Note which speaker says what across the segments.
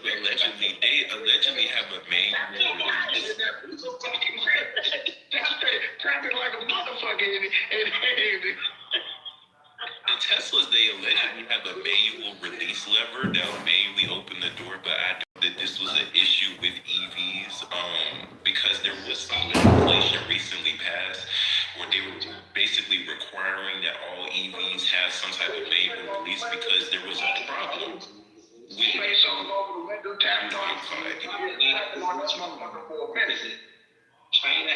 Speaker 1: they allegedly have a manual release.
Speaker 2: Traffic like a motherfucker
Speaker 1: The Teslas, they allegedly have a manual release lever that will manually open the door, but I know that this was an issue with EVs, because there was some legislation recently passed where they were basically requiring that all EVs have some type of manual release because there was a problem with
Speaker 3: China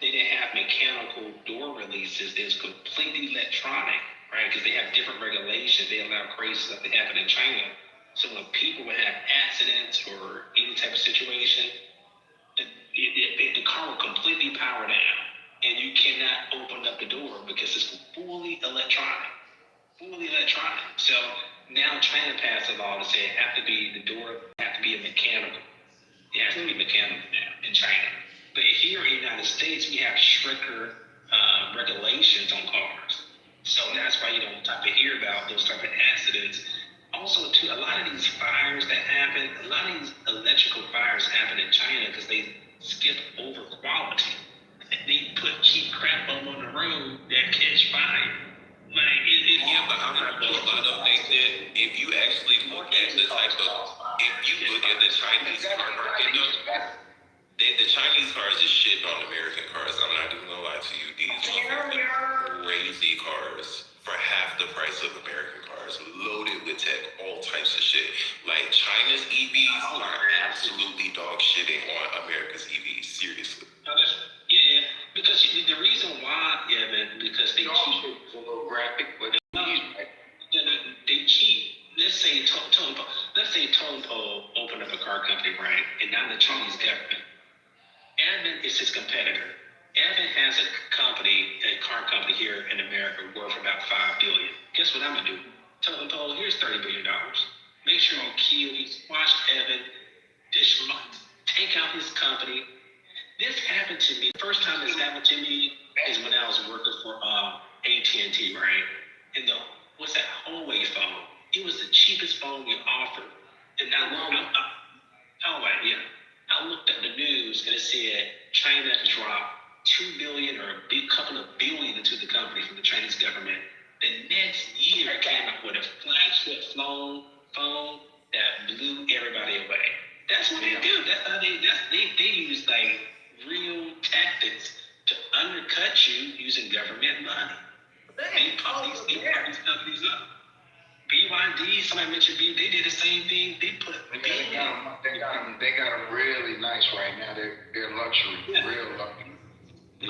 Speaker 3: they didn't have mechanical door releases. It was completely electronic, right? Because they have different regulations. They allow crazy stuff to happen in China. So when people would have accidents or any type of situation, the car will completely power down, and you cannot open up the door because it's fully electronic. So now China passed a law to say the door have to be a mechanical. It has to be mechanical now in China. But here in the United States, we have stricter regulations on cars. So that's why you don't type of hear about those type of accidents. Also, too, a lot of these fires that happen, a lot of these electrical fires happen in China because they skip over quality. They put cheap crap on the road that catch fire.
Speaker 1: But I'm not gonna lie though, Nathan, if you actually look at the Chinese car market though, the Chinese cars is shitting on American cars. I'm not even gonna lie to you. These are crazy cars for half the price of American cars, loaded with tech, all types of shit. Like China's EVs are absolutely dog shitting on America's EVs, seriously.
Speaker 3: Yeah, because the reason why, because they cheat.
Speaker 2: It's a little graphic, but
Speaker 3: they cheat. Let's say Tongpo opened up a car company, right? And now the Chinese government. Evan is his competitor. Evan has a car company here in America worth about $5 billion. Guess what I'm gonna do? Tongpo, here's $30 billion. Make sure you squash Evan, take out his company. This happened to me. The first time this happened to me is when I was working for AT&T, right? And what's that Huawei phone? It was the cheapest phone we offered. And I looked at the news and it said China dropped $2 billion or a big couple of billion into the company from the Chinese government. The next year it came up with a flagship phone that blew everybody away. That's what they do. That's how they use like real tactics to undercut you using government money. They pop these companies up. BYD, somebody mentioned BYD, they did the same thing. They got
Speaker 2: them really nice right now. They're luxury, real luxury.
Speaker 3: I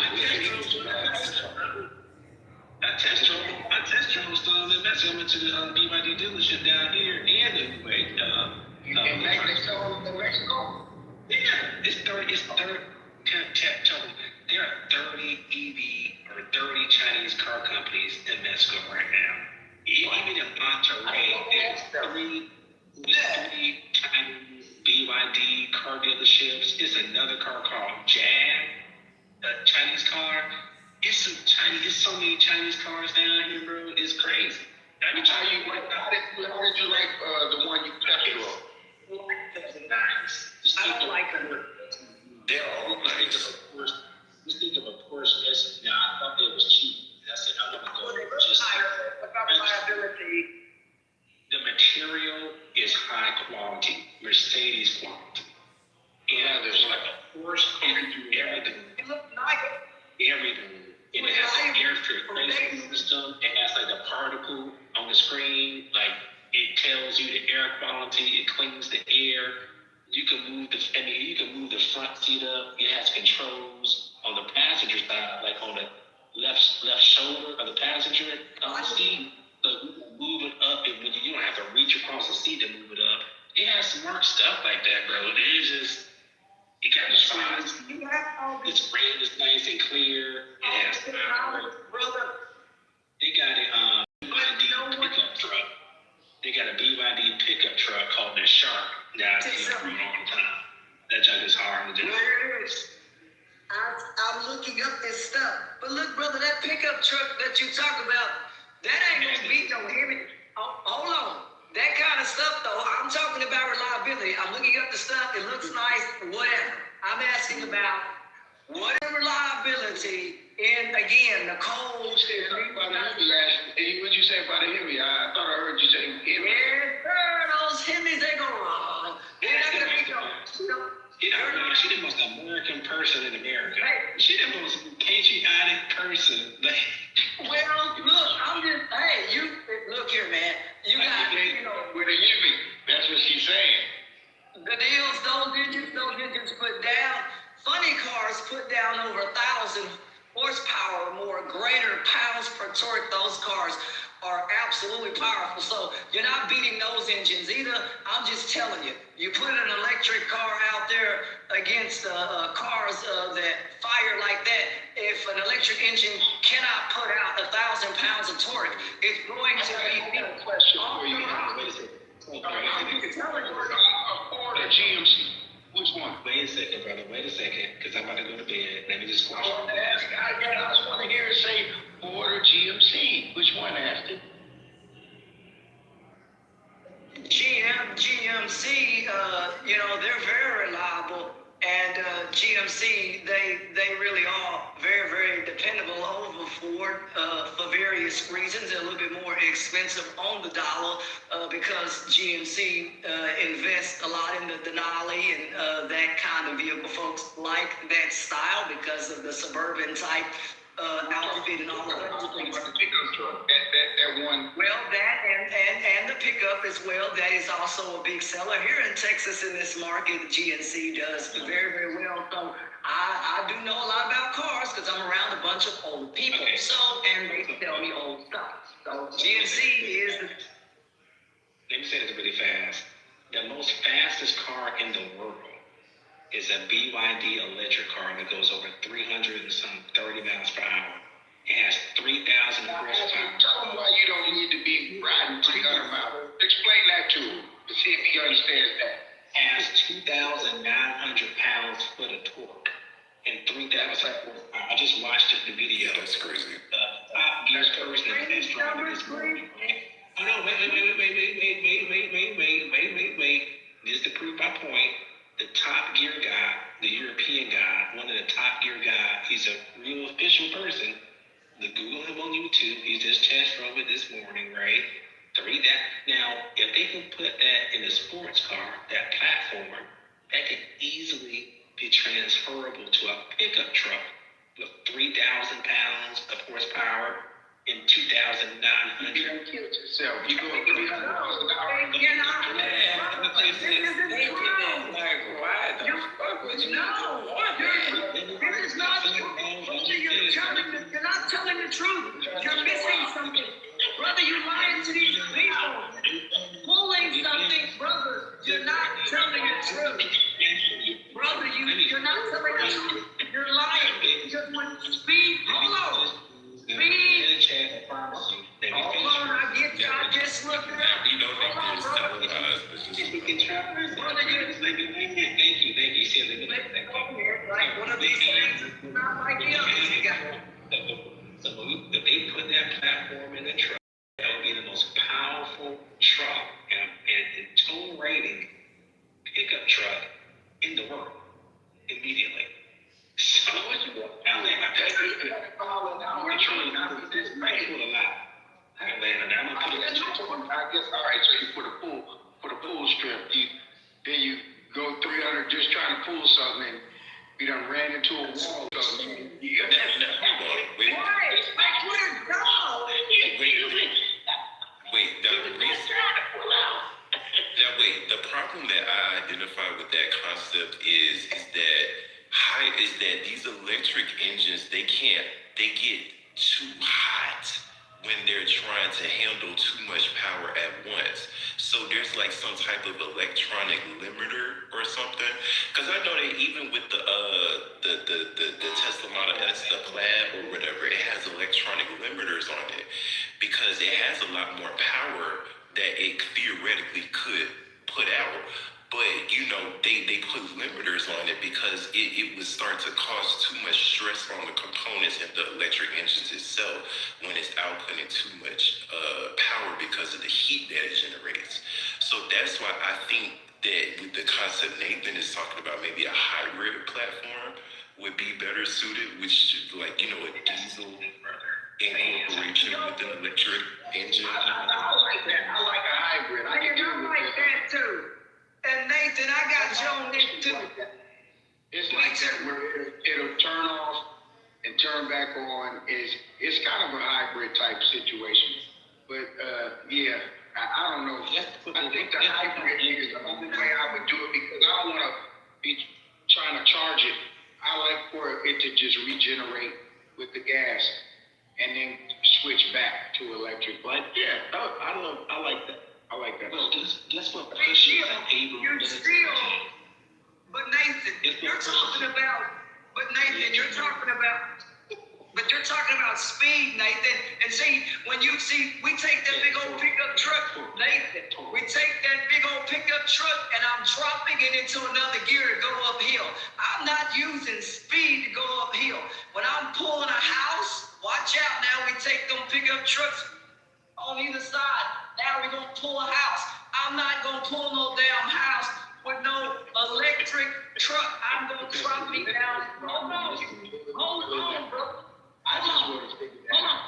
Speaker 3: test drove stolen message. I went to the BYD dealership down here and
Speaker 2: in Mexico.
Speaker 3: Yeah, it's 30. There are 30 EV or 30 Chinese car companies in Mexico right now. Even in Monterrey, there's three Chinese BYD car dealerships. It's another car called Jag, a Chinese car. It's so many Chinese cars down here, bro. It's crazy.
Speaker 2: How did you like the one you kept on?
Speaker 3: Nice. I don't like them.
Speaker 1: They're all nice.
Speaker 3: Just think of a Porsche S. Now I thought it was cheap. That's it. I'm gonna go just
Speaker 4: reliability.
Speaker 3: The material is high quality, Mercedes quality. And there's like a Porsche coming through everything.
Speaker 4: It looks nice.
Speaker 3: Everything. And it has an air filtration system. It has like a particle on the screen. Like it tells you the air quality. It cleans the air. You can move the front seat up. It has controls on the passenger side, like on the left shoulder of the passenger seat. So you can move it up, and when you don't have to reach across the seat to move it up. It has smart stuff like that, bro. It got the signs. Its brand is nice and clear. It has power. They got a BYD pickup truck. They got a BYD pickup truck called the Shark. Yeah, I've seen it for a long time. That junk is hard to do.
Speaker 4: I'm looking up this stuff. But look, brother, that pickup truck that you talk about, that ain't gonna be no heavy. Hold on. That kind of stuff, though, I'm talking about reliability. I'm looking up the stuff. It looks nice, whatever. I'm asking about what is reliability in, again, the cold.
Speaker 2: You said something about a Hemi last. What'd you say about a Hemi? I thought I heard you say Hemi.
Speaker 4: Yeah, those Hemis, they go wrong. They're not going to be
Speaker 3: She the most American person in America.
Speaker 4: Hey.
Speaker 3: She the most patriotic person.
Speaker 4: Well, look, look here, man. You got,
Speaker 2: With a Hemi. That's what she's saying.
Speaker 4: the deals, those engines put down. Funny cars put down over 1,000 horsepower or more, greater pounds per torque. Those cars are absolutely powerful. So you're not beating those engines either. I'm just telling you, you put an electric car out there against cars that fire like that. If an electric engine cannot put out 1,000 pounds of torque, it's going to be
Speaker 2: a question for you. Ford or GMC? Which one?
Speaker 3: Wait a second, brother. Wait a second, because I'm about to go to bed. Let me just squash
Speaker 2: I
Speaker 3: it.
Speaker 2: just want to hear it say Ford or GMC. Which one asked it?
Speaker 4: GMC, they're very reliable, and GMC, they really are very, very dependable over Ford for various reasons. They're a little bit more expensive on the dollar because GMC invests a lot in the Denali and that kind of vehicle. Folks like that style because of the suburban type outfit and all of those things.
Speaker 2: That one.
Speaker 4: Well, that and the pickup as well. That is also a big seller here in Texas in this market. The GNC does very, very well. So I do know a lot about cars because I'm around a bunch of old people.
Speaker 3: Okay.
Speaker 4: So and they tell me old stuff. So GNC is the.
Speaker 3: Let me say this really fast. The most fastest car in the world is a BYD electric car that goes over 330 miles per hour. It has 3,000 horsepower.
Speaker 2: Tell him why you don't need to be riding 300 miles. Explain that to him to see if he understands that.
Speaker 3: Has 2,900 pounds-foot of torque and 3,000 horsepower. I just watched the video.
Speaker 1: That's crazy.
Speaker 3: Top gear person that test drove it this morning. Oh no! Wait! Just to prove my point, the top gear guy, the European guy, one of the top gear guys, he's a real official person. Google him on YouTube. He just test drove it this morning, right? Now, if they can put that in a sports car, that platform, that could easily be transferable to a pickup truck with 3,000 pounds of horsepower and 2,900.
Speaker 2: You don't kill yourself. You go 300 miles an hour.
Speaker 4: You're not telling the truth. You're missing something. Brother, you're lying to these people. Pulling something, brother. You're not telling the truth. Brother, you're not telling the truth. You're lying. Because when speed, hold on. Hold on, I just looked it up.
Speaker 1: We don't think
Speaker 4: Hold on,
Speaker 1: this
Speaker 4: brother. Like one of these things is not like the others.
Speaker 3: So if they put that platform in the truck, that would be the most powerful truck and tone rating pickup truck in the world immediately. So what you want? I
Speaker 2: guess, all right, so you put a pull strip. Then you go 300 just trying to pull something and you done ran into a wall.
Speaker 1: The problem that I identify with that concept is that these electric engines, they get too hot when they're trying to handle too much power at once. So there's like some type of electronic limiter or something. Because I know that even with the Tesla Model S, the Plaid or whatever, it has electronic limiters on it because it has a lot more power that it theoretically could put out. But they put limiters on it because it would start to cause too much stress on the components and the electric engines itself when it's outputting too much power because of the heat that it generates. So that's why I think that with the concept Nathan is talking about, maybe a hybrid platform would be better suited, which like, you know, a diesel incorporation with an electric engine.
Speaker 2: I like that. I like a hybrid. I can do
Speaker 4: I like that too. And Nathan, I got you on this too.
Speaker 2: It's like that where it'll turn off and turn back on. It's kind of a hybrid type situation. But yeah, I don't know. I think the hybrid is the only way I would do it because I don't want to be trying to charge it. I like for it to just regenerate with the gas and then switch back to electric. But yeah, I like that. I like that.
Speaker 3: Well, guess what pushes that Abram
Speaker 4: But Nathan, you're talking about speed, Nathan. And see, we take that big old pickup truck, Nathan. We take that big old pickup truck and I'm dropping it into another gear to go uphill. I'm not using speed to go uphill. When I'm pulling a house, watch out now, we take them pickup trucks on either side. Now we're gonna pull a house. I'm not gonna pull no damn house with no electric truck. I'm gonna drop me down. Hold on, bro. Hold on.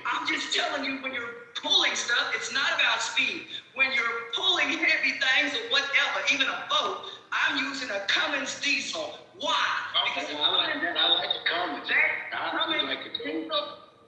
Speaker 4: I'm just telling you, when you're pulling stuff, it's not about speed. When you're pulling heavy things or whatever, even a boat, I'm using a Cummins diesel. Why? Because
Speaker 2: I like the Cummins.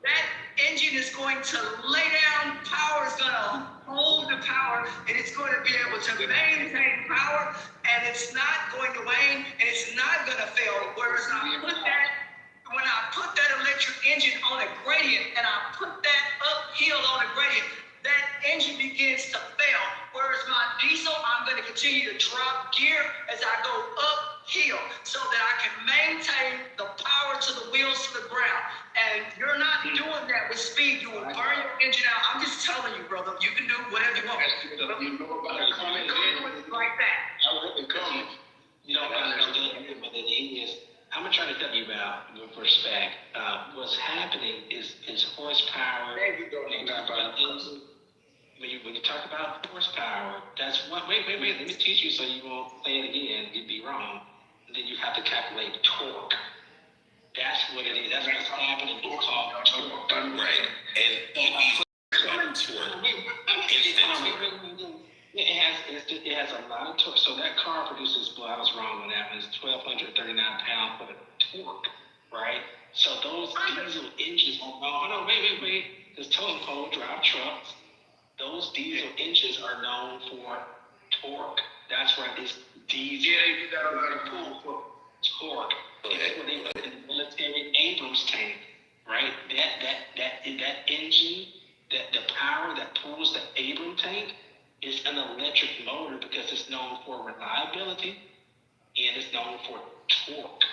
Speaker 4: That engine is going to lay down power, is going to hold the power, and it's going to be able to maintain power, and it's not going to wane, and it's not going to fail. Whereas when I put that electric engine on a gradient, and I put that uphill on a gradient, that engine begins to fail. Whereas my diesel, I'm going to continue to drop gear as I go uphill so that I can maintain the power to the wheels to the ground. And you're not doing that with speed. You will burn your engine out. I'm just telling you, brother, you can do whatever you want.
Speaker 2: You know about the Cummins engine?
Speaker 4: Like that.
Speaker 2: I like the Cummins.
Speaker 3: You don't understand what the thing is. I'm gonna try to help you out with respect. What's happening is horsepower.
Speaker 2: There you go.
Speaker 3: When you talk about horsepower, that's one. Wait. Let me teach you so you won't say it again. You'd be wrong. And then you have to calculate torque. That's what it is. That's what's happening. It's called torque.
Speaker 1: Right. And EVs called torque.
Speaker 3: It has a lot of torque. So that car produces, I was wrong on that one. It's 1,239 pounds for the torque, right? So those diesel engines, wait. There's total pole drive trucks. Those diesel engines are known for torque. That's why this diesel.
Speaker 2: Yeah, you got a lot of pull.
Speaker 3: Torque. That's what they put in the military Abrams tank, right? That engine, the power that pulls the Abrams tank is an electric motor because it's known for reliability and it's known for torque.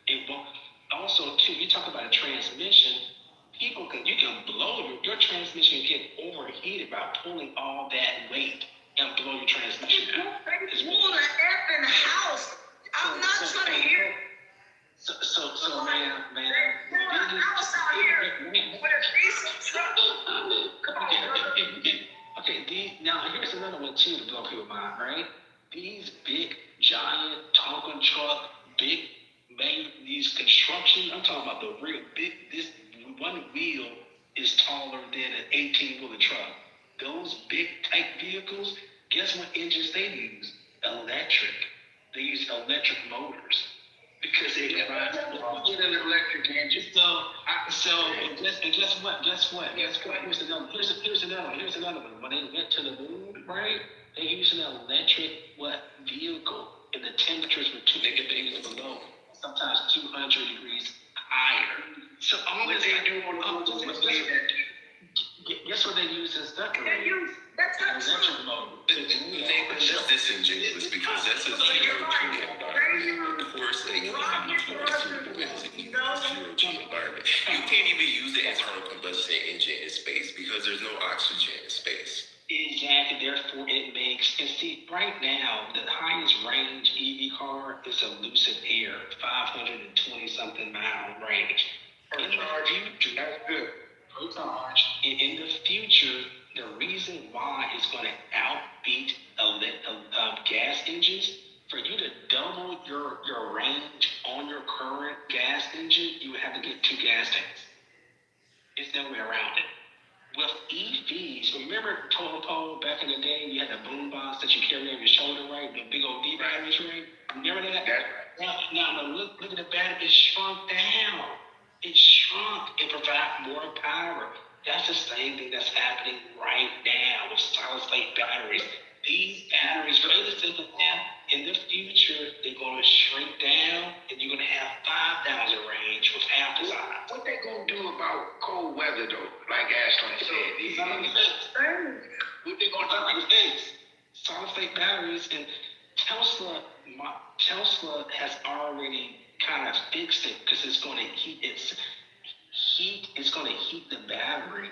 Speaker 3: It won't. Also, too, you talk about a transmission. You can blow your transmission, get overheated by pulling all that weight and blow your transmission out.
Speaker 4: It's more than effing house. I'm not trying to hear.
Speaker 3: So, man.
Speaker 4: There's a house out here with a diesel truck. Come on, brother.
Speaker 3: Okay, now here's another one too to blow people's mind, right? These big, giant Tonka truck, these construction, I'm talking about the real big, this one wheel is taller than an 18-wheeler truck. Those big type vehicles, guess what engines they use? Electric. They use electric motors because they get
Speaker 2: an electric engine.
Speaker 3: Guess what? Here's another one. When they went to the moon, right? They used an electric vehicle, and the temperatures were 2 degrees below, sometimes 200 degrees higher. So all
Speaker 2: What they do on the moon is leave that.
Speaker 3: Guess what they use as stuff?
Speaker 4: That's not
Speaker 3: Electric
Speaker 4: true.
Speaker 3: motor.
Speaker 1: That's disingenuous because that's a zero G environment. Of course, they can use zero G environment. You can't even use the internal combustion engine in space because there's no oxygen in space.
Speaker 3: Exactly. Therefore, it makes. And see, right now, the highest range EV car this elusive air, 520 something mile range.
Speaker 2: Per
Speaker 3: In the
Speaker 2: charge,
Speaker 3: future,
Speaker 2: that's good. Per charge.
Speaker 3: in the future, the reason why it's going to outbeat gas engines, for you to double your range on your current gas engine, you would have to get 2 gas tanks. There's no way around it. With EVs, remember total pole back in the day, you had the boom box that you carry on your shoulder, right? The big old D batteries, right? Remember that? Now look at the battery. It shrunk down. It shrunk. It provides more power. That's the same thing that's happening right now with solid state batteries. These batteries, really simple now, in the future, they're going to shrink down and you're going to have 5,000 range with half the size.
Speaker 2: What they gonna do about cold weather though? Like Ashley said,
Speaker 3: What they gonna do is solid state batteries, and Tesla has already kind of fixed it because it's going to heat it's going to heat the battery.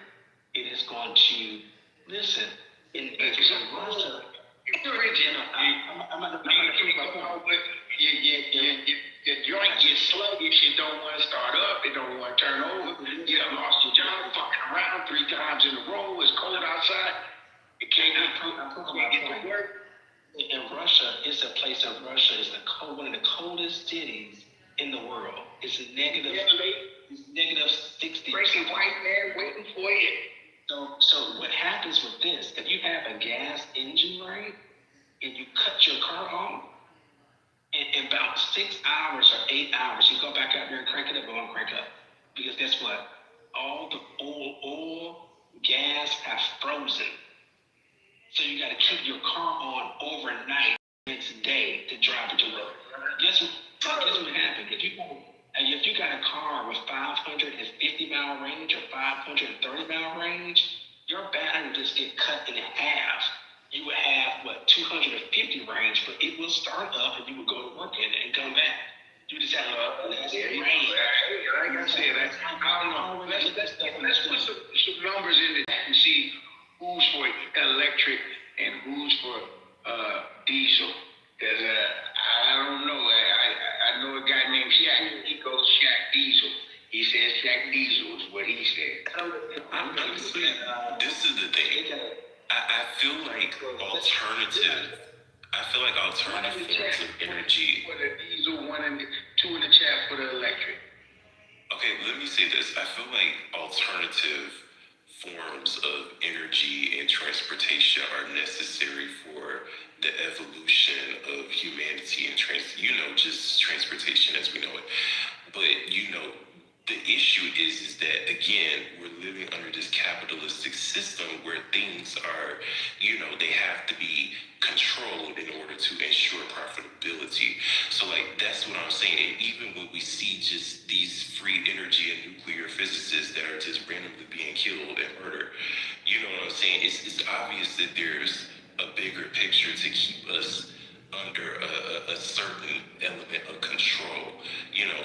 Speaker 3: It is going to listen. In Russia, I'm not
Speaker 2: your joint gets sluggish, it don't want to start up, it don't want to turn over. You done lost your job, fucking around 3 times in a row, it's cold outside. It can't get to work.
Speaker 3: In Russia, it's a place in Russia. It's one of the coldest cities in the world. It's negative 60.
Speaker 2: Breaking white man waiting for you.
Speaker 3: So what happens with this? If you have a gas engine, right, and you cut your car off, in about 6 hours or 8 hours, you go back out there and crank it up, it won't crank up. Because guess what? All the oil, gas have frozen. So you got to keep your car on overnight next day to drive it to work. Guess what happened? If you got a car with 550 mile range or 530 mile range, your battery just get cut in half. You would have 250 range, but it will start up and you would go to work in it and come back. You just have less range.
Speaker 2: Like I said, I don't know. Let's put some numbers in it and see who's for electric and who's for diesel. Because I don't know. I know a guy named Shaq. He goes Shaq Diesel. He says Shaq Diesel is what he said.
Speaker 1: I'm honestly, this is the thing. I feel like alternative forms of energy.
Speaker 2: For the diesel, 1 and 2 in the chat for the electric.
Speaker 1: Okay, let me say this. I feel like alternative forms of energy and transportation are necessary for the evolution of humanity and just transportation as we know it. But the issue is that again, we're living under this capitalistic system where things are, they have to be controlled in order to ensure profitability. So that's what I'm saying. And even when we see just these free energy and nuclear physicists that are just randomly being killed and murdered, you know what I'm saying? It's obvious that there's a bigger picture to keep us under a certain element of control,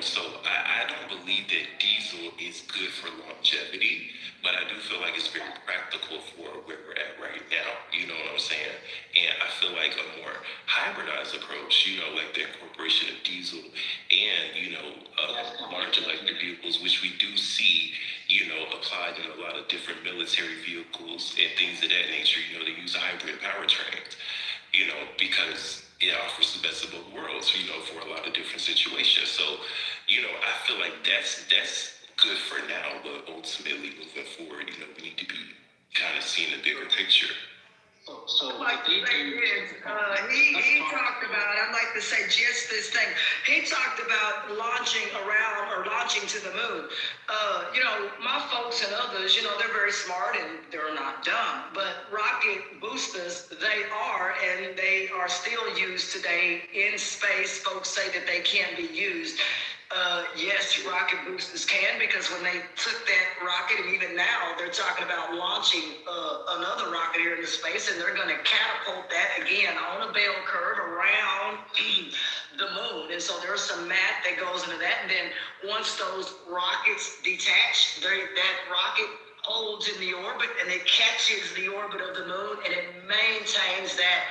Speaker 1: so I don't believe that diesel is good for longevity, but I do feel like it's very practical for where we're at right now, you know what I'm saying? And I feel like a more hybridized approach, like the incorporation of diesel and, large electric vehicles, which we do see, applied in a lot of different military vehicles and things of that nature, they use hybrid powertrains, because it offers the best of both worlds, for a lot of different situations. So, I feel like that's good for now, but ultimately moving forward, we need to be kind of seeing the bigger picture.
Speaker 3: So
Speaker 4: like the thing is, he talked about, I'd like to say just this thing. He talked about launching to the moon. My folks and others, they're very smart and they're not dumb, but rocket boosters, they are, and they are still used today in space. Folks say that they can't be used. Yes, rocket boosters can, because when they took that rocket, and even now they're talking about launching another rocket here into space, and they're going to catapult that again on a bell curve around the moon. And so there's some math that goes into that. And then once those rockets detach, that rocket holds in the orbit and it catches the orbit of the moon and it maintains that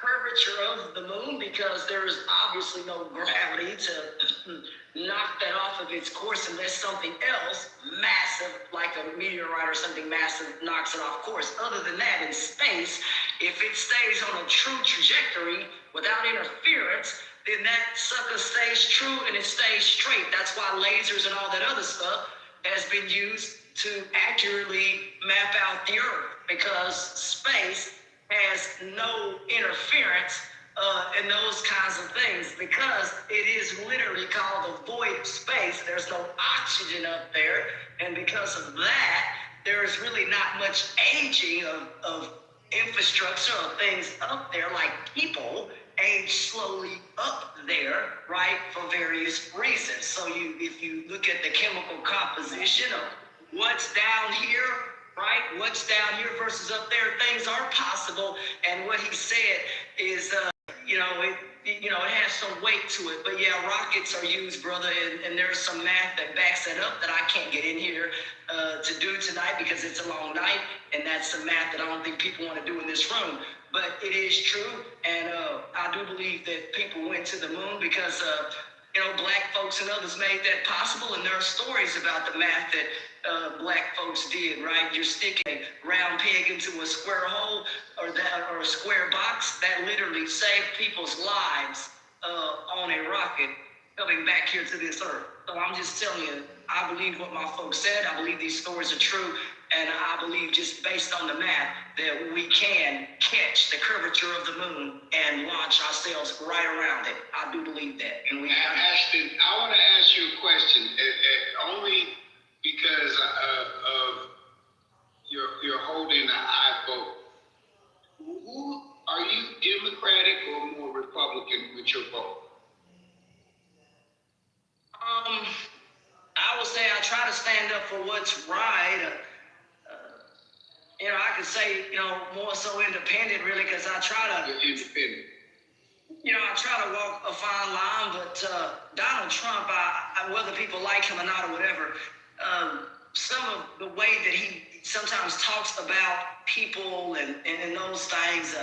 Speaker 4: curvature of the moon because there is obviously no gravity to knock that off of its course unless something else massive, like a meteorite or something massive, knocks it off course. Other than that, in space, if it stays on a true trajectory without interference, then that sucker stays true and it stays straight. That's why lasers and all that other stuff has been used to accurately map out the Earth, because space has no interference and those kinds of things, because it is literally called a void space. There's no oxygen up there, and because of that, there is really not much aging of infrastructure or things up there. Like people age slowly up there, right, for various reasons. So if you look at the chemical composition of what's down here, right, what's down here versus up there, things are possible. And what he said is, it has some weight to it. But yeah, rockets are used, brother, and there's some math that backs that up that I can't get in here to do tonight because it's a long night, and that's some math that I don't think people want to do in this room. But it is true, and I do believe that people went to the moon because black folks and others made that possible, and there are stories about the math that black folks did, right? You're sticking a round peg into a square hole or a square box that literally saved people's lives on a rocket coming back here to this earth. So I'm just telling you, I believe what my folks said. I believe these stories are true, and I believe just based on the math that we can catch the curvature of the moon and launch ourselves right around it. I do believe that. And
Speaker 2: Ashton, I want to ask you a question, only because of you're holding an I vote. Who are you, Democratic or more Republican with your vote?
Speaker 4: I would say I try to stand up for what's right. I could say, more so independent, really, because I try to.
Speaker 2: You're independent.
Speaker 4: I try to walk a fine line, but Donald Trump, whether people like him or not or whatever, some of the way that he sometimes talks about people and those things,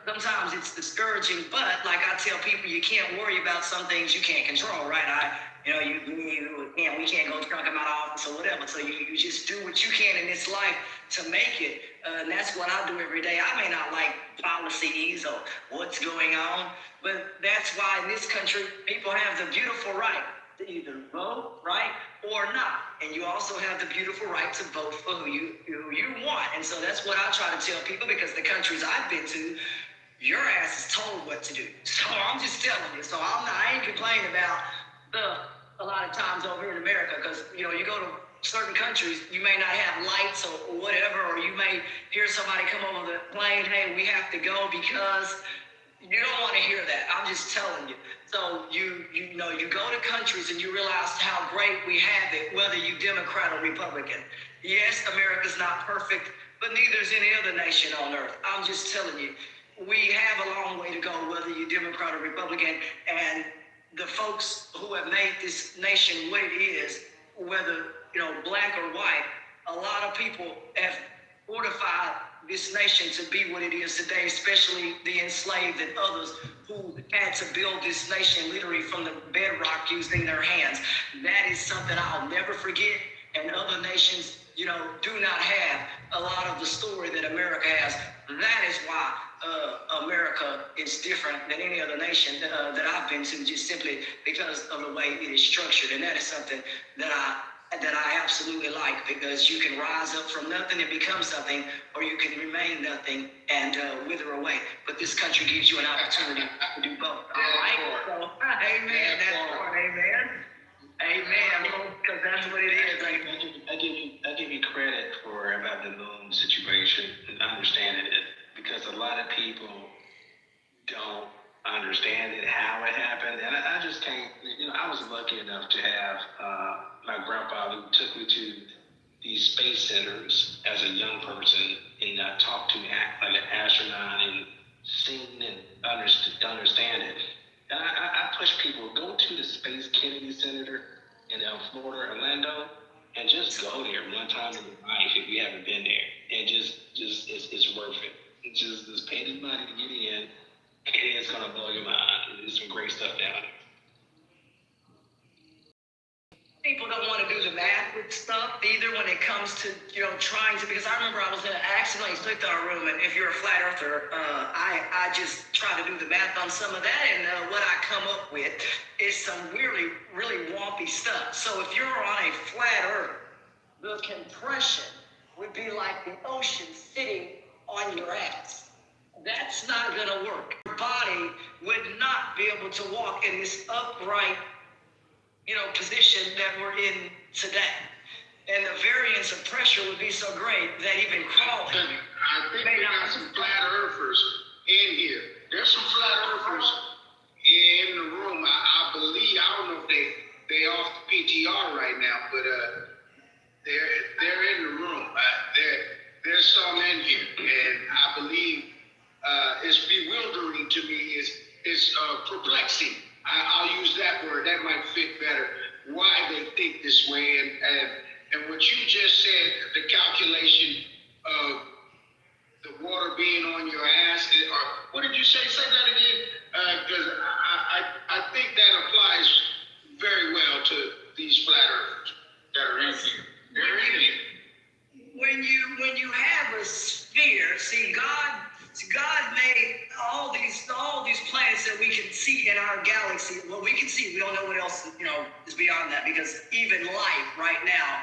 Speaker 4: sometimes it's discouraging. But like I tell people, you can't worry about some things you can't control, right? We can't go trunk him out of office or whatever. So you just do what you can in this life to make it. And that's what I do every day. I may not like policies or what's going on, but that's why in this country, people have the beautiful right to either vote, right, or not. And you also have the beautiful right to vote for who you want. And so that's what I try to tell people, because the countries I've been to, your ass is told what to do. So I'm just telling you. So I ain't complaining about a lot of times over here in America, because you go to certain countries, you may not have lights or whatever, or you may hear somebody come over the plane, hey, we have to go, because you don't want to hear that. I'm just telling you. So you go to countries and you realize how great we have it, whether you Democrat or Republican. Yes, America's not perfect, but neither is any other nation on earth. I'm just telling you, we have a long way to go, whether you Democrat or Republican, and the folks who have made this nation what it is, whether black or white, a lot of people have fortified this nation to be what it is today, especially the enslaved and others who had to build this nation literally from the bedrock using their hands. That is something I'll never forget, and other nations, do not have a lot of the story that America has. That is why America is different than any other nation that I've been to, just simply because of the way it is structured. And that is something that I absolutely like, because you can rise up from nothing and become something, or you can remain nothing and wither away. But this country gives you an opportunity to do both. All right? So, amen. That's part. Amen. Amen. Because that's what it is.
Speaker 3: I give you credit for about the moon situation and understanding it, because a lot of people don't understand it, how it happened. And I just can't, I was lucky enough to have my grandfather who took me to these space centers as a young person, and I talked to like an astronaut and seen and understand it. And I push people, go to the Space Kennedy Center in Florida, Orlando, and just go there one time in your life if you haven't been there. And just it's worth it. Just pay the money to get in, and it's gonna blow your mind. There's some great stuff down there.
Speaker 4: People don't want to do the math with stuff either when it comes to, trying to, because I remember I was in an accidentally clicked on a room, and if you're a flat earther, I just try to do the math on some of that, and what I come up with is some really, really wompy stuff. So if you're on a flat earth, the compression would be like the ocean sitting on your ass. That's not gonna work. Your body would not be able to walk in this upright, position that we're in today. And the variance of pressure would be so great that even crawling.
Speaker 2: I think we got some flat earthers in here. There's some flat earthers in the room. I believe, I don't know if they off the PTR right now, but they're in the room. There's some in here, and I believe it's bewildering to me. It's perplexing. I'll use that word. That might fit better. Why they think this way, and what you just said, the calculation of the water being on your ass, or what did you say? Say that again, because I think that applies very well to these flat earthers that are in here. They're in here.
Speaker 4: When you have a sphere, see, God made all these planets that we can see in our galaxy. Well, we can see. We don't know what else is beyond that, because even light right now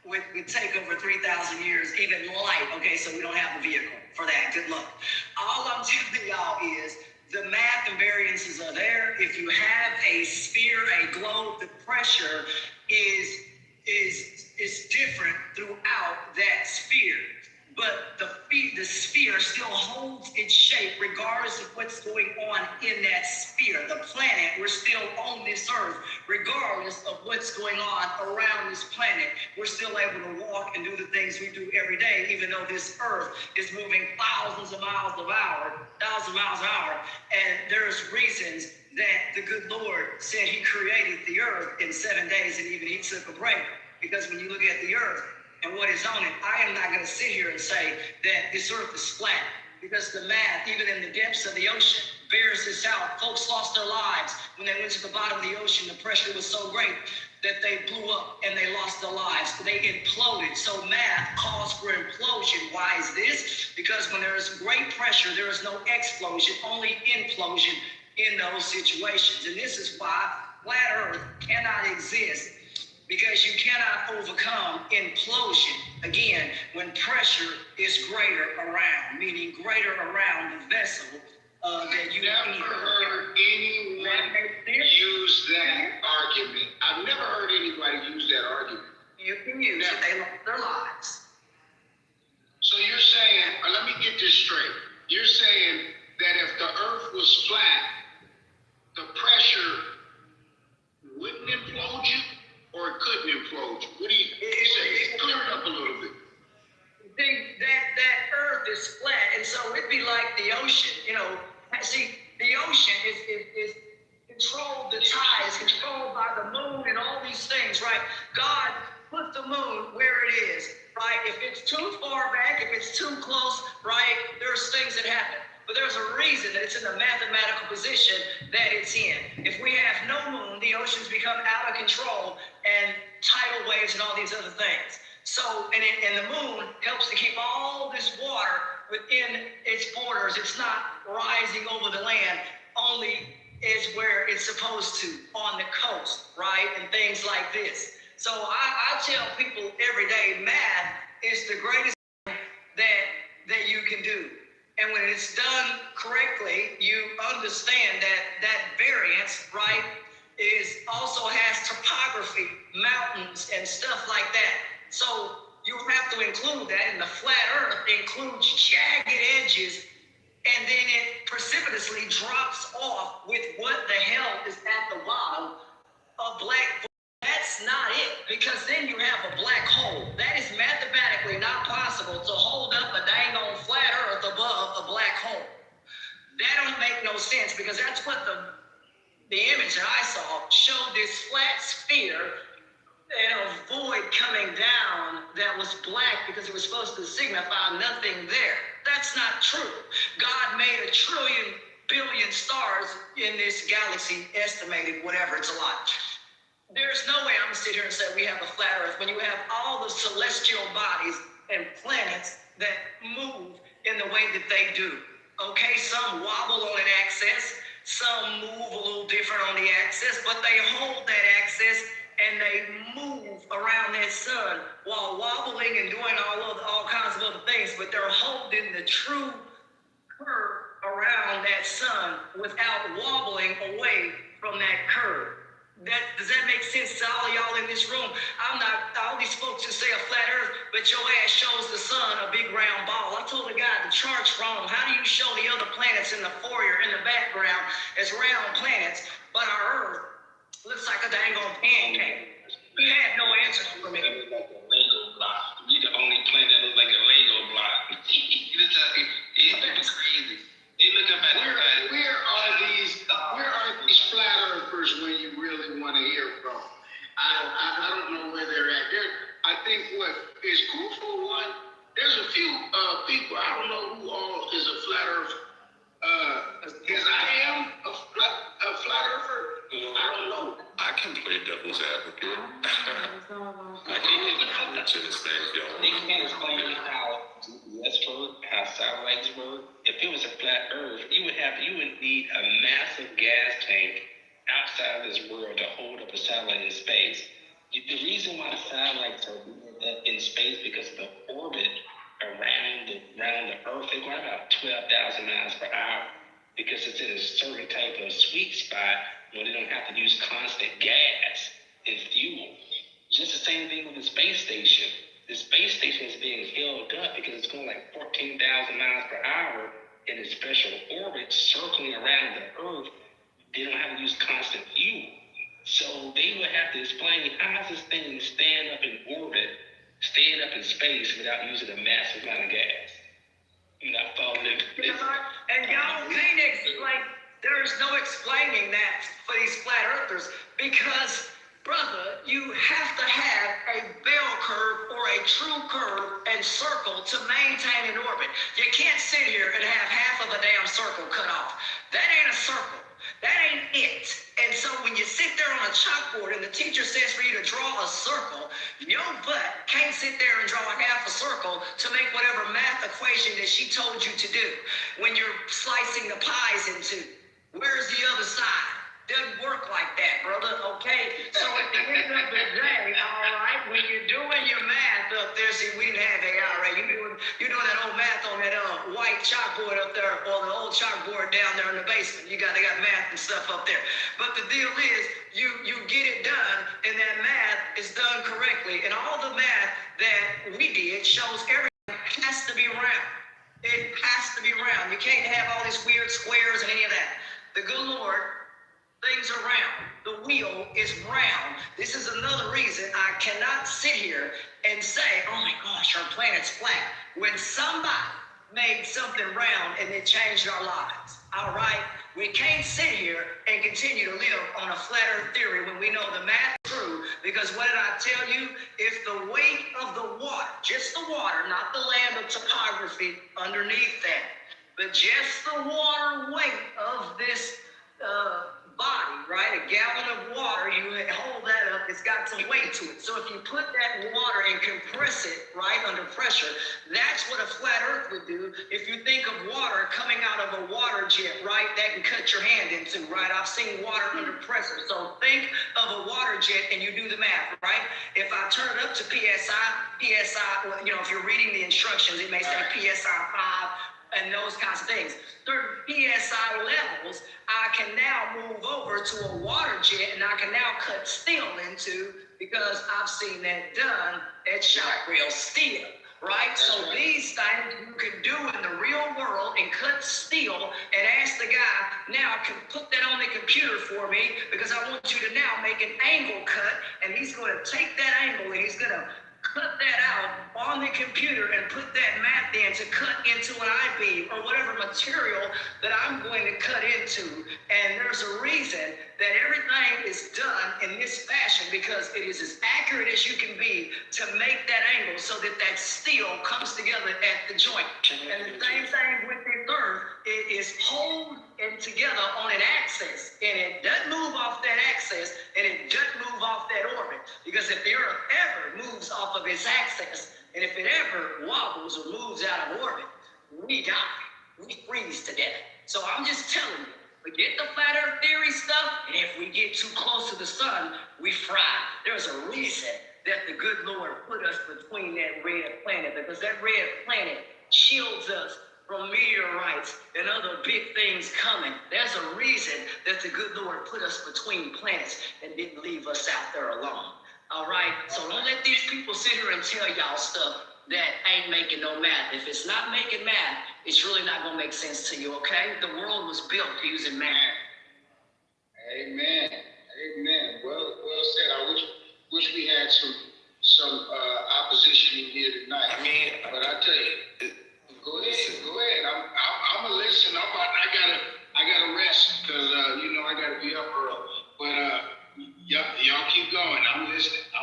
Speaker 4: would take over 3,000 years. Even light. Okay, so we don't have a vehicle for that. Good luck. All I'm telling y'all is the math and variances are there. If you have a sphere, a globe, the pressure is different throughout that sphere. But the sphere still holds its shape regardless of what's going on in that sphere. The planet, we're still on this earth, regardless of what's going on around this planet. We're still able to walk and do the things we do every day, even though this earth is moving thousands of miles an hour. And there's reasons that the good Lord said he created the earth in 7 days, and even he took a break. Because when you look at the earth and what is on it, I am not going to sit here and say that this earth is flat, because the math, even in the depths of the ocean, bears this out. Folks lost their lives when they went to the bottom of the ocean. The pressure was so great that they blew up and they lost their lives. They imploded. So math calls for implosion. Why is this? Because when there is great pressure, there is no explosion, only implosion in those situations. And this is why flat earth cannot exist, because you cannot overcome implosion, again, when pressure is greater around, meaning greater around the vessel that you
Speaker 2: never heard anyone use that argument. I've never heard anybody use that argument.
Speaker 4: You can use it. They lost their lives.
Speaker 2: So you're saying, let me get this straight. You're saying that if the earth was flat, the pressure wouldn't implode you? Or it couldn't implode you? What do you say? Clear it up a little bit.
Speaker 4: That earth is flat, and so it'd be like the ocean. See, the ocean is controlled, the tide is controlled by the moon and all these things, right? God put the moon where it is, right? If it's too far back, if it's too close, right, there's things that happen. But there's a reason that it's in the mathematical position that it's in. If we have no moon, the oceans become out of control, and tidal waves and all these other things. So, and the moon helps to keep all this water within its borders. It's not rising over the land, only is where it's supposed to, on the coast, right? And things like this. So I tell people every day, math is the greatest thing that you can do. And when it's done correctly, you understand that variance, right, also has topography, mountains, and stuff like that. So you have to include that, and the flat earth includes jagged edges, and then it precipitously drops off with what the hell is at the bottom of black. That's not it, because then you have a black hole. That is mathematically not possible to hold up a dang on flat earth above a black hole. That don't make no sense, because that's what the image that I saw showed, this flat sphere and a void coming down that was black, because it was supposed to signify nothing there. That's not true. God made 1 trillion billion stars in this galaxy, estimated, whatever, it's a lot. There's no way I'm gonna sit here and say we have a flat earth when you have all the celestial bodies and planets that move in the way that they do. Okay, some wobble on an axis, some move a little different on the axis, but they hold that axis and they move around that sun while wobbling and doing all kinds of other things, but they're holding the true curve around that sun without wobbling away from that curve. Does that make sense to all y'all in this room? I'm not, all these folks who say a flat earth, but your ass shows the sun a big round ball. I told the guy the chart's wrong. How do you show the other planets in the foyer in the background as round planets, but our earth looks like a dang on pancake? He had no answer for me.
Speaker 3: It looks like a Lego block. We the only planet that looks like a Lego block. It's crazy. They look up at
Speaker 2: Where are these flat earthers when you really want to hear from? I don't know where they're at. I think what is cool for one, there's a few people, I don't know who all is a flat earth. Because I am a flat earther. I don't know.
Speaker 1: I can play devil's advocate. I can get into this thing, y'all.
Speaker 3: They can't explain how US work, how satellites work. If it was a flat Earth, you would need a massive gas tank outside of this world to hold up a satellite in space. The reason why the satellites are in space because of the orbit around the Earth, they're going about 12,000 miles per hour because it's in a certain type of sweet spot where they don't have to use constant gas and fuel. Just the same thing with the space station. The space station is being held up because it's going like 14,000 miles per hour in a special orbit circling around the Earth. They don't have to use constant fuel. So they would have to explain how does this thing stand up in orbit, stand up in space without using a massive amount of gas. You're not following it.
Speaker 4: And y'all can't explain, there's no explaining that for these flat earthers because, brother, you have to have a bell curve or a true curve and circle to maintain an orbit. You can't sit here and have half of a damn circle cut off. That ain't a circle. That ain't it. And so when you sit there on a chalkboard and the teacher says for you to draw a circle, your butt can't sit there and draw a half a circle to make whatever math equation that she told you to do when you're slicing the pies in two. Where's the other side? Doesn't work like that, brother, okay? So at the end of the day, all right, when you're doing your math up there, see, we didn't have ARA. You're doing that old math on that white chalkboard up there, or the old chalkboard down there in the basement. They got math and stuff up there. But the deal is, you get it done, and that math is done correctly. And all the math that we did shows everything has to be round. It has to be round. You can't have all these weird squares and any of that. The good Lord, things are round. The wheel is round. This is another reason I cannot sit here and say, oh my gosh, our planet's flat. When somebody made something round and it changed our lives, all right? We can't sit here and continue to live on a flat earth theory when we know the math is true, because what did I tell you? If the weight of the water, just the water, not the land of topography underneath that, but just the water weight of this body, right? A gallon of water, you hold that up, it's got some weight to it. So if you put that water and compress it, right, under pressure, that's what a flat earth would do. If you think of water coming out of a water jet, right, that can cut your hand into, right? I've seen water under pressure. So think of a water jet and you do the math, right? If I turn it up to PSI, well, you know, if you're reading the instructions, it may say PSI 5 and those kinds of things. Certain PSI levels, I can now move over to a water jet and I can now cut steel into, because I've seen that done at shot rail steel, right? So these things you can do in the real world and cut steel and ask the guy, now I can put that on the computer for me because I want you to now make an angle cut, and he's going to take that angle and he's going to cut that out on the computer and put that math in to cut into an I-beam or whatever material that I'm going to cut into. And there's a reason that everything is done in this fashion, because it is as accurate as you can be to make that angle so that that steel comes together at the joint. And the same thing with the earth, it is hold it together on an axis, and it doesn't move off that axis, and it doesn't move off that orbit. Because if the earth ever moves off of its axis, and if it ever wobbles or moves out of orbit, we die. We freeze to death. So I'm just telling you, forget the flat earth theory stuff, and if we get too close to the sun, we fry. There's a reason that the good Lord put us between that red planet, because that red planet shields us from meteorites and other big things coming. There's a reason that the good Lord put us between planets and didn't leave us out there alone. All right? So don't let these people sit here and tell y'all stuff that ain't making no math. If it's not making math, it's really not going to make sense to you, okay? The world was built using math.
Speaker 2: Amen. Amen. Well said. I wish we had some opposition in here tonight.
Speaker 1: I mean,
Speaker 2: but I tell you, go ahead. I'm a listen. I gotta rest because I gotta be up early. But y'all keep going. I'm listening.
Speaker 1: I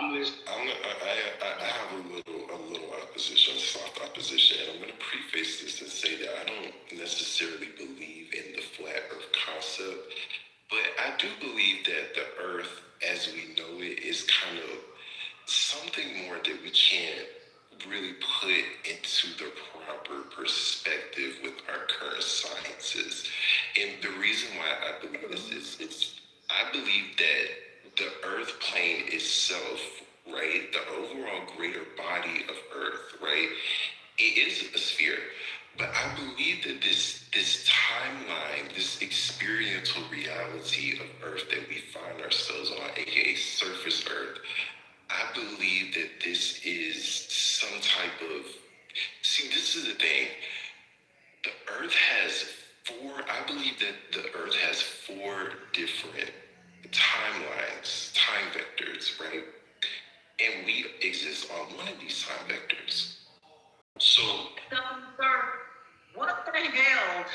Speaker 1: have a little opposition, soft opposition, and I'm going to preface this and say that I don't necessarily believe in the flat Earth concept, but I do believe that the Earth, as we know it, is kind of something more that we can't really put into the proper perspective with our current sciences. And the reason why I believe this is I believe that the Earth plane itself, right, the overall greater body of Earth, right, it is a sphere. But I believe that this timeline, this experiential reality of Earth that we find ourselves on, aka surface Earth, I believe that this is some type of, see, this is the thing. The Earth has I believe that the Earth has 4 different timelines, time vectors, right? And we exist on one of these time vectors. So,
Speaker 4: Sir, what the hell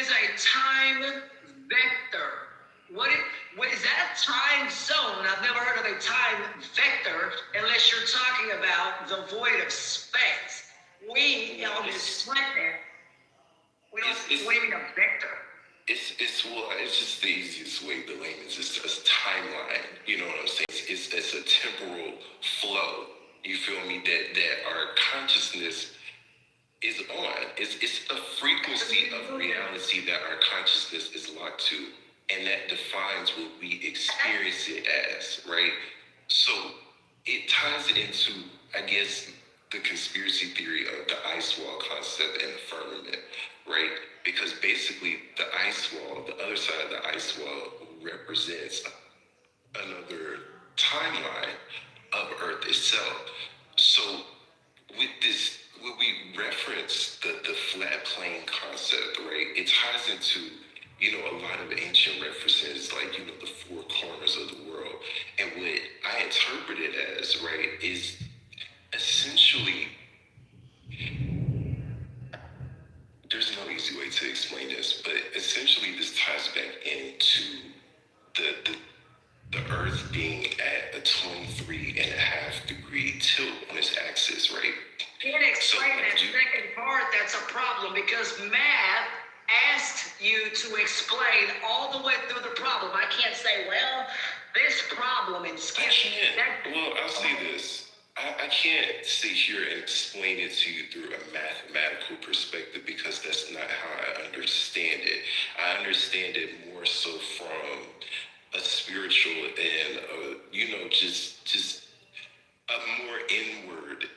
Speaker 4: is a time vector? What is that a time zone? I've never heard of a time vector unless you're talking about the void of space. We on this planet, we don't. What do you mean a vector?
Speaker 1: It's just the easiest way, the layman's, it's a timeline. You know what I'm saying? It's a temporal flow. You feel me? That our consciousness is on. It's a frequency of reality that our consciousness is locked to, and that defines what we experience it as, right? So it ties into, I guess, the conspiracy theory of the ice wall concept and the firmament, right? Because basically the ice wall, the other side of the ice wall, represents another timeline of Earth itself. So with this, when we reference the flat plane concept, right, it ties into, a lot of ancient references, like, the 4 corners of the world. And what I interpret it as, right, is essentially, there's no easy way to explain this, but essentially this ties back into the Earth being at a 23.5-degree tilt on its axis, right?
Speaker 4: Can't explain that second part. That's a problem because math asked you to explain all the way through the problem. I can't say, well, this problem and skip.
Speaker 1: Well, I'll say this. I can't sit here and explain it to you through a mathematical perspective because that's not how I understand it. I understand it more so from a spiritual and just a more inward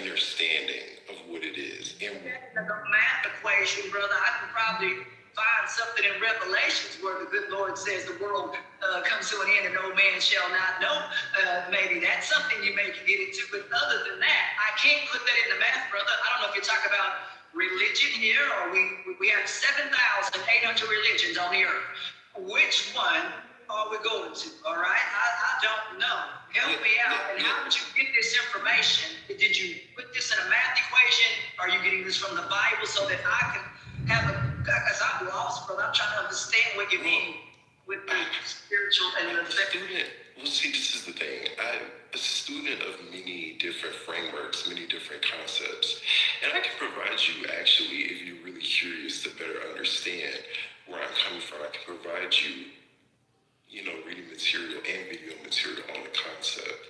Speaker 1: understanding of what it is. And
Speaker 4: the math equation, brother, I can probably find something in Revelations where the good Lord says the world comes to an end and no man shall not know. Maybe that's something you may get into, but other than that, I can't put that in the math, brother. I don't know if you're talking about religion here, or we have 7,800 religions on the earth. Which one are we going to? All right, don't know. Help me out. And how did you get this information? Did you put this in a math equation? Are you getting this from the Bible so that I can have a, because I'm lost, brother. I'm trying to understand what you mean with the spiritual and the
Speaker 1: student. Well, see, this is the thing. I'm a student of many different frameworks, many different concepts. And I can provide you, actually, if you're really curious to better understand where I'm coming from, I can provide you, reading material and video material on the concept.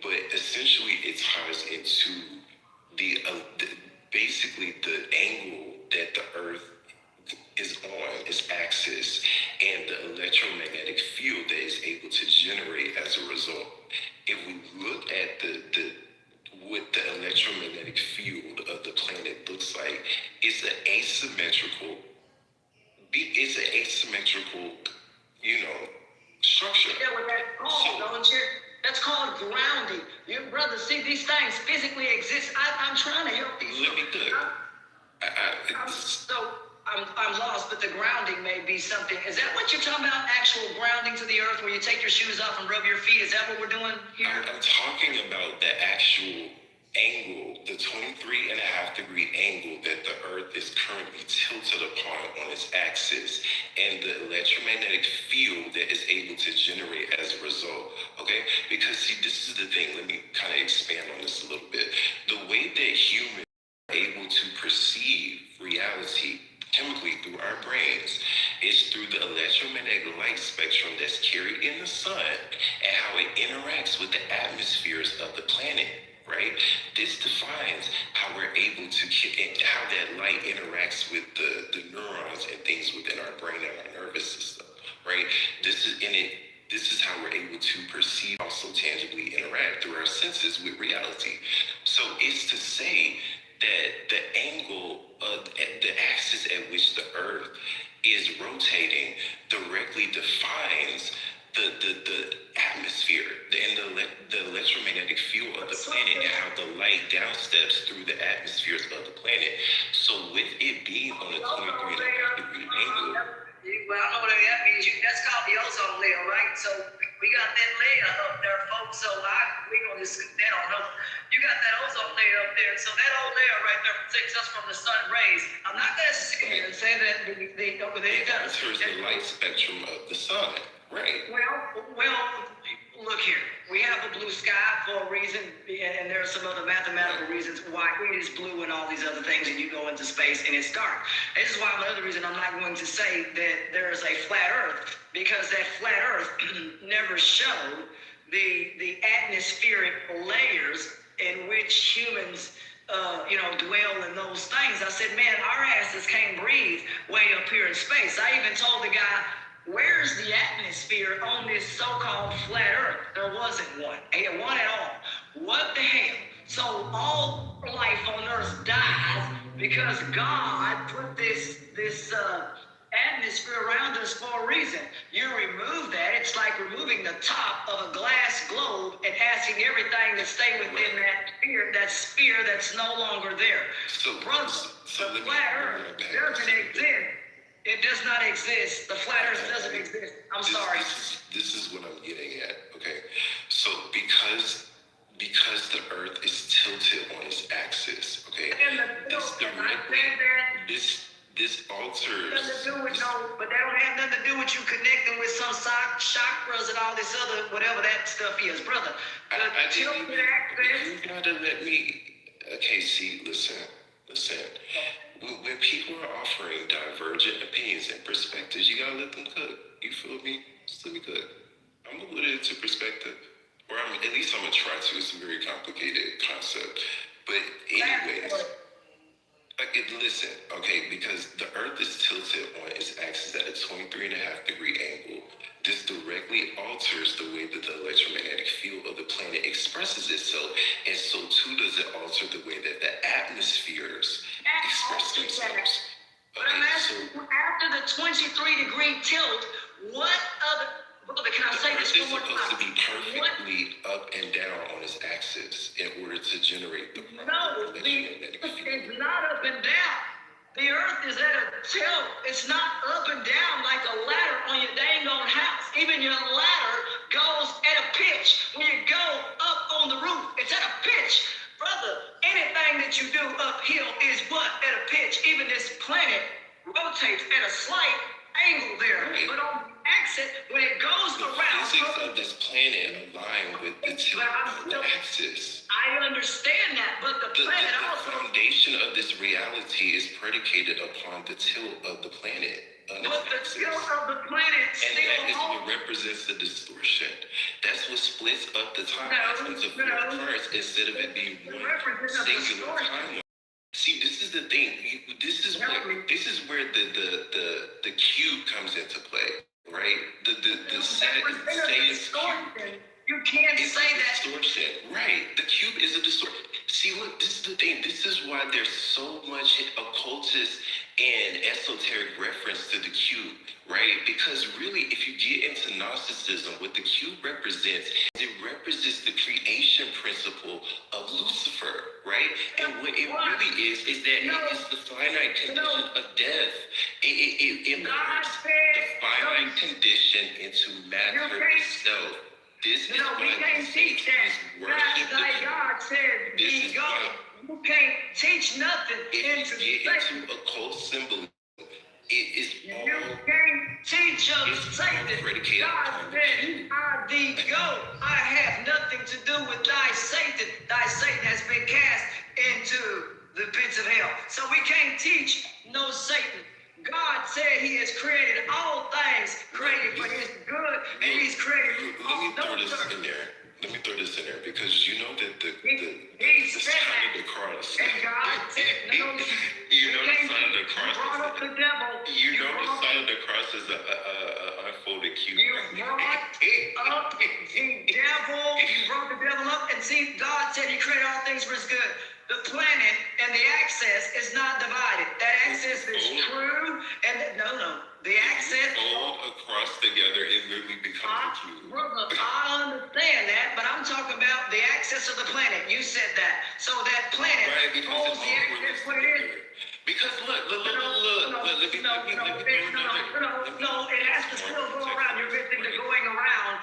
Speaker 1: But essentially, it ties into basically the angle that the Earth is on its axis and the electromagnetic field that is able to generate as a result. If we look at what the electromagnetic field of the planet looks like, it's an asymmetrical, structure.
Speaker 4: Yeah, what that's called, don't you? That's called grounding. Your brother, see, these things physically exist. I'm trying to help these.
Speaker 1: Let me do it.
Speaker 4: I'm lost, but the grounding may be something. Is that what you're talking about? Actual grounding to the earth, where you take your shoes off and rub your feet? Is that what we're doing here?
Speaker 1: I'm talking about the actual angle, the 23.5-degree angle that the Earth is currently tilted upon on its axis, and the electromagnetic field that is able to generate as a result. Okay? Because see, this is the thing. Let me kind of expand on this a little bit. The way that humans are able to perceive reality chemically through our brains is through the electromagnetic light spectrum that's carried in the sun and how it interacts with the atmospheres of the planet, right? This defines how we're able to, how that light interacts with the neurons and things within our brain and our nervous system, right? This is how we're able to perceive, also tangibly interact through our senses with reality. So it's to say that the angle of the axis at which the Earth is rotating directly defines the atmosphere and the electromagnetic field of the planet and how the light downsteps through the atmospheres of the planet. So with it being on a 23.5-degree angle.
Speaker 4: Well, I know what that means. That's called the ozone layer, right? So we got that layer up there, folks. So we gonna just scoot that on up. You got that ozone layer up there. So that old layer right there protects us from the sun rays. I'm not gonna sit here and say that
Speaker 1: It enters the light spectrum of the sun, right?
Speaker 4: Well, look here. We have a blue sky for a reason, and there are some other mathematical reasons why it is blue and all these other things, and you go into space and it's dark. This is why another reason I'm not going to say that there is a flat Earth, because that flat Earth never showed the atmospheric layers in which humans dwell in those things. I said, man, our asses can't breathe way up here in space. I even told the guy, where's the atmosphere on this so-called flat Earth? There wasn't one. Ain't one at all. What the hell? So all life on Earth dies because God put this atmosphere around us for a reason. You remove that, it's like removing the top of a glass globe and asking everything to stay within that sphere that's no longer there.
Speaker 1: So,
Speaker 4: brother, the flat Earth doesn't exist. It does not exist. The flat Earth doesn't exist. I'm sorry.
Speaker 1: This is what I'm getting at. Okay, so because the Earth is tilted on its axis. Okay, this alters.
Speaker 4: But that don't have nothing to do with you connecting with some chakras and all this other whatever that stuff is, brother.
Speaker 1: You gotta let me. Okay, see, listen. When people are offering divergent opinions and perspectives, you gotta let them cook. You feel me? Just let me cook. I'm gonna put it into perspective, or at least I'm gonna try to. It's a very complicated concept, but anyways. Listen, okay, because the Earth is tilted on its axis at a 23.5-degree angle. This directly alters the way that the electromagnetic field of the planet expresses itself, and so too does it alter the way that the atmospheres express themselves.
Speaker 4: But I'm asking, after the 23-degree tilt, what other... Brother, can I say this
Speaker 1: one more time?
Speaker 4: It's supposed
Speaker 1: to be perfectly up and down on its axis in order to generate the electromagnetic field.
Speaker 4: It's not up and down. The Earth is at a tilt. It's not up and down like a ladder on your dang on house. Even your ladder goes at a pitch. When you go up on the roof, it's at a pitch. Brother, anything that you do uphill is what? At a pitch. Even this planet rotates at a slight angle there.
Speaker 1: Right.
Speaker 4: But on the axis, when it goes
Speaker 1: The
Speaker 4: around,
Speaker 1: physics of this planet align with the tilt of the axis.
Speaker 4: I understand that, but the
Speaker 1: The
Speaker 4: planet also.
Speaker 1: foundation of this reality is predicated upon the tilt of the planet.
Speaker 4: But the tilt of the planet
Speaker 1: And
Speaker 4: still
Speaker 1: that is what
Speaker 4: holds.
Speaker 1: represents the distortion. That's what splits up the time into four parts instead of it being one singular timeline. See, this is the thing. This is where the cube comes into play, right? The Satan's cube.
Speaker 4: You can't
Speaker 1: It's
Speaker 4: say
Speaker 1: a
Speaker 4: that.
Speaker 1: distortion, right? The cube is a distortion. See, look, this is the thing. This is why there's so much occultist and esoteric reference to the cube, right? Because really, if you get into Gnosticism, what the cube represents, it represents the creation principle of Lucifer, right? And what it really is that it is the finite condition of death. It merges the finite condition into matter itself. This is
Speaker 4: No, we
Speaker 1: why
Speaker 4: can't teach that. That's like God said, be go. You can't teach nothing
Speaker 1: if
Speaker 4: into
Speaker 1: you get
Speaker 4: Satan.
Speaker 1: into occult symbolism, it is
Speaker 4: You
Speaker 1: all
Speaker 4: can't teach of
Speaker 1: It's
Speaker 4: Satan.
Speaker 1: predicated
Speaker 4: God
Speaker 1: upon
Speaker 4: said, I thee go. I have nothing to do with thy Satan. Thy Satan has been cast into the pits of hell. So we can't teach no Satan. God said he has created all things, created for his good, and he's created
Speaker 1: Let me throw
Speaker 4: those
Speaker 1: this in there. Let me throw this in there because you know that the
Speaker 4: He
Speaker 1: sign
Speaker 4: said
Speaker 1: of
Speaker 4: that.
Speaker 1: the cross.
Speaker 4: And God said, no,
Speaker 1: You know the sign of the cross.
Speaker 4: brought up the devil.
Speaker 1: You know the sign of the cross is a unfolded cube.
Speaker 4: You brought up the devil. You brought the devil up. And see, God said he created all things for his good. The planet and the axis is not divided. That axis is true. And no. The axis.
Speaker 1: Fold across together, it literally becomes a cube.
Speaker 4: Brother, I understand that, but I'm talking about the axis of the planet. You said that. So that planet
Speaker 1: Right, because
Speaker 4: holds
Speaker 1: it's
Speaker 4: the
Speaker 1: all
Speaker 4: axis
Speaker 1: related
Speaker 4: what it is.
Speaker 1: together. Because look, let me
Speaker 4: No, it has to still go around. You're missing the going around.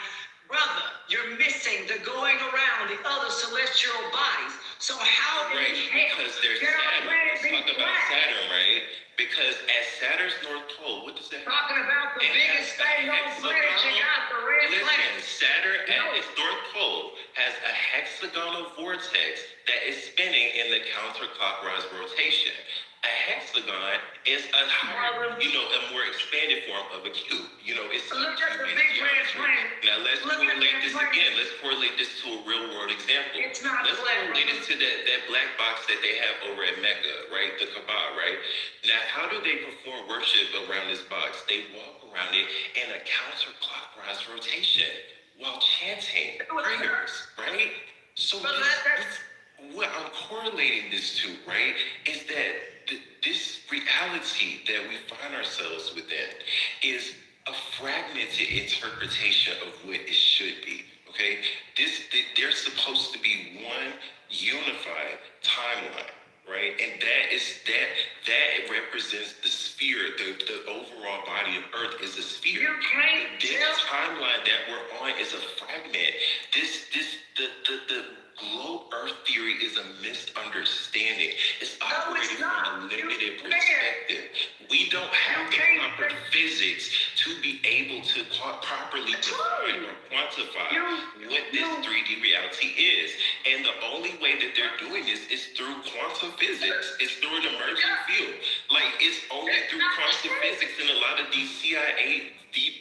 Speaker 4: Brother, you're missing the going around the other celestial bodies. So how in
Speaker 1: Right,
Speaker 4: hell
Speaker 1: because there's
Speaker 4: can our
Speaker 1: Saturn.
Speaker 4: planet
Speaker 1: Let's
Speaker 4: be
Speaker 1: talk about
Speaker 4: flat?
Speaker 1: Saturn, right? Because at Saturn's North Pole, what does that mean?
Speaker 4: Talking about the
Speaker 1: It
Speaker 4: biggest
Speaker 1: has a
Speaker 4: thing on the planet, you got the red
Speaker 1: Listen,
Speaker 4: planet.
Speaker 1: Saturn
Speaker 4: No.
Speaker 1: at its North Pole has a hexagonal vortex that is spinning in the counterclockwise rotation. A hexagon is a higher, a more expanded form of a cube. It's
Speaker 4: Look at the
Speaker 1: cube in
Speaker 4: big red
Speaker 1: geometry.
Speaker 4: planet.
Speaker 1: Now let's
Speaker 4: Look at
Speaker 1: correlate
Speaker 4: that
Speaker 1: this
Speaker 4: planet.
Speaker 1: again. Let's correlate this to a real world example.
Speaker 4: It's not
Speaker 1: Let's
Speaker 4: flat,
Speaker 1: correlate
Speaker 4: brother.
Speaker 1: it to that black box that they have over at Mecca, right? The Kaaba, right? Now, how do they perform worship around this box? They walk around it in a counterclockwise rotation while chanting prayers, right? So
Speaker 4: But
Speaker 1: what I'm correlating this to, right, is that this reality that we find ourselves within is a fragmented interpretation of what it should be. Okay, there's supposed to be one unified timeline, right? And that represents the sphere. The overall body of Earth is a sphere.
Speaker 4: You can't
Speaker 1: This
Speaker 4: tell.
Speaker 1: timeline that we're on is a fragment. The globe Earth theory is a misunderstanding. It's operating from a limited perspective. We don't have the proper physics to be able to properly define or quantify what this 3D reality is. And the only way that they're doing this is through quantum physics. It's through an emergent field. Like, it's only through quantum physics and a lot of these CIA deep,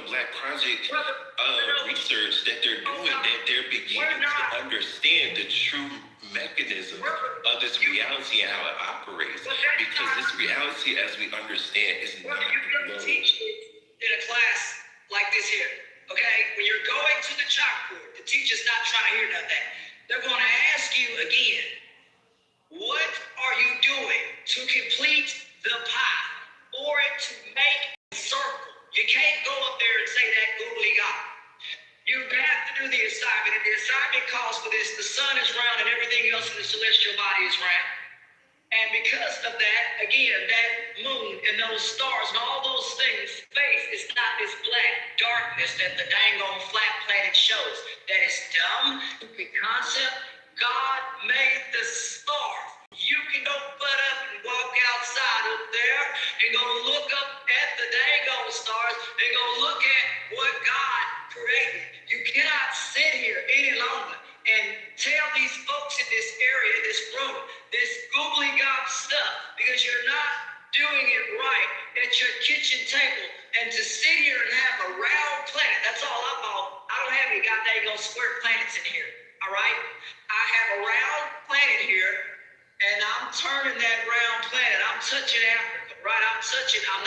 Speaker 1: Black Project research that they're doing, that they're beginning to understand the true mechanism of this reality and how it operates. Because this reality, as we understand, is not
Speaker 4: You're going to teach it in a class like this here, okay? When you're going to the chalkboard, the teacher's not trying to hear none of that. They're going to ask you again, what are you doing to complete the pie or to make a circle? You can't go up there and say that googly God. You have to do the assignment, and the assignment calls for this. The sun is round and everything else in the celestial body is round. And And because of that, again, that moon and those stars and all those things, space is not this black darkness that the dang on flat planet shows. That is dumb, stupid concept. God made the stars. You can go butt up and walk outside up there and go look up at the dang on stars and go look at what God created. You cannot sit here any longer and tell these folks in this area, this room, this googly gob stuff, because you're not doing it right at your kitchen table. And to sit here and have a round planet, that's all I'm on. I don't have any goddamn square planets in here, all right? I have a round planet here, and I'm turning that round planet. I'm touching Africa, right? I'm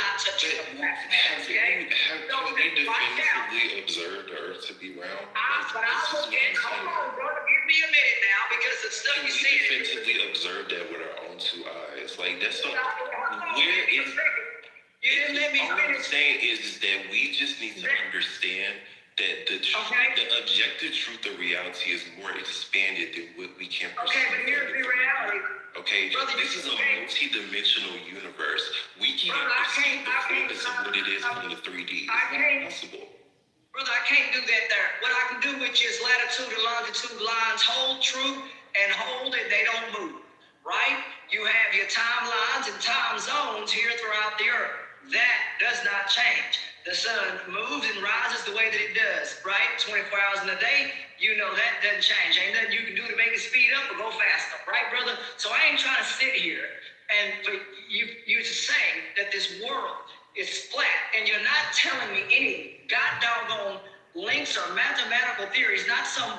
Speaker 4: not touching Africa, okay?
Speaker 1: Have you definitively observed the Earth to be round?
Speaker 4: But I look at, hold on, brother, give me a minute now, because the stuff you see.
Speaker 1: We definitively observed that with our own two eyes. Like, that's what, where is...
Speaker 4: You didn't let me
Speaker 1: all I'm
Speaker 4: finish.
Speaker 1: saying is that we just need to understand that the truth, the objective truth of reality is more expanded than what we can perceive.
Speaker 4: Okay, but here's the reality.
Speaker 1: Okay,
Speaker 4: Brother,
Speaker 1: this is a multi-dimensional universe. We can't perceive the fullness of what it is in the 3D. It's not possible.
Speaker 4: Brother, I can't do that there. What I can do with you is latitude and longitude lines hold true and hold and they don't move, right? You have your timelines and time zones here throughout the earth. That does not change. The sun moves and rises the way that it does, right? 24 hours in a day, you know that doesn't change. Ain't nothing you can do to make it speed up or go faster, right, brother? So I ain't trying to sit here and for you to say that this world is flat, and you're not telling me any god doggone links or mathematical theories, not some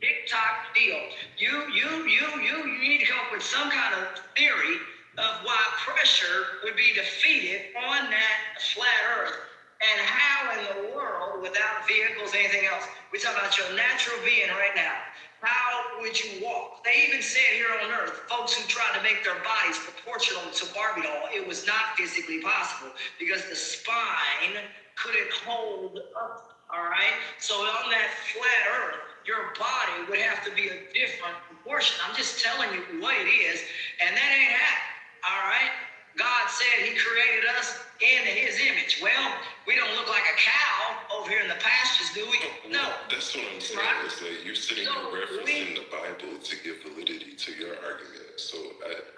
Speaker 4: TikTok deal. You need to come up with some kind of theory of why pressure would be defeated on that flat earth, and how in the world, without vehicles, anything else, we're talking about your natural being right now. How would you walk? They even said here on earth, folks who tried to make their bodies proportional to Barbie doll, it was not physically possible because the spine couldn't hold up, all right? So on that flat earth, your body would have to be a different proportion. I'm just telling you what it is, and that ain't happening. All right? God said he created us in his image. Well, we don't look like a cow over here in the pastures, do we? No.
Speaker 1: That's what I'm saying. Right? Is that you're sitting here referencing the Bible to give validity to your argument. So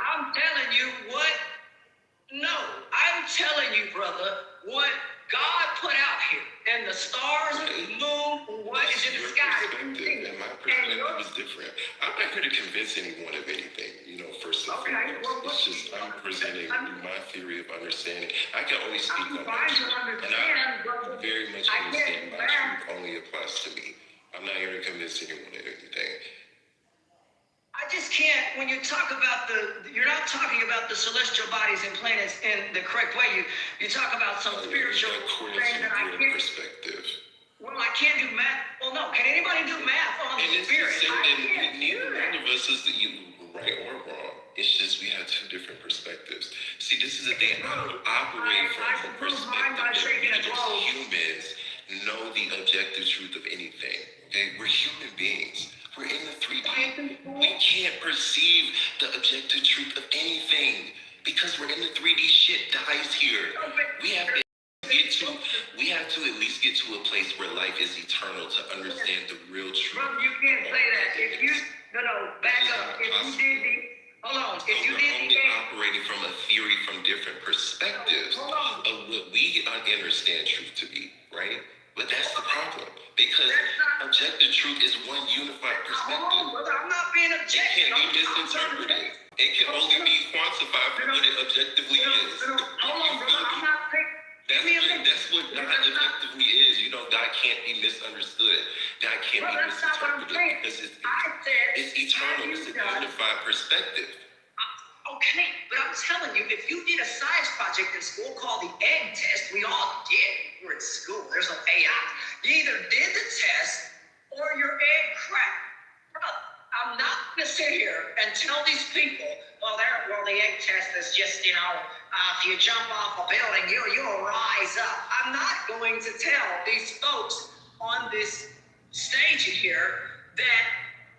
Speaker 4: I'm telling you what? No. I'm telling you, brother, what God put out here. And the stars, the moon, what is in the sky.
Speaker 1: And my perspective is different. I'm not here to convince anyone of anything, first and foremost. It's just I'm presenting my theory of understanding. I can only speak on my truth. And I very much understand my truth only applies to me. I'm not here to convince anyone of anything.
Speaker 4: I just can't, when you talk about you're not talking about the celestial bodies and planets in the correct way. You talk about some spiritual thing that I can't.
Speaker 1: Perspective.
Speaker 4: Well, I can't do math. Well, no. Can anybody do math on the spirit?
Speaker 1: Neither one of us is right or wrong. It's just we have two different perspectives. See, this is the thing. I operate from the perspective that we as humans know the objective truth of anything. Okay? We're human beings. We're in the 3D. We can't perceive the objective truth of anything because we're in the 3D. Shit dies here. We have to at least get to a place where life is eternal to understand the real truth.
Speaker 4: Brother, you can't say that. Back up. If you did
Speaker 1: only operating from a theory from different perspectives of what we understand truth to be, right? But that's the problem. Because objective truth is one unified perspective.
Speaker 4: I'm not being objective.
Speaker 1: It can't be misinterpreted. It can only be quantified for what it objectively is.
Speaker 4: Hold on, brother. I'm not thinking.
Speaker 1: That's what God objectively is. God can't be misunderstood. God can't be misinterpreted because it's eternal. It's a unified perspective.
Speaker 4: Okay, but I'm telling you, if you did a science project in school called the egg test, we all did. We're in school. There's no AI. You either did the test or your egg cracked. Brother, I'm not going to sit here and tell these people, the egg test is just, if you jump off a building, you'll rise up. I'm not going to tell these folks on this stage here that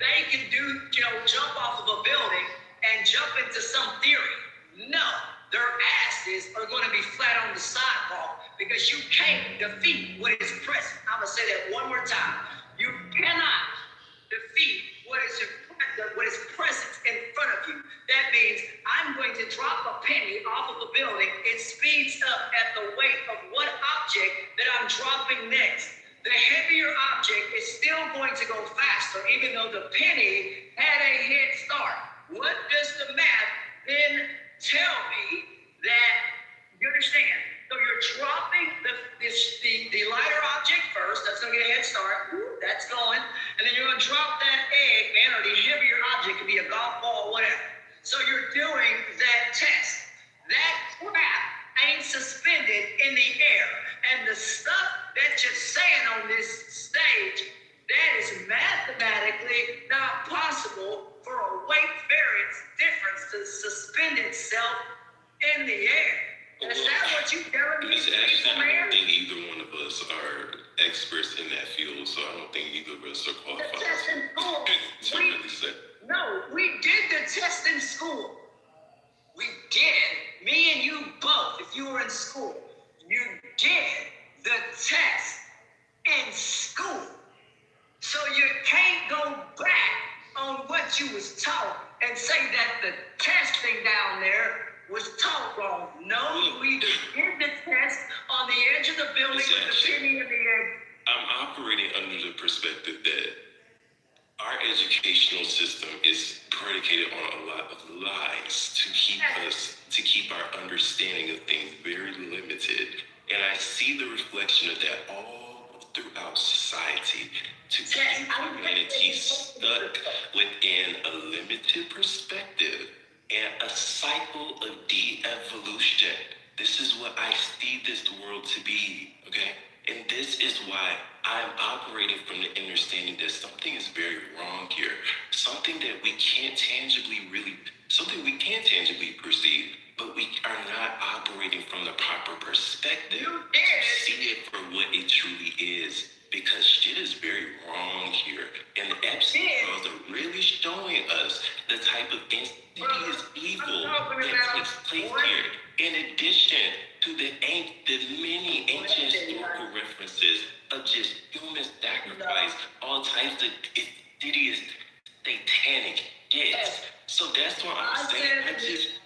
Speaker 4: they can jump off of a building and jump into some theory. No, their asses are going to be flat on the sidewalk because you can't defeat what is present. I'm going to say that one more time. You cannot defeat what is present in front of you. That means I'm going to drop a penny off of the building. It speeds up at the weight of what object that I'm dropping next. The heavier object is still going to go faster, even though the penny had a head start. What does the math then tell me that you understand? So you're dropping the lighter object first. That's going to get a head start. That's going. And then you're going to drop that egg, man, or the heavier object. Could be a golf ball, whatever. So you're doing that test. That crap ain't suspended in the air. And the stuff that you're saying on this stage, that is mathematically not possible for a weight variance difference to suspend itself in the air. Is that what you telling me?
Speaker 1: Actually, I don't think either one of us are experts in that field, so I don't think either of us are qualified
Speaker 4: The test in school.
Speaker 1: to really say.
Speaker 4: No, we did the test in school. We did. Me and you both, if you were in school, you did the test in school. So you can't go back on what you was taught and say that the testing down there was taught wrong. No, we did the test on the edge of the building with the penny in the egg.
Speaker 1: I'm operating under the perspective that our educational system is predicated on a lot of lies to keep our understanding of things very limited. And I see the reflection of that all throughout society to keep humanity stuck within a limited perspective and a cycle of de-evolution. This is what I see this world to be, okay? And this is why I'm operating from the understanding that something is very wrong here. Something that we can't tangibly perceive, but we are not operating from the proper perspective to see it for what it truly is. Because shit is very wrong here. And the Epstein files are really showing us the type of insidious evil that takes place here. In addition to the many ancient historical references of just human sacrifice, all types of insidious satanic shit. So that's what I'm saying.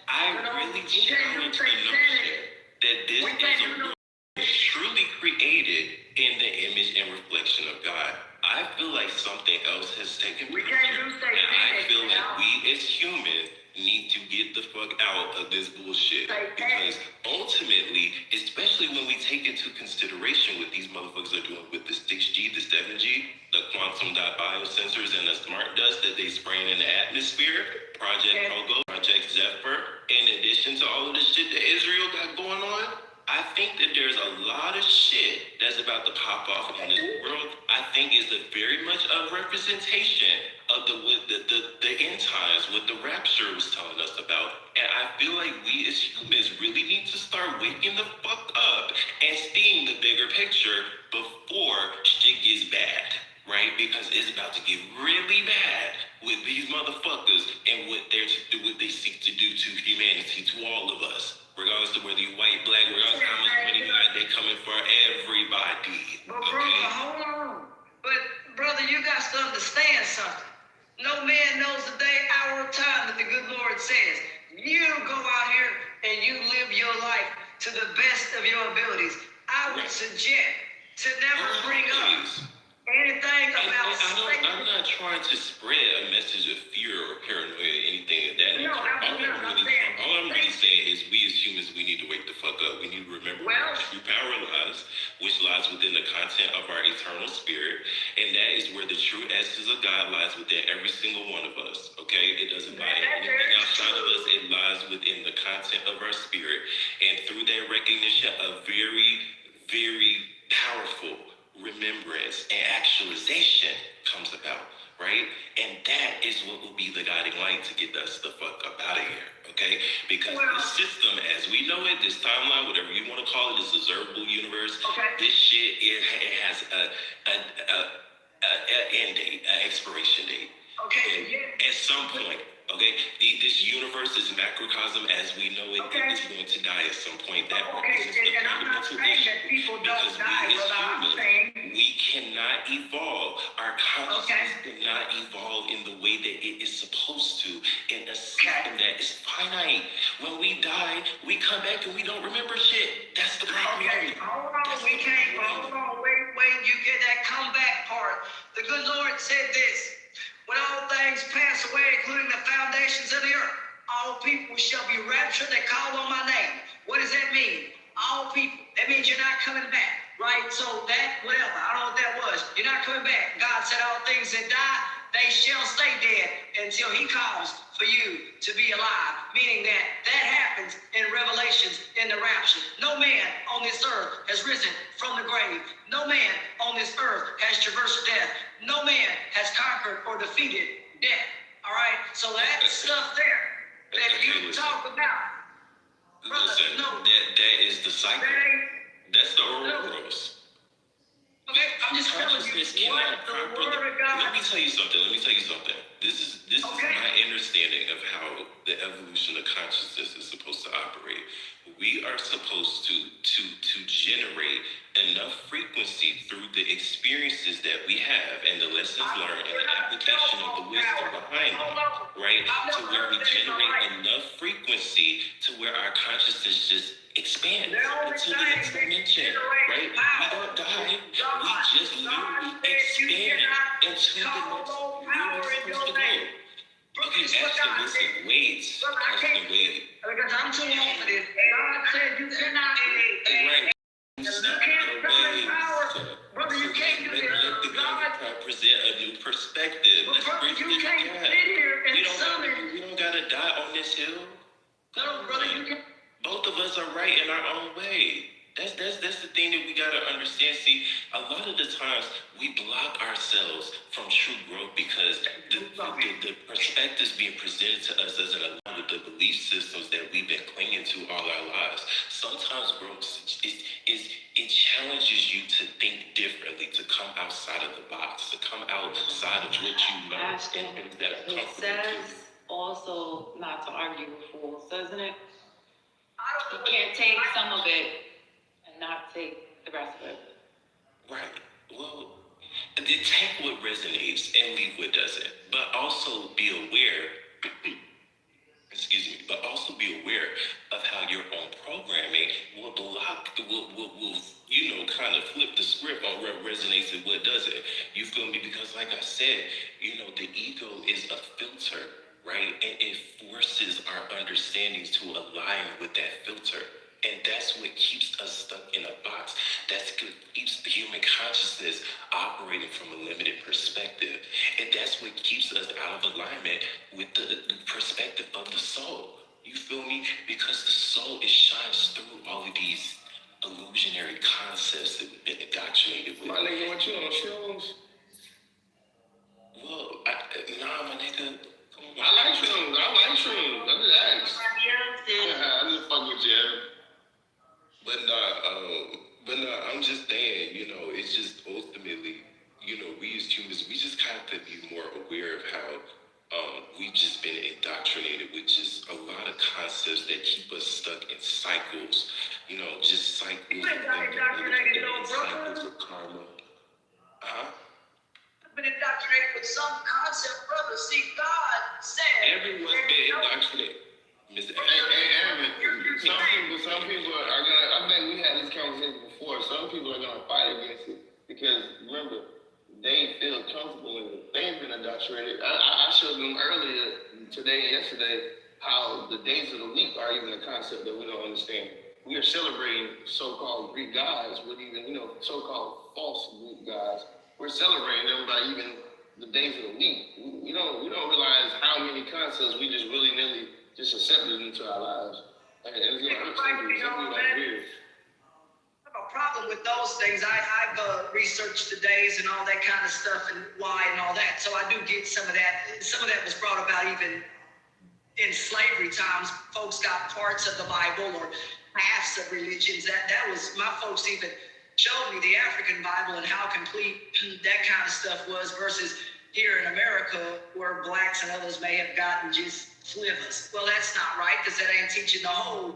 Speaker 1: I really challenge the notion that this is a world truly created in the image and reflection of God. I feel like something else has taken place here, and I feel like we as humans need to get the fuck out of this bullshit. Because ultimately, especially when we take into consideration what these motherfuckers are doing with the 6G, the 7G, the quantum dot biosensors, and the smart dust that they spraying in the atmosphere, Project Pogo, Project Zephyr, in addition to all of the shit that Israel got going on, I think that there's a lot of shit that's about to pop off in this world. I think is very much a representation of the end times, what the rapture was telling us about. And I feel like we as humans really need to start waking the fuck up and seeing the bigger picture before shit gets bad, right? Because it's about to get really bad with these motherfuckers and what they seek to do to humanity, to all of us. Regardless of whether you're white, black, regardless of how much money you got, they're coming for everybody.
Speaker 4: But brother, hold on. But brother, you got to understand something. No man knows the day, hour, or time that the good Lord says. You go out here and you live your life to the best of your abilities. I would suggest to never bring up anything about
Speaker 1: I'm not trying to spread a message of fear or paranoia or anything of that nature. All I'm really saying is we as humans, we need to wake the fuck up. We need to remember where true power lies, which lies within the content of our eternal spirit. And that is where the true essence of God lies within every single one of us. Okay? It doesn't lie in anything outside of us. It lies within the content of our spirit. And through that recognition, a very, very powerful remembrance and actualization comes about, right? And that is what will be the guiding light to get us the fuck up out of here, okay? Because this system, as we know it, this timeline, whatever you want to call it, this observable universe, this shit, it has a end date, an expiration date.
Speaker 4: Okay.
Speaker 1: And at some point, Okay, this universe is macrocosm as we know it.
Speaker 4: Okay.
Speaker 1: Is going to die at some point. That
Speaker 4: Okay,
Speaker 1: represents the
Speaker 4: and I'm not
Speaker 1: fundamental
Speaker 4: saying
Speaker 1: issue.
Speaker 4: that people don't
Speaker 1: Because
Speaker 4: die,
Speaker 1: we as
Speaker 4: brother. I'm
Speaker 1: humans,
Speaker 4: saying,
Speaker 1: we cannot evolve. Our consciousness cannot evolve in the way that it is supposed to in a system that is finite. When we die, we come back and we don't remember shit. That's the problem.
Speaker 4: okay, hold on, we can't, hold on, wait, you get that comeback part. The good Lord said this, when all things pass away, including the foundations of the earth, all people shall be raptured that call on my name. What does that mean? All people. That means you're not coming back, right? So that, whatever, I don't know what that was. You're not coming back. God said all things that die, they shall stay dead until he calls for you to be alive. Meaning that happens in Revelations in the rapture. No man on this earth has risen from the grave. No man on this earth has traversed death. No man has conquered or defeated death. All right? So that stuff there that you talk about, brother,
Speaker 1: Listen,
Speaker 4: no.
Speaker 1: that is the cycle. That's the Ouroboros.
Speaker 4: Okay, I'm just telling
Speaker 1: Consciousness
Speaker 4: you what
Speaker 1: cannot
Speaker 4: the
Speaker 1: properly.
Speaker 4: Word of God.
Speaker 1: Let me tell you something. This is
Speaker 4: Okay.
Speaker 1: my understanding of how the evolution of consciousness is supposed to operate. We are supposed to generate enough frequency through the experiences that we have and the lessons learned and the application of the wisdom behind them, right? To where we generate enough frequency to where our consciousness just expands into the next dimension, right? We don't die. We just literally expand into the next universe. Okay, Ashton, listen, wait.
Speaker 4: Because I'm too old for this. God said you cannot.
Speaker 1: Right.
Speaker 4: You can't summon power. Brother, you can't do this.
Speaker 1: Let the God present a new perspective. Let's
Speaker 4: Brother,
Speaker 1: bridge
Speaker 4: you
Speaker 1: this
Speaker 4: can't
Speaker 1: gap.
Speaker 4: sit here and summon.
Speaker 1: We don't gotta die on this hill.
Speaker 4: No, brother, you can't.
Speaker 1: Both of us are right in our own way. That's the thing that we gotta understand. See, a lot of the times we block ourselves from true growth because the perspectives being presented to us doesn't align with the belief systems that we've been clinging to all our lives. Sometimes growth it challenges you to think differently, to come outside of the box, to come outside of what you know
Speaker 5: Ashton,
Speaker 1: and things that are
Speaker 5: it
Speaker 1: comfortable to you.
Speaker 5: says also not to argue with fools, doesn't it?
Speaker 4: I
Speaker 5: You
Speaker 4: don't know.
Speaker 5: can't take some of it and not take the rest of it.
Speaker 1: Right. Well, take what resonates and leave what doesn't. But also be aware, but also be aware of how your own programming will kind of flip the script on what resonates and what doesn't. You feel me? Because like I said, the ego is a filter, right? And it forces our understandings to align with that filter. And that's what keeps us stuck in a box. That's what keeps the human consciousness operating from a limited perspective. And that's what keeps us out of alignment with the perspective of the soul. You feel me? Because the soul, it shines through all of these illusionary concepts that we've been indoctrinated with.
Speaker 6: My nigga, what you on shrooms?
Speaker 1: Well, nah, my nigga. Come on,
Speaker 6: I like shrooms. I just asked. I just fuck with you.
Speaker 1: But nah, I'm just saying, it's just ultimately, we as humans, we just have to be more aware of how we've just been indoctrinated with just a lot of concepts that keep us stuck in cycles, just cycles of
Speaker 4: indoctrinated, though, brother.
Speaker 1: cycles of karma.
Speaker 4: I've been indoctrinated with some concept, brother. See, God said.
Speaker 1: Everyone's been indoctrinated. Mr.
Speaker 6: Some people are gonna. I think we had this conversation before. Some people are gonna fight against it because remember, they feel comfortable in it. They've been indoctrinated. I showed them earlier today and yesterday how the days of the week are even a concept that we don't understand. We are celebrating so-called Greek gods with even so-called false Greek gods. We're celebrating them by even the days of the week. We don't realize how many concepts we just willy-nilly just accepted into our lives. And it's gonna hurt some people like weird.
Speaker 4: I have a problem with those things. I've researched the days and all that kind of stuff and why and all that. So I do get some of that. Some of that was brought about even in slavery times. Folks got parts of the Bible or halves of religions. That was, my folks even showed me the African Bible and how complete that kind of stuff was versus, here in America where blacks and others may have gotten just slivers. Well, that's not right because that ain't teaching the whole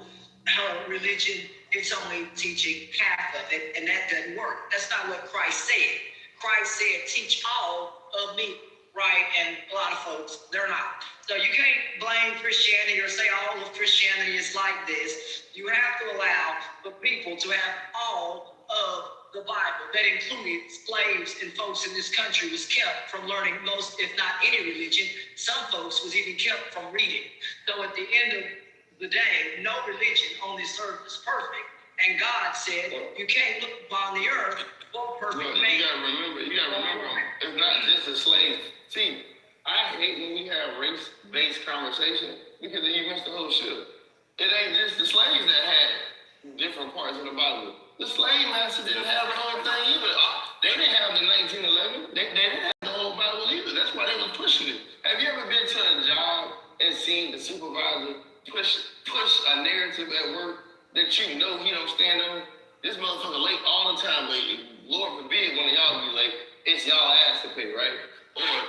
Speaker 4: religion. It's only teaching half of it, and that doesn't work. That's not what Christ said. Christ said, teach all of me, right? And a lot of folks, they're not. So you can't blame Christianity or say all of Christianity is like this. You have to allow the people to have all of the Bible. That included slaves and folks in this country was kept from learning most, if not any religion. Some folks was even kept from reading. So at the end of the day, no religion on this earth is perfect. And God said, you can't look upon the earth for perfect man.
Speaker 6: You gotta remember, it's not just the slaves. See, I hate when we have race-based conversation because then you miss the whole shit. It ain't just the slaves that had different parts of the Bible. The slave master didn't have the whole thing either. They didn't have the 1911. They didn't have the whole Bible either. That's why they were pushing it. Have you ever been to a job and seen the supervisor push a narrative at work that you know he don't stand on? This motherfucker late all the time, but Lord forbid one of y'all be late. It's y'all ass to pay, right? Or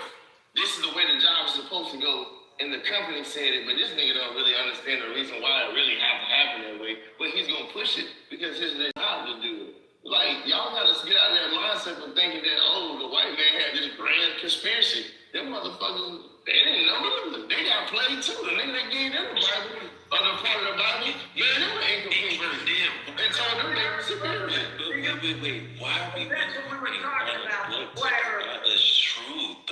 Speaker 6: this is the way the job is supposed to go, and the company said it, but this nigga don't really understand the reason why it really have to happen that way. But he's gonna push it because it's their job to do it. Like, y'all gotta get out of that mindset of thinking that, oh, the white man had this grand conspiracy. Them motherfuckers, they didn't know it. They got played too. The nigga that gave them the Bible, or the part of the Bible, gave them an incomplete version. And told them they were superior.
Speaker 1: Wait. Why are we
Speaker 4: That's what we were talking about. Whatever.
Speaker 1: That's truth.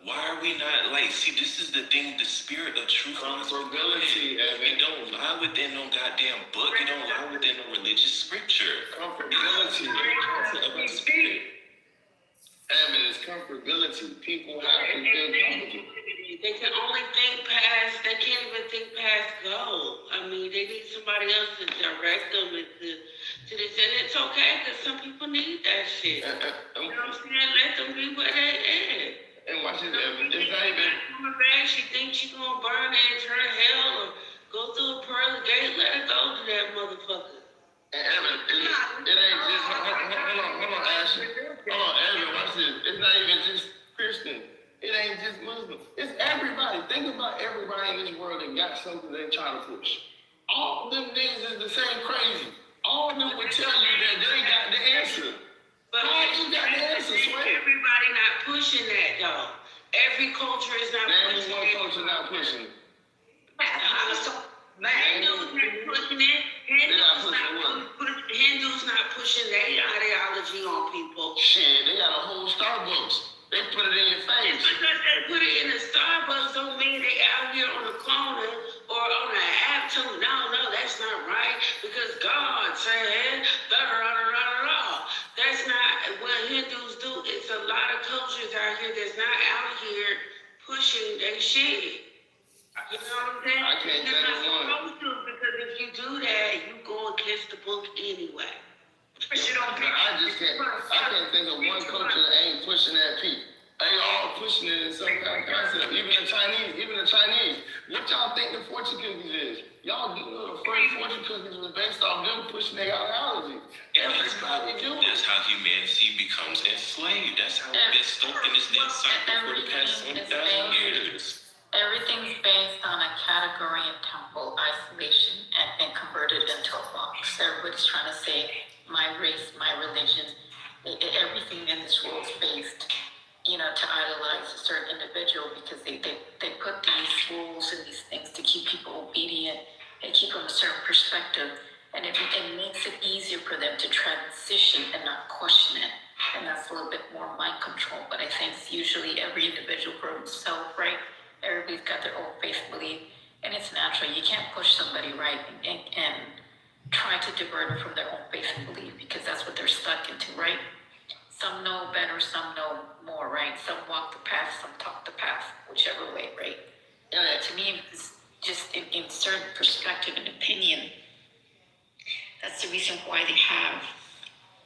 Speaker 1: Why are we not like? See, this is the thing. The spirit of truth.
Speaker 6: Comfortability,
Speaker 1: We don't lie within no goddamn book. We don't lie within no religious scripture.
Speaker 6: Comfortability.
Speaker 1: About spirit.
Speaker 6: Evan, it's comfortability. People have to feel comfortable.
Speaker 7: They can only think past, they can't even think past go. I mean, they need somebody else to direct them to this. And it's okay, because some people need that shit. You know what I'm saying? Let them be where they at.
Speaker 6: And watch it, Evan. It's not even...
Speaker 7: She thinks she's going to burn it into her hell or go through a pearly gate. Let her go to that motherfucker.
Speaker 6: And Evan, it ain't just... Hold on, Ashley. Hold on, Evan, watch this. It's not even just Christian. It ain't just Muslim. It's everybody. Think about everybody in this world that got something they trying to push. All them niggas is the same crazy. All of them would tell you that they got the answer.
Speaker 7: But
Speaker 6: you got the answer, Sway.
Speaker 7: everybody not pushing that, though. Every culture is not pushing
Speaker 6: one
Speaker 7: it.
Speaker 6: culture not pushing it.
Speaker 7: Hindus not pushing it. Hindus not pushing their ideology on people.
Speaker 6: Shit, they got a whole Starbucks. They put it in your face.
Speaker 7: Because they put it in a Starbucks don't mean they out here on the corner or on an app too. No, that's not right. Because God said, that's not what Hindus do. It's a lot of cultures out here that's not out here pushing their shit. You know what I'm saying?
Speaker 6: I can't
Speaker 7: You're not
Speaker 6: tell you
Speaker 7: supposed to, because if you do that, you go against the book anyway.
Speaker 6: I can't think of one culture that ain't pushing that peak. They all pushing it in some kind of concept. Even the Chinese. What y'all think the fortune cookies is? Y'all do know the first fortune cookies was based off them pushing their ideology. Everybody do it.
Speaker 1: That's how humanity becomes enslaved. That's how it's been stuck in this death cycle for the past 1,000 years.
Speaker 5: Everything's based on a category of temple isolation and converted into a box. Everybody's trying to say, my race, my religion, everything in this world is based, to idolize a certain individual because they put these rules and these things to keep people obedient and keep them a certain perspective. And it makes it easier for them to transition and not question it. And that's a little bit more mind control. But I think it's usually every individual for himself, right? Everybody's got their own faith belief. And it's natural. You can't push somebody, right? And try to divert them from their own faith and belief because that's what they're stuck into, right? Some know better, some know more, right? Some walk the path, some talk the path, whichever way, right? To me, it's just in certain perspective and opinion, that's the reason why they have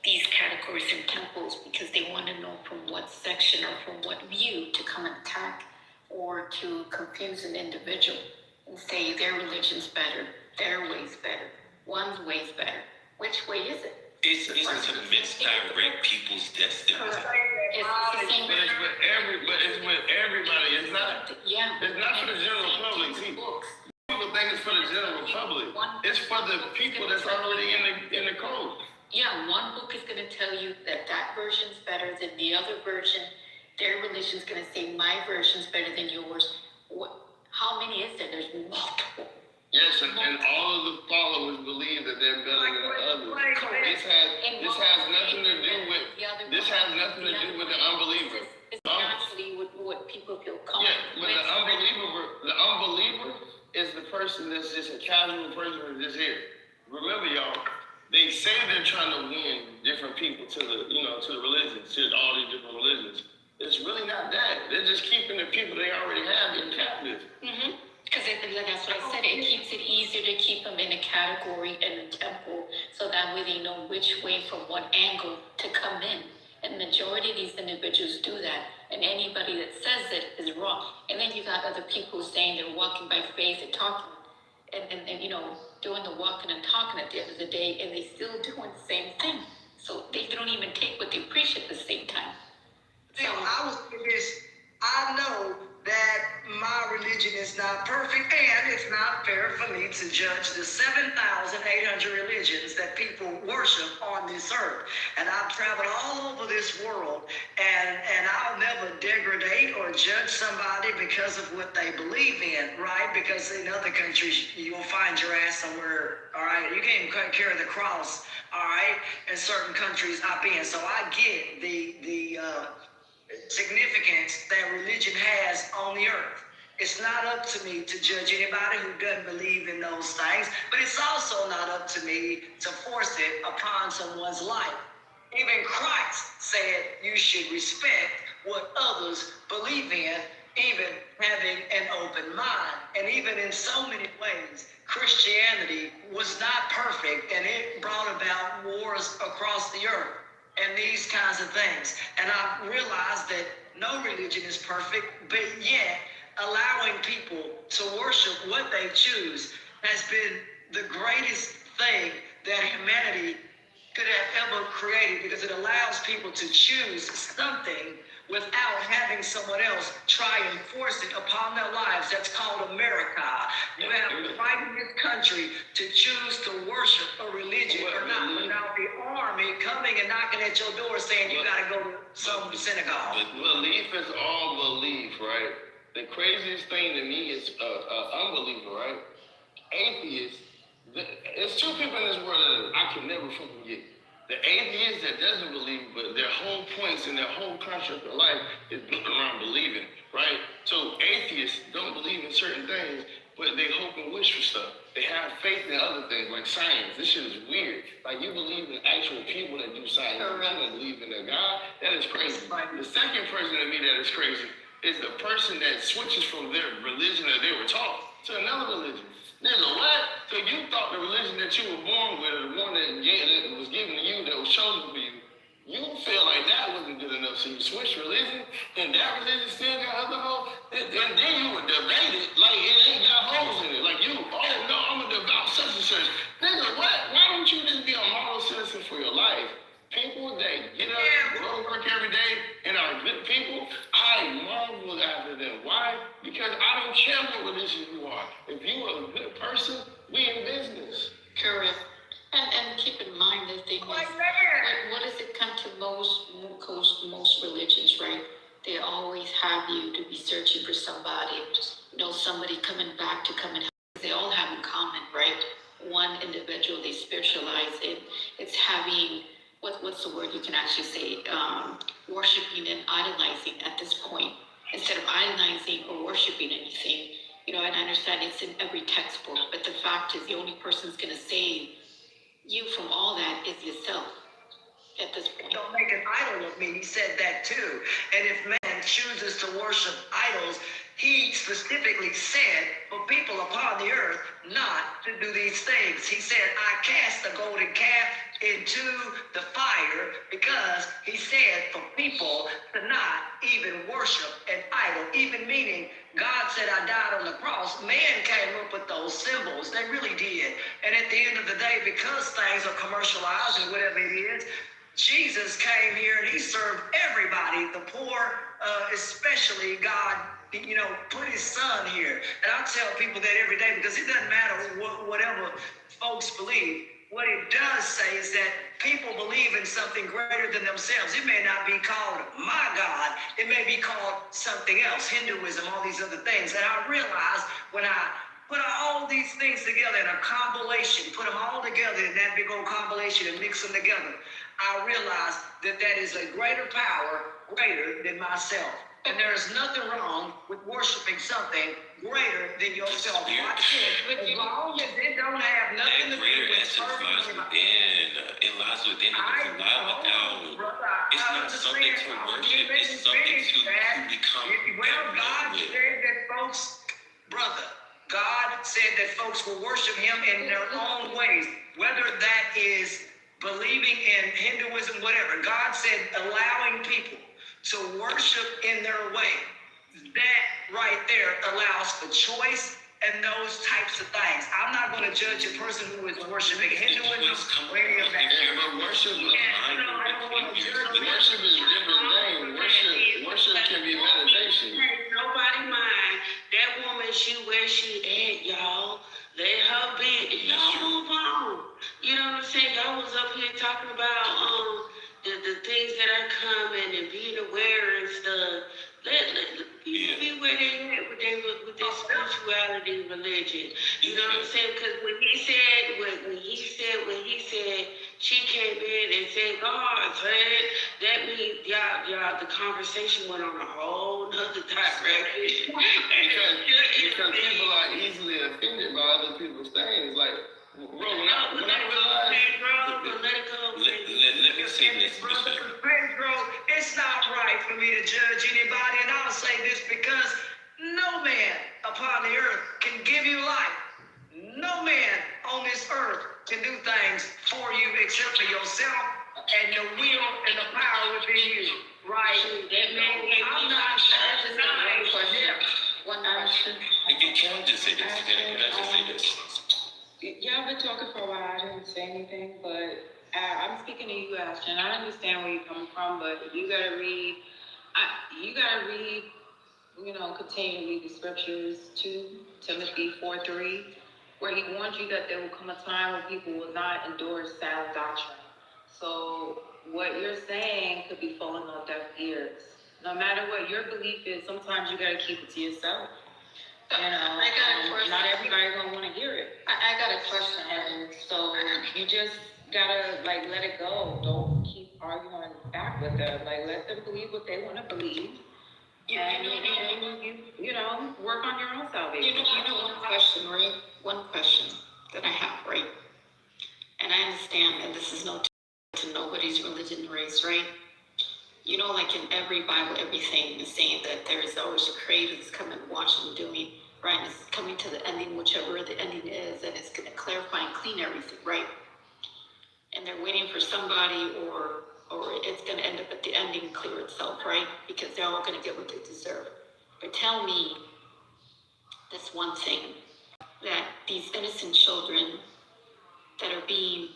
Speaker 5: these categories in temples, because they want to know from what section or from what view to come and attack or to confuse an individual and say their religion's better, their way's better. One's way's better. Which way is it?
Speaker 1: It's to misdirect people's destiny.
Speaker 5: It's the same.
Speaker 6: But it's with the people that's already in the code.
Speaker 5: Yeah, one book is going to tell you that version's better than the other version. Their religion's going to say my version's better than yours. How many is there? There's multiple.
Speaker 6: Yes, and all of the followers believe that they're better than the others. This has nothing to do with the unbeliever.
Speaker 5: It's actually what people feel comfortable
Speaker 6: with. Yeah, but the unbeliever is the person that's just a casual person who's just here. Remember, y'all, they say they're trying to win different people to the religions, to all these different religions. It's really not that. They're just keeping the people they already have in captive.
Speaker 5: Mm-hmm. Because that's what I said. It keeps it easier to keep them in a category and a temple, so that way they know which way, from what angle to come in. And majority of these individuals do that. And anybody that says it is wrong. And then you got other people saying they're walking by faith and talking, and doing the walking and talking at the end of the day, and they still doing the same thing. So they don't even take what they preach at the same time.
Speaker 4: So I was this. I know that my religion is not perfect, and it's not fair for me to judge the 7,800 religions that people worship on this earth. And I've traveled all over this world, and I'll never degrade or judge somebody because of what they believe in, right? Because in other countries, you'll find your ass somewhere, all right? You can't even carry the cross, all right? In certain countries I've been. So I get the significance that religion has on the earth. It's not up to me to judge anybody who doesn't believe in those things, but it's also not up to me to force it upon someone's life. Even Christ said you should respect what others believe in, even having an open mind. And even in so many ways, Christianity was not perfect, and it brought about wars across the earth and these kinds of things. And I realized that no religion is perfect, but yet allowing people to worship what they choose has been the greatest thing that humanity could have ever created, because it allows people to choose something without having someone else try and force it upon their lives. That's called America. You have the right in this country to choose to worship a religion or not, without the army coming and knocking at your door saying you gotta go to some synagogue.
Speaker 6: Belief is all belief, right? The craziest thing to me is unbeliever, right? Atheists. There's two people in this world that I can never fucking get. The atheist that doesn't believe, but their whole points and their whole construct of life is built around believing, right? So atheists don't believe in certain things, but they hope and wish for stuff. They have faith in other things, like science. This shit is weird. Like, you believe in actual people that do science, but you don't believe in a God? That is crazy. The second person to me that is crazy is the person that switches from their religion that they were taught to another religion. Nigga, what? So you thought the religion that you were born with, the one that was given to you, that was chosen for you, you feel like that wasn't good enough, so you switched religion, and that religion still got other holes, and then you would debate it like it ain't got holes in it. Like you, oh no, I'm a devout such and such. Nigga, what? Why don't you just be a model citizen for your life? People that get up, go to work every day, and are good people, I marvel after them. Why? Because I don't care what religion you are. If you are a good person, we in business.
Speaker 5: Correct. And keep in mind the thing is, what does it come to most religions, right? They always have you to be searching for somebody, somebody coming back to come and help. They all have in common, right? One individual they spiritualize in. It's having, what's the word you can actually say? Worshiping and idolizing at this point. Instead of idolizing or worshiping anything, and I understand it's in every textbook, but the fact is the only person who's going to save you from all that is yourself at this point.
Speaker 4: Don't make an idol of me. He said that too. And if man chooses to worship idols, he specifically said for people upon the earth not to do these things. He said, I cast the golden calf into the fire, because he said for people to not even worship an idol, even meaning God said I died on the cross. Man came up with those symbols. They really did. And at the end of the day, because things are commercialized and whatever it is, Jesus came here and he served everybody, the poor, especially God, put his son here. And I tell people that every day because it doesn't matter whatever folks believe. What it does say is that people believe in something greater than themselves. It may not be called my God. It may be called something else, Hinduism, all these other things. And I realized when I put all these things together in a compilation, put them all together in that big old compilation and mix them together, I realized that that is a greater power, greater than myself. And there is nothing wrong with worshiping something greater than yourself. Watch this. As long as it don't have nothing to do
Speaker 1: greater
Speaker 4: with
Speaker 1: essence lies
Speaker 4: serving
Speaker 1: within. It lies within. It does not without. It's not something to worship. It's something to become.
Speaker 4: Well, God said that folks, brother, God said that folks will worship him in their own ways, whether that is believing in Hinduism, whatever. God said allowing people to worship in their way. That right there allows for choice and those types of things. I'm not going to judge a person who is worshiping Hinduism or any of that.
Speaker 6: But worship is
Speaker 4: I don't want to judge.
Speaker 6: worship is a different thing. Worship can be meditation.
Speaker 7: Nobody mind that woman. She where she at, y'all. Let her be. Y'all move on. You know what I'm saying? Y'all was up here talking about the things that are coming and being aware and stuff. Let people be where they at with their spirituality and religion. You know what I'm saying? Because when he said she came in and said God said, that means y'all the conversation went on a whole nother direction.
Speaker 6: Because people are easily offended by other people's things. Like, bro, when I realized,
Speaker 1: Let me say this,
Speaker 4: Pedro, it's not right for me to judge anybody, and I'll say this because no man upon the earth can give you life. No man on this earth can do things for you except for yourself and the will and the power within you. Right? I'm not denying.
Speaker 5: One question.
Speaker 1: Can I just say this? Can I just say this?
Speaker 8: Y'all been talking for a while. I didn't say anything, but I'm speaking to you, Ashton. I understand where you're coming from, but you gotta read. Continue to read the scriptures, 2 Timothy 4:3, where he warns you that there will come a time when people will not endure sound doctrine. So what you're saying could be falling on deaf ears. No matter what your belief is, sometimes you gotta keep it to yourself.
Speaker 5: I got a question.
Speaker 8: Not everybody's gonna want to hear it.
Speaker 5: I got a question.
Speaker 8: And so you just gotta let it go. Don't keep arguing back with them. Let them believe what they want to believe. And work on your own salvation.
Speaker 5: One question, right? One question that I have, right? And I understand that this is no to nobody's religion, race, right? Like in every Bible, everything is saying that there is always a creator that's coming, watching, doing, right? And it's coming to the ending, whichever the ending is, and it's going to clarify and clean everything, right? And they're waiting for somebody, or it's going to end up at the ending clear itself, right? Because they're all going to get what they deserve. But tell me this one thing, that these innocent children that are being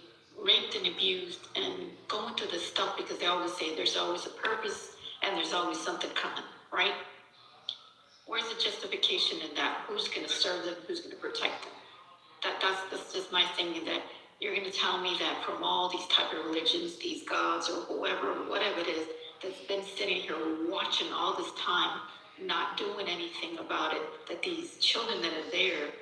Speaker 5: raped and abused and going through this stuff, because they always say there's always a purpose and there's always something coming, right? Where's the justification in that? Who's going to serve them? Who's going to protect them? That's just my thinking, that you're going to tell me that from all these type of religions, these gods or whoever, whatever it is, that's been sitting here watching all this time, not doing anything about it, that these children that are there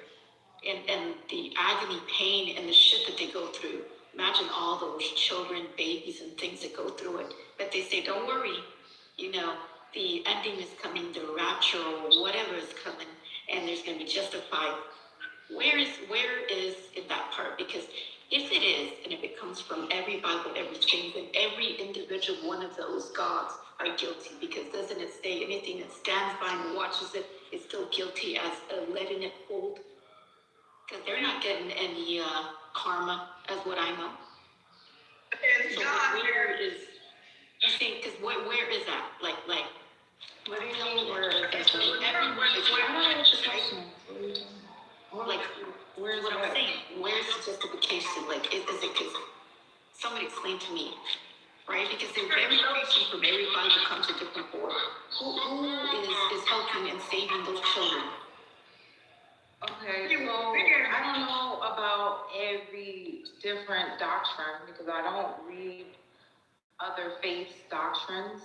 Speaker 5: and the agony, pain, and the shit that they go through. Imagine all those children, babies, and things that go through it. But they say, don't worry, the ending is coming, the rapture or whatever is coming, and there's going to be justified. Where is in that part? Because if it is, and if it comes from every Bible, everything, then every individual one of those gods are guilty. Because doesn't it say anything that stands by and watches it is still guilty as letting it hold? Because they're not getting any karma, as what I know.
Speaker 4: And
Speaker 5: So
Speaker 4: God,
Speaker 5: where is, you see, because where is that? Like,
Speaker 8: What do you mean where is that?
Speaker 5: everyone is like,
Speaker 8: Where's
Speaker 5: what I'm saying, where's the justification? Like, is it because somebody explain to me right? Because they're very preaching from everybody that comes to different board. Who is helping and saving those children?
Speaker 8: Okay, so I don't know about every different doctrine because I don't read other faiths' doctrines.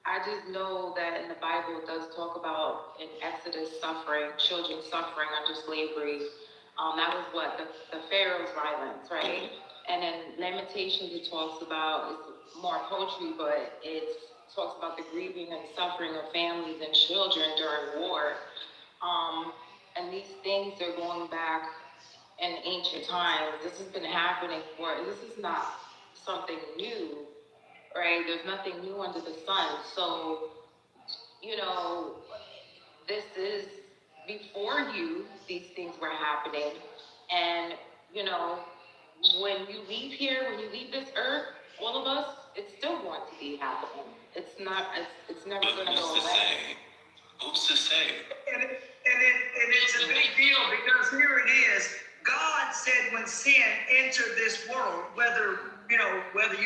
Speaker 8: I just know that in the Bible it does talk about in Exodus suffering, children suffering under slavery. That was what the Pharaoh's violence, right? And in Lamentations it talks about, it's more poetry, but it talks about the grieving and suffering of families and children during war. And these things are going back in ancient times. This has been happening this is not something new, right? There's nothing new under the sun. So, this is before you, these things were happening. And, when you leave here, when you leave this earth, all of us, it's still going to be happening. It's never
Speaker 1: But
Speaker 8: going to go
Speaker 1: who's to
Speaker 8: away.
Speaker 1: say? Who's to say?
Speaker 4: And it's a big deal because here it is. God said when sin entered this world, whether you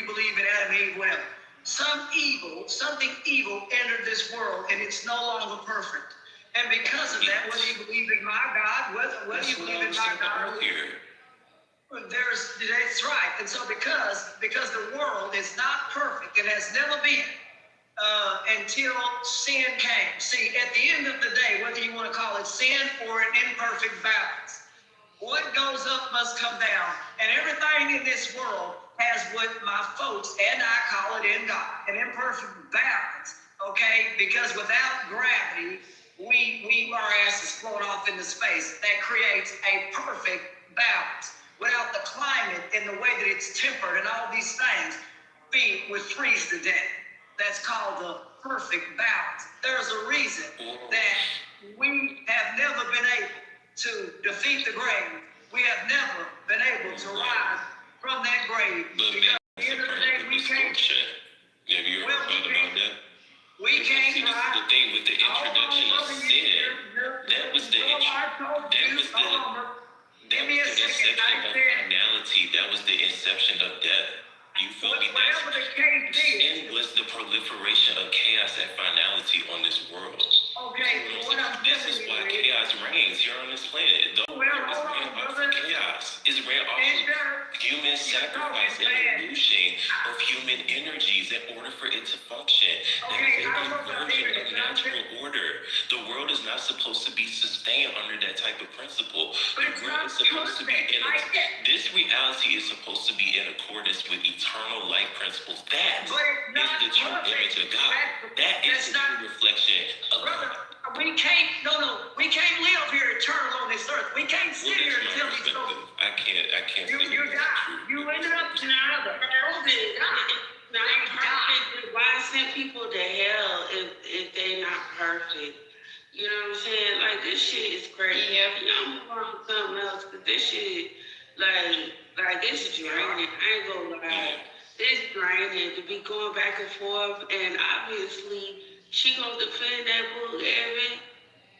Speaker 4: believe in Adam and Eve, whatever, something evil entered this world, and it's no longer perfect. And because of that, whether you believe in my God, whether you believe in my God, that's right. And so because the world is not perfect, it has never been. Until sin came. See, at the end of the day, whether you want to call it sin or an imperfect balance, what goes up must come down. And everything in this world has what my folks and I call it in God, an imperfect balance. Okay? Because without gravity, our ass is floating off into space. That creates a perfect balance. Without the climate and the way that it's tempered and all these things, we would freeze to death. That's called the perfect balance. There's a reason that we have never been able to defeat the grave. We have never been able to rise from that grave. Because at the end of the day, we can't.
Speaker 1: Have you ever thought about that?
Speaker 4: We can't
Speaker 1: see, this is the thing with the introduction of sin. That was the inception of finality. That was the inception of death. You feel me? Sin was the proliferation of chaos and finality on this world.
Speaker 4: Okay,
Speaker 1: this is why chaos reigns here on this planet. The world is ran off of chaos. It's ran off of human sacrifice and illusion of human energies in order for it to function. That is a version of natural order. The world is not supposed to be sustained under that type of principle. The world is supposed to be this reality is supposed to be in accordance with eternal life principles. That is the true image of God. That is the true reflection of God.
Speaker 4: We can't live here eternal on this earth. We can't sit here until we go.
Speaker 1: I can't.
Speaker 4: You die. You ended up in another.
Speaker 7: Not perfect. Why send people to hell if they're not perfect? You know what I'm saying? Like, this shit is crazy. Yeah. I'm going for something else, because this shit, like this is draining. I ain't gonna lie. This draining to be going back and forth, and obviously she gonna defend that book, Evan.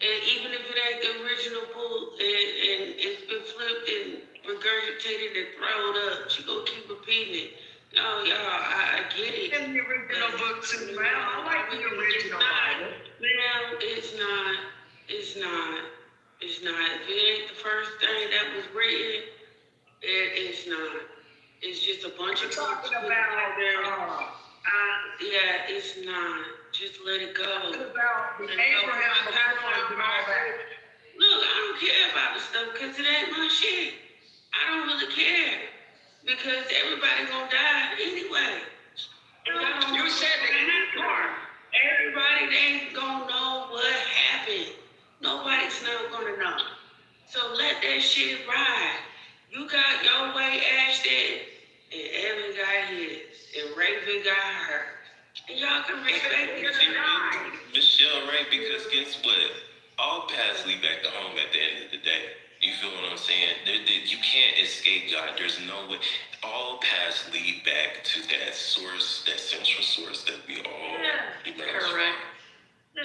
Speaker 7: And even if it ain't the original book, and it's been flipped and regurgitated and thrown up, she gonna keep repeating it. Oh, y'all, I get it.
Speaker 4: In the original book too, man. I like the original.
Speaker 7: Man, it's not. If it ain't the first thing that was written, it's not. It's just a bunch of
Speaker 4: talking
Speaker 7: books
Speaker 4: about
Speaker 7: out there. Yeah, it's not. Just let it go.
Speaker 4: About the Abraham and all that.
Speaker 7: Look, I don't care about the stuff because it ain't my shit. I don't really care because everybody gonna die anyway.
Speaker 4: You said that part.
Speaker 7: Everybody ain't gonna know what happened. Nobody's not gonna know. So let that shit ride. You got your way, Ashton, and Evan got his, and Raven got hers. And y'all can respect each other.
Speaker 1: Michelle, right? Because guess what? All paths lead back to home at the end of the day. You feel what I'm saying? You can't escape God. There's no way. All paths lead back to that source, that central source that we all emerge from.
Speaker 7: Yeah.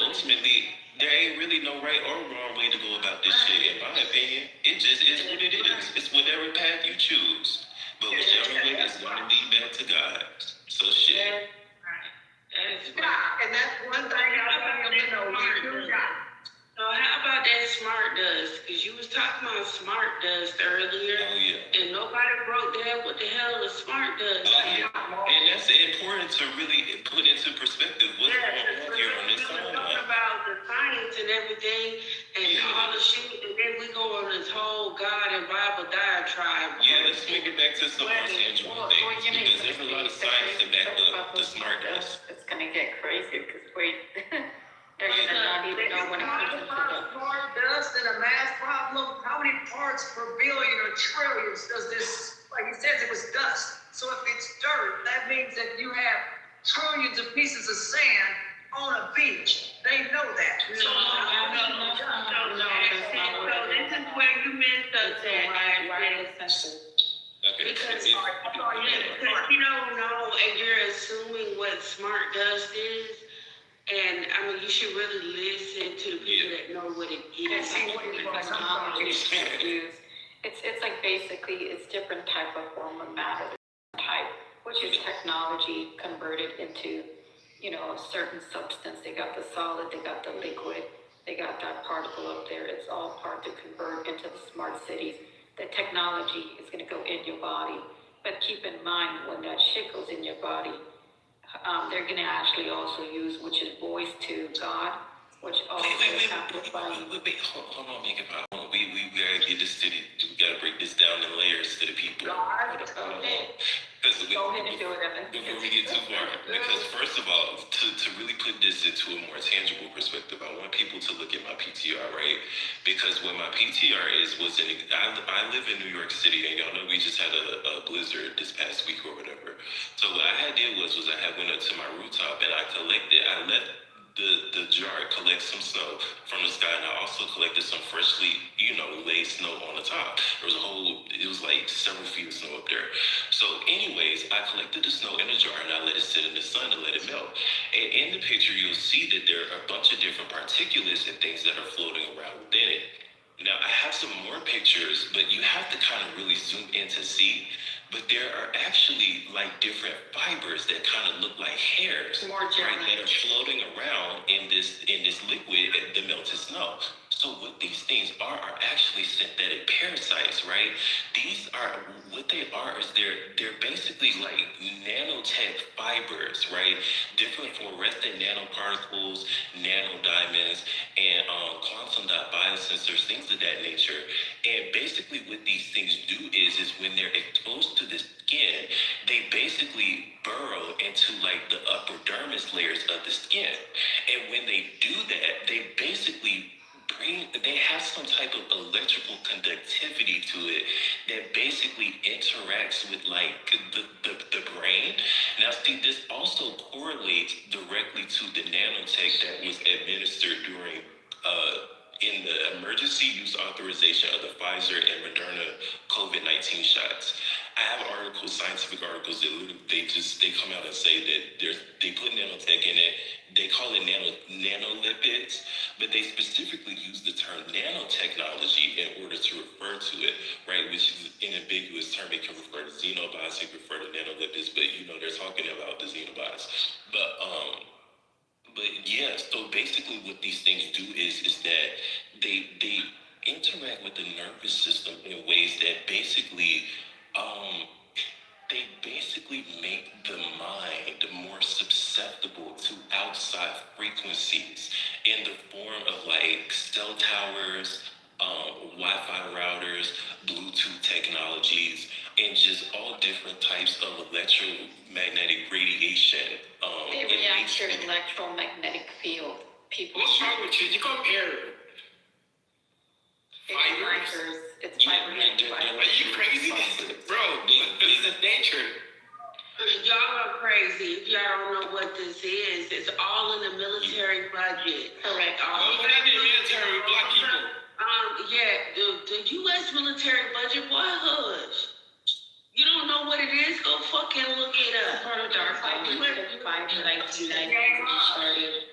Speaker 1: Ultimately, there ain't really no right or wrong way to go about this shit, in my opinion. It just is what it is. It's whatever path you choose. But whichever way is going to lead back up to God. So shit.
Speaker 7: That's right.
Speaker 4: Yeah, and that's one thing I want you to know. We do God.
Speaker 7: So how about that smart dust? Because you was talking about smart dust earlier,
Speaker 1: Oh yeah.
Speaker 7: and nobody broke down what the hell is smart dust.
Speaker 1: Oh yeah. And that's important to really put into perspective what's going on here on this
Speaker 7: we were talking
Speaker 1: timeline.
Speaker 7: about the science and everything, and all the shit, and then we go on this whole God and Bible diatribe.
Speaker 1: Yeah, let's make it back to some more tangible things because there's a lot of science to back up the smart dust.
Speaker 5: It's gonna get crazy because they're gonna not even know when it comes into the.
Speaker 4: Smart dust and a math problem. How many parts per billion or trillions does this? Like he says, it was dust. So if it's dirt, that means that you have trillions of pieces of sand on a beach. They know that.
Speaker 7: No, so this is where you messed up that.
Speaker 1: Okay.
Speaker 7: Because you don't know, and you're assuming what smart dust is. And I mean, you should really listen to the people that know what it is.
Speaker 5: It's like basically it's different type of form of matter type, which is technology converted into, a certain substance. They got the solid, they got the liquid, they got that particle up there. It's all part to convert into the smart cities. The technology is going to go in your body, but keep in mind when that shit goes in your body, they're going to actually also use, which is voice to God, which also
Speaker 1: Wait,
Speaker 5: amplifying.
Speaker 1: hold on, make it pop. We gotta get this to we gotta break this down in layers to the people. Because
Speaker 5: Go ahead and do it, Evan.
Speaker 1: before we get too far, because first of all, to really put this into a more tangible perspective, I want people to look at my PTR, right? Because what my PTR I live in New York City, and y'all know we just had a blizzard this past week or whatever. So what I did was I had went up to my rooftop and I let the jar collect some snow from the sky, and I also collected some freshly, laid snow on the top. It was like several feet of snow up there. So anyways, I collected the snow in a jar and I let it sit in the sun to let it melt. And in the picture, you'll see that there are a bunch of different particulates and things that are floating around within it. Now, I have some more pictures, but you have to kind of really zoom in to see. But there are actually like different fibers that kind of look like hairs, right, that are floating around in this liquid, the melted snow. So what these things are actually synthetic parasites, right? These are what they are is they're basically like nanotech fibers, right? Different fluorescent nanoparticles, nanodiamonds, and quantum dot biosensors, things of that nature. And basically what these things do is when they're exposed to the skin, they basically burrow into like the upper dermis layers of the skin. And when they do that, they basically they have some type of electrical conductivity to it that basically interacts with like the brain. Now see, this also correlates directly to the nanotech that was administered during in the emergency use authorization of the Pfizer and Moderna COVID-19 shots. I have articles, scientific articles that they come out and say that they put nanotech in it. They call it nanolipids, but they specifically use the term nanotechnology in order to refer to it, right? Which is an ambiguous term. It can refer to xenobots, it can refer to nanolipids, but they're talking about the xenobots. But yeah, so basically what these things do is that they interact with the nervous system in ways that basically they basically make the mind more susceptible to outside frequencies in the form of like cell towers, Wi-Fi routers, Bluetooth technologies, and just all different types of electromagnetic radiation.
Speaker 5: They react to an electromagnetic field. People.
Speaker 6: What's wrong with you? You compare fibers.
Speaker 5: It's fibers.
Speaker 6: Are you crazy? Bro, this is nature.
Speaker 7: Y'all are crazy if y'all don't know what this is. It's all in the military budget.
Speaker 5: Correct.
Speaker 6: What is the military with black people?
Speaker 7: The U.S. military budget, boy, hush. You don't know what it is? Go fucking look it up.
Speaker 8: Part of dark side, 1990, started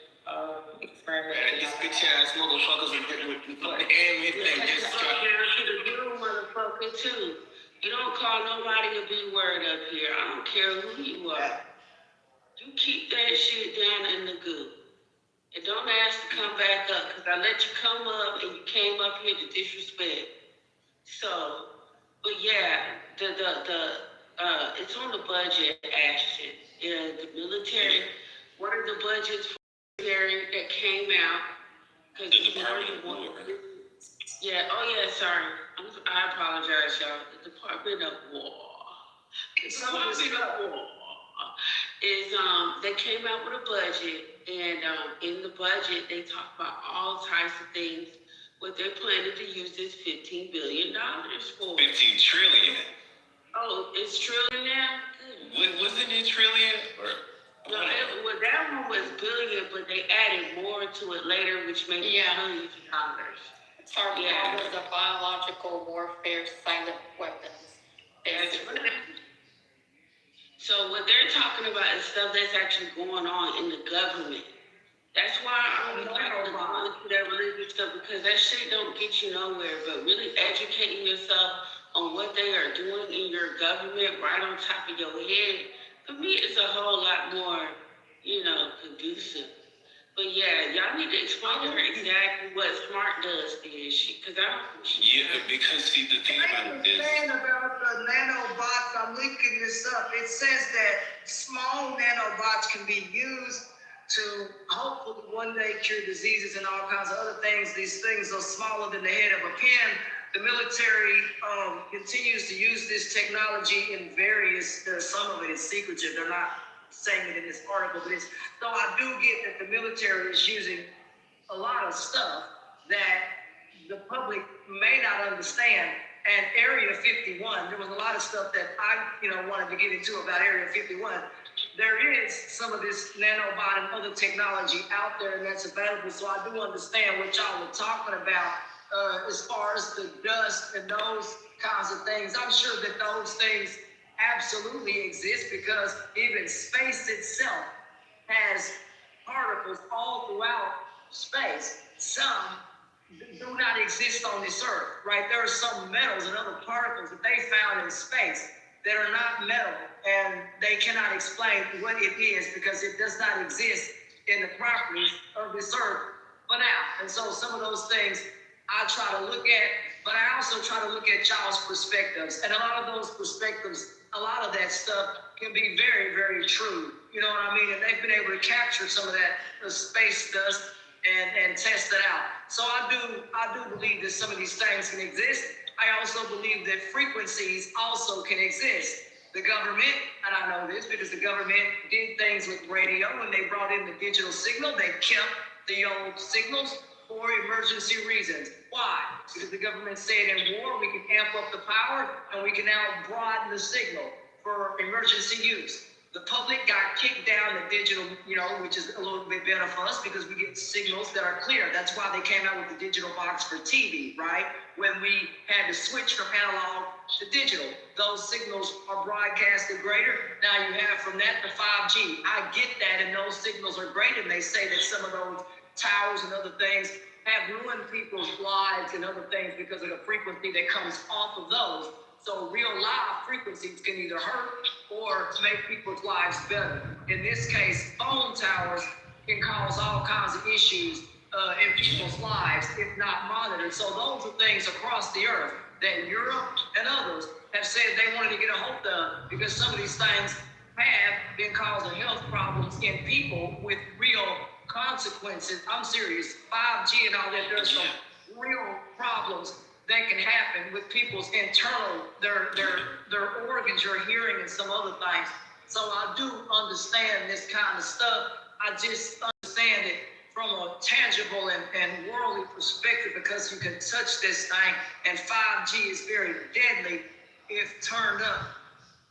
Speaker 8: experimenting.
Speaker 6: These bitch ass motherfuckers with the anime thing just
Speaker 7: Fuck down to the blue motherfucker too. You don't call nobody a B word up here. I don't care who you are. You keep that shit down in the goo. And don't ask to come back up, because I let you come up and you came up here to disrespect. So, but yeah, it's on the budget action. Yeah, the military, what are the budgets for the military that came out?
Speaker 1: The Department of War.
Speaker 7: Yeah, oh yeah, sorry. I apologize, y'all. The Department of War. The Department of War is, they came out with a budget, and in the budget, they talk about all types of things, what they're planning to use this $15 billion for.
Speaker 1: 15 trillion.
Speaker 7: Oh, it's trillion now? Good.
Speaker 1: Wasn't it trillion? Or
Speaker 7: No, well, that one was billion, but they added more to it later, which made it millions of dollars.
Speaker 5: It's our the biological warfare silent weapons.
Speaker 7: That's right. So what they're talking about is stuff that's actually going on in the government. That's why I'm not going through that religious stuff, because that shit don't get you nowhere. But really educating yourself on what they are doing in your government right on top of your head, for me, it's a whole lot more, conducive. But yeah, y'all need to explain to her exactly what SMART does to this shit, because I don't.
Speaker 1: yeah, because see, the thing about it is.
Speaker 9: Saying about the nanobots, I'm linking this up. It says that small nanobots can be used to hopefully one day cure diseases and all kinds of other things. These things are smaller than the head of a pin. The military continues to use this technology in various, some of it is secretive. They're not saying it in this article, but so I do get that the military is using a lot of stuff that the public may not understand. And Area 51, there was a lot of stuff that I, wanted to get into about Area 51. There is some of this nanobot and other technology out there, and that's available. So I do understand what y'all were talking about as far as the dust and those kinds of things. I'm sure that those things absolutely exist, because even space itself has particles all throughout space. Some do not exist on this earth, right? There are some metals and other particles that they found in space that are not metal, and they cannot explain what it is because it does not exist in the properties of this earth for now. And so some of those things I try to look at, but I also try to look at y'all's perspectives. And a lot of those perspectives, a lot of that stuff can be very, very true. You know what I mean? And they've been able to capture some of that space dust and test it out. So I do believe that some of these things can exist. I also believe that frequencies also can exist. The government, and I know this because the government did things with radio when they brought in the digital signal. They kept the old signals for emergency reasons. Why? Because the government said in war we can amp up the power and we can now broaden the signal for emergency use. The public got kicked down the digital, which is a little bit better for us because we get signals that are clear. That's why they came out with the digital box for TV, right? When we had to switch from analog to digital, those signals are broadcasted greater. Now you have from that to 5G. I get that, and those signals are great, and they say that some of those towers and other things have ruined people's lives and other things because of the frequency that comes off of those. So real live frequencies can either hurt or make people's lives better. In this case, phone towers can cause all kinds of issues in people's lives if not monitored. So those are things across the earth that Europe and others have said they wanted to get a hold of because some of these things have been causing health problems in people with real consequences. I'm serious. 5G and all that, there's some real problems that can happen with people's internal, their organs, your hearing, and some other things. So I do understand this kind of stuff. I just understand it from a tangible and worldly perspective because you can touch this thing, and 5G is very deadly if turned up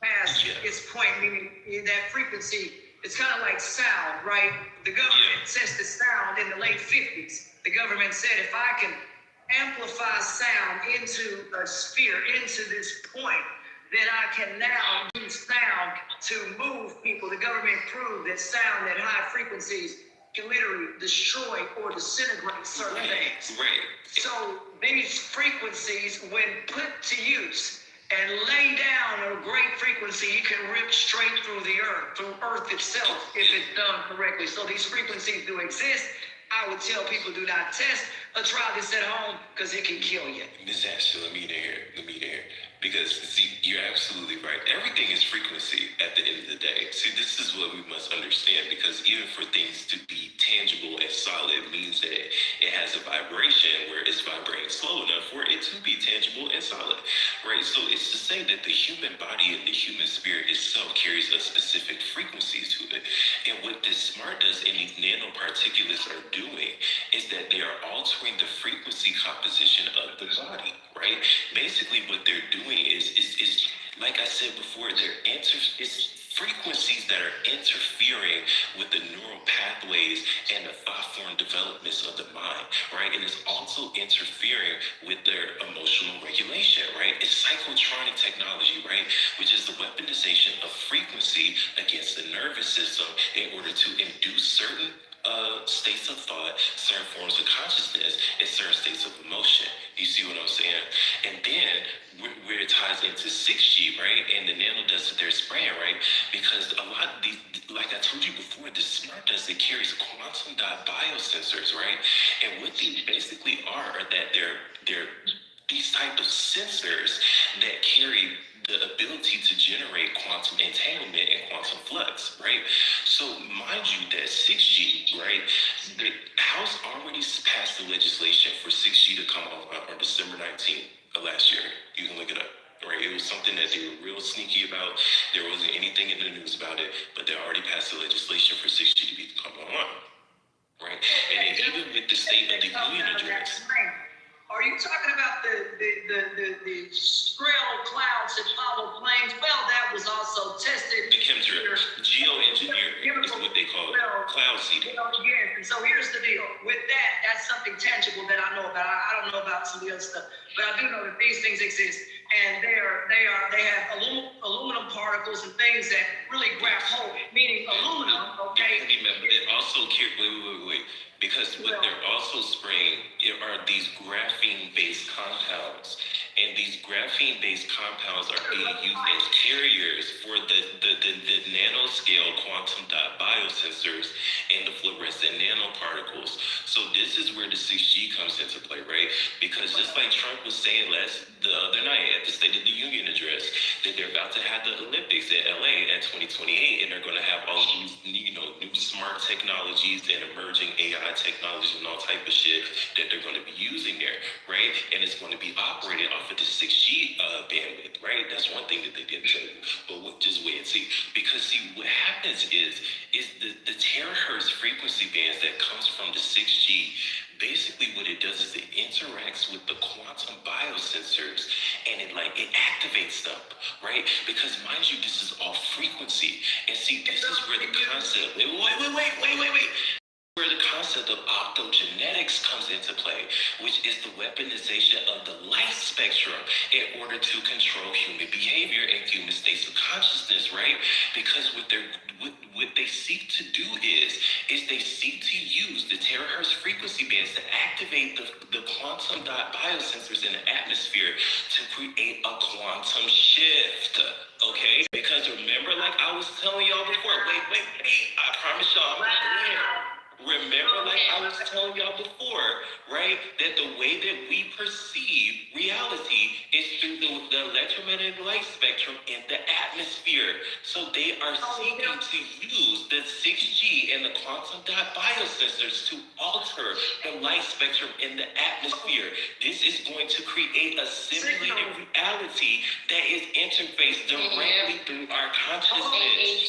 Speaker 9: past its point, meaning that frequency. It's kind of like sound, right? The government tested sound in the late 50s. The government said, if I can amplify sound into a sphere, into this point, then I can now use sound to move people. The government proved that sound at high frequencies can literally destroy or disintegrate certain things.
Speaker 1: Right.
Speaker 9: So these frequencies, when put to use and lay down a great frequency, it can rip straight through the earth, through Earth itself, if it's done correctly. So these frequencies do exist. I would tell people do not test or try this at home because it can kill you.
Speaker 1: Ms. Ashley, let me in here. Because, see, you're absolutely right. Everything is frequency at the end of the day. See, this is what we must understand, because even for things to be tangible and solid means that it has a vibration where it's vibrating slow enough for it to be tangible and solid, right? So it's to say that the human body and the human spirit itself carries a specific frequency to it. And what this smart does and these nanoparticulates are doing is that they are altering the frequency composition of the body, right? Basically, what they're doing is like I said before, it's frequencies that are interfering with the neural pathways and the thought form developments of the mind, right? And it's also interfering with their emotional regulation, right? It's psychotronic technology, right? Which is the weaponization of frequency against the nervous system in order to induce certain states of thought, certain forms of consciousness, and certain states of emotion. You see what I'm saying? And then where it ties into 6G, right? And the nano does that they're spraying, right? Because a lot of these, like I told you before, the smart does, it carries quantum dot biosensors, right? And what these basically are that they're these type of sensors that carry the ability to generate quantum entanglement and quantum flux, right? So mind you that 6G, right, the House already passed the legislation for 6G to come on December 19th of last year. You can look it up, right? It was something that they were real sneaky about. There wasn't anything in the news about it, but they already passed the legislation for 6G to be come online, right? And even with the State of the Union address.
Speaker 9: Are you talking about the Skrill clouds that follow planes? Well, that was also tested.
Speaker 1: The chemtrails, geoengineering is what they call it, cloud seeding.
Speaker 9: Yes, and so here's the deal. With that, that's something tangible that I know about. I don't know about some of the other stuff, but I do know that these things exist, and they have aluminum particles and things that really grab hold, meaning aluminum. Okay.
Speaker 1: But it also wait. Because what they're also spraying are these graphene-based compounds. And these graphene-based compounds are being used as carriers for the nanoscale quantum dot biosensors and the fluorescent nanoparticles. So this is where the 6G comes into play, right? Because just like Trump was saying the other night at the State of the Union address, that they're about to have the Olympics in LA at 2028, and they're going to have all these, new smart technologies and emerging AI technology and all type of shit that they're going to be using there, right? And it's going to be operated off of the 6G bandwidth, right? That's one thing that they didn't tell you, but just wait and see. Because see, what happens is the terahertz frequency bands that comes from the 6G, basically what it does is it interacts with the quantum biosensors and it activates them, right? Because mind you, this is all frequency. And see, this is where the concept, wait. Where the concept of optogenetics comes into play, which is the weaponization of the light spectrum in order to control human behavior and human states of consciousness, right? Because what they seek to do is they seek to use the terahertz frequency bands to activate the quantum dot biosensors in the atmosphere to create a quantum shift, okay? Because remember, like I was telling y'all before, wait, I promise y'all I'm not there. Remember, like I was telling y'all before, right, that the way that we perceive reality is through the electromagnetic light spectrum in the atmosphere. So they are seeking to use the 6G and the quantum dot biosensors to alter the light spectrum in the atmosphere. This is going to create a simulated reality that is interfaced directly through our consciousness.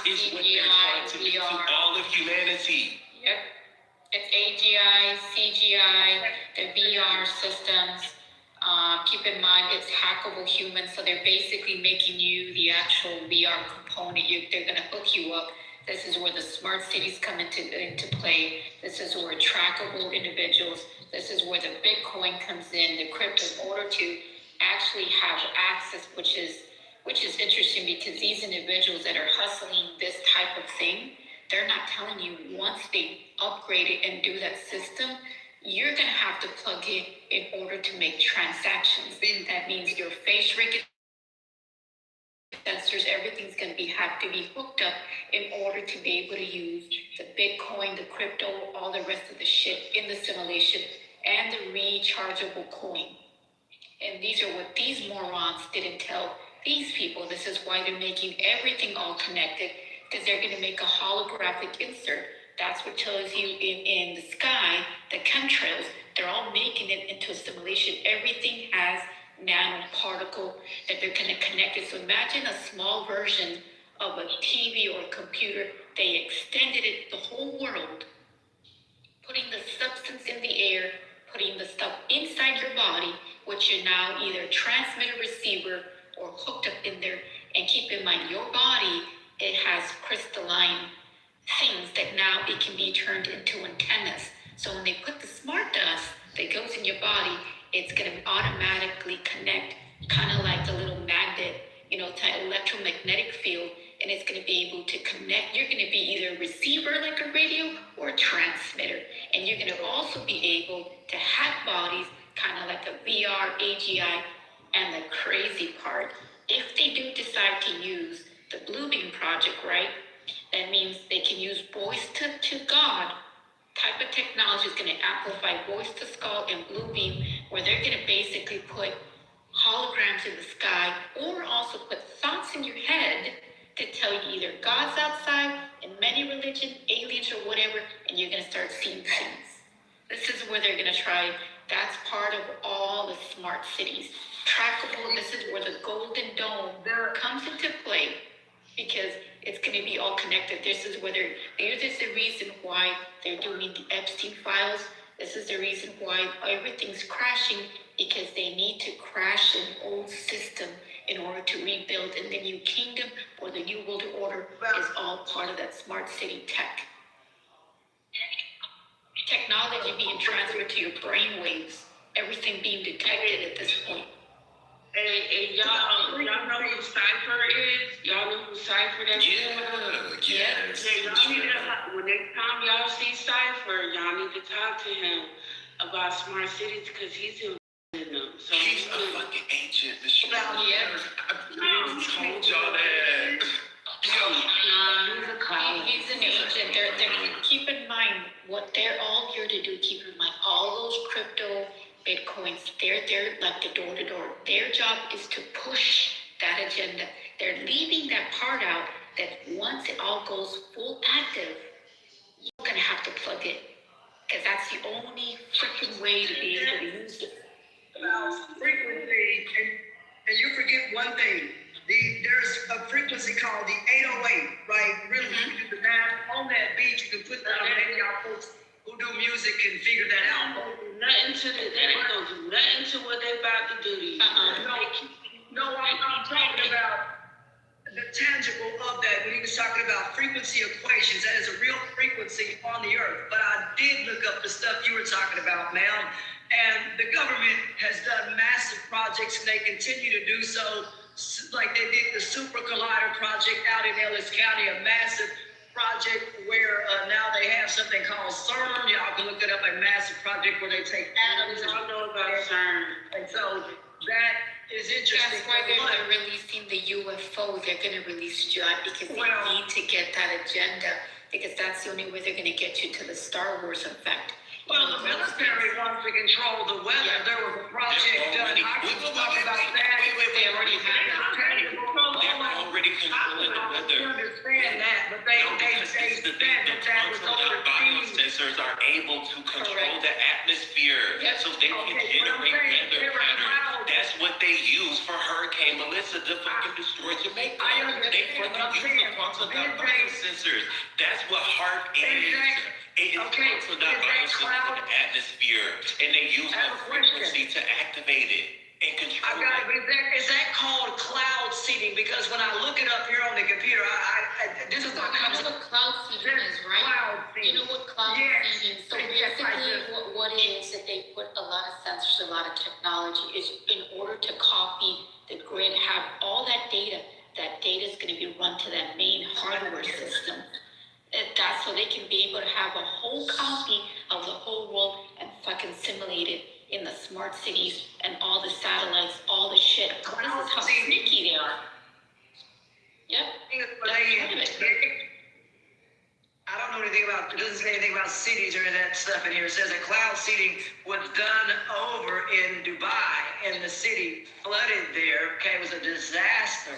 Speaker 1: This is what they're trying to do to all of humanity.
Speaker 5: Yep. It's AGI, CGI, the VR systems. Keep in mind, it's hackable humans, so they're basically making you the actual VR component. They're going to hook you up. This is where the smart cities come into play. This is where trackable individuals. This is where the Bitcoin comes in, the crypto, in order to actually have access, which is interesting because these individuals that are hustling this type of thing, they're not telling you once they upgrade it and do that system, you're going to have to plug in order to make transactions. That means your face recognition sensors, everything's going to have to be hooked up in order to be able to use the Bitcoin, the crypto, all the rest of the shit in the simulation, and the rechargeable coin. And these are what these morons didn't tell these people. This is why they're making everything all connected, because they're going to make a holographic insert. That's what tells you in the sky, the chemtrails, they're all making it into a simulation. Everything has nanoparticle that they're going to connect it. So imagine a small version of a TV or a computer. They extended it the whole world, putting the substance in the air, putting the stuff inside your body, which you're now either transmitter, receiver, or hooked up in there. And keep in mind, your body, it has crystalline things that now it can be turned into antennas. So when they put the smart dust that goes in your body, it's going to automatically connect, kind of like the little magnet, to electromagnetic field, and it's going to be able to connect. You're going to be either a receiver like a radio or a transmitter, and you're going to also be able to hack bodies, kind of like a VR, AGI, and the crazy part, if they do decide to use the Bloomington project, right? That means they can use voice to God type of technology is going to amplify voice to skull and blue beam, where they're going to basically put holograms in the sky, or also put thoughts in your head to tell you either God's outside, in many religion, aliens or whatever, and you're going to start seeing things. This is where they're going to try. That's part of all the smart cities. Trackable, this is where the Golden Dome comes into play, because it's going to be all connected. This is the reason why they're doing the Epstein files. This is the reason why everything's crashing, because they need to crash an old system in order to rebuild. And the new kingdom or the new world order is all part of that smart city tech. Technology being transferred to your brain waves, everything being detected at this point.
Speaker 7: And y'all know who Cypher is? Y'all know who Cypher is?
Speaker 1: Yeah.
Speaker 7: Y'all need to, when next time y'all see Cypher, y'all need to talk to him about smart cities, because he's in them. So
Speaker 1: He's a fucking agent.
Speaker 5: Yeah.
Speaker 1: I told y'all that.
Speaker 5: He's an agent. They're keep in mind what they're all here to do. Keep in mind all those crypto Bitcoins. They're like the door to door. Their job is to push that agenda. They're leaving that part out that once it all goes full active, you're gonna have to plug it, because that's the only freaking way to be able to use it.
Speaker 9: Frequency, and you forget one thing. There's a frequency called the 808, right? Really, you do the math on that beat, you can put that on. Maybe y'all folks who do music can figure that out.
Speaker 7: Nothing to that ain't gonna do nothing to what they about to do to you.
Speaker 9: No, I'm talking about the tangible of that. When he was talking about frequency equations, that is a real frequency on the earth. But I did look up the stuff you were talking about, ma'am. And the government has done massive projects, and they continue to do so. Like they did the Super Collider project out in Ellis County, a massive project where now they have something called CERN. Y'all can look it up, a massive project where they take atoms.
Speaker 7: I don't know about CERN.
Speaker 9: And so that is interesting.
Speaker 5: That's why they're releasing the UFO. They're going to release Judd, because they need to get that agenda, because that's the only way they're going to get you to the Star Wars effect.
Speaker 9: Well, the military wants to control the weather. There was a project done. I can talk about that.
Speaker 5: They already have it.
Speaker 1: They're already controlling the weather.
Speaker 9: I understand that, but they said that was overseas.
Speaker 1: Biosensors are able to control the atmosphere, so they can generate weather patterns. That's what they use for Hurricane Melissa to fucking destroy Jamaica. They fucking use the quantum dot biosensors. That's what HARP is. It is quantum dot biosensors in the atmosphere, and they use that frequency to activate it and control it.
Speaker 9: Is that called cloud seeding? Because when I look it up here on the computer, this is what comes up.
Speaker 5: You know what cloud seeding is, right?
Speaker 9: Cloud seeding.
Speaker 5: You know what cloud seeding? So basically, what it is that they put a lot of sensors, a lot of technology, is in order to copy the grid, have all that data. That data is going to be run to that main hardware system. That's so they can be able to have a whole copy of the whole world and fucking automated in the smart cities and all the satellites, all the shit. This is how sneaky they are. Yep.
Speaker 9: I don't know anything about, it doesn't say anything about cities or that stuff in here. It says that cloud seeding was done over in Dubai, and the city flooded there. Okay, it was a disaster.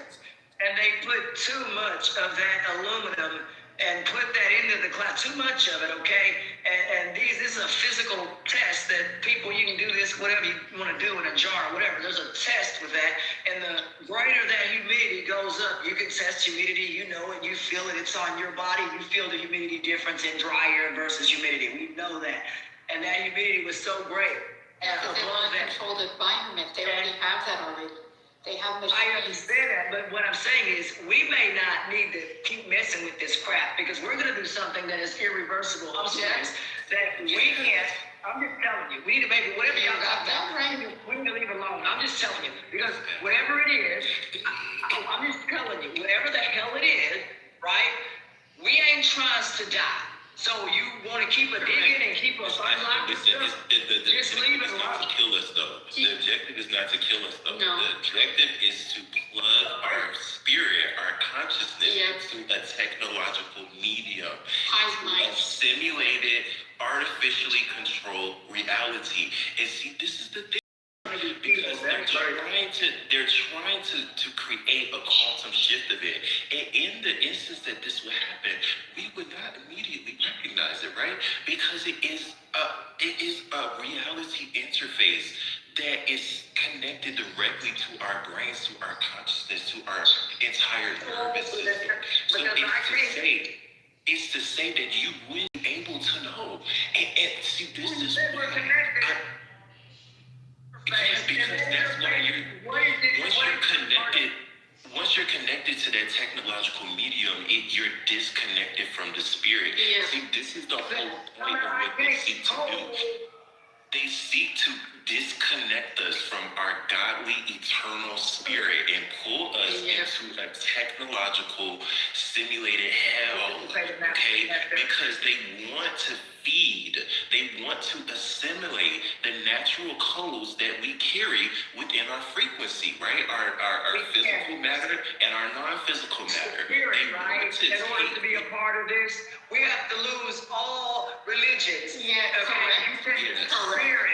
Speaker 9: And they put too much of that aluminum and put that into the cloud, too much of it, okay? And this is a physical test that people, you can do this, whatever you want to do in a jar, whatever. There's a test with that. And the greater that humidity goes up, you can test humidity, you know it, you feel it, it's on your body, you feel the humidity difference in dry air versus humidity. We know that. And that humidity was so great.
Speaker 5: Yeah, because they want to control the environment. They already have that already. They have machines.
Speaker 9: I understand that, but what I'm saying is we may not need to keep messing with this crap because we're going to do something that is irreversible upstairs that we can't. I'm just telling you, we need to maybe whatever y'all got that right. We need to leave it alone. I'm just telling you because whatever it is, I'm just telling you, whatever the hell it is, right? We ain't trying to die. So you want to keep a digging and keep us unlocked? Just leave it alone.
Speaker 1: To kill us, though. The objective is not to kill us, though.
Speaker 5: No.
Speaker 1: The objective is to plug our spirit, our consciousness into a technological medium, a simulated, artificially controlled reality. And see, this is the thing. Because they're trying to create a quantum shift of it. And in the instance that this would happen, we would not immediately recognize it, right? Because it is a reality interface that is connected directly to our brains, to our consciousness, to our entire nervous system. So it's to say that you wouldn't be able to know. And see, this is why because that's why once you're connected to that technological medium, you're disconnected from the spirit.
Speaker 5: Yeah.
Speaker 1: See, this is the whole point of what they seek to do. They seek to disconnect us from our godly, eternal spirit and pull us into a technological, simulated hell, okay? Because they want to feed, they want to assimilate the natural codes that we carry within our frequency, right? Our physical matter and our non-physical matter.
Speaker 9: Spirit, right? In order to be a part of this, we have to lose all religions.
Speaker 5: Yeah,
Speaker 9: okay?
Speaker 5: correct.
Speaker 9: You said the spirit.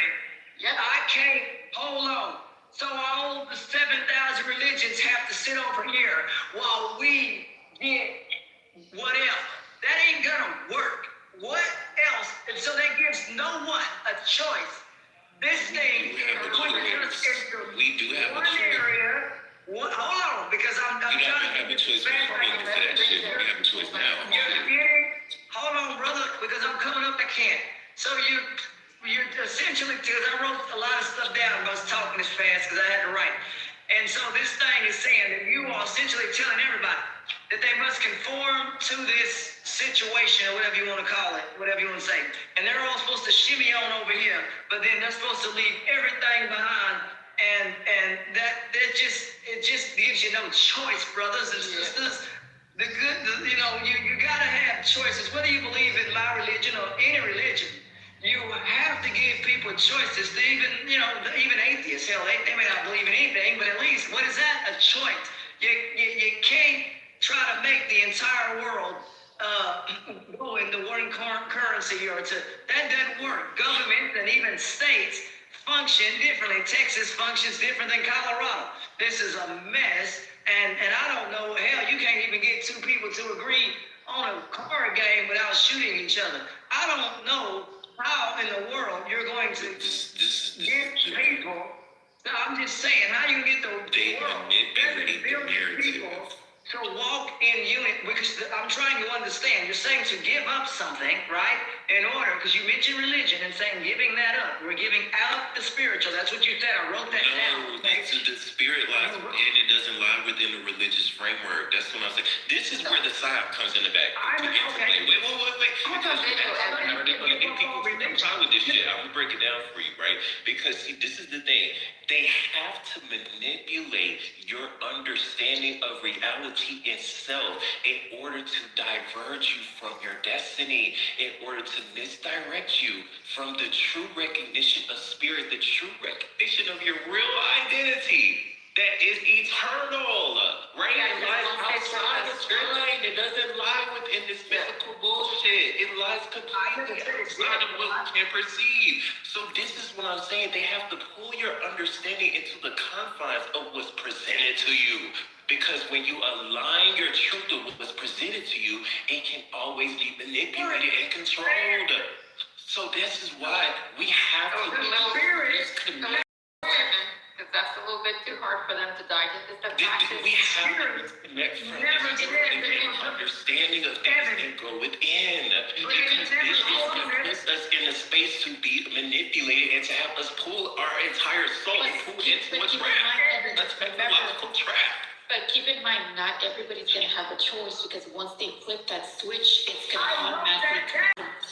Speaker 5: Yep.
Speaker 9: I can't, hold on. So all the 7,000 religions have to sit over here while we get whatever. That ain't gonna work. What else? And so that gives no one a choice. This thing puts us into
Speaker 1: We do have a
Speaker 9: one
Speaker 1: choice.
Speaker 9: area. Hold on, because I'm
Speaker 1: You
Speaker 9: trying
Speaker 1: have a choice when you're looking for that shit. You have a choice now.
Speaker 9: You're getting, hold on, brother, because I'm coming up the can. So you're essentially, because I wrote a lot of stuff down, but I was talking as fast because I had to write. And so this thing is saying that you are essentially telling everybody that they must conform to this situation, or whatever you want to call it, whatever you want to say. And they're all supposed to shimmy on over here, but then they're supposed to leave everything behind. And it just gives you no choice, brothers and sisters. You gotta have choices, whether you believe in my religion or any religion. You have to give people choices. Even atheists, hell, they may not believe in anything, but at least, what is that? A choice. You can't try to make the entire world go into one currency that doesn't work. Governments and even states function differently. Texas functions different than Colorado. This is a mess, and I don't know, hell, you can't even get two people to agree on a card game without shooting each other. I don't know how in the world you're going to get people. No, I'm just saying, how you get the world people to walk in unit, because I'm trying to understand. You're saying to give up something, right? In order, because you mentioned religion and saying giving that up. We're giving out the spiritual. That's what you said. I wrote that down.
Speaker 1: The spirit lies within, it doesn't lie within the religious framework. That's what I'm saying. This is where the psyop comes in the back.
Speaker 9: Okay.
Speaker 1: Wait. Because I'm trying with this shit. I'm gonna break it down for you, right? right? Because see, this is the thing. They have to manipulate your understanding of reality itself in order to divert you from your destiny, in order to misdirect you from the true recognition of spirit, the true recognition of your real identity that is eternal, right? It lies outside of time. It doesn't lie within this physical bullshit. It lies completely outside of what we can perceive. So this is what I'm saying. They have to pull your understanding into the confines of what's presented to you. Because when you align your truth to what's presented to you, it can always be manipulated and controlled. So this is why we have to disconnect.
Speaker 5: Because that's a little bit too hard for them to digest. It's the fact that
Speaker 1: We have to disconnect from this understanding of things that go within. Because this is what puts us in a space to be manipulated and to have us pull our entire soul and pull into a trap. A technological trap.
Speaker 5: But keep in mind, not everybody's going to have a choice, because once they flip that switch, it's going to automatically convert.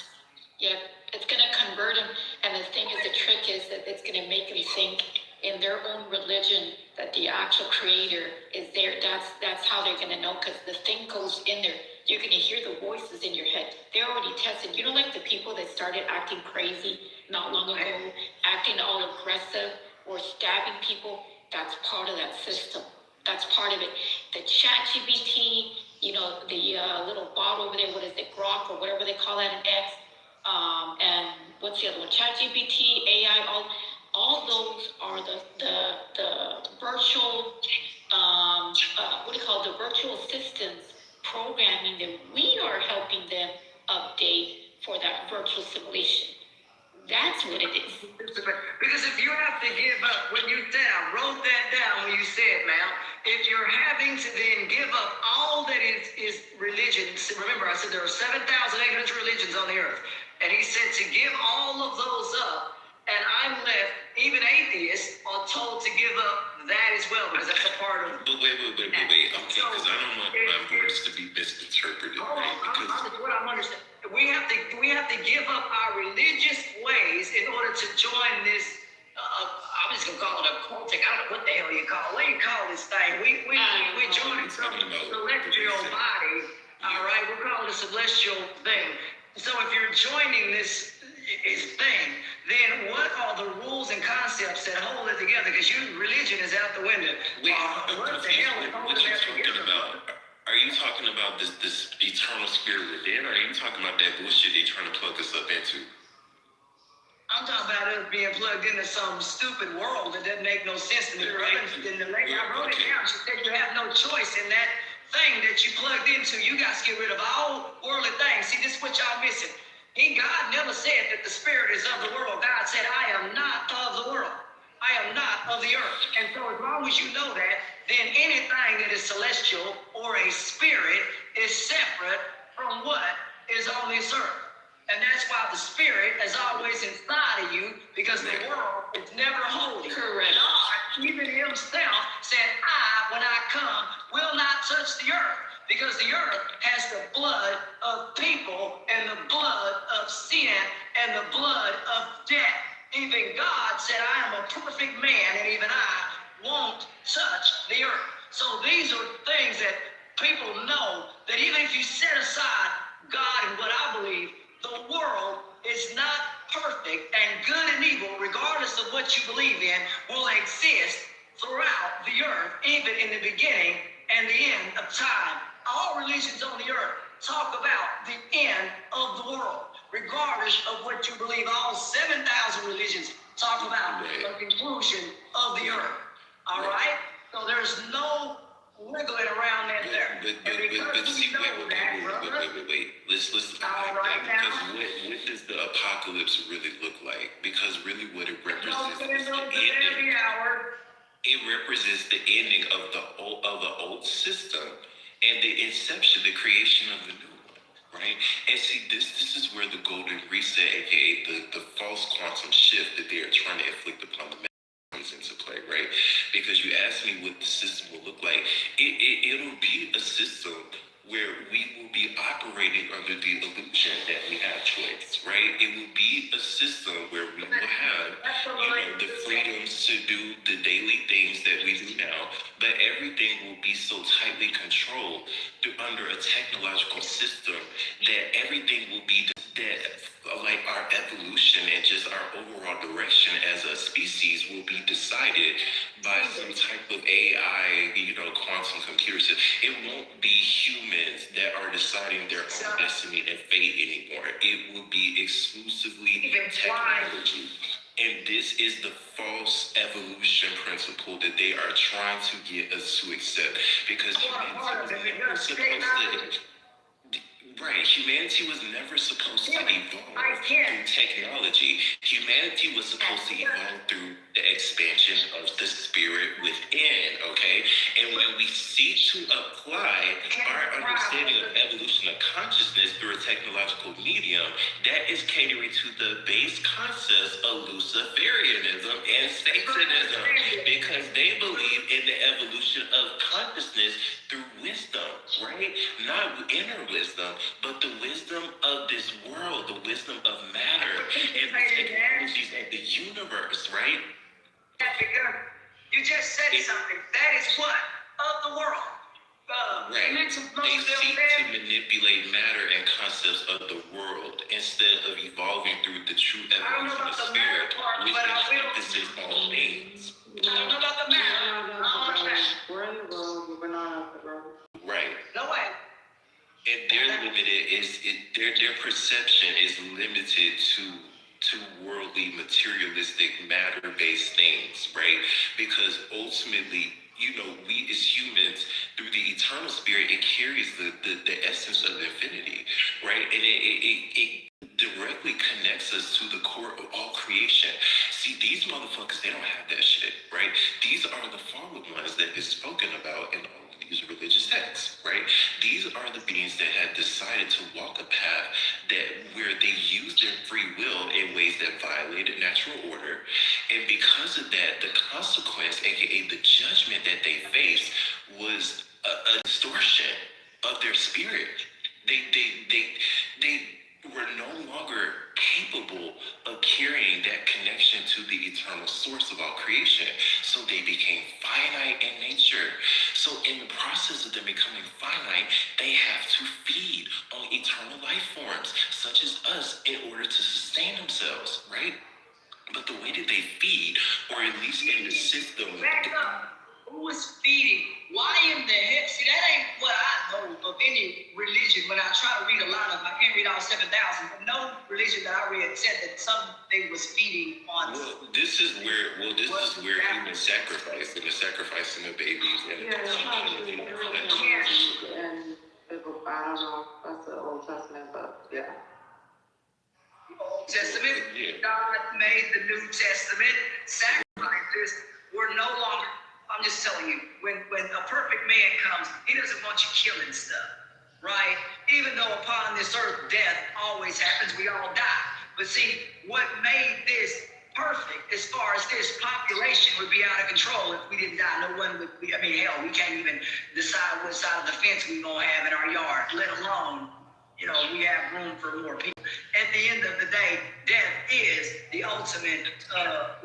Speaker 5: Yeah, it's going to convert them. And the thing is, the trick is that it's going to make them think in their own religion that the actual creator is there. That's how they're going to know, because the thing goes in there. You're going to hear the voices in your head. They're already tested. You know, like the people that started acting crazy not long ago, acting all aggressive or stabbing people, that's part of that system. That's part of it. The ChatGPT, you know, the little bot over there, what is it, Grok or whatever they call that in X, and what's the other one? ChatGPT, AI, all those are the virtual, what do you call it, the virtual assistants programming that we are helping them update for that virtual simulation. That's what it is.
Speaker 9: Because if you have to give up, when you said, I wrote that down when you said, ma'am, if you're having to then give up all that is religion, remember I said there are 7,800 religions on the earth, and he said to give all of those up, and I'm left, even atheists are told to give up that as well, because that's a part of.
Speaker 1: But wait. Okay, because I don't want my words to be misinterpreted, right? Because
Speaker 9: what I'm understanding. We have to give up our religious ways in order to join this. I'm just gonna call it a cultic. I don't know what the hell you call it. What do you call this thing? We join some celestial body. All right, we're calling it a celestial thing. So if you're joining this thing, then what are the rules and concepts that hold it together? Because your religion is out the window. What the hell is holding that together?
Speaker 1: Are you talking about this eternal spirit within, or are you talking about that bullshit they trying to plug us up into?
Speaker 9: I'm talking about us being plugged into some stupid world that doesn't make no sense to me. Right? In the lady, I wrote it down. She said you have no choice in that thing that you plugged into. You guys get rid of all worldly things. See, this is what y'all missing. God never said that the spirit is of the world. God said, I am not of the world. I am not of the earth. And so as long as you know that, then anything that is celestial or a spirit is separate from what is on this earth. And that's why the spirit is always inside of you, because the world is never holy.
Speaker 5: Correct.
Speaker 9: God, even himself, said, when I come, will not touch the earth. Because the earth has the blood of people and the blood of sin and the blood of death. Even God said, I am a perfect man, and even I won't touch the earth. So these are things that people know, that even if you set aside God and what I believe, the world is not perfect, and good and evil, regardless of what you believe in, will exist throughout the earth, even in the beginning and the end of time. All religions on the earth talk about the end of the world, regardless of what you believe. All 7,000 religions talk about the conclusion of the earth. All right? So there's no wiggling around that there.
Speaker 1: But see, wait. Let's unpack that, because what does the apocalypse really look like? Because really what it represents is the ending. It represents the ending of the old system and the inception, the creation of the new one, right? And see, this is where the golden reset, aka the false quantum shift that they are trying to inflict upon the man comes into play, right? Because you asked me what the system will look like. It'll be a system where we will be operating under the illusion that we have choice, right? it will be a system where we will have, the freedoms to do the daily things that we do now, but everything will be so tightly controlled under a technological system that everything will be that, like our evolution and just our overall direction as a species will be decided by some type of AI, quantum computers. It won't be humans that are deciding their own destiny and fate anymore. It will be exclusively technology. And this is the false evolution principle that they are trying to get us to accept. Because humanity was never supposed to... Right, humanity was never supposed to evolve through technology. Humanity was supposed to evolve through the expansion of the spirit within, okay? And when we seek to apply our understanding of evolution of consciousness through a technological medium, that is catering to the base concepts of Luciferianism and Satanism, because they believe in the evolution of consciousness through wisdom, right? Not inner wisdom, but the wisdom of this world, the wisdom of matter, and the technologies of the universe, right?
Speaker 9: You just said something. That is what? Of the world.
Speaker 1: Right. They seek to manipulate matter and concepts of the world instead of evolving through the true evolution of spirit, which encompasses all things.
Speaker 9: I don't know about the matter.
Speaker 8: We're in the road, but we're not out the road.
Speaker 1: Right.
Speaker 9: No way.
Speaker 1: And their perception is limited to worldly, materialistic, matter-based things, right? Because ultimately, we as humans, through the eternal spirit, it carries the essence of infinity, right? And it directly connects us to the core of all creation. See, these motherfuckers, they don't have that shit, right? These are the fallen ones that is spoken about in all of these religious texts, right? These are the beings that have decided to walk a path where they use their free will in ways that violated natural order. And because of that, the consequence, aka the judgment that they faced, was a distortion of their spirit. They were no longer capable of carrying that connection to the eternal source of all creation. So they became finite in nature. So in the process of them becoming finite, they have to feed on eternal life forms, such as us, in order to sustain themselves, right? But the way that they feed, or at least in the system...
Speaker 9: Back up. Who is feeding? Why in the heck? See, that ain't what I know of any religion. When I try to read a lot of them, I can't read all 7,000, but no religion that I read said that something was feeding on...
Speaker 1: Well, this is where human sacrifice and the sacrificing of babies and
Speaker 8: And I don't know, that's the Old Testament, but yeah.
Speaker 9: Old Testament,
Speaker 1: Yeah.
Speaker 9: God made the New Testament. Sacrifices were no longer... I'm just telling you, when a perfect man comes, he doesn't want you killing stuff, right? Even though upon this earth, death always happens, we all die. But see, what made this perfect as far as this population would be out of control if we didn't die. No one would be, hell, we can't even decide what side of the fence we're going to have in our yard, let alone, we have room for more people. At the end of the day, death is the ultimate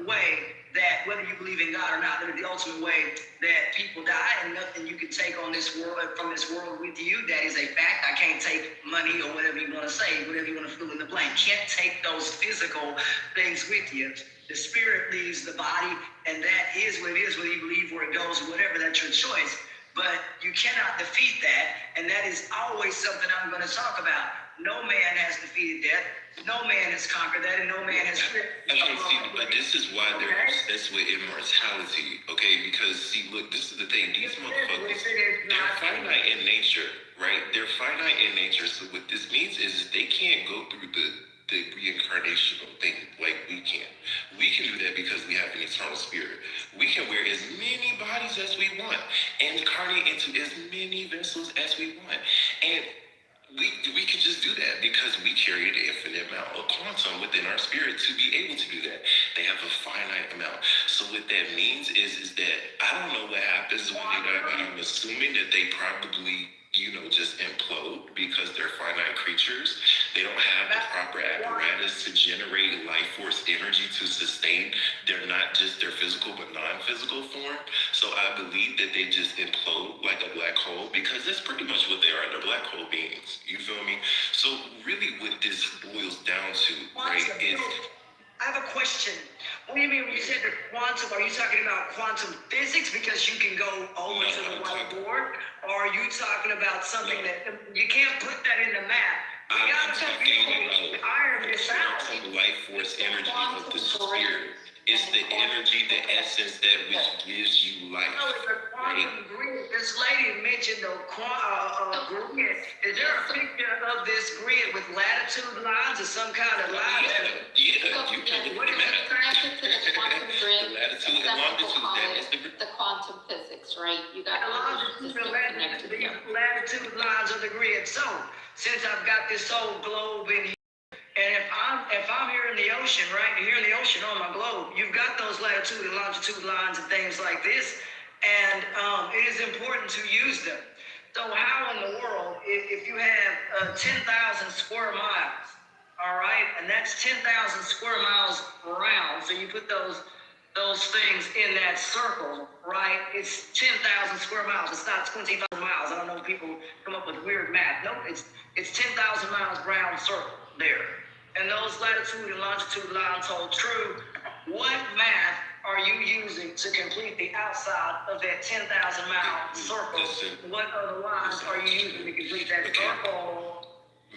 Speaker 9: way that, whether you believe in God or not, that is the ultimate way that people die, and nothing you can take on this world, from this world with you. That is a fact. I can't take money or whatever you want to say, whatever you want to fill in the blank. Can't take those physical things with you. The spirit leaves the body, and that is what it is, whether you believe where it goes or whatever, that's your choice. But you cannot defeat that, and that is always something I'm going to talk about. No man has defeated death. No man has conquered that, and no man has...
Speaker 1: Okay, see, but this is why they're obsessed with immortality, okay? Because, see, look, this is the thing. These motherfuckers, they're finite in nature, right? They're finite in nature. So what this means is they can't go through the reincarnational thing like we can. We can do that because we have an eternal spirit. We can wear as many bodies as we want and incarnate into as many vessels as we want. And we can just do that because we carry the infinite amount of quantum within our spirit to be able to do that. They have a finite amount. So what that means is that I don't know what happens when they die, but I'm assuming that they probably, just implode because they're finite creatures. They don't have the proper apparatus to generate life force energy to sustain not just their physical but non-physical form. So I believe that they just implode like a black hole because that's pretty much what they are. They're black hole beings. You feel me? So really what this boils down to, right, is...
Speaker 9: I have a question. What do you mean when you said the quantum? Are you talking about quantum physics because you can go over to the whiteboard? Or are you talking about something that you can't put that in the math?
Speaker 1: I'm talking about
Speaker 9: iron this out.
Speaker 1: The life force energy of the spirit. It's the energy, the essence that which gives you life.
Speaker 9: No, it's a quantum grid. This lady mentioned the grid. Is there a picture of this grid with latitude lines or some kind of lines?
Speaker 1: Yeah, you can
Speaker 5: What is connected to the quantum grid?
Speaker 1: The latitude and longitude, that is
Speaker 5: the quantum physics, right? You got
Speaker 9: longitude lines of the grid. So, since I've got this whole globe in here, and if I'm here in the ocean, right, here in the ocean on my globe, you've got those latitude and longitude lines and things like this, and it is important to use them. So how in the world, if you have 10,000 square miles, all right, and that's 10,000 square miles around, so you put those things in that circle, right? It's 10,000 square miles. It's not 20,000 miles. I don't know if people come up with weird math. Nope, it's 10,000 miles round circle there. And those latitude and longitude lines hold true. What math are you using to complete the outside of that 10,000 mile circle? What other lines are you using to complete that circle?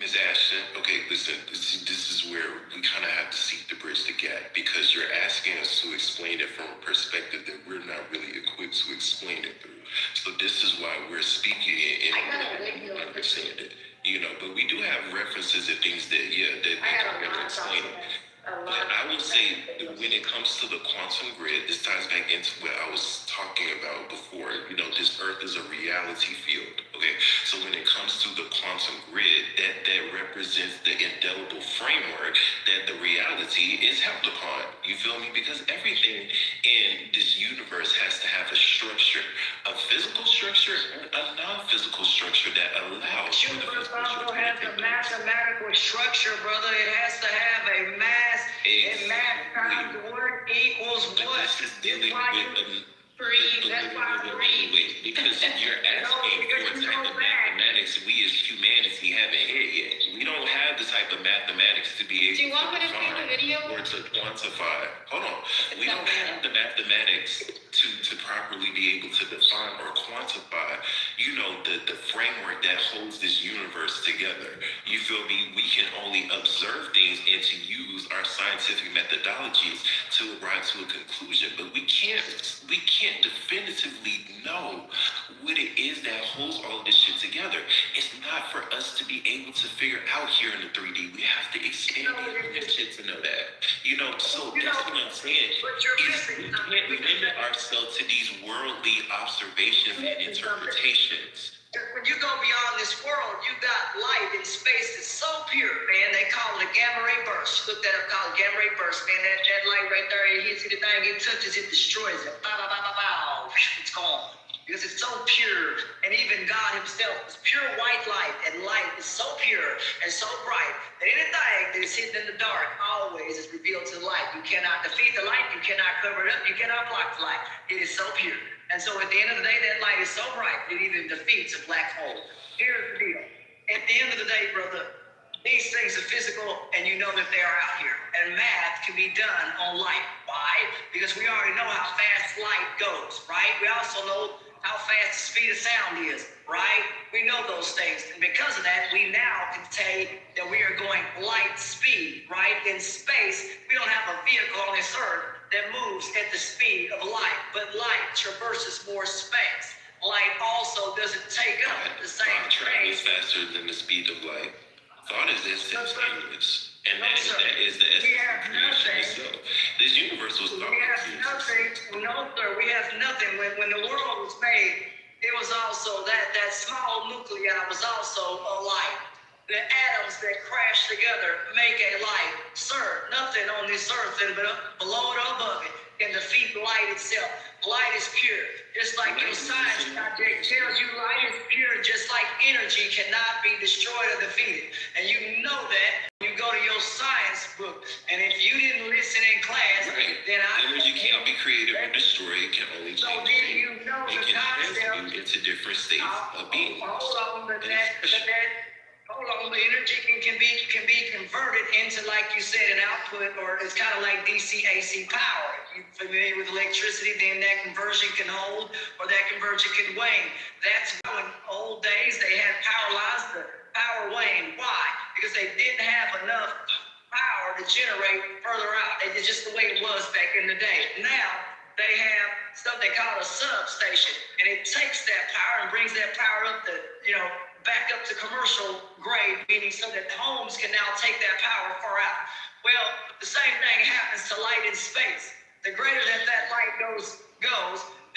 Speaker 1: Ms. Ashton, okay, listen, this is where we kind of have to seek to bridge the gap because you're asking us to explain it from a perspective that we're not really equipped to explain it through. So this is why we're speaking it in a way that we understand it. But we do have references and things that can never explain it. But I will say that when it comes to the quantum grid, this ties back into what I was talking about before. This Earth is a reality field. Okay, so when it comes to the quantum grid, that represents the indelible framework that the reality is held upon. You feel me? Because everything in this universe has to have a structure, a physical structure and a non-physical structure that allows for the physical structure.
Speaker 9: It has a mathematical structure, brother. It has to have a math. And math times what equals what?
Speaker 1: This is dealing with because you're asking for a type of mathematics we as humanity haven't hit yet. We don't have the type of mathematics to be able
Speaker 5: Do you want me to see the video?
Speaker 1: Or to quantify. Hold on. We don't have the mathematics to properly be able to define or quantify, the framework that holds this universe together. You feel me? We can only observe things and to use our scientific methodologies to arrive to a conclusion, but we can't definitively know what it is that holds all of this shit together. It's not for us to be able to figure out here in the 3D. We have to expand that shit to know that. So that's what I'm saying. We can't limit ourselves to these worldly observations and interpretations.
Speaker 9: When you go beyond this world, you got light in space that's so pure, man. They call it a gamma ray burst. Look that up, call it gamma ray burst, man. That light right there, it hits the thing, it touches it, destroys it. Bow, bow, bow, bow, bow. It's gone. Because it's so pure, and even God himself is pure white light, and light is so pure and so bright that anything that is hidden in the dark always is revealed to the light. You cannot defeat the light, you cannot cover it up, you cannot block the light. It is so pure. And so at the end of the day, that light is so bright, it even defeats a black hole. Here's the deal. At the end of the day, brother, these things are physical, and you know that they are out here. And math can be done on light. Why? Because we already know how fast light goes, right? We also know how fast the speed of sound is, right? We know those things. And because of that, we now can say that we are going light speed, right? In space, we don't have a vehicle on this earth that moves at the speed of light, but light traverses more space. Light also doesn't take up the same
Speaker 1: space.
Speaker 9: space.
Speaker 1: Faster than the speed of light. Thought is instantaneous. And that is the essence of creation itself. This universe was thought.
Speaker 9: We have nothing. No, sir. We have nothing. When the world was made, it was also that small nuclei was also a light. The atoms that crash together make a light. Sir, nothing on this earth, below it or above it, can defeat light
Speaker 4: itself. Light is pure. Just like your science project tells you light is pure, just like energy cannot be destroyed or defeated. And you know that when you go to your science book. And if you didn't listen in class, then
Speaker 1: energy can't be created or destroyed. It can only change.
Speaker 4: So then you know
Speaker 1: it
Speaker 4: the
Speaker 1: can
Speaker 4: concept.
Speaker 1: transmute into different states of being.
Speaker 4: Hold on, but the energy can be converted into, like you said, an output, or it's kind of like DC AC power. If you're familiar with electricity, then that conversion can hold or that conversion can wane. That's why in old days they had power lines, the power waned. Why? Because they didn't have enough power to generate further out. It's just the way it was back in the day. Now they have stuff they call a substation, and it takes that power and brings that power up to, back up to commercial grade, meaning so that homes can now take that power far out. Well, the same thing happens to light in space. The greater that light goes,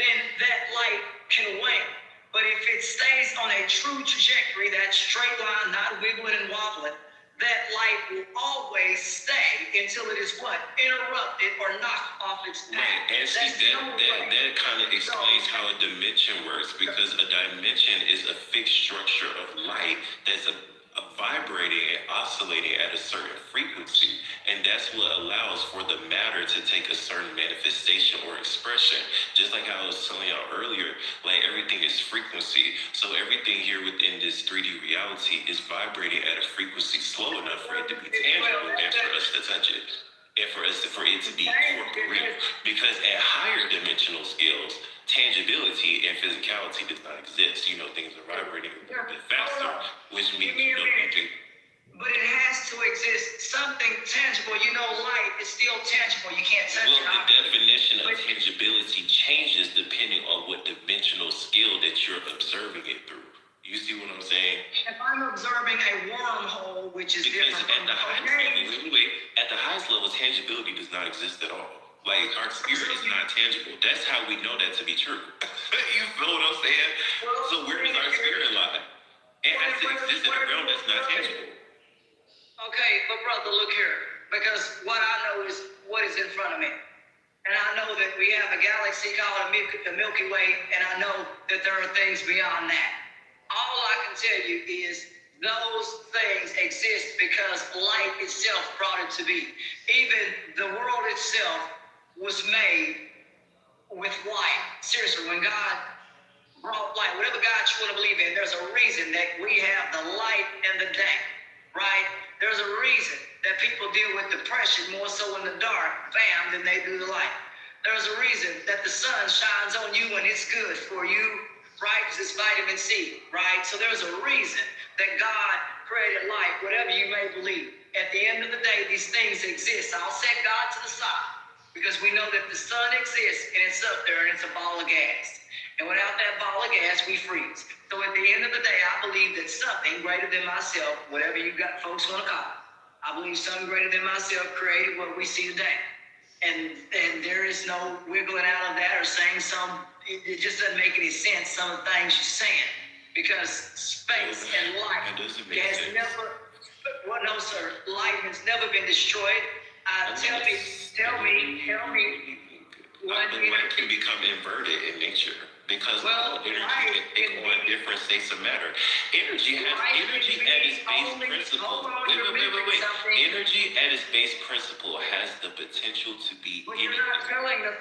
Speaker 4: then that light can wane. But if it stays on a true trajectory, that straight line, not wiggling and wobbling, that light will always stay until it is what? Interrupted or knocked off its path.
Speaker 1: Right, and see, that kind of explains how a dimension works, because a dimension is a fixed structure of light that's a vibrating and oscillating at a certain frequency, and that's what allows for the matter to take a certain manifestation or expression. Just like how I was telling y'all earlier, like everything is frequency, so everything here within this 3D reality is vibrating at a frequency slow enough for it to be tangible and for us to touch it, and for it to be corporeal. Because at higher dimensional scales, tangibility and physicality does not exist. Things are vibrating a bit faster, which means you can.
Speaker 4: But it has to exist. Something tangible. Light is still tangible. You can't touch it.
Speaker 1: Well, the definition of tangibility changes depending on what dimensional scale that you're observing it through. You see what I'm saying?
Speaker 4: If I'm observing a wormhole, which is
Speaker 1: because
Speaker 4: different
Speaker 1: at the highest level, at the highest level, tangibility does not exist at all. Like, our spirit is not tangible. That's how we know that to be true. You feel what I'm saying? So where does our spirit lie? It has to exist in a realm that's not tangible.
Speaker 4: Okay, but brother, look here. Because what I know is what is in front of me. And I know that we have a galaxy called the Milky Way, and I know that there are things beyond that. All I can tell you is those things exist because light itself brought it to be. Even the world itself was made with light. Seriously, when God brought light, whatever God you want to believe in, there's a reason that we have the light and the day, right? There's a reason that people deal with depression more so in the dark, than they do the light. There's a reason that the sun shines on you when it's good for you, right? Because it's vitamin C, right? So there's a reason that God created light, whatever you may believe. At the end of the day, these things exist. I'll set God to the side, because we know that the sun exists and it's up there and it's a ball of gas. And without that ball of gas, we freeze. So at the end of the day, I believe that something greater than myself, whatever you got folks want to call it, I believe something greater than myself created what we see today. And there is no wiggling out of that or saying it just doesn't make any sense, some of the things you're saying. Because space and light has never, well, no sir, light has never been destroyed. Tell me.
Speaker 1: Light can become inverted in nature because energy can take on different states of matter. Energy has energy at its base principle. Wait. Energy at its base principle has the potential to be anything.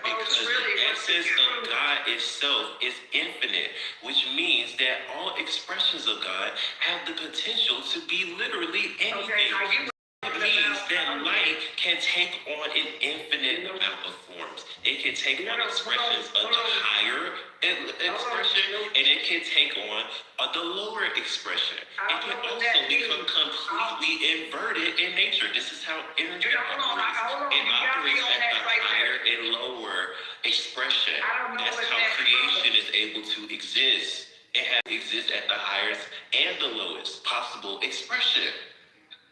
Speaker 1: Because the essence of God itself is infinite, which means that all expressions of God have the potential to be literally anything. It means that light can take on an infinite amount of forms. It can take on expressions of the higher expression, and it can take on the lower expression. It can also become completely inverted in nature. This is how energy operates. It operates at the higher and lower expression. That's how creation is able to exist. It has to exist at the highest and the lowest possible expression.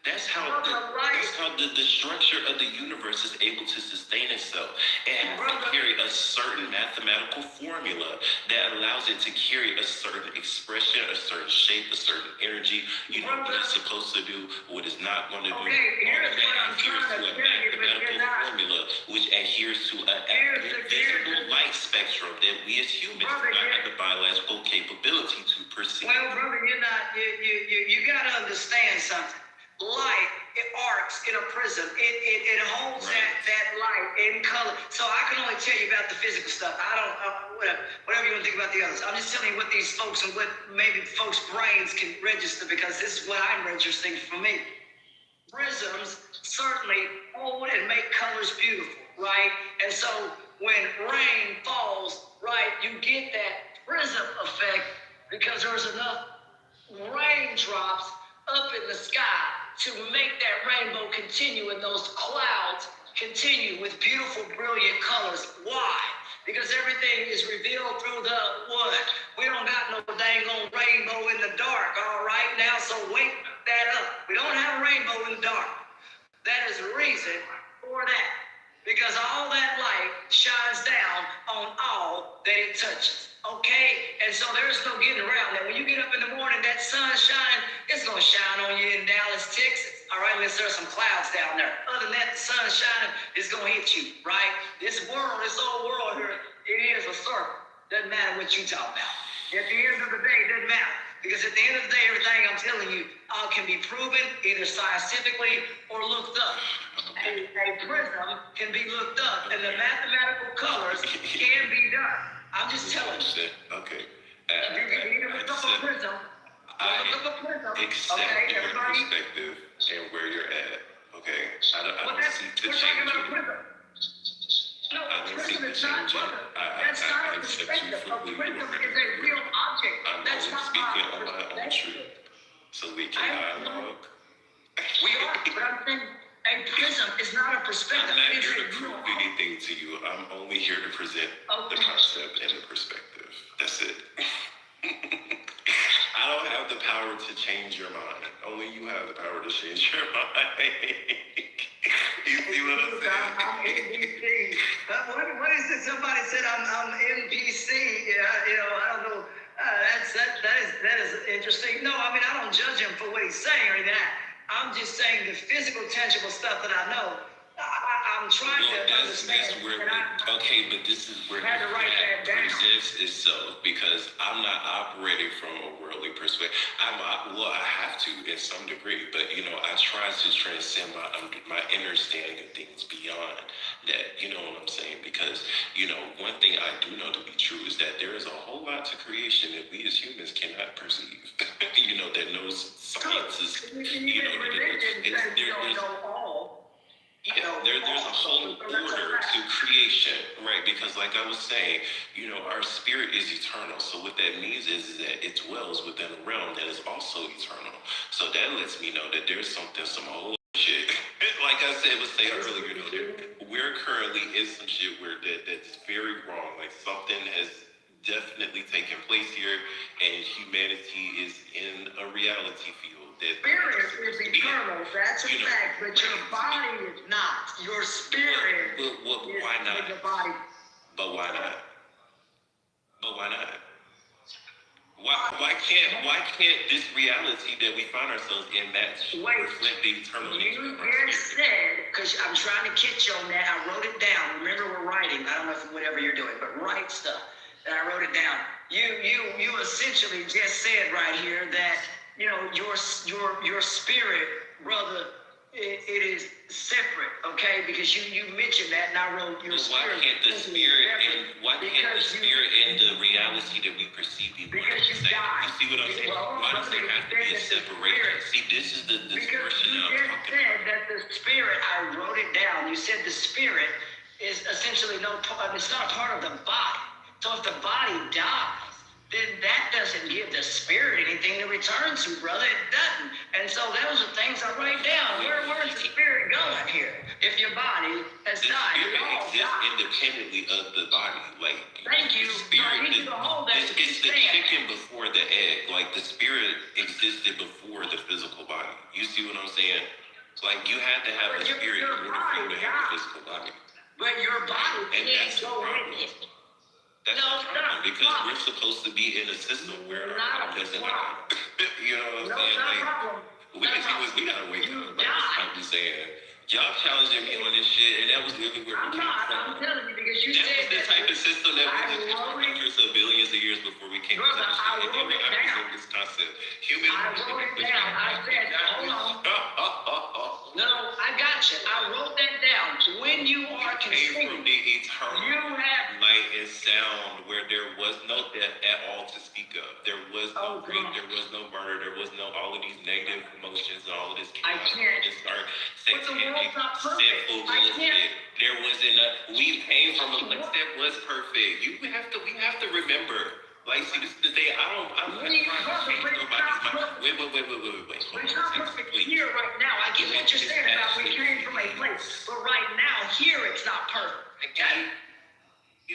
Speaker 1: That's how the structure of the universe is able to sustain itself. It has to carry a certain mathematical formula that allows it to carry a certain expression, a certain shape, a certain energy. You know what it's supposed to do, what it's not going to do. All of that adheres to a mathematical formula, which adheres to an invisible light spectrum that we as humans do not have the biological capability to perceive.
Speaker 9: Well, brother, you got to understand something. Light, it arcs in a prism. It holds that light in color. So I can only tell you about the physical stuff. I don't, whatever you want to think about the others. I'm just telling you what these folks and what maybe folks' brains can register, because this is what I'm registering for me. Prisms certainly hold and make colors beautiful, right? And so when rain falls, right, you get that prism effect because there's enough raindrops up in the sky to make that rainbow continue and those clouds continue with beautiful, brilliant colors. Why? Because everything is revealed through the what? We don't got no dang on rainbow in the dark, all right now, so wake that up. We don't have a rainbow in the dark. That is the reason for that. Because all that light shines down on all that it touches. Okay? And so there's no getting around that. When you get up in the morning, that sun shining, it's going to shine on you in Dallas, Texas. All right? Unless there's some clouds down there. Other than that, the sun shining is going to hit you. Right? This world, this old world here, it is a circle. Doesn't matter what you talk about. At the end of the day, it doesn't matter. Because at the end of the day, everything I'm telling you can be proven either scientifically or looked up. A prism can be looked up, and the mathematical colors can be done. I'm just telling you.
Speaker 1: Okay.
Speaker 9: You can look up a prism.
Speaker 1: I accept your perspective and where you're at. Okay. I don't seek to change you.
Speaker 9: No, a prism is not brother. That's not a perspective. A prism is a real object. That's not
Speaker 1: speaking on my own truth. So we can dialogue.
Speaker 9: We are, but I'm saying a prism is not a perspective.
Speaker 1: I'm not here to prove anything to you. I'm only here to present the concept and the perspective. That's it. I don't have the power to change your mind. Only you have the power to change your mind. You see what I'm saying?
Speaker 9: I'm NBC. What is it? Somebody said I'm NBC. Yeah, I don't know. That is interesting. No, I mean, I don't judge him for what he's saying or anything. I'm just saying the physical, tangible stuff that I know. I'm trying to understand.
Speaker 1: Okay, but this is where that presents itself, because I'm not operating from a worldly perspective. I have to in some degree, but I try to transcend my understanding of things beyond that. You know what I'm saying? Because one thing I do know to be true is that there is a whole lot to creation that we as humans cannot perceive. That knows science is. There's a whole order to creation, right? Because like I was saying, our spirit is eternal. So what that means is that it dwells within a realm that is also eternal. So that lets me know that there's some whole shit. Like I said, earlier, we're currently in some shit where that's very wrong. Like something has definitely taken place here, and humanity is in a reality field.
Speaker 9: Spirit is eternal, that's a fact, but your body is not. Your spirit is
Speaker 1: why not?
Speaker 9: the body.
Speaker 1: But why not? Why can't this reality that we find ourselves in reflect the eternal nature?
Speaker 9: You just said, because I'm trying to catch you on that, I wrote it down. Remember, we're writing. I don't know if whatever you're doing, but write stuff. And I wrote it down. You essentially just said right here that your spirit, brother, it is separate, okay? Because you mentioned that, and I wrote your spirit.
Speaker 1: Why can't the spirit and the reality that we perceive be one?
Speaker 9: Because you died.
Speaker 1: You see what I'm saying? Why does there have to be a separation? See, this is the dispersion I'm talking about.
Speaker 9: You said that the spirit, I wrote it down. You said the spirit is essentially it's not part of the body. So if the body dies, then that doesn't give the spirit anything to return to, brother. It doesn't. And so those are things I write down. Where's the spirit going here? If your body has died,
Speaker 1: the spirit exists independently of the body. Like,
Speaker 9: thank you.
Speaker 1: The spirit,
Speaker 9: it's
Speaker 1: the chicken before the egg. Like, the spirit existed before the physical body. You see what I'm saying? Like, you had to have a spirit in order for you to have a physical body.
Speaker 9: But your body can't go in it.
Speaker 1: That's the problem, because we're supposed to be in a system where our body doesn't have. You know what I'm saying?
Speaker 9: Not a problem.
Speaker 1: We gotta wake up. Like, I'm just saying, Y'all challenging me on this shit, and that was literally where we
Speaker 9: I'm
Speaker 1: came
Speaker 9: not.
Speaker 1: from.
Speaker 9: I'm telling you because you
Speaker 1: That
Speaker 9: said
Speaker 1: was the type of system that
Speaker 9: I
Speaker 1: we lived in for
Speaker 9: wrote it.
Speaker 1: hundreds of billions of years before we came
Speaker 9: Brother,
Speaker 1: into this
Speaker 9: I
Speaker 1: shit.
Speaker 9: wrote it
Speaker 1: I
Speaker 9: down.
Speaker 1: presume this concept. Human
Speaker 9: I wrote it down. I said, hold on. No, I got you. I wrote that down. When you are
Speaker 1: Came
Speaker 9: conceived,
Speaker 1: from the eternal
Speaker 9: you have.
Speaker 1: light and sound where there was no death at all to speak of. There was no rape, there was no murder, there was no all of these negative emotions and all of this
Speaker 9: I
Speaker 1: chaos,
Speaker 9: can't.
Speaker 1: all of this dark,
Speaker 9: But the world's
Speaker 1: satanic,
Speaker 9: not perfect.
Speaker 1: sinful
Speaker 9: I can't.
Speaker 1: bullshit. There wasn't a, we came from a place that was perfect. We have to remember. Like, see, this is the day I'm not trying to change nobody's mind. Wait.
Speaker 9: But it's not perfect here right now. I get what you're saying about we came from a place. But right now, here it's not perfect. Okay?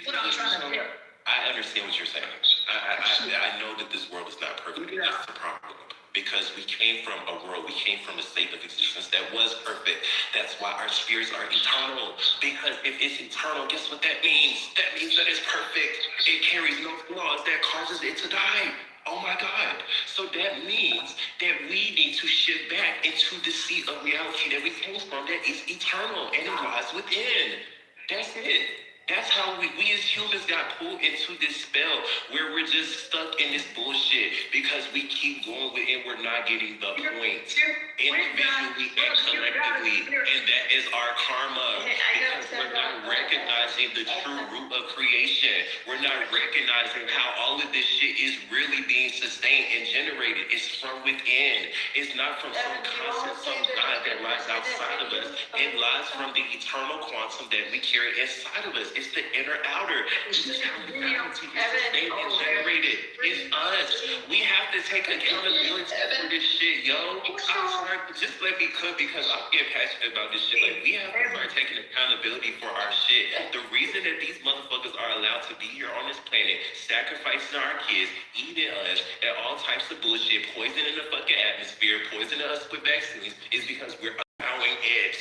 Speaker 9: What I'm trying to tell you.
Speaker 1: I understand what you're saying. I know that this world is not perfect. That's the problem. Because we came from a world, we came from a state of existence that was perfect. That's why our spirits are eternal. Because if it's eternal, guess what that means? That means that it's perfect. It carries no flaws. That causes it to die. Oh my God. So that means that we need to shift back into the seat of reality that we came from that is eternal and it lies within. That's it. That's how we as humans got pulled into this spell where we're just stuck in this bullshit because we keep going with it. We're not getting the point individually and collectively, and that is our karma because we're not recognizing the true root of creation. We're not recognizing how all of this shit is really being sustained and generated. It's from within. It's not from some concept, some God that lies outside of us. It lies from the eternal quantum that we carry inside of us. It's the inner outer. This is how reality is sustained and generated. It's us. We have to take accountability for this shit, yo. I'm sorry, just let me cook because I'm getting passionate about this shit. Like, we have to start taking accountability for our shit. The reason that these motherfuckers are allowed to be here on this planet, sacrificing our kids, eating us, and all types of bullshit, poisoning the fucking atmosphere, poisoning us with vaccines, is because we're allowing it.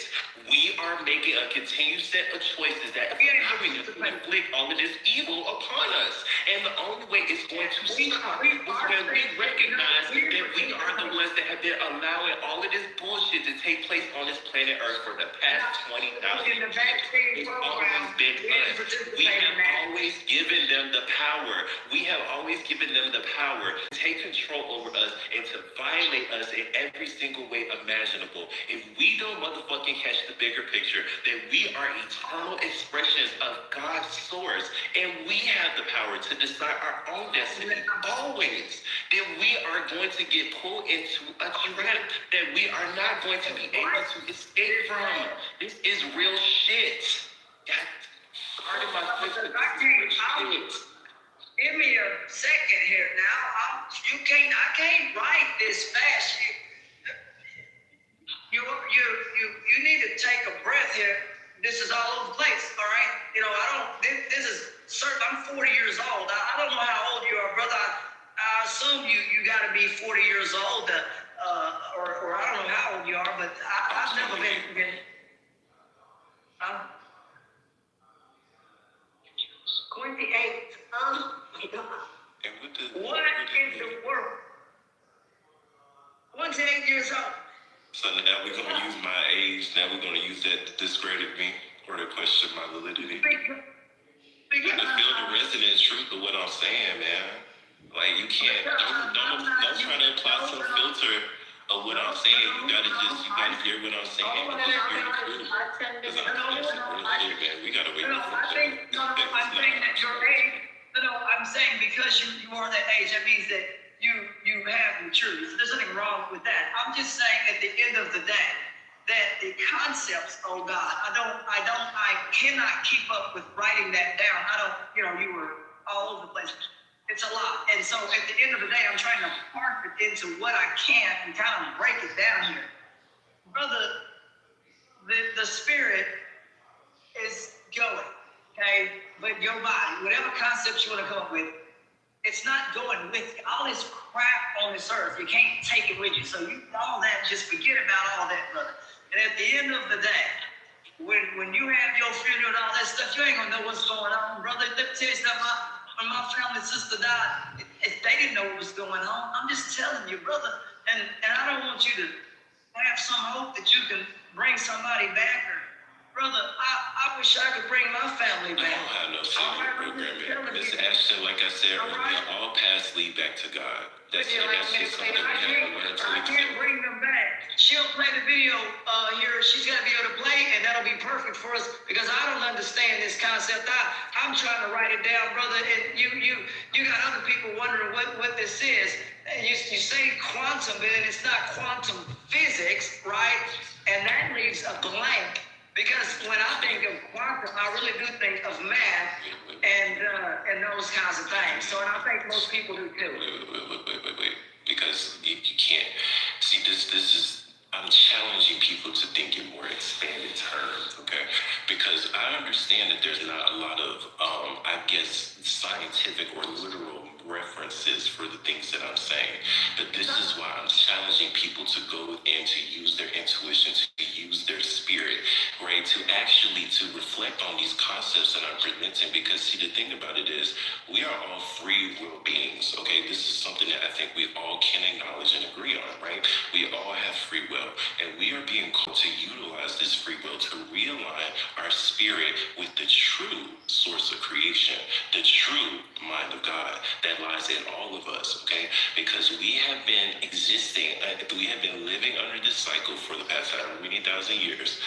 Speaker 1: We are making a continued set of choices that is allowing us to inflict all of this evil upon us. And the only way it's going to stop is when we recognize that we are the ones that have been allowing all of this bullshit to take place on this planet Earth for the past 20,000 years. It's always been us. We have always given them the power. We have always given them the power to take control over us and to violate us in every single way imaginable. If we don't motherfucking catch the bigger picture, that we are eternal expressions of God's source, and we have the power to decide our own destiny always, then we are going to get pulled into a trap that we are not going to be able to escape from. This is real shit. Part of my sister.
Speaker 9: Give me a second here now. I can't write this fast. You need to take a breath here. This is all over the place, all right? You know, this is certain. I'm 40 years old. I don't know how old you are, brother. I assume you got to be 40 years old, or I don't know how old you are, but I've never been. 28. Oh my God. What in the world? 28 years old.
Speaker 1: So now we're going to use my age. Now we're going to use that to discredit me or to question my validity. You got to feel the resonant truth of what I'm saying, man. Like, you can't, don't try to apply some filter of what I'm saying. You got to hear what I'm saying. And just hear the truth. Because we got to wait for it.
Speaker 9: I'm saying that your age, I'm saying because you are that age, that means that you have maturity. So there's nothing wrong with that. I'm just saying at the end of the day that the concepts, oh God, I cannot keep up with writing that down. You were all over the place. It's a lot. And so at the end of the day, I'm trying to park it into what I can and kind of break it down here. Brother, the spirit is going, okay? But your body, whatever concepts you want to come up with, it's not going with you. All this crap on this earth, you can't take it with you. So all that, just forget about all that, brother. And at the end of the day, when you have your funeral and all that stuff, you ain't gonna know what's going on, brother. Let me tell you something. When my family sister died, they didn't know what was going on. I'm just telling you, brother. And I don't want you to have some hope that you can bring somebody back, or brother, I wish I could bring my family
Speaker 1: I
Speaker 9: back.
Speaker 1: don't have no senior program. Miss Ashton, like I said earlier, all paths lead back to God. That's just something we have to learn to
Speaker 9: I can't
Speaker 1: accept.
Speaker 9: bring them back. She'll play the video here. She's gonna be able to play, and that'll be perfect for us because I don't understand this concept. I'm trying to write it down, brother, and you got other people wondering what this is. And you say quantum, but it's not quantum physics, right? And that leaves a blank. Because when I think of quantum, I really do think of math and those kinds of things. So, and I think most people do too.
Speaker 1: Wait. Because you can't see this is I'm challenging people to think in more expanded terms, okay? Because I understand that there's not a lot of I guess scientific or literal references for the things that I'm saying. But this is why I'm challenging people to go and to use their intuition, to use their spirit, right? To reflect on these concepts that I'm presenting. Because see, the thing about it is we are all free will beings, okay? This is something that I think we all can acknowledge and agree on, right? We all have free will, and we are being called to utilize this free will to realign our spirit with the true source of creation, the true mind of God that lies in all of us, okay? Because we have been existing, we have been living under this cycle for the past however many thousand years,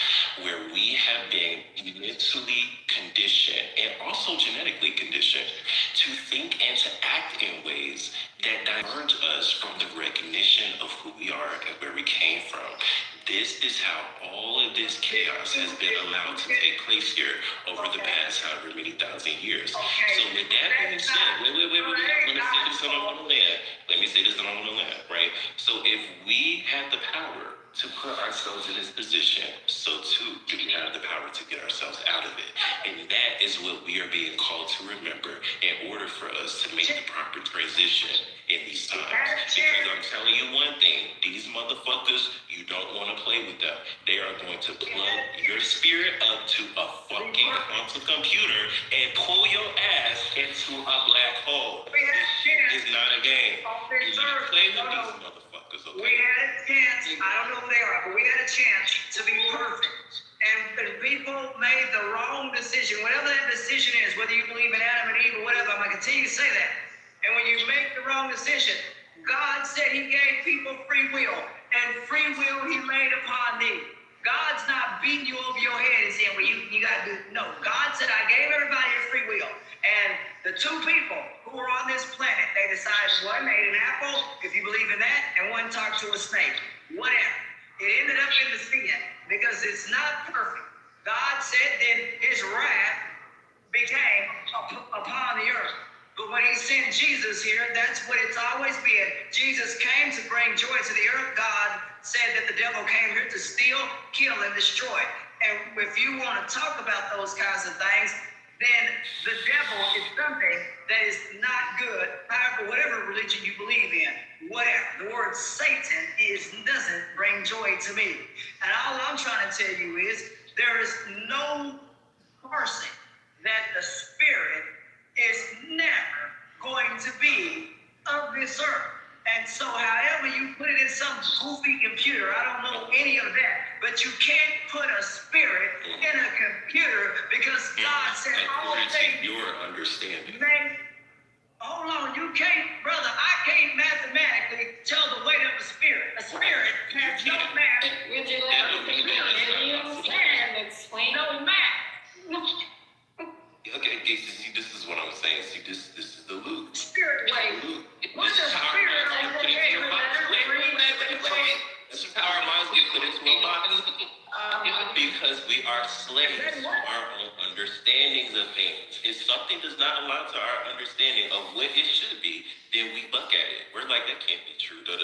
Speaker 1: where we have been mentally conditioned and also genetically conditioned to think and to act in ways that diverge us from the recognition of who we are and where we came from. This is how all of this chaos has been allowed to take place here over the past however many thousand years. So with that being said, wait. I'm gonna say this and I wanna land. Let me say this and I wanna land, right? So if we had the power to put ourselves in this position, so too do we have the power to get ourselves out of it. And that is what we are being called to remember in order for us to make the proper transition in these times. Because I'm telling you one thing, these motherfuckers, you don't want to play with them. They are going to plug your spirit up to a fucking quantum computer and pull your ass into a black hole. This shit is not a game. You need to play with these motherfuckers, okay?
Speaker 9: We had a chance, I don't know who they are, but we had a chance to be perfect. And people made the wrong decision, whatever that decision is, whether you believe in Adam and Eve or whatever, I'm going to continue to say that. And when you make the wrong decision, God said he gave people free will, and free will he laid upon thee. God's not beating you over your head and saying, well, you got to do, no. God said, I gave everybody a free will. And the two people who were on this planet, they decided one ate an apple, if you believe in that, and one talked to a snake. Whatever. It ended up in the sin because it's not perfect. God said then his wrath became upon the earth. But when he sent Jesus here, that's what it's always been. Jesus came to bring joy to the earth. God said that the devil came here to steal, kill, and destroy. And if you want to talk about those kinds of things, then the devil is something that is not good. However, whatever religion you believe in, whatever. The word Satan doesn't bring joy to me. And all I'm trying to tell you is there is no parsing that the spirit is never going to be of this earth. And so however you put it in some goofy computer, I don't know any of that, but you can't put a spirit in a computer because God said all things.
Speaker 1: Your understanding.
Speaker 9: Hold on, you can't, brother, I can't mathematically tell the weight of a spirit. A spirit has no math.
Speaker 5: Would you like to can explain?
Speaker 9: No math.
Speaker 1: Okay, see, this is what I'm saying. See, this is the loop.
Speaker 9: Spirit weight. What's
Speaker 1: This
Speaker 9: a
Speaker 1: is how our
Speaker 9: spirit?
Speaker 1: minds get put into a box. Wait. This is how our minds get put into a box. Because we are slaves to our own understandings of things. If something does not align to our understanding of what it should be, then we buck at it. We're like, that can't be true. The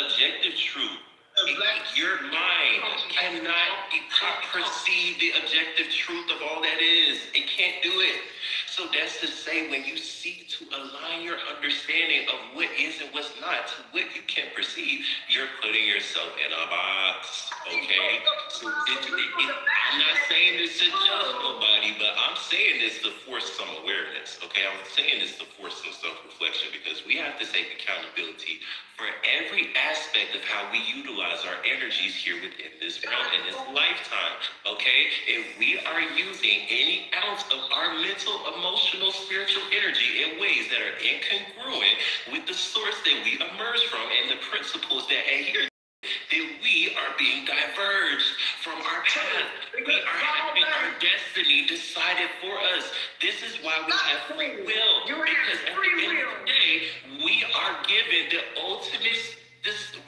Speaker 1: objective truth. Your mind cannot perceive the objective truth of all that is. It can't do it. So that's to say, when you seek to align your understanding of what is and what's not to what you can perceive, you're putting yourself in a box, okay? So it's I'm not saying this to judge nobody, but I'm saying this to force some awareness, okay? I'm saying this to force some self-reflection because we have to take accountability for every aspect of how we utilize our energies here within this realm in this lifetime, okay? If we are using any ounce of our mental, emotional, spiritual energy in ways that are incongruent with the source that we emerge from and the principles that adhere, that we are being diverged from our path. We are having our destiny decided for us. This is why we have free will. Because at the end of the day, we are given the ultimate,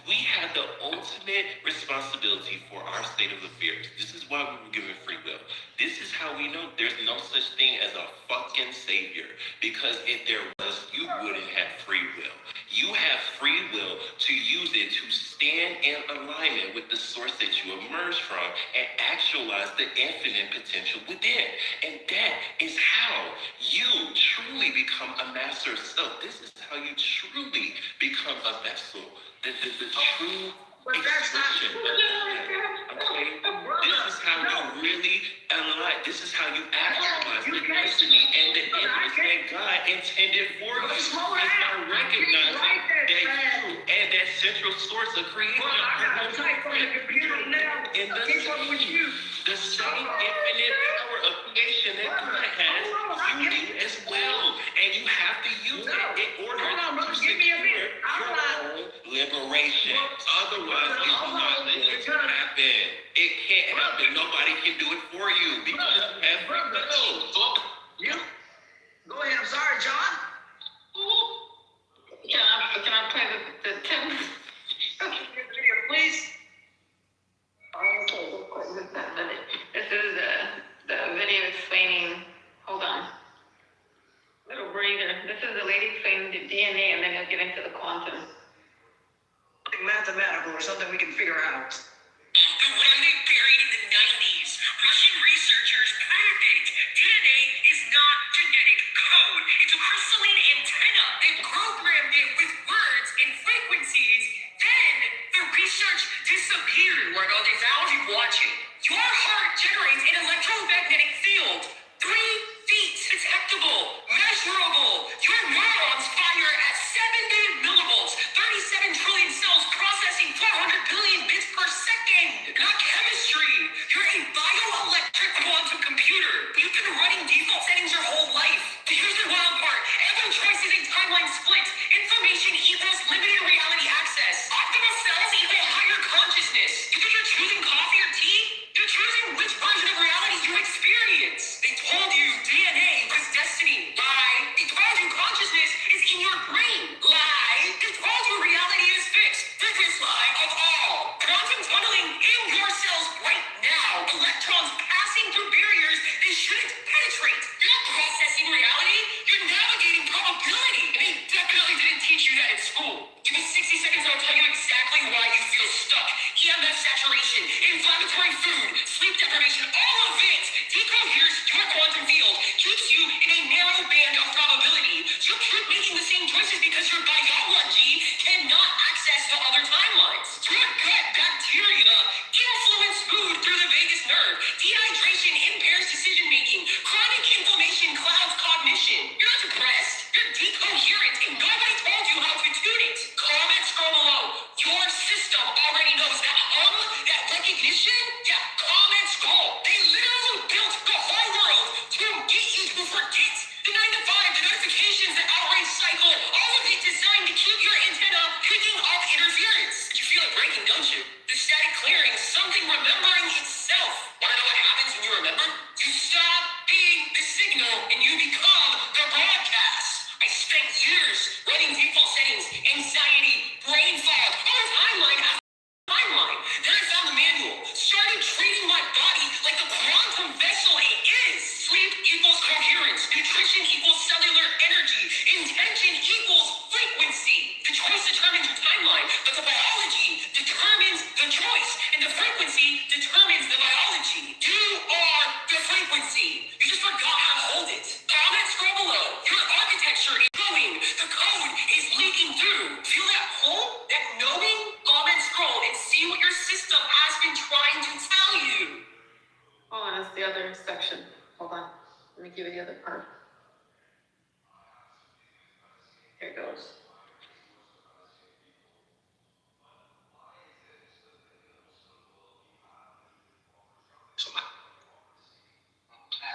Speaker 1: we have the ultimate responsibility for our state of affairs. This is why we were given free will. This is how we know there's no such thing as a fucking savior. Because if there was, you wouldn't have free will. You have free will to use it to stand in alignment with the source that you emerge from and actualize the infinite potential within. And that is how you truly become a master of self. This is how you truly become a vessel. The true expression of God. Okay? This is how you really align. This is how you actualize the destiny and the image that God intended for you. It's by recognizing that you and that central source of creation are in the same infinite power of creation that God has. You do as well. And you have to use it in order to secure your own liberation. Otherwise, it's not going to happen. It can't happen. Nobody can do it for you because you have free will.
Speaker 9: You? Go ahead. I'm sorry, John.
Speaker 5: Can I play the 10?
Speaker 9: Please.
Speaker 5: Okay, this is the video explaining, hold on. Little breather. This is the lady explaining the DNA and then they'll get into the quantum.
Speaker 9: Mathematical or something we can figure out.
Speaker 10: The remnant buried in the 90s. Russian researchers proved it. DNA is not genetic code. It's a crystalline antenna. They programmed it with words and frequencies. Then the research disappeared. Where are they found you watching? Your heart generates an electromagnetic field. 3 feet detectable, measurable. Your neurons fire at 70 millivolts, 37 trillion cells processing 400 billion bits per second. Not chemistry. You're a bioelectric quantum computer. You've been running default settings your whole life. Here's the wild part. Every choice is a timeline split. Information equals limited reality access. Optimal cells equal higher consciousness. You think you're choosing coffee or tea? You're choosing which version of reality you experience. They told you DNA was destiny. Lie. They told you consciousness is in your brain. Lie. They told you reality is fixed. Biggest lie of all. Quantum tunneling in your cells right now. Electrons passing through barriers they shouldn't penetrate. You're not processing reality. You're navigating probability. And they definitely didn't teach you that in school. Give me 60 seconds and I'll tell you exactly why you feel stuck. EMF saturation, inflammatory food, sleep deprivation, all of it decoheres your quantum field, keeps you in a narrow band of probability. You keep making the same choices because your biology cannot access the other timelines. Your gut bacteria influence mood through the vagus nerve. Dehydration impairs decision making. Chronic inflammation clouds cognition. You're not depressed. You're decoherent and nobody told you how to tune it. Comment scroll below. Your system already knows that that recognition, yeah, comment scroll. They literally built the whole world to get you to forget. The 9 to 5, the notifications, the outrage cycle, all of it designed to keep your antenna picking up interference. You feel it breaking, don't you? The static clearing, something remembering itself. Wanna know what happens
Speaker 5: the other section? Hold on, let me give you the other part. Here it goes.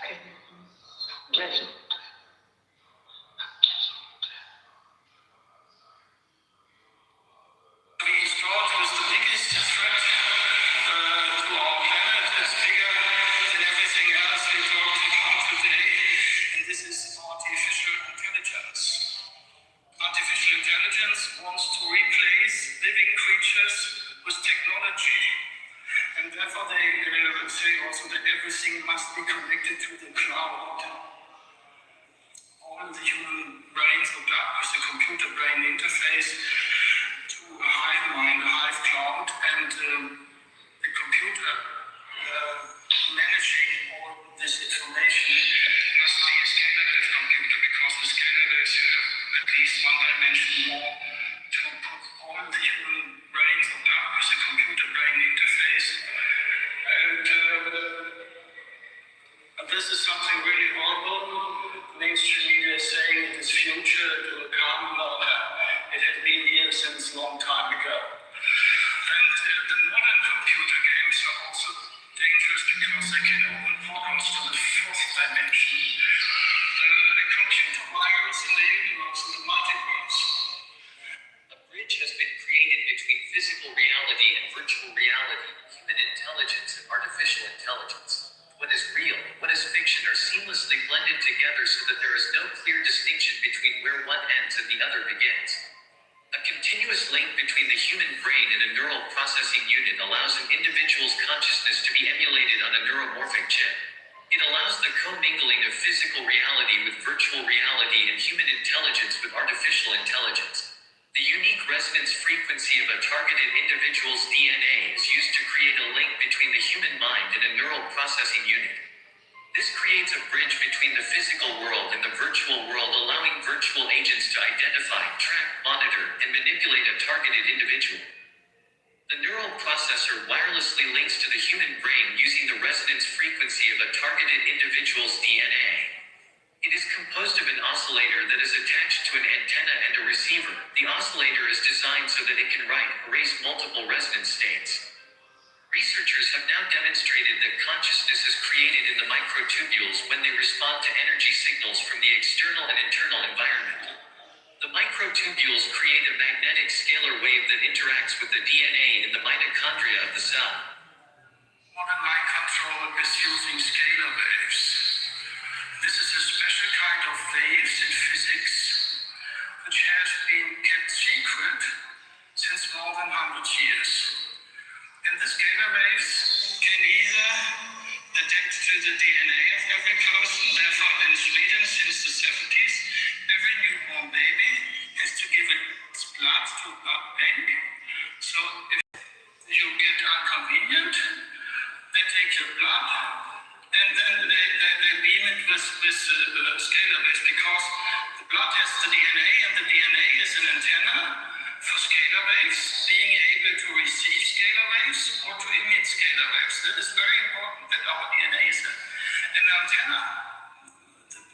Speaker 5: Okay. Ready.
Speaker 10: Artificial intelligence wants to replace living creatures with technology. And therefore they say also that everything must be connected to the cloud. All the human brains hooked up with the computer brain interface to a hive mind, a hive cloud, and the computer managing all this information must be a scalar-wave computer, because the scalar-waves you have at least one dimension more to put all the human brains hooked up with the computer brain interface. And this is something really horrible. Mainstream media is saying it is future, it will come. It has been here since a long time ago. And the modern computer games are also dangerous because they can open portals to the fourth dimension. The computer virus in the universe, in the multiverse.
Speaker 11: A bridge has been created between physical reality and virtual reality, human intelligence and artificial intelligence. What is real, what is fiction are seamlessly blended together so that there is no clear distinction between where one ends and the other begins. A continuous link between the human brain and a neural processing unit allows an individual's consciousness to be emulated on a neuromorphic chip. It allows the commingling of physical reality with virtual reality and human intelligence with artificial intelligence. The unique resonance frequency of a targeted individual's DNA is used to create a link between the human mind and a neural processing unit. This creates a bridge between the physical world and the virtual world, allowing virtual agents to identify, track, monitor, and manipulate a targeted individual. The neural processor wirelessly links to the human brain using the resonance frequency of a targeted individual's DNA. It is composed of an oscillator that is attached to an antenna and a receiver. The oscillator is designed so that it can write, erase multiple resonance states. Researchers have now demonstrated that consciousness is created in the microtubules when they respond to energy signals from the external and internal environment. The microtubules create a magnetic scalar wave that interacts with the DNA in the mitochondria of the cell.
Speaker 10: Modern mind control is using scalar waves. This is a special kind of waves in physics, which has been kept secret since more than 100 years. And the scalar waves can either adapt to the DNA of every person. Therefore, in Sweden, since the 70s, every newborn baby has to give its blood to a blood bank. So if you get inconvenient, they take your blood and then they beam it with scalar waves, because the blood has the DNA, and the DNA is an antenna for scalar waves, being able to receive scalar waves or to emit scalar waves. That is very important, that our DNA is an antenna.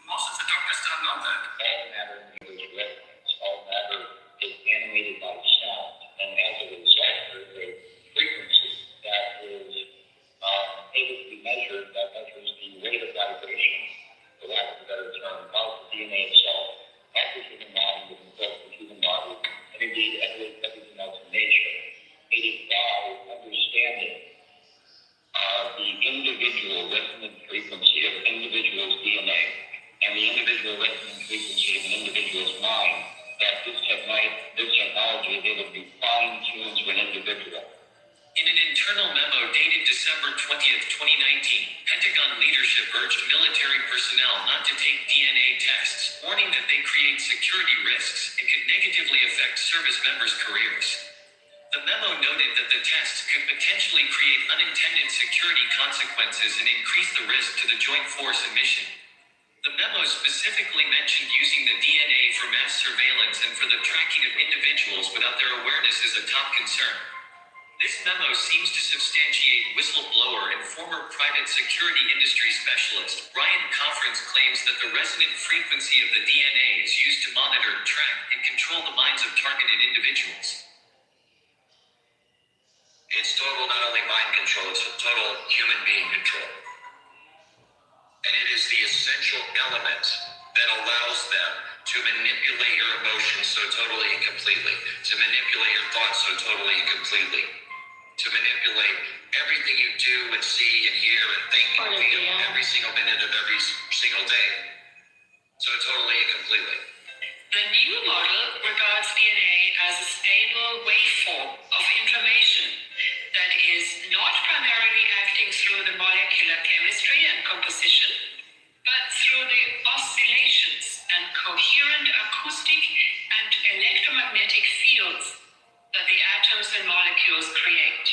Speaker 10: Most of the doctors don't know that.
Speaker 11: All matter is resonance. All matter is animated by sound, and as a result, there's a frequency that is able to be measured, that measures the rate of vibration, for lack of a better term, of the DNA itself, of the human mind, and the human body, and indeed everything else in nature. It is by understanding the individual resonant frequency of an individual's DNA and the individual resonant frequency of an individual's mind that this technology is able to be fine-tuned to an individual. In an internal memo dated December 20th, 2019, Pentagon leadership urged military personnel not to take DNA tests, warning that they create security risks and could negatively affect service members' careers. The memo noted that the tests could potentially create unintended security consequences and increase the risk to the joint force and mission. The memo specifically mentioned using the DNA for mass surveillance and for the tracking of individuals without their awareness as a top concern. This memo seems to substantiate whistleblower and former private security industry specialist Brian Conference claims that the resonant frequency of the DNA is used to monitor, track, and control the minds of targeted individuals.
Speaker 12: It's total not only mind control, it's total human being control. And it is the essential element that allows them to manipulate your emotions so totally and completely, to manipulate your thoughts so totally and completely, to manipulate everything you do and see and hear and think and feel every single minute of every single day, so totally and completely.
Speaker 10: The new model regards DNA as a stable waveform of information that is not primarily acting through the molecular chemistry and composition, but through the oscillations and coherent acoustic and electromagnetic fields that the atoms and molecules create.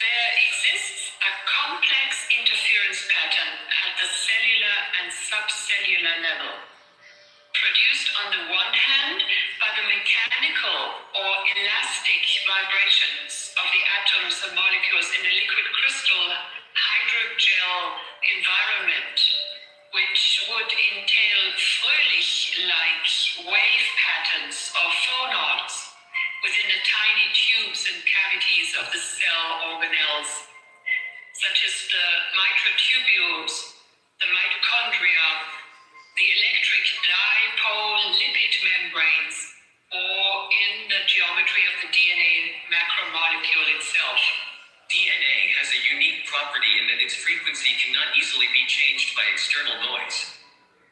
Speaker 10: There exists a complex interference pattern at the cellular and subcellular level, produced on the one hand by the mechanical or elastic vibrations of the atoms and molecules in a liquid crystal hydrogel environment, which would entail Fröhlich-like wave patterns or phonons within the tiny tubes and cavities of the cell organelles, such as the microtubules, the mitochondria, the electric dipole lipid membranes, or in the geometry of the DNA macromolecule itself.
Speaker 11: DNA has a unique property in that its frequency cannot easily be changed by external noise.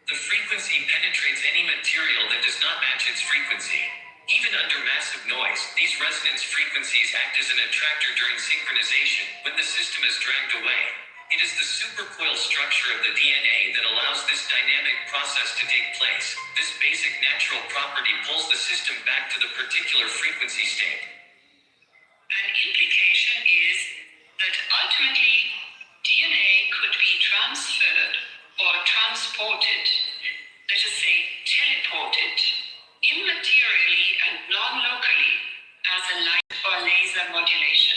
Speaker 11: The frequency penetrates any material that does not match its frequency. Even under massive noise, these resonance frequencies act as an attractor during synchronization when the system is dragged away. It is the supercoil structure of the DNA that allows this dynamic process to take place. This basic natural property pulls the system back to the particular frequency state.
Speaker 10: An implication is that ultimately DNA could be transferred or transported, let us say teleported, immaterially and non-locally as a light or laser modulation.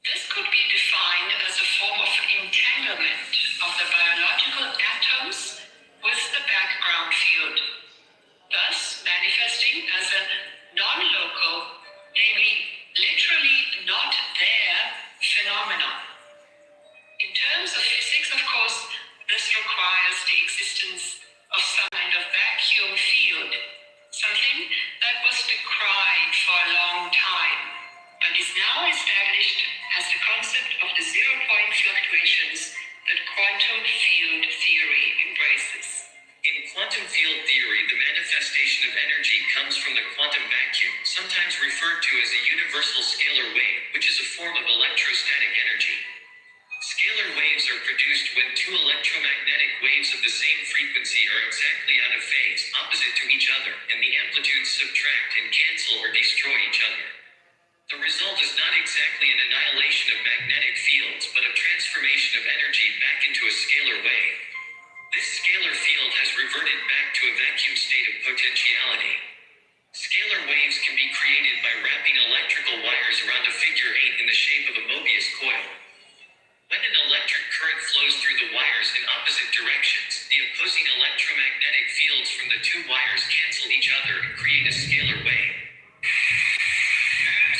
Speaker 10: This could be defined as a form of entanglement of the biological atoms with the background field, thus manifesting as a non-local, namely literally not there phenomenon. In terms of physics, of course, this requires the existence of some kind of vacuum field, something that was decried for a long time, but is now established as the concept of the zero-point fluctuations that quantum field theory embraces.
Speaker 11: In quantum field theory, the manifestation of energy comes from the quantum vacuum, sometimes referred to as a universal scalar wave, which is a form of electrostatic energy. Scalar waves are produced when two electromagnetic waves of the same frequency are exactly out of phase, opposite to each other, and the amplitudes subtract and cancel or destroy each other. The result is not exactly an annihilation of magnetic fields, but a transformation of energy back into a scalar wave. This scalar field has reverted back to a vacuum state of potentiality. Scalar waves can be created by wrapping electrical wires around a figure 8 in the shape of a Mobius coil. When an electric current flows through the wires in opposite directions, the opposing electromagnetic fields from the two wires cancel each other and create a scalar wave.
Speaker 13: And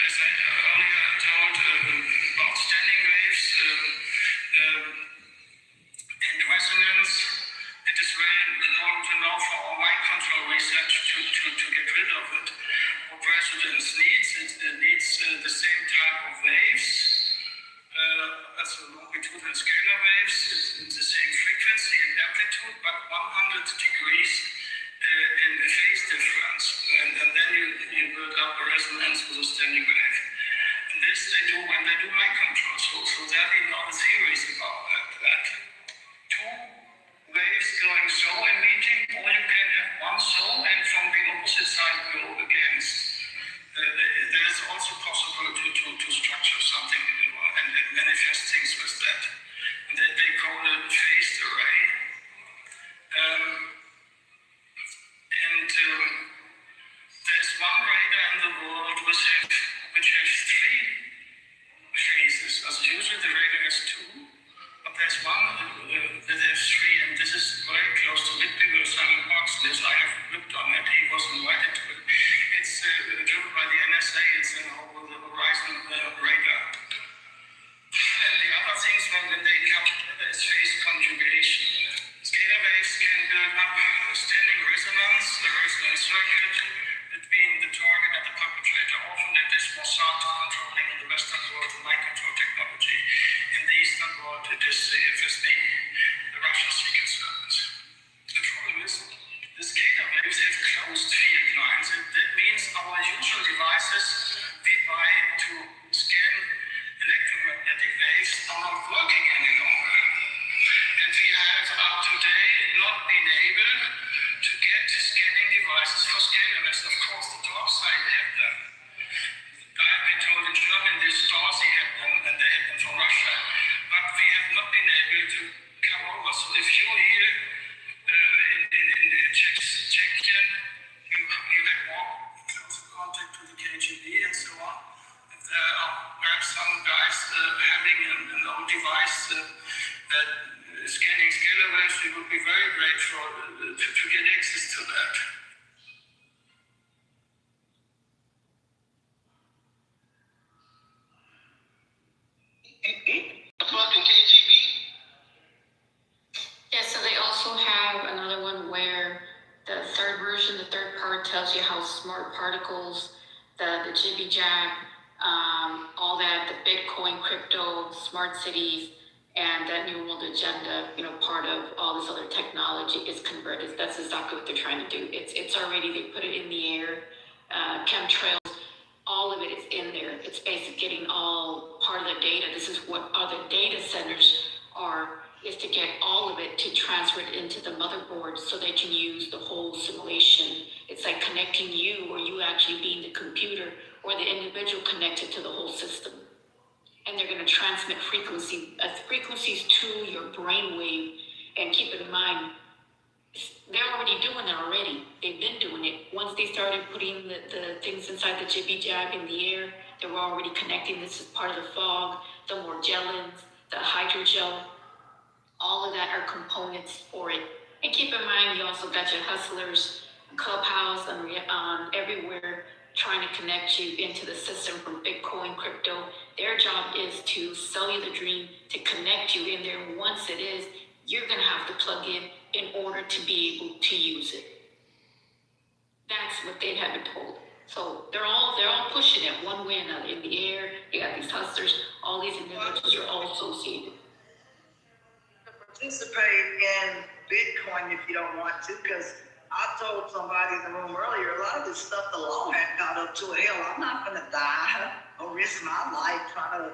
Speaker 13: as I earlier told about standing waves and resonance, it is very important to know for our mind control research to get rid of it. What resonance needs, it needs the same type of waves. As longitude and scalar waves, it's the same frequency and amplitude, but 100 degrees in a phase difference. And then you build up a resonance with a standing wave. And this they do when they do mind control. So there we know the theories about that. Two waves going so and meeting, or you can have one so and from the opposite side go against. There is also possible to structure something and manifest things with that. And they call it phased array. There's one radar in the world with which has three phases. As usually the radar has two, but there's one that has three, and this is very close to it because Simon Boxley, I have looked on it, he was invited to it. It's driven by the NSA, it's over the horizon radar. And the other things when they come together is phase conjugation. Scalar waves can build up standing resonance, the resonance circuit between the target and the perpetrator. Often it is Mossad controlling in the Western world the mind control technology. In the Eastern world it is the FSB, the Russian Secret Service. The problem is the scalar waves have closed field lines. That means our usual devices we buy to scan electromagnetic waves are not working any longer. And we have up to date not been able to get scanning devices for scalar waves. Of course, the dark side have them. I've been told in Germany the Stasi have them and they have them from Russia. But we have not been able to come over. So if you're here in Czechia, you have more close contact to the KGB and so on. There are perhaps some guys having an old device that scanning scalar waves. We would be very grateful to get access to that.
Speaker 6: Fucking KGB.
Speaker 5: Yeah, so they also have another one where the third version, the third part tells you how smart particles, the jibby jab, all that, the Bitcoin, crypto, smart cities, and that New World Agenda, part of all this other technology is converted. That's exactly what they're trying to do. It's already, they put it in the air, chemtrails, all of it is in there. It's basically getting all part of the data. This is what other data centers are, is to get all of it to transfer it into the motherboard so they can use the whole simulation. It's like connecting you, or you actually being the computer, or the individual connected to the whole system. And they're going to transmit frequencies to your brainwave. And keep in mind, they're already doing it already. They've been doing it. Once they started putting the things inside the jibby jab in the air, they were already connecting. This is part of the fog, the Morgellons, the hydrogel. All of that are components for it. And keep in mind, you also got your hustlers, Clubhouse, and everywhere, trying to connect you into the system from Bitcoin, crypto. Their job is to sell you the dream, to connect you in there. And once it is, you're going to have to plug in order to be able to use it. That's what they have been told. So they're all pushing it one way or another. In the air, you got these hustlers, all these individuals are all associated.
Speaker 9: Participate in Bitcoin if you don't want to, because I told somebody in the room earlier, a lot of this stuff the law hadn't got up to. Hell, I'm not gonna die or risk my life trying to,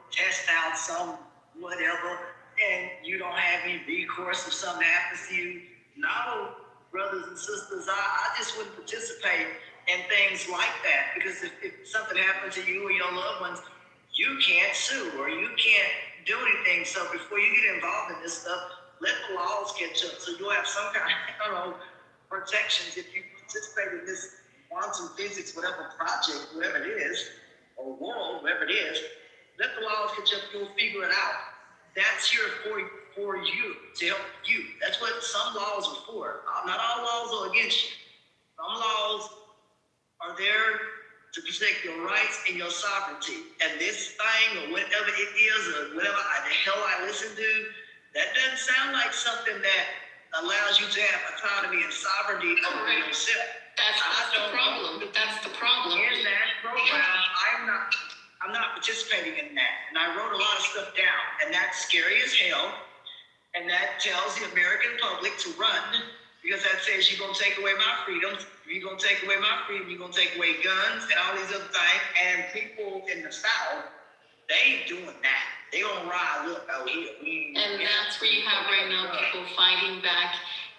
Speaker 9: test out some whatever, and you don't have any recourse if something happens to you. No, brothers and sisters, I just wouldn't participate in things like that, because if something happened to you or your loved ones, you can't sue or you can't do anything. So before you get involved in this stuff, let the laws catch up, so you'll have some kind of, protections if you participate in this quantum physics, whatever project, whatever it is, or world, whatever it is. Let the laws catch up, you'll figure it out. That's here for you, to help you. That's what some laws are for. Not all laws are against you. Some laws are there to protect your rights and your sovereignty. And this thing, or whatever it is, or whatever the hell I listen to, that doesn't sound like something that allows you to have autonomy and sovereignty over yourself.
Speaker 5: That's the problem. That's the problem.
Speaker 9: In that program, I'm not participating in that. And I wrote a lot of stuff down, and that's scary as hell. And that tells the American public to run, because that says you're gonna take away my freedom. You're gonna take away my freedom. You're gonna take away guns and all these other things. And people in the South, they ain't doing that. They gonna rise up out here.
Speaker 5: And that's where you have right now people fighting back,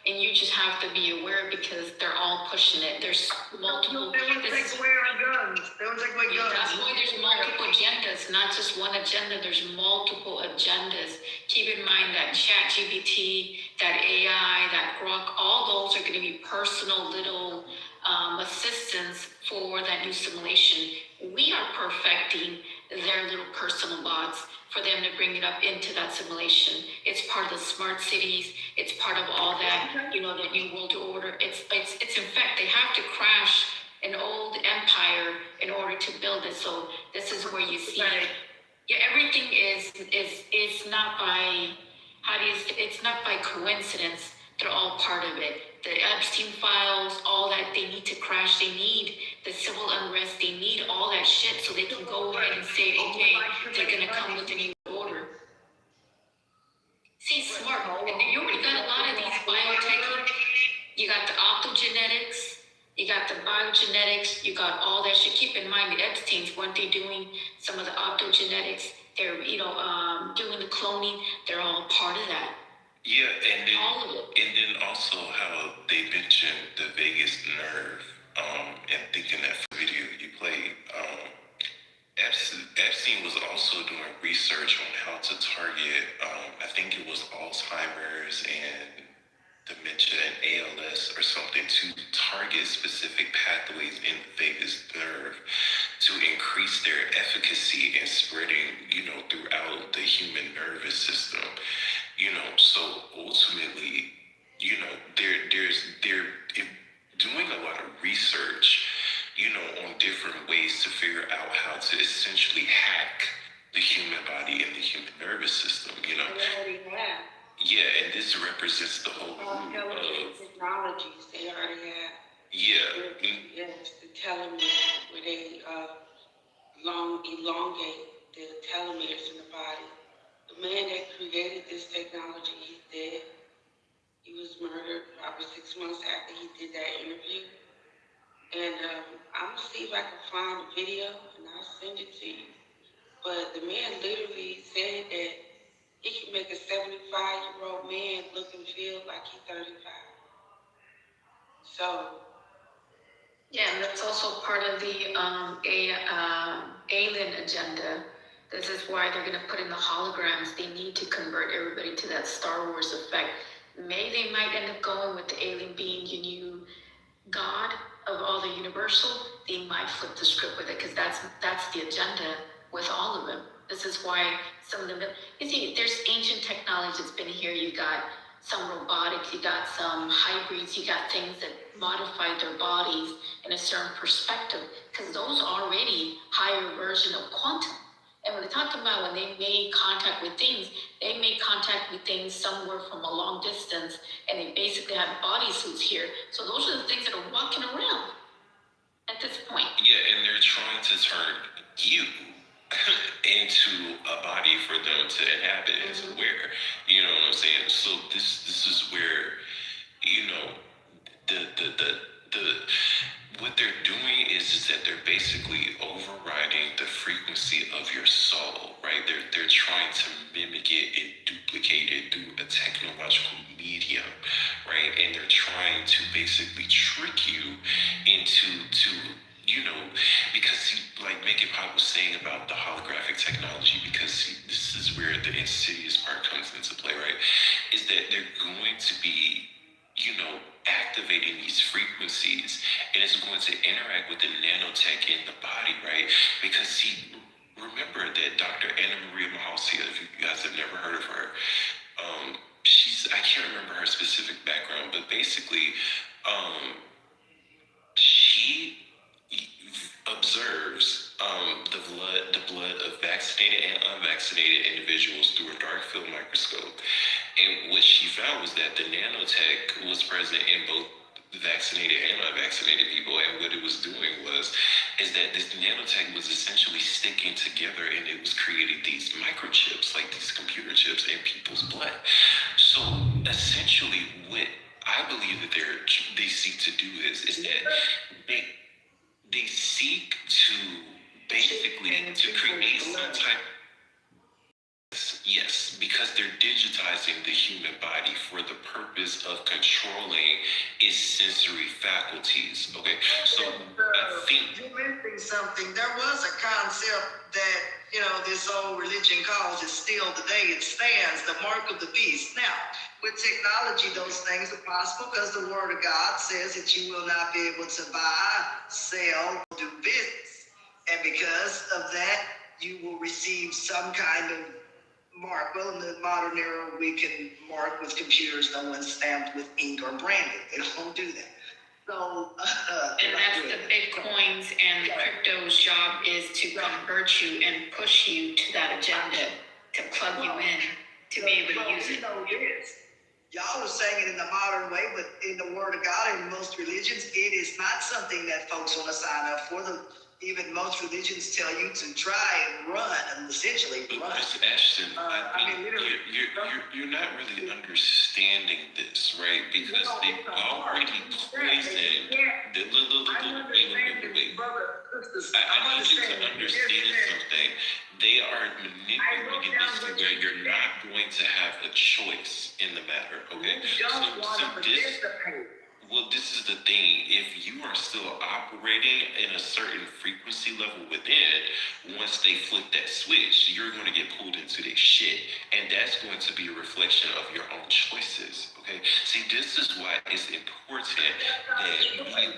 Speaker 5: and you just have to be aware, because they're all pushing it. There's multiple.
Speaker 9: They want to take away our guns. They want to take away guns.
Speaker 5: That's why there's multiple agendas, not just one agenda. There's multiple agendas. Keep in mind that ChatGPT, that AI, that Grok, all those are going to be personal little assistance for that new simulation. We are perfecting their little personal bots for them to bring it up into that simulation. It's part of the smart cities. It's part of all that, you know, the new world order. It's in fact, they have to crash an old empire in order to build it. So this is where you see it. Yeah, everything is not by, it's not by coincidence. They're all part of it. The Epstein files, all that, they need to crash. They need the civil unrest. They need all that shit so they can go ahead and say, okay, they're gonna come with a new order. See, smart. And you already got a lot of these biotech. You got the optogenetics. You got the biogenetics. You got all that shit. Keep in mind the Epstein's, weren't they doing some of the optogenetics? They're, you know, doing the cloning. They're all part of that.
Speaker 1: Yeah, and then
Speaker 5: all of it.
Speaker 1: And then also how they mentioned the vagus nerve, and thinking that video you played, Epstein was also doing research on how to target, I think it was Alzheimer's and dementia and ALS or something, to target specific pathways in the vagus nerve to increase their efficacy in spreading, you know, throughout the human nervous system. You know, so ultimately, you know, they're doing a lot of research, you know, on different ways to figure out how to essentially hack the human body and the human nervous system, you know.
Speaker 7: They already have.
Speaker 1: Yeah, and this represents the whole root of
Speaker 7: technologies. They already have.
Speaker 1: Yeah.
Speaker 7: Yes, the telomere, where they elongate the telomeres in the body. The man that created this technology, he's dead. He was murdered probably 6 months after he did that interview. And I'm gonna see if I can find the video and I'll send it to you. But the man literally said that he can make a 75-year-old man look and feel like he's 35. So.
Speaker 5: Yeah, and that's also part of the alien agenda. This is why they're going to put in the holograms. They need to convert everybody to that Star Wars effect. They might end up going with the alien being your new God of all the universal. They might flip the script with it because that's the agenda with all of them. This is why some of them, you see, there's ancient technology that's been here. You got some robotics, you got some hybrids, you got things that modify their bodies in a certain perspective, because those are already higher version of quantum. And when they talk about when they made contact with things, they made contact with things somewhere from a long distance, and they basically have bodysuits here. So those are the things that are walking around at this point.
Speaker 1: Yeah, and they're trying to turn you into a body for them to inhabit and to wear. You know what I'm saying? So this is where, you know, the what they're doing is that they're basically overriding the frequency of your soul, right? They're trying to mimic it and duplicate it through a technological medium, right? And they're trying to basically trick you into you know, because like Megan Pop was saying about the holographic technology, because this is where the insidious part comes into play, right? Is that they're going to be, you know, activating these frequencies, and it's going to interact with the nanotech in the body, right? Because remember that Dr. Anna Maria Mahalcia, if you guys have never heard of her, I can't remember her specific background, but basically, she observes the blood of vaccinated and unvaccinated individuals through a dark field microscope. And what she found was that the nanotech was present in both vaccinated and unvaccinated people. And what it was doing is that this nanotech was essentially sticking together, and it was creating these microchips, like these computer chips, in people's blood. So essentially what I believe that they seek to do is that they seek to basically to create some type. Yes, because they're digitizing the human body for the purpose of controlling its sensory faculties. Okay, so I think
Speaker 9: you mentioned something. There was a concept that, you know, this old religion calls it still today. It stands, the mark of the beast. Now, with technology, those things are possible because the Word of God says that you will not be able to buy, sell, do business. And because of that, you will receive some kind of mark. Well, in the modern era, we can mark with computers. No one's stamped with ink or branded. They don't do that. So,
Speaker 5: and that's the Bitcoins and the crypto's job is to convert you and push you to that agenda, to plug you in, to be able to use it.
Speaker 9: Y'all are saying it in the modern way, but in the Word of God, in most religions, it is not something that folks want to sign up for. Even most religions tell you to try and run, and essentially run.
Speaker 1: Miss Ashton, you're not really understanding this, right? Because they've already poisoned. Wait. I need you to understand something. They are manipulating this to where you're not going to have a choice in the matter, okay? This is the thing. If you are still operating in a certain frequency level within, once they flip that switch, you're going to get pulled into their shit. And that's going to be a reflection of your own choices, okay? See, this is why it's important that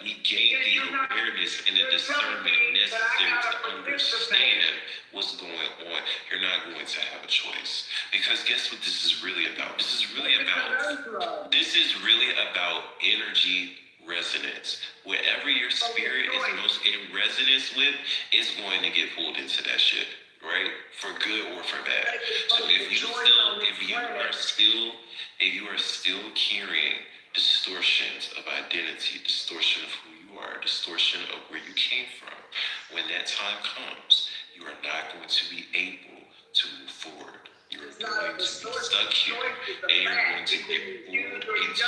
Speaker 1: we gain the awareness and the discernment necessary to understand what's going on. You're not going to have a choice. Because guess what this is really about? This is really about energy resonance. Wherever your spirit is most in resonance with is going to get pulled into that shit, right? For good or for bad. So if you are still carrying distortions of identity, distortion of who you are, distortion of where you came from, when that time comes, you are not going to be able to move forward. You're going to be stuck here, and you're going to get pulled into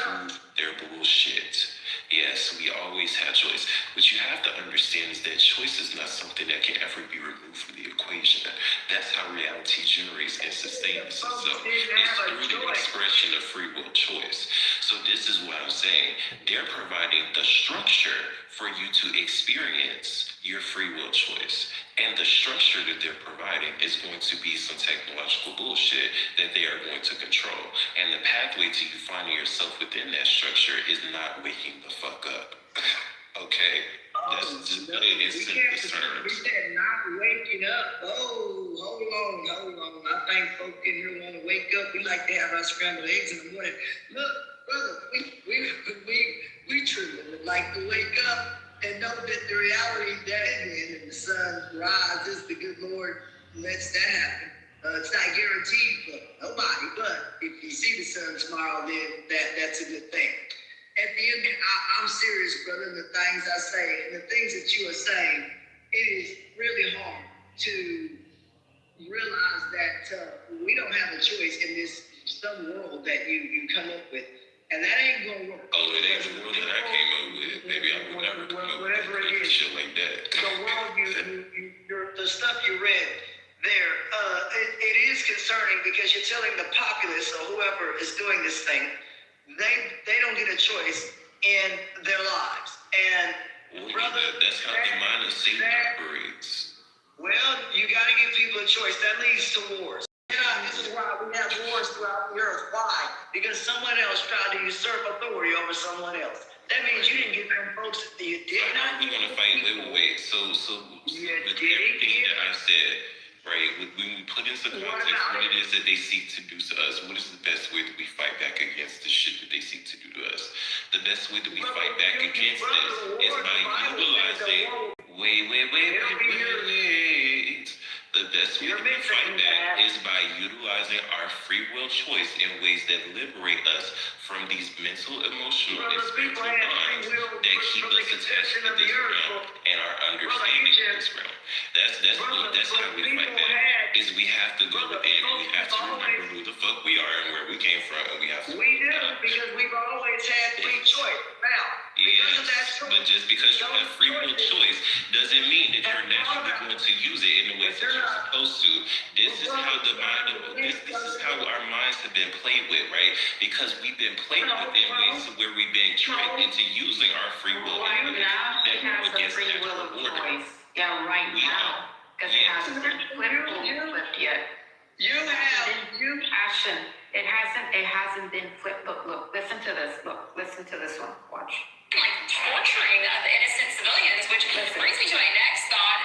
Speaker 1: their bullshit. Yes, we always have choice. What you have to understand is that choice is not something that can ever be removed from the equation. That's how reality generates and sustains itself. It's through the expression of free will choice. So this is what I'm saying. They're providing the structure for you to experience your free will choice. And the structure that they're providing is going to be some technological bullshit that they are going to control. And the pathway to you finding yourself within that structure is not waking the fuck up. Okay? That's just in simple terms.
Speaker 9: We said not waking up. Oh, hold on. I think folk in here want to wake up. We like to have our scrambled eggs in the morning. Look, brother, we truly would like to wake up and know that the reality that and the sun rises, the good Lord lets that happen. It's not guaranteed for nobody, but if you see the sun tomorrow, then that's a good thing. At the end, I'm serious, brother, in the things I say and the things that you are saying. It is really hard to realize that we don't have a choice in this some world that you come up with. And that ain't gonna work.
Speaker 1: Oh, it ain't the world that I came up with. Maybe I would never come up with shit like that.
Speaker 9: The world the stuff you read there, it is concerning because you're telling the populace or whoever is doing this thing, they don't get a choice in their lives. And brother,
Speaker 1: that's how the mind of Satan operates.
Speaker 9: Well, you got to give people a choice. That leads to wars. This is why we have wars throughout the earth. Why? Because someone else tried to usurp authority over someone else. That means you didn't get them folks that you did not.
Speaker 1: We're going to fight. Wait. So with everything that I said, right, when we put into context what it is that they seek to do to us, what is the best way that we fight back against the shit that they seek to do to us? The best way that we fight back against this is by utilizing. Wait. The best way that we fight back is by utilizing our free will choice in ways that liberate us from these mental, emotional, and spiritual bonds that keep us attached to this realm and our understanding of this realm. That's how we fight back. Is we have to go within and we have to remember who the fuck we are and where we came from, and we have to.
Speaker 9: We do because we've always had free choice. Now, because of that choice,
Speaker 1: but just because you have free will choice doesn't mean that you're naturally going to use it in the ways that you're supposed to. This is how the mind, this is how our minds have been played with, right? Because we've been played with in ways where we've been tricked into using our free will.
Speaker 5: Right now, it has a free will of choice. Yeah, right now, because it hasn't been flipped yet.
Speaker 9: You
Speaker 5: Ashton, it hasn't been flipped. Look, listen to this. Listen to this one. Watch.
Speaker 10: Like torturing of innocent civilians, which brings me to my next thought,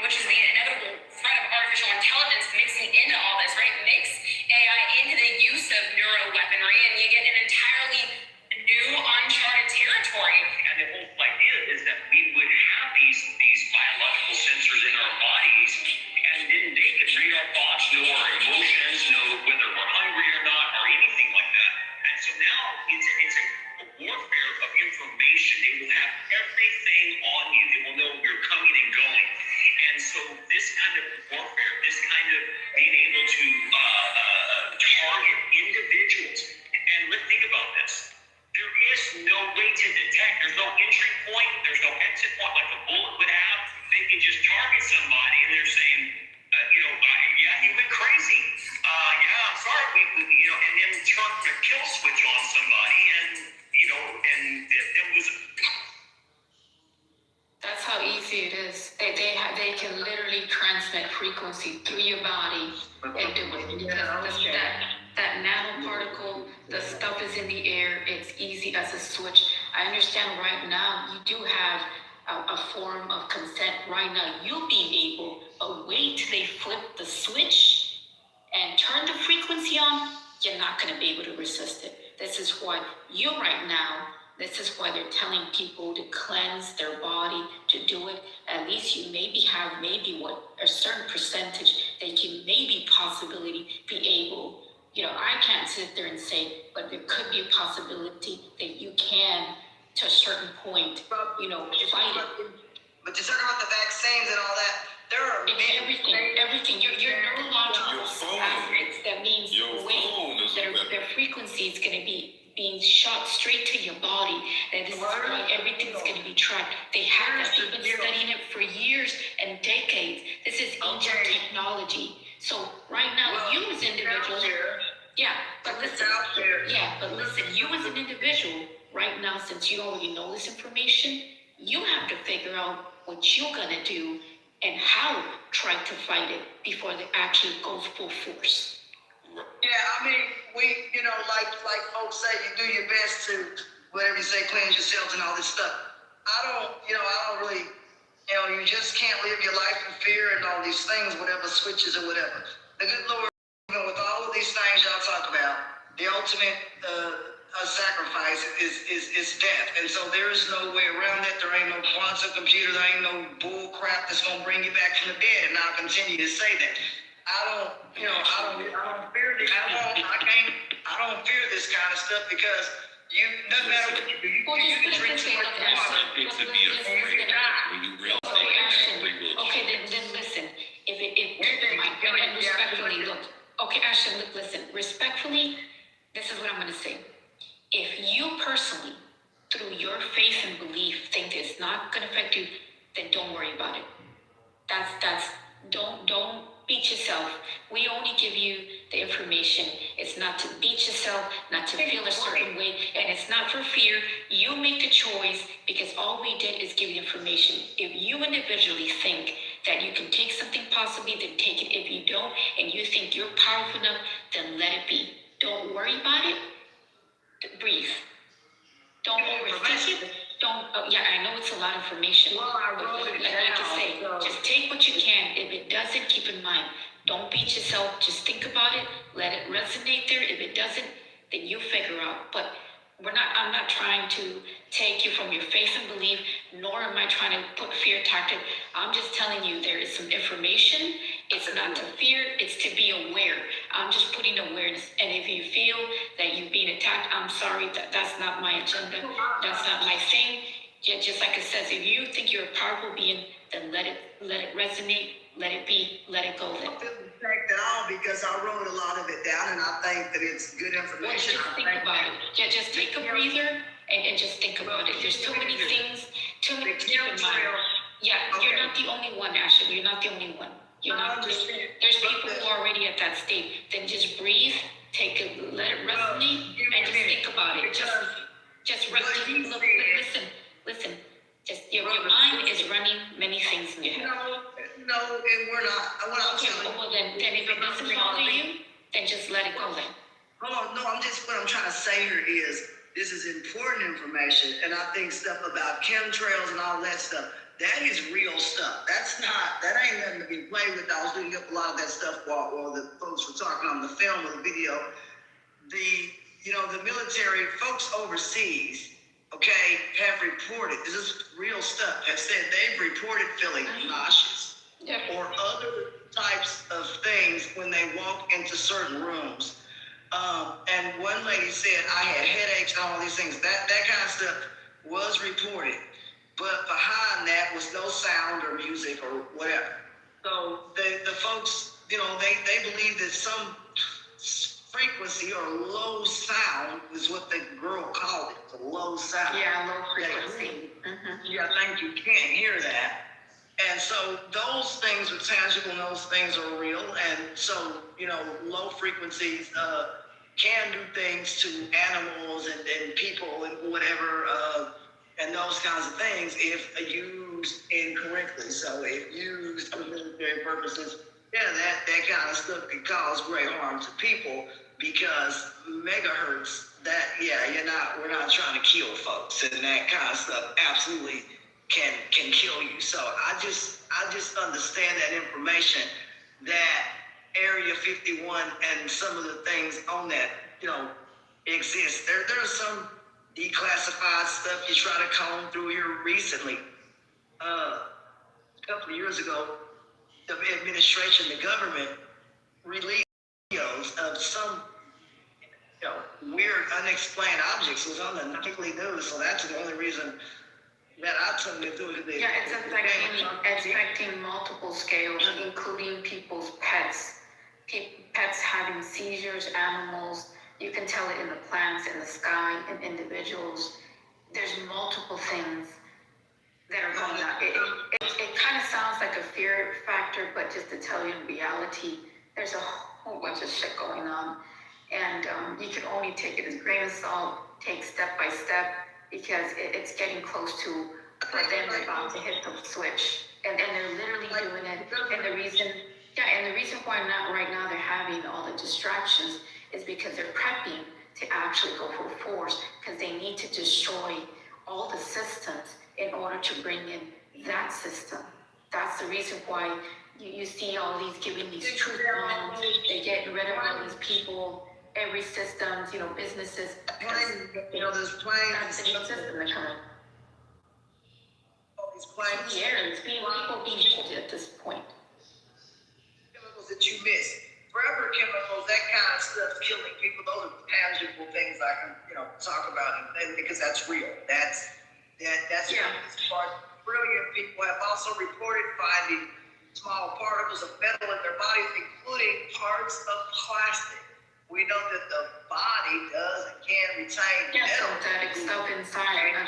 Speaker 10: which is the inevitable threat of artificial intelligence mixing into all this, right? Mix AI into the use of neuroweaponry, and you get an entirely new, uncharted territory.
Speaker 11: And the whole idea is that we would have these biological sensors in our bodies, and then they could read our thoughts, know our emotions, know whether we're hungry or not, or anything like that. And so now it's a warfare of information. They will have everything on you. They will know you're coming and going. And so this kind of warfare, this kind of being able to target individuals. And let's think about this. There is no way to detect. There's no entry point. There's no exit point like a bullet would have. They can just target somebody and they're saying, yeah, he went crazy. Yeah, I'm sorry. And then turn the kill switch on somebody and it was.
Speaker 5: That's how easy it is. They can literally transmit frequency through your body and do it. Because that nanoparticle, the stuff is in the air. It's easy as a switch. I understand right now you do have a form of consent right now. You being able, but wait till they flip the switch and turn the frequency on. You're not going to be able to resist it. This is why you right now. This is why they're telling people to cleanse their body, to do it. At least you have a certain percentage that can maybe possibility be able. I can't sit there and say, but there could be a possibility that you can, to a certain point, fight it.
Speaker 9: But you're talking about the vaccines and all that. There are
Speaker 5: everything. Your neurological aspects, that means the way their frequency is going to be being shot straight to your body. And this is why everything's going to be tracked. They have that. They've been studying it for years and decades. This is ancient technology. So right now, you as individuals, but listen, you as an individual, right now, since you already know this information, you have to figure out what you're gonna do and how try to fight it before it actually goes full force.
Speaker 9: Yeah, like folks say, you do your best to, whatever you say, cleanse yourselves and all this stuff. I don't really, you just can't live your life in fear and all these things, whatever switches or whatever. The good Lord, with all of these things y'all talk about, the ultimate sacrifice is death. And so there is no way around that. There ain't no quantum computer. There ain't no bull crap that's going to bring you back from the dead. And I'll continue to say that. I don't fear this. I don't fear this kind of stuff because doesn't matter what you do. You can drink too much water.
Speaker 1: To be afraid when you realize
Speaker 5: Okay, then listen. And respectfully, look. Okay, Ashton, look, listen. Respectfully, this is what I'm going to say. If you personally, through your faith and belief, think it's not going to affect you, then don't worry about it. Don't beat yourself. We only give you the information. It's not to beat yourself, not to feel a certain way, and it's not for fear. You make the choice because all we did is give you information. If you individually think that you can take something possibly, then take it. If you don't, and you think you're powerful enough, then let it be. Don't worry about it. Breathe. Don't overthink it. I know it's a lot of information. Just take what you can. If it doesn't, keep in mind. Don't beat yourself. Just think about it. Let it resonate there. If it doesn't, then you figure out. But I'm not trying to take you from your faith and belief, nor am I trying to put fear tactic. I'm just telling you there is some information. It's not to fear, it's to be aware. I'm just putting awareness. And if you feel that you're being attacked, I'm sorry, that's not my agenda. That's not my thing. Just like it says, if you think you're a powerful being, then let it resonate, let it be, let it go.
Speaker 9: Because I wrote a lot of it down and I think that it's good information.
Speaker 5: Just think about it. Just take a breather and just think about it. There's too many things, too many to keep in mind. You're not the only one, Ashley. You're not the only one. There's people who are already at that state. Then just breathe, let it resonate, and just think about it. Listen. Just your mind is running many things in your head.
Speaker 9: No, and we're not.
Speaker 5: Then if it doesn't bother you, and just let it go then.
Speaker 9: Hold on, no, what I'm trying to say here is, this is important information, and I think stuff about chemtrails and all that stuff, that is real stuff. That ain't nothing to be played with. I was looking up a lot of that stuff while the folks were talking on the film or the video. The military folks overseas, okay, have reported, this is real stuff, have said they've reported feeling nauseous or other types of things when they walk into certain rooms. And one lady said, I had headaches and all these things. That kind of stuff was reported. But behind that was no sound or music or whatever. So the folks, they believe that some frequency or low sound is what the girl called it, the low sound.
Speaker 5: Yeah, low frequency.
Speaker 9: Yeah, I think you can't hear that. And so those things are tangible and those things are real. And so, low frequencies can do things to animals and people and whatever, and those kinds of things if used incorrectly. So if used for military purposes, that kind of stuff can cause great harm to people because megahertz, we're not trying to kill folks, and that kind of stuff absolutely can kill you. So I just understand that information that Area 51 and some of the things on that, exist. There's some declassified stuff you try to comb through here recently. A couple of years ago, the administration, the government, released videos of some weird, unexplained objects. It was on the nightly news, so that's the only reason that I took it through.
Speaker 5: It's affecting multiple scales, including people's pets. Pets having seizures, animals. You can tell it in the plants, in the sky, in individuals. There's multiple things that are going on. It kind of sounds like a fear factor, but just to tell you in reality, there's a whole bunch of shit going on. And you can only take it as a grain of salt, take step by step, because it's getting close to for them about to hit the switch. And they're literally doing it. And the reason why not right now they're having all the distractions is because they're prepping to actually go full force, because they need to destroy all the systems in order to bring in that system. That's the reason why you see all these giving these truth bombs. They're getting rid of all these people, every systems, businesses.
Speaker 9: There's planes.
Speaker 5: That's the new system they're coming.
Speaker 9: All these planes.
Speaker 5: People being killed at this point.
Speaker 9: Chemicals that you miss. Forever chemicals, that kind of stuff's killing people. Those are tangible things I can, talk about, and because that's real. That's part. Brilliant people have also reported finding small particles of metal in their bodies, including parts of plastic. We know that the body does and can retain metal.
Speaker 5: Synthetic stuff inside,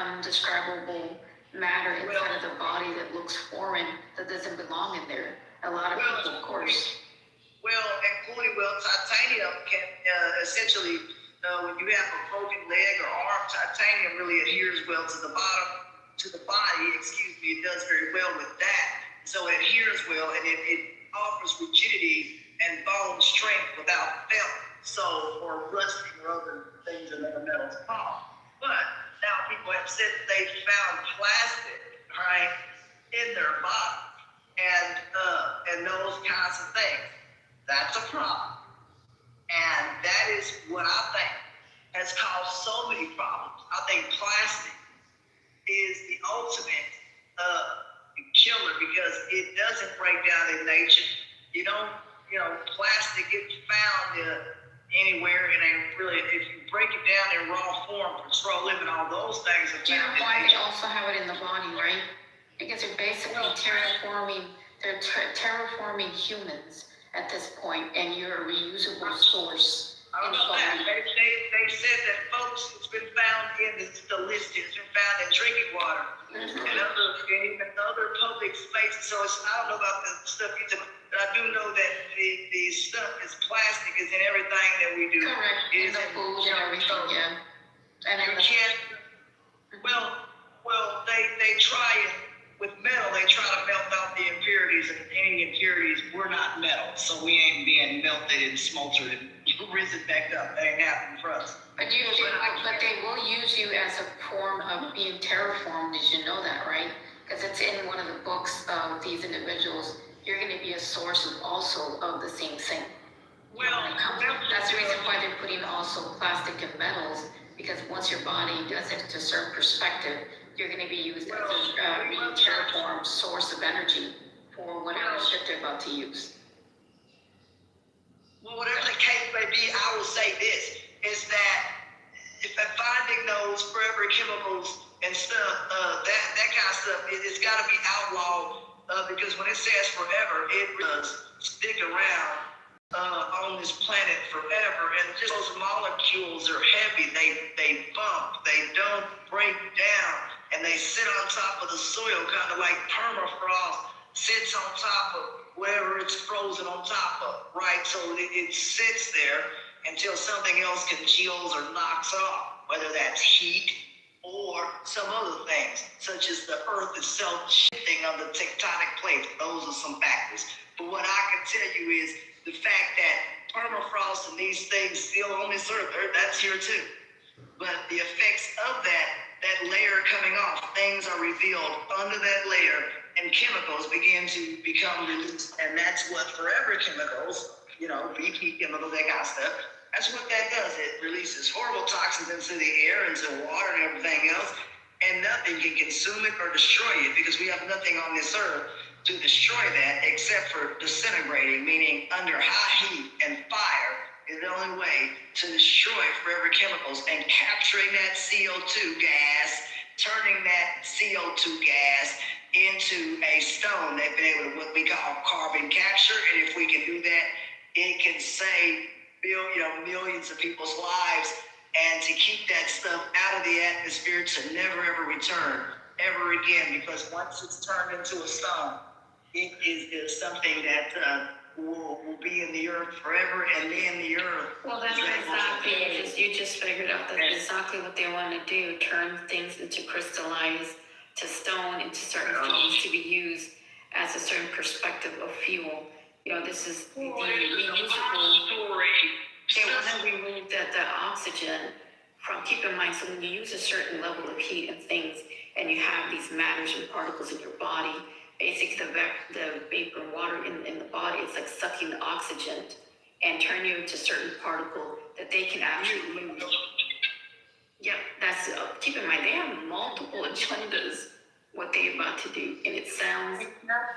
Speaker 5: undescribable matter inside of the body that looks foreign, that doesn't belong in there. A lot of people, of course.
Speaker 9: Including titanium can essentially, when you have a broken leg or arm, titanium really adheres well to the body. It does very well with that. So it adheres well, and it offers rigidity and bone strength without felt. So, or rusting or other things that other metals cause. But now people have said that they found plastic, right, in their body, and those kinds of things. That's a problem. And that is what I think has caused so many problems. I think plastic is the ultimate killer because it doesn't break down in nature. Plastic gets found anywhere, and if you break it down in raw form, petroleum and all those things are found.
Speaker 5: Do you know why they also have it in the body, right? Because they're basically terraforming humans at this point, and you're a reusable source.
Speaker 9: I don't know that. They said that, folks, it's been found it's been found in drinking water and even other public spaces. So I don't know about the stuff you took, but I do know that the stuff is plastic is in everything that we do.
Speaker 5: Correct. In the food and everything, yeah. And
Speaker 9: you can't. Well, they try it with metal. They try to melt out the impurities impurities, and any impurities, we're not metal, so we ain't being melted and smoltered and risen back up. That ain't happening for us.
Speaker 5: But they will use you as a form of being terraformed. Did you know that, right? Because it's in one of the books of these individuals. You're going to be a source of also of the same thing.
Speaker 9: Well,
Speaker 5: that's the reason why they're putting also plastic and metals, because once your body does it to a certain perspective, you're going to be used as a being terraformed source of energy for whatever shit they're about to use.
Speaker 9: Well, whatever the case may be, I will say this, is that if finding those forever chemicals and stuff, that kind of stuff, it's got to be outlawed, because when it says forever, it does stick around on this planet forever, and just those molecules are heavy, they bump, they don't break down, and they sit on top of the soil, kind of like permafrost sits on top of wherever it's frozen on top of, right? So it sits there until something else congeals or knocks off, whether that's heat or some other things, such as the earth itself shifting on the tectonic plates. Those are some factors. But what I can tell you is the fact that permafrost and these things still on this earth, that's here too. But the effects of that layer coming off, things are revealed under that layer, and chemicals begin to become released. And that's what forever chemicals, BP chemicals, that kind of stuff, that's what that does. It releases horrible toxins into the air, into water and everything else, and nothing can consume it or destroy it, because we have nothing on this earth to destroy that except for disintegrating, meaning under high heat and fire is the only way to destroy forever chemicals, and capturing that CO2 gas, turning that CO2 gas into a stone. They've been able to what we call carbon capture, and if we can do that, it can save millions of people's lives, and to keep that stuff out of the atmosphere to never ever return ever again, because once it's turned into a stone, it is something that will be in the earth forever, and then the earth.
Speaker 5: Well, that's exactly, you just figured out that's exactly what they want to do, turn things into crystallized, to stone, into certain things to be used as a certain perspective of fuel. This is the reusable. They want to remove the oxygen from, keep in mind, so when you use a certain level of heat and things, and you have these matters and particles in your body, basically the vapor and water in the body, it's like sucking the oxygen and turn you into certain particle that they can actually use. Yeah, that's, keep in mind, they have multiple agendas, what they're about to do, and it sounds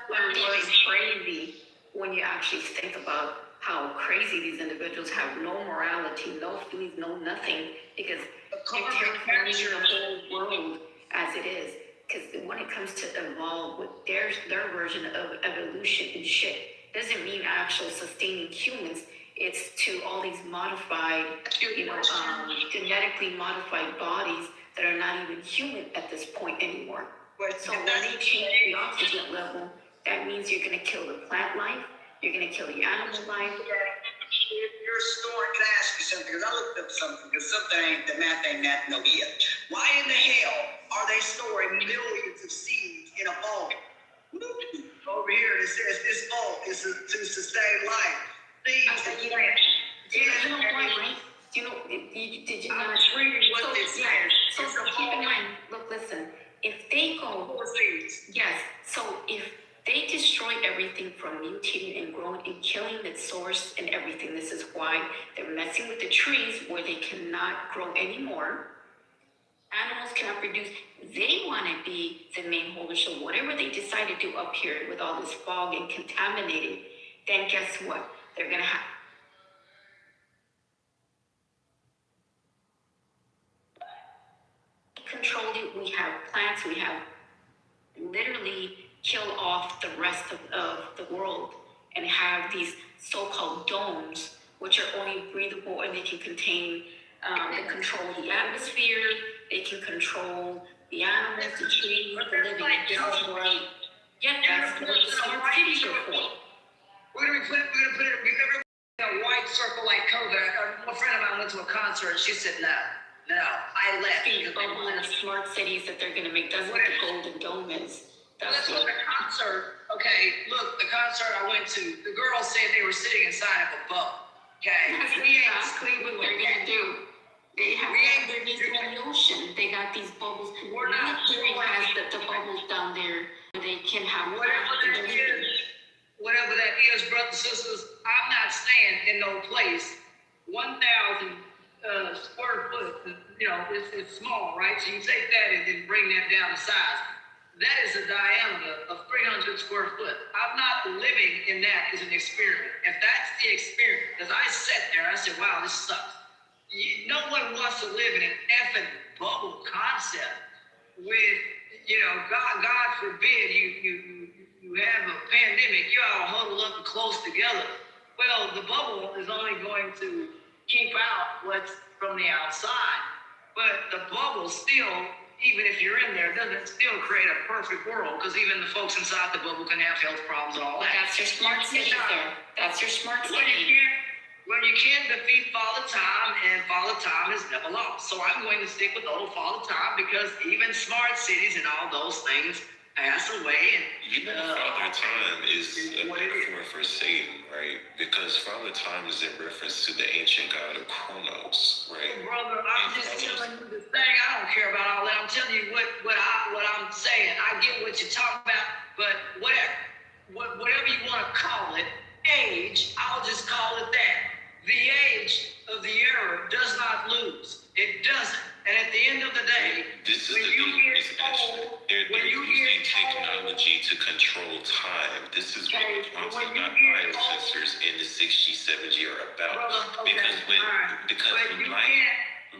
Speaker 5: really crazy when you actually think about how crazy these individuals have no morality, no feelings, no nothing, because they're terraforming the whole world as it is. Because when it comes to evolve with their version of evolution and shit, doesn't mean actual sustaining humans. It's to all these modified, genetically modified bodies that are not even human at this point anymore. So when they change the oxygen level, that means you're going to kill the plant life, you're going to kill the animal life.
Speaker 9: Your story, can I ask you something? Because I looked up something, because the math ain't no here. Why in the hell are they storing millions of seeds in a vault? Over here it says this vault is to sustain life. Seeds and plants.
Speaker 5: You know why, right? Did you not?
Speaker 9: I'm just reading what it says.
Speaker 5: So keep in mind, look, listen, if they go, yes, so if they destroy everything from mutating and growing and killing its source and everything, this is why they're messing with the trees where they cannot grow anymore. Animals cannot produce. They want to be the main holder. So whatever they decide to do up here with all this fog and contaminated, then guess what? They're going to have controlled it. We have plants. We have literally kill off the rest of the world and have these so-called domes, which are only breathable, and they can contain, they control the atmosphere, they can control the animals, the trees, the living. This is why, that's what the smart cities are for.
Speaker 9: We're gonna put it in a white circle like COVID. A friend of mine went to a concert. She said, no, I left.
Speaker 5: The bubble in the smart cities that they're going to make. That's what the Golden Dome is.
Speaker 9: That's what the concert Okay, look, the concert I went to, the girls said they were sitting inside of a bubble. Okay,
Speaker 5: That's exactly what they're gonna do. They have underneath the ocean. They got these bubbles.
Speaker 9: We're not
Speaker 5: Military
Speaker 9: doing
Speaker 5: has the bubbles down there where they can have
Speaker 9: whatever that is, brothers and sisters. I'm not staying in no place 1,000 square foot. You know, it's small, right? So you take that and then bring that down to size. That is a diameter of 300 square foot. I'm not living in that as an experiment. If that's the experience, because I sat there, I said, wow, this sucks. No one wants to live in an effing bubble concept with, you know, God forbid you have a pandemic, you all huddle up and close together. Well, the bubble is only going to keep out what's from the outside. But the bubble still, even if you're in there, doesn't still create a perfect world, because even the folks inside the bubble can have health problems and all that.
Speaker 5: That's your smart city, sir. That's your smart city.
Speaker 9: Well, you can't defeat Father Time, and Father Time is never lost. So I'm going to stick with old Father Time, because even smart cities and all those things pass away. And
Speaker 1: Father Time is a metaphor for Satan, right? Because Father Time is in reference to the ancient god of Chronos, right?
Speaker 9: Brother, I'm just telling you the thing. I don't care about all that. I'm telling you what I'm saying. I get what you're talking about, but whatever you want to call it, age, I'll just call it that. The age of the era does not lose. It doesn't. And at the end of the day,
Speaker 1: this is
Speaker 9: when
Speaker 1: the
Speaker 9: you
Speaker 1: thing.
Speaker 9: get old,
Speaker 1: They're using technology to control time. This is what the quantum dot biosensors in the 6G, 7G are about. Because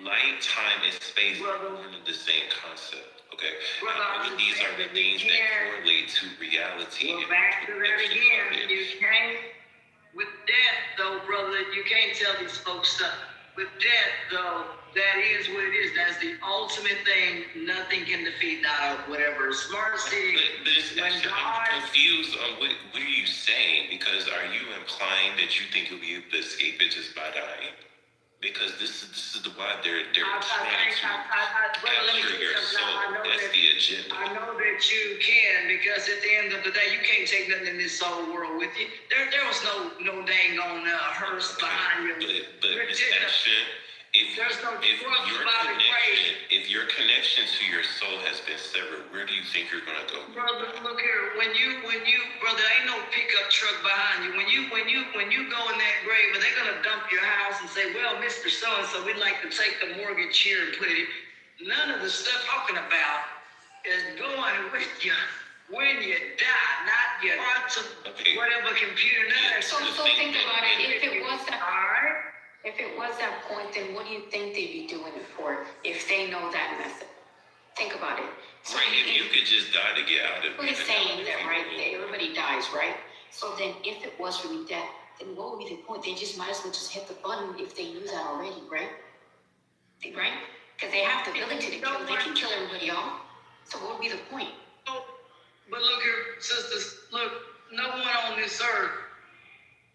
Speaker 1: light, time, and space are one of the same concept. Okay, all of these are the things that correlate to reality.
Speaker 9: Well, back to that again. You can't, with death, though, brother, you can't tell these folks stuff. With death, though, that is what it is. That's the ultimate thing. Nothing can defeat that, whatever. Smart city.
Speaker 1: I'm confused on what are you saying? Because are you implying that you think you'll be able to escape it just by dying? Because this is why they're trying to capture your soul. That's the agenda.
Speaker 9: I know that you can, because at the end of the day, you can't take nothing in this soul world with you. There was no dang on hearse behind you.
Speaker 1: But Miss Ashton, if your connection to your soul has been severed, where do you think you're gonna go?
Speaker 9: Brother, look here. When you, brother, ain't no pickup truck behind you. When you go in that grave, are they gonna dump your house and say, well, Mr. So-and-so, we'd like to take the mortgage here and put it in? None of the stuff talking about is going with you when you die, not your whatever computer.
Speaker 5: So think about it. If it was that, all right. If it was that point, then what do you think they'd be doing it for if they know that method? Think about it.
Speaker 1: So right, if you could just die to get out of it.
Speaker 5: We're saying that, right? Everybody dies, right? So then if it was really death, then what would be the point? They just might as well just hit the button if they knew that already, right? Right? Because they have the ability to kill. They can kill everybody off. So what would be the point?
Speaker 9: But look here, sisters, look, no one on this earth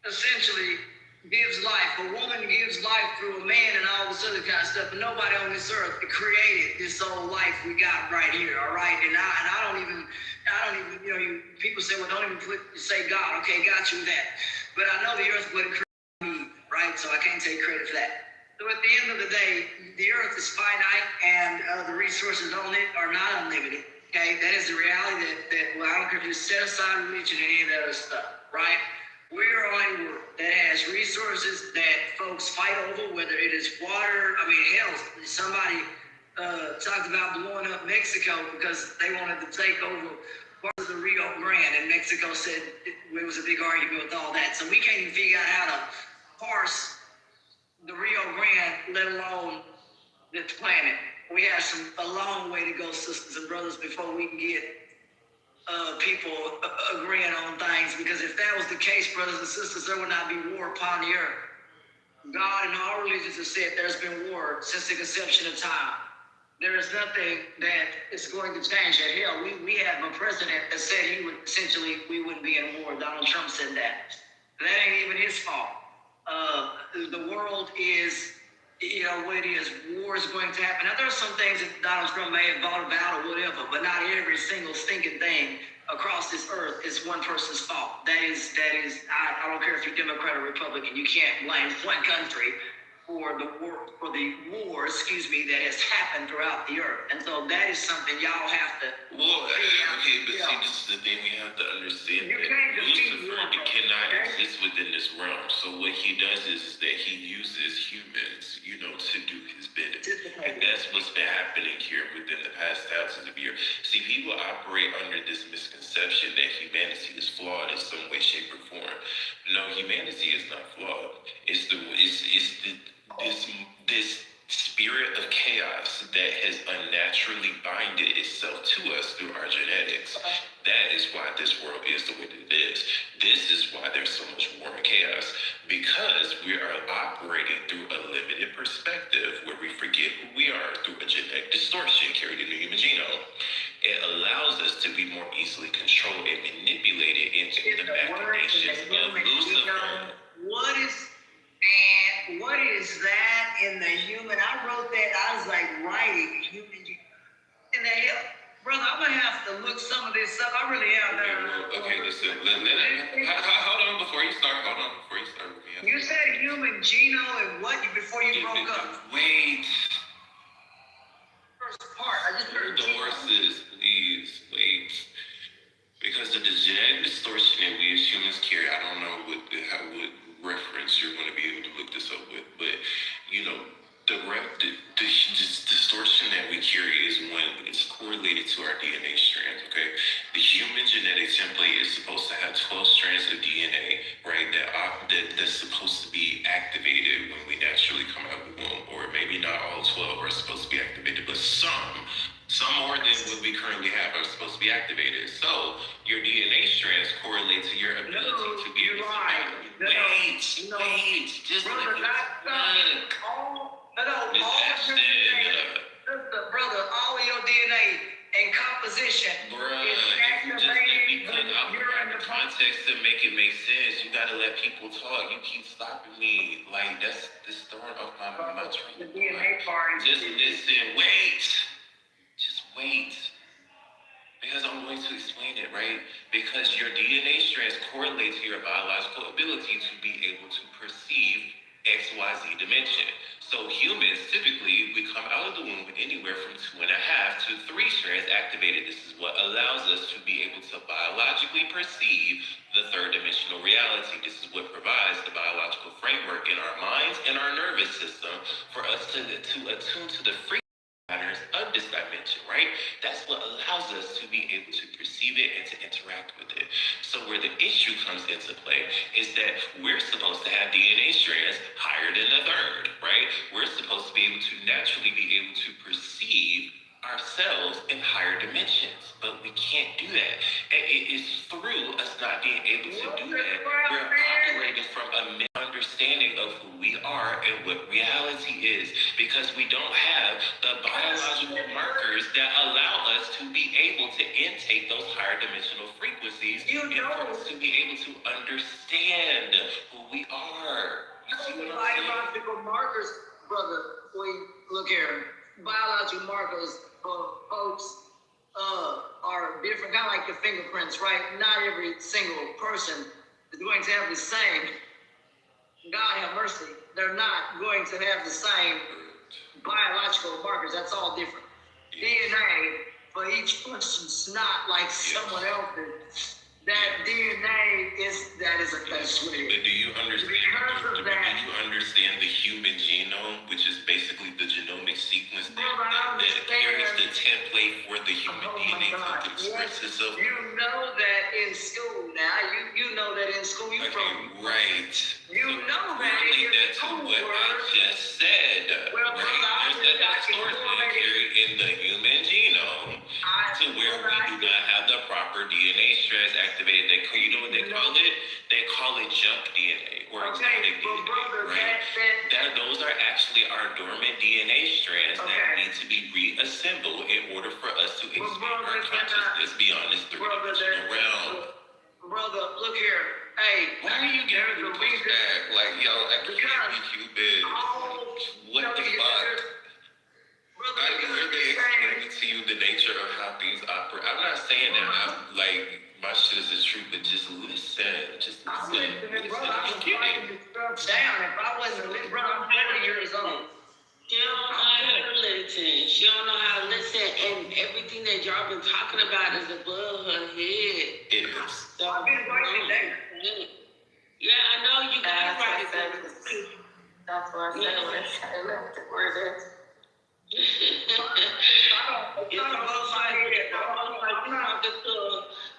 Speaker 9: essentially gives life. A woman gives life through a man and all this other kind of stuff, but nobody on this earth created this old life we got right here, all right? And I don't even, you know, people say, well, don't even say God. Okay, got you with that. But I know the earth wouldn't create me, right? So I can't take credit for that. So at the end of the day, the earth is finite, and the resources on it are not unlimited. Okay, that is the reality that well, I don't care if you set aside religion and any of that other stuff, right? We're on a world that has resources that folks fight over, whether it is water. I mean, hell, somebody talked about blowing up Mexico because they wanted to take over part of the Rio Grande, and Mexico said it was a big argument with all that. So we can't even figure out how to parse the Rio Grande, let alone this planet. We have a long way to go, sisters and brothers, before we can get people agreeing on things, because if that was the case, brothers and sisters, there would not be war upon the earth. God and all religions have said there's been war since the conception of time. There is nothing that is going to change that. Hell, we have a president that said we wouldn't be in war. Donald Trump said that. That ain't even his fault. The world is
Speaker 4: what it is, war is going to happen. Now, there are some things that Donald Trump may have brought about or whatever, but not every single stinking thing across this earth is one person's fault. That is, I don't care if you're Democrat or Republican, you can't blame one country for the war, that has happened throughout the earth. And so that is something y'all have to.
Speaker 1: Well, okay, but see, this is the thing we have to understand. That Lucifer cannot exist within this realm. So what he does is that he uses humans, to do his bidding. And that's what's been happening here within the past thousands of years. See, people operate under this misconception that humanity is flawed in some way, shape, or form. No, humanity is not flawed. It's this spirit of chaos that has unnaturally binded itself to us through our genetics. That is why this world is the way that it is. This is why there's so much war and chaos, because we are operating through a limited perspective where we forget who we are through a genetic distortion carried in the human genome. It allows us to be more easily controlled and manipulated into the machinations of Lucifer.
Speaker 9: What is that in the human? I wrote that, I was like writing human. In the hell, brother, I'm gonna have to look some of this up. I really am.
Speaker 1: Okay, listen. Hold on before you start.
Speaker 9: You said human genome and what before you broke up?
Speaker 1: Wait.
Speaker 9: First part, I just heard
Speaker 1: Divorces, please wait. Because of the genetic distortion that we as humans carry, I don't know what reference you're going to be able to look this up with, but the distortion that we carry is when it's correlated to our DNA strands. Okay, the human genetic template is supposed to have 12 strands of DNA, right? That's supposed to be activated when we naturally come out of the womb, or maybe not all 12 are supposed to be activated, but some more than what we currently have are supposed to be activated. So your DNA strands correlate to your ability to be able to wait, just
Speaker 4: brother, all of your DNA and composition is activated when you're in the
Speaker 1: context to make it make sense. You gotta let people talk. You keep stopping me. Like that's throwing off my train of thought. Just listen, just wait. Because I'm going to explain it, right? Because your DNA strands correlate to your biological ability to be able to perceive XYZ dimension. So humans, typically, we come out of the womb with anywhere from 2.5 to 3 strands activated. This is what allows us to be able to biologically perceive the third dimensional reality. This is what provides the biological framework in our minds and our nervous system for us to attune to the frequency patterns of this dimension, right? That's what allows us to be able to perceive it and to interact with it. So where the issue comes into play is that we're supposed to have DNA strands higher than the third, right? We're supposed to be able to naturally be able to perceive ourselves in higher dimensions, but we can't do that. And it is through us not being able to do that, we're operating from a misunderstanding of who we are and what reality is, because we don't have the biological markers that allow us to be able to intake those higher dimensional frequencies in order to be able to understand who we are. You see what I'm saying?
Speaker 9: Biological markers, brother, look here. Biological markers for folks are different, kind of like the fingerprints, right? Not every single person is going to have the same. God have mercy. They're not going to have the same biological markers. That's all different. DNA for each person's not like someone else's. That DNA is
Speaker 1: But do you understand the human genome, which is basically the genomic sequence that carries the template for the human DNA to express itself?
Speaker 9: You know that in school now. You know that in school.
Speaker 1: Right.
Speaker 9: You know that in
Speaker 1: that to what I just said.
Speaker 9: Well,
Speaker 1: right? There's that distortion carried in the human genome to where we do not have the proper DNA strands activated. You know what they call it? They call it junk DNA or exotic DNA, right? Those are actually our dormant DNA strands that need to be reassembled in order for us to expand our consciousness beyond this three-dimensional realm.
Speaker 9: Brother, look here. Hey,
Speaker 1: Why are you giving me pushback? Like, yo, I can't be Cuban. What the fuck? I literally explained to you the nature of how things operate. I'm not saying that I'm like my shit is the truth, but just listen. Just
Speaker 9: I'm
Speaker 1: listen.
Speaker 9: listening, brother. I'm writing this stuff down. If I wasn't listening, brother, I'm 40 years old.
Speaker 7: She don't know how to listen. She don't know how to listen, and everything that y'all been talking about is above her head.
Speaker 1: It is.
Speaker 7: So,
Speaker 9: I've been writing it down.
Speaker 7: yeah, I know you gotta write it down.
Speaker 5: That's why I said what I said. I left it where it is.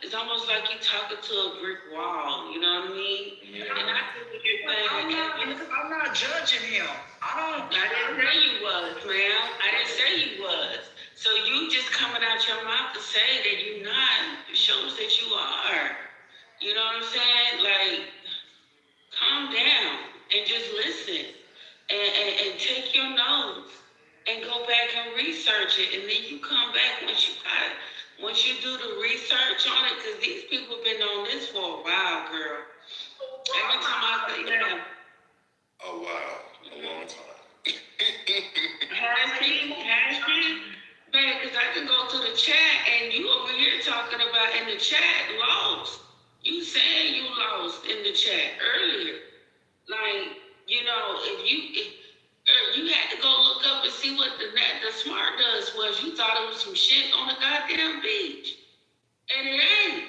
Speaker 7: It's almost like you talking to a brick wall, you know what I mean?
Speaker 1: Yeah.
Speaker 7: And I think what you're saying,
Speaker 9: I'm not judging him.
Speaker 7: I didn't say you was, ma'am. I didn't say you was. So you just coming out your mouth to say that you're not shows that you are. You know what I'm saying? Like, calm down and just listen and take your notes and go back and research it, and then you come back once you do the research on it, because these people been on this for a while, girl. Every time I say that,
Speaker 1: Oh wow, a long time.
Speaker 7: has he, man, because I can go to the chat and you over here talking about in the chat lost. You saying you lost in the chat earlier. Like, you know, if you had to go look up and see what the smart does was you thought it was some shit on the goddamn beach. And it ain't.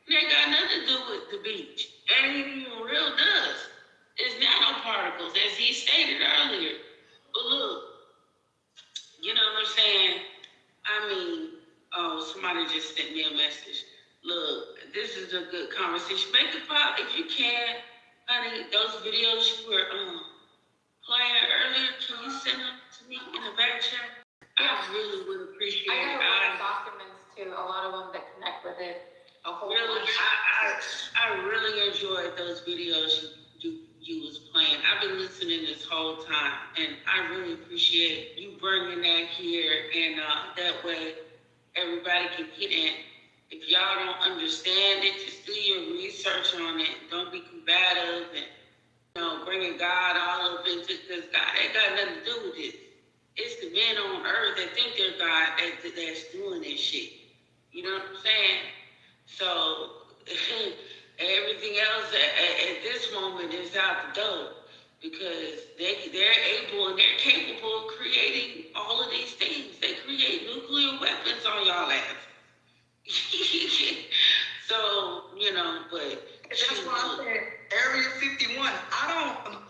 Speaker 7: It ain't got nothing to do with the beach. It ain't even real dust. It's nanoparticles, as he stated earlier. But look, you know what I'm saying? I mean, oh, somebody just sent me a message. Look, this is a good conversation. Make it pop if you can. Honey, those videos you were playing earlier, can you send them to me in the back chat?
Speaker 5: Yeah.
Speaker 7: I really would appreciate
Speaker 5: I
Speaker 7: it.
Speaker 5: got a lot of documents too, a lot of them that connect with it. A whole
Speaker 7: Really,
Speaker 5: bunch.
Speaker 7: I really enjoyed those videos you was playing. I've been listening this whole time, and I really appreciate you bringing that here, and that way everybody can get in. If y'all don't understand it, just do your research on it. Don't be combative and bringing God all up into, because God ain't got nothing to do with it. It's the men on earth that think they're God that's doing this shit. You know what I'm saying? So everything else at this moment is out the door, because they're able and they're capable of creating all of these things. They create nuclear weapons on y'all ass. So, but
Speaker 9: That's why I said Area 51.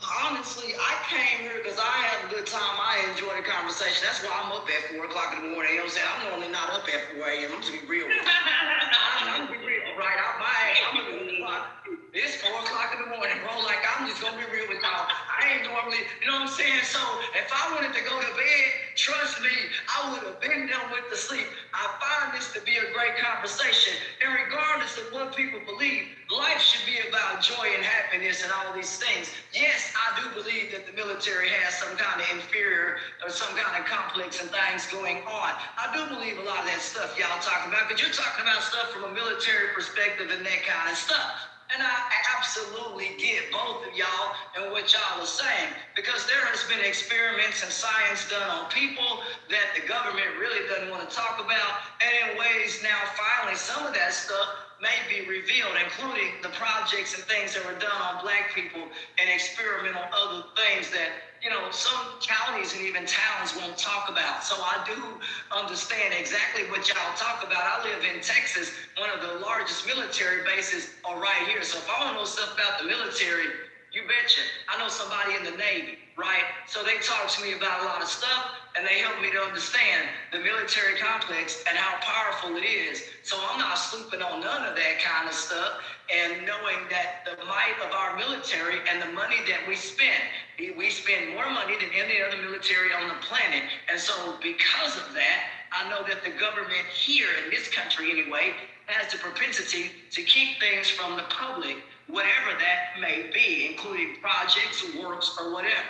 Speaker 9: I came here because I had a good time. I enjoyed the conversation. That's why I'm up at 4 o'clock in the morning. You know what I'm saying? I'm normally not up at 4 a.m. I'm just going to be real with you. I'm going to be real, right? I'm going to It's 4 o'clock in the morning, bro. Like, I'm just going to be real with y'all. I ain't normally, you know what I'm saying? So, if I wanted to go to bed, trust me, I would have been done with the sleep. I find this to be a great conversation. And regardless of what people believe, life should be about joy and happiness and all these things. Yes, I do believe that the military has some kind of inferior or some kind of complex and things going on. I do believe a lot of that stuff y'all talking about, because you're talking about stuff from a military perspective and that kind of stuff. And I absolutely get both of y'all and what y'all are saying, because there has been experiments and science done on people that the government really doesn't want to talk about. And in ways now, finally, some of that stuff may be revealed, including the projects and things that were done on Black people and experimental other things that, some counties and even towns won't talk about. So I do understand exactly what y'all talk about. I live in Texas. One of the largest military bases are right here. So if I want to know stuff about the military, you betcha. I know somebody in the Navy, right? So they talk to me about a lot of stuff, and they help me to understand the military complex and how powerful it is. So I'm not sleeping on none of that kind of stuff, and knowing that the might of our military and the money that we spend more money than any other military on the planet. And so because of that, I know that the government here in this country anyway has the propensity to keep things from the public, whatever that may be, including projects, works, or whatever.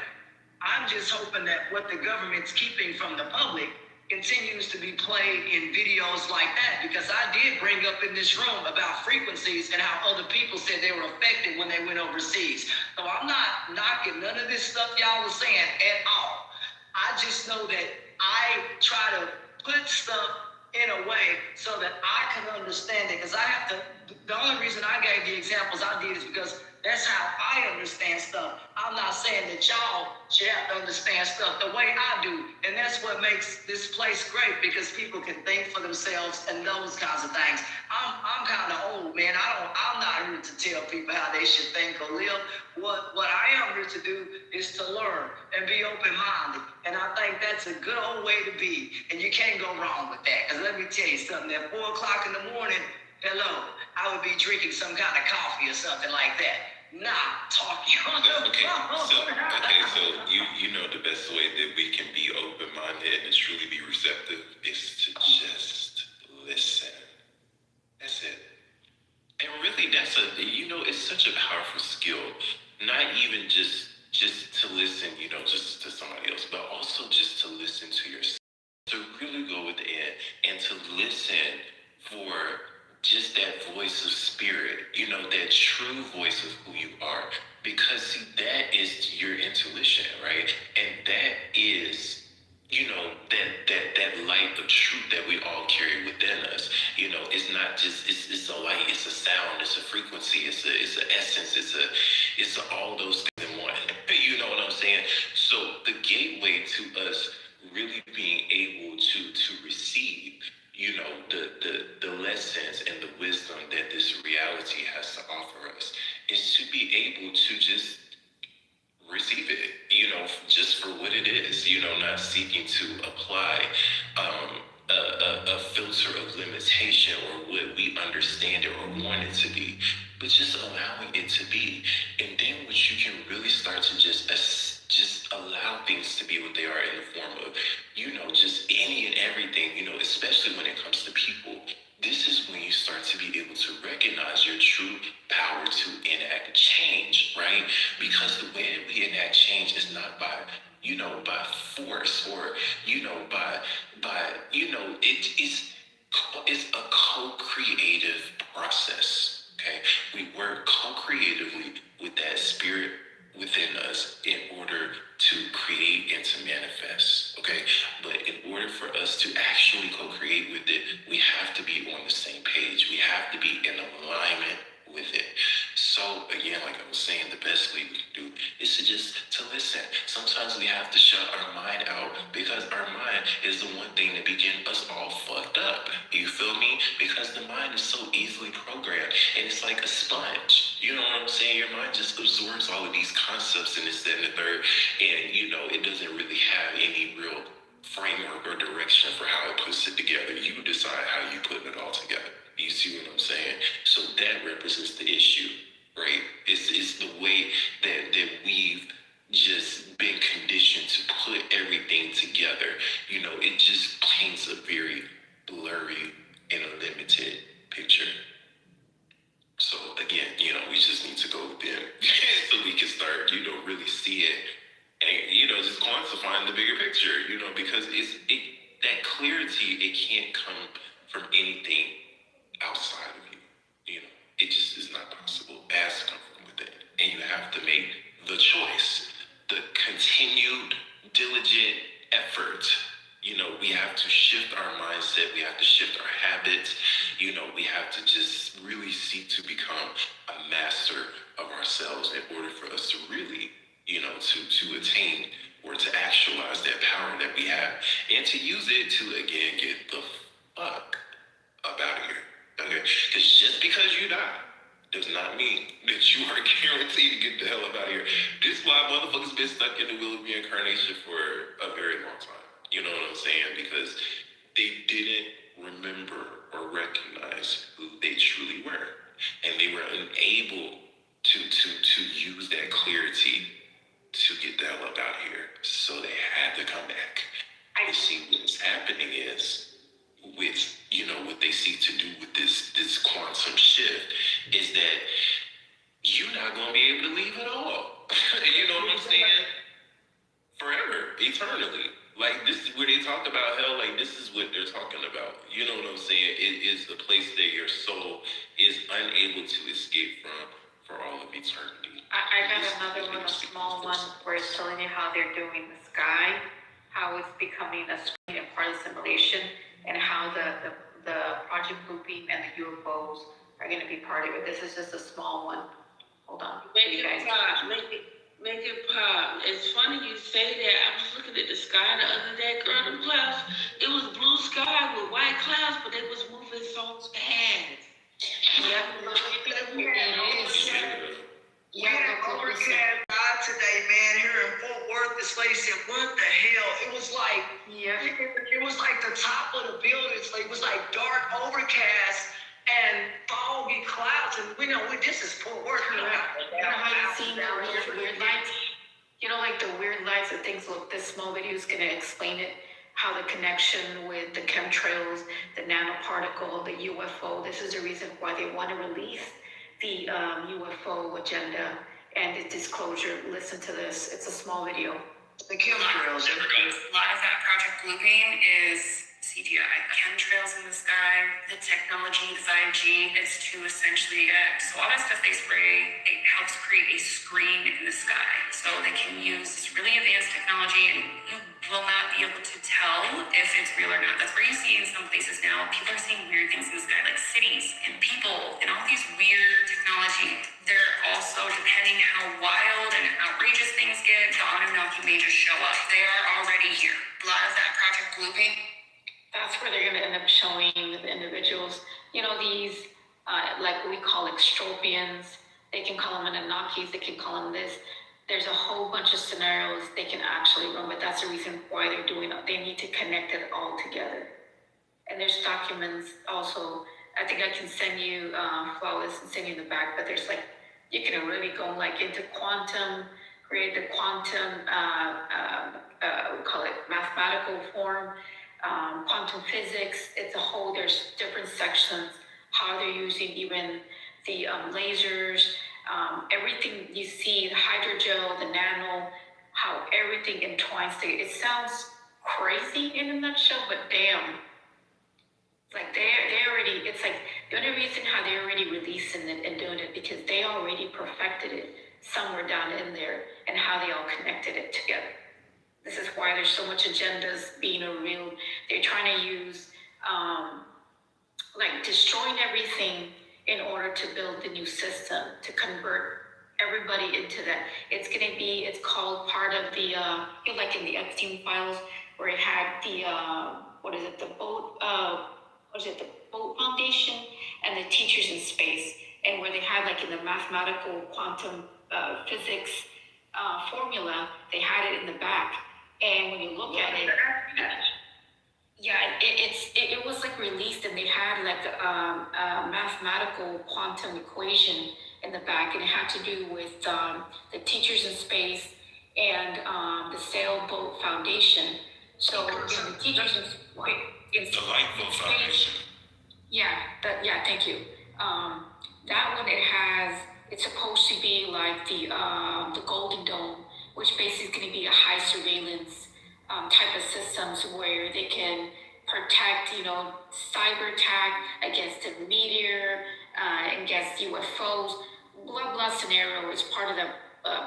Speaker 9: I'm just hoping that what the government's keeping from the public
Speaker 4: continues to be played in videos like that, because I did bring up in this room about frequencies and how other people said they were affected when they went overseas. So I'm not knocking none of this stuff y'all was saying at all. I just know that I try to put stuff in a way so that I can understand it, because I have to. The only reason I gave the examples I did is because that's how I understand stuff. I'm not saying that y'all should have to understand stuff the way I do. And that's what makes this place great, because people can think for themselves and those kinds of things. I'm kind of old, man. I'm not here to tell people how they should think or live. What I am here to do is to learn and be open-minded. And I think that's a good old way to be. And you can't go wrong with that. Because let me tell you something, at 4 o'clock in the morning, hello, I would be drinking some kind of coffee or something like that. Not talking on the phone.
Speaker 1: So you know the best way that we can be open-minded and truly be receptive is to just listen. That's it. And really, it's such a powerful skill. Not even just to listen, just to somebody else, but also just to listen to yourself. To really go within and to listen for just that voice of spirit, that true voice of who you are. Because see, that is your intuition, right? And that is, that light of truth that we all carry within us. It's not just, it's a light, it's a sound, it's a frequency, it's an essence, it's all those things in one. You know what I'm saying? So the gateway to us really being able to receive, the lessons and the wisdom that this reality has to offer us is to be able to just receive it, just for what it is, not seeking to apply a filter of limitation or what we understand it or want it to be, but just allowing it to be. And then what you can really start to just allow things to be what they are in the form of, just any and everything, especially when it comes to people. This is when you start to be able to recognize your true power to enact change, right? Because the way that we enact change is not by force or, it's a co-creative process, okay? We work co-creatively with that spirit within us in order to create and to manifest, okay? But in order for us to actually co-create with it, we have to be on the same page. We have to be in alignment with it. So again, like I was saying, the best way we can do is to listen. Sometimes we have to shut our mind out, because our mind is the one thing that begins us all fucked up. You feel me? Because the mind is so easily programmed, and it's like a sponge. You know what I'm saying? Your mind just absorbs all of these concepts and this, that, and the third, and it doesn't really have any real framework or direction for how it puts it together. You decide how you put it all together. You see what I'm saying? So that represents the issue, right? It's the way that we've just been conditioned to put everything together. It just paints a very blurry and a limited picture. So again, we just need to go within so we can start, really see it and, just quantifying the bigger picture, because that clarity, it can't come from anything outside of you. It just is not possible. It has to come from within. And you have to make the choice, the continued, diligent effort. We have to shift our mindset. We have to shift our habits. We have to just really seek to become a master of ourselves in order for us to really, to attain or to actualize that power that we have, and to use it to, again, get the fuck up out of here. Okay? Because just because you die does not mean that you are guaranteed to get the hell up out of here. This is why motherfuckers been stuck in the wheel of reincarnation for a very long time. You know what I'm saying? Because they didn't remember or recognize who they truly were. And they were unable to use that clarity to get the hell up out of here. So they had to come back. I see what's happening is, with what they seek to do with this quantum shift, is that you're not going to be able to leave at all. You know what I'm saying? Forever, eternally. Like, this is where they talk about hell. Like, this is what they're talking about. You know what I'm saying? It is the place that your soul is unable to escape from for all of eternity.
Speaker 5: I got another one, a small one, where it's telling you how they're doing the sky, how it's becoming a screen and part of simulation, and how the Project Bluebeam and the UFOs are going to be part of it. This is just a small one. Hold on.
Speaker 7: Make it pop. Make it pop. It's funny you say that. I was looking at the sky the other day, girl. Them clouds. It was blue sky with white clouds, but they was moving so fast.
Speaker 9: We had overcast sky today, man. Here in Fort Worth, this lady said, "What the hell?" It was like, it was like the top of the building. So it was like dark, overcast, and foggy clouds. And we know this is Fort Worth.
Speaker 5: You know how you see the weird lights? You know, like the weird lights that things look. This small video is going to explain it. How the connection with the chemtrails, the nanoparticle, the UFO. This is the reason why they want to release the UFO agenda and the disclosure. Listen to this. It's a small video.
Speaker 9: The chemtrails.
Speaker 10: A lot of that Project Bluebeam is CGI. Chemtrails in the sky, the technology, 5G, is to essentially, so all that stuff they spray, it helps create a screen in the sky. So they can use this really advanced technology and you will not be able to tell if it's real or not. That's where you see in some places now, people are seeing weird things in the sky, like cities and people and all these weird technology. They're also, depending how wild and outrageous things get, the Anunnaki may just show up. They are already here. A lot of that Project Bluebeam.
Speaker 5: That's where they're going to end up showing the individuals, you know, these, like we call extropians. They can call them Anunnakis. They can call them this. There's a whole bunch of scenarios they can actually run, but that's the reason why they're doing it. They need to connect it all together. And there's documents also. I think I can send you flawless and send you in the back, but there's like, you can really go like into quantum, create the quantum, we call it mathematical form. Quantum physics, it's a whole, there's different sections, how they're using even the lasers, everything you see, the hydrogel, the nano, how everything entwines together. It sounds crazy in a nutshell, but damn. It's like they already, it's like the only reason how they're already releasing it and doing it because they already perfected it somewhere down in there and how they all connected it together. This is why there's so much agendas being revealed. They're trying to use, like destroying everything in order to build the new system, to convert everybody into that. It's gonna be, it's called part of the, like in the Epstein files, where it had the, the boat foundation and the teachers in space, and where they had like in the mathematical quantum physics formula, they had it in the back. And when you look at it, it was like released, and they had like a mathematical quantum equation in the back, and it had to do with the teachers in space and the sailboat foundation. So in the teachers in
Speaker 1: the Lifeboat Foundation.
Speaker 5: Thank you. That one, it's supposed to be like the Golden Dome, which basically is going to be a high surveillance type of systems where they can protect, cyber attack against the meteor, against UFOs, blah, blah scenario. It's part of the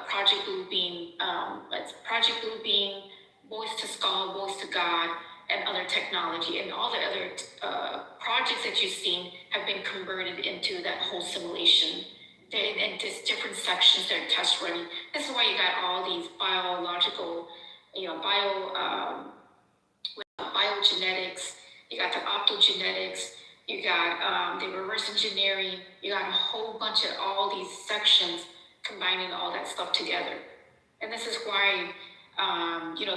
Speaker 5: Project Bluebeam. It's Project Bluebeam, Voice to Skull, Voice to God, and other technology. And all the other projects that you've seen have been converted into that whole simulation. And just different sections that are test running. This is why you got all these biological, biogenetics, you got the optogenetics, you got the reverse engineering, you got a whole bunch of all these sections combining all that stuff together. And this is why,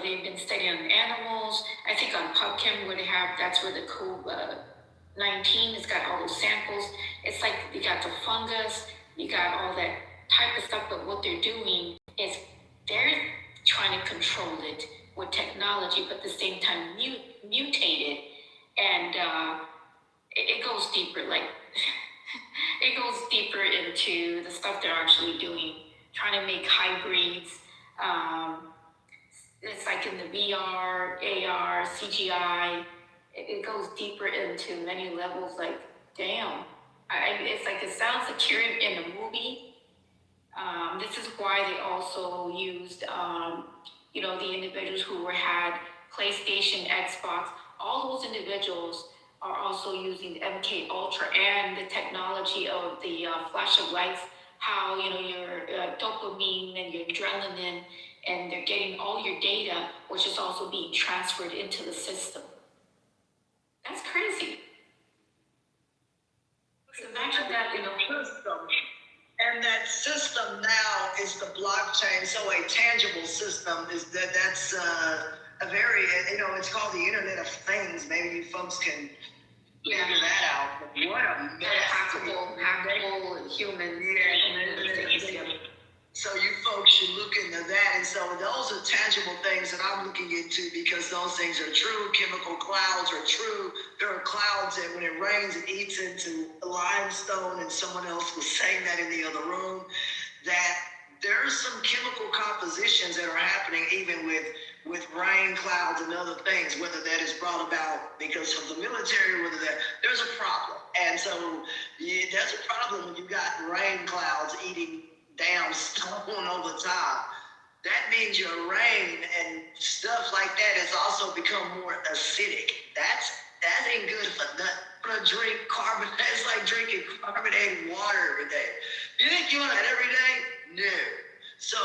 Speaker 5: they've been studying on animals. I think on PubChem, where that's where the COVID-19 has got all those samples. It's like you got the fungus, you got all that type of stuff, but what they're doing is they're trying to control it with technology, but at the same time mutate it, and it goes deeper. Like it goes deeper into the stuff they're actually doing, trying to make hybrids. It's like in the VR, AR, CGI. It goes deeper into many levels. Like, damn, it's like it sounds like you're in a movie. This is why they also used, the individuals who had PlayStation, Xbox. All those individuals are also using the MK Ultra and the technology of the flash of lights. How your dopamine and your adrenaline, and they're getting all your data, which is also being transferred into the system. That's crazy. So imagine that in a
Speaker 9: system. And that system now is the blockchain. So a tangible system is that's a very, it's called the Internet of Things. Maybe you folks can figure that out. What a mess.
Speaker 5: hackable humans.
Speaker 9: So you folks should look into that. And so those are tangible things that I'm looking into, because those things are true. Chemical clouds are true. There are clouds that when it rains, it eats into limestone. And someone else was saying that in the other room, that there's some chemical compositions that are happening even with rain clouds and other things, whether that is brought about because of the military, whether there's a problem. And so there's a problem when you got rain clouds eating down stone all the time. That means your rain and stuff like that has also become more acidic. That ain't good for nothing. I'm gonna drink carbon. That's like drinking carbonated water every day. You think you want that every day? No. So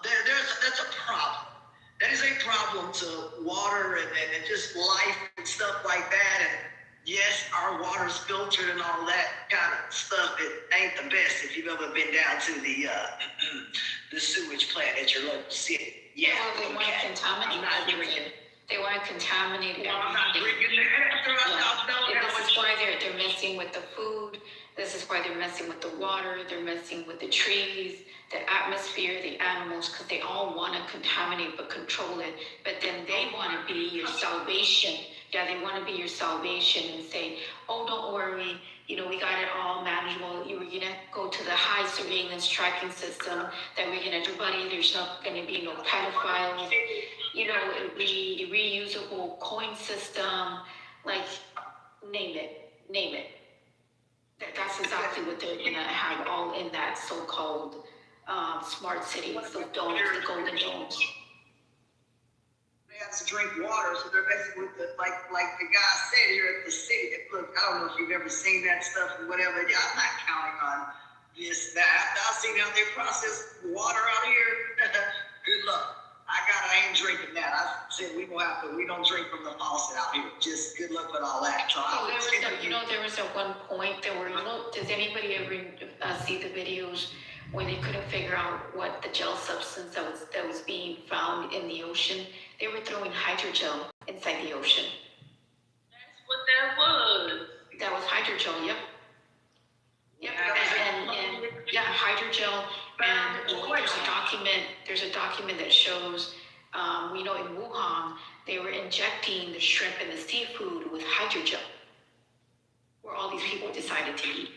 Speaker 9: that's a problem. That is a problem to water and just life and stuff like that. And yes, our water's filtered and all that kind of stuff. It ain't the best if you've ever been down to the sewage plant at your local city. Yeah,
Speaker 5: they want to contaminate.
Speaker 9: I'm not drinking.
Speaker 5: They want to contaminate everything.
Speaker 9: I'm not drinking that after I know how
Speaker 5: This
Speaker 9: much.
Speaker 5: is why they're messing with the food. This is why they're messing with the water. They're messing with the trees, the atmosphere, the animals, because they all want to contaminate but control it. But then they want to be your salvation. Yeah, they want to be your salvation and say, oh, don't worry, we got it all manageable. We're going to go to the high surveillance tracking system that we're going to do, buddy. There's not going to be no pedophiles. Reusable coin system, like, name it. That's exactly what they're going to have all in that so-called smart cities, the domes, the golden domes.
Speaker 9: They have to drink water, so they're messing with like the guy said here at the city. Look, I don't know if you've ever seen that stuff or whatever. Yeah, I'm not counting on this, that. I've seen how they process water out here. Good luck. I ain't drinking that. I said we don't drink from the faucet out here. Just good luck with all that. So
Speaker 5: there was at one point does anybody ever see the videos where they couldn't figure out what the gel substance that was being found in the ocean? They were throwing hydrogel inside the ocean.
Speaker 7: That's what that was.
Speaker 5: That was hydrogel, yep. Yep, and hydrogel. And there's a document that shows, in Wuhan, they were injecting the shrimp and the seafood with hydrogel, where all these people decided to eat.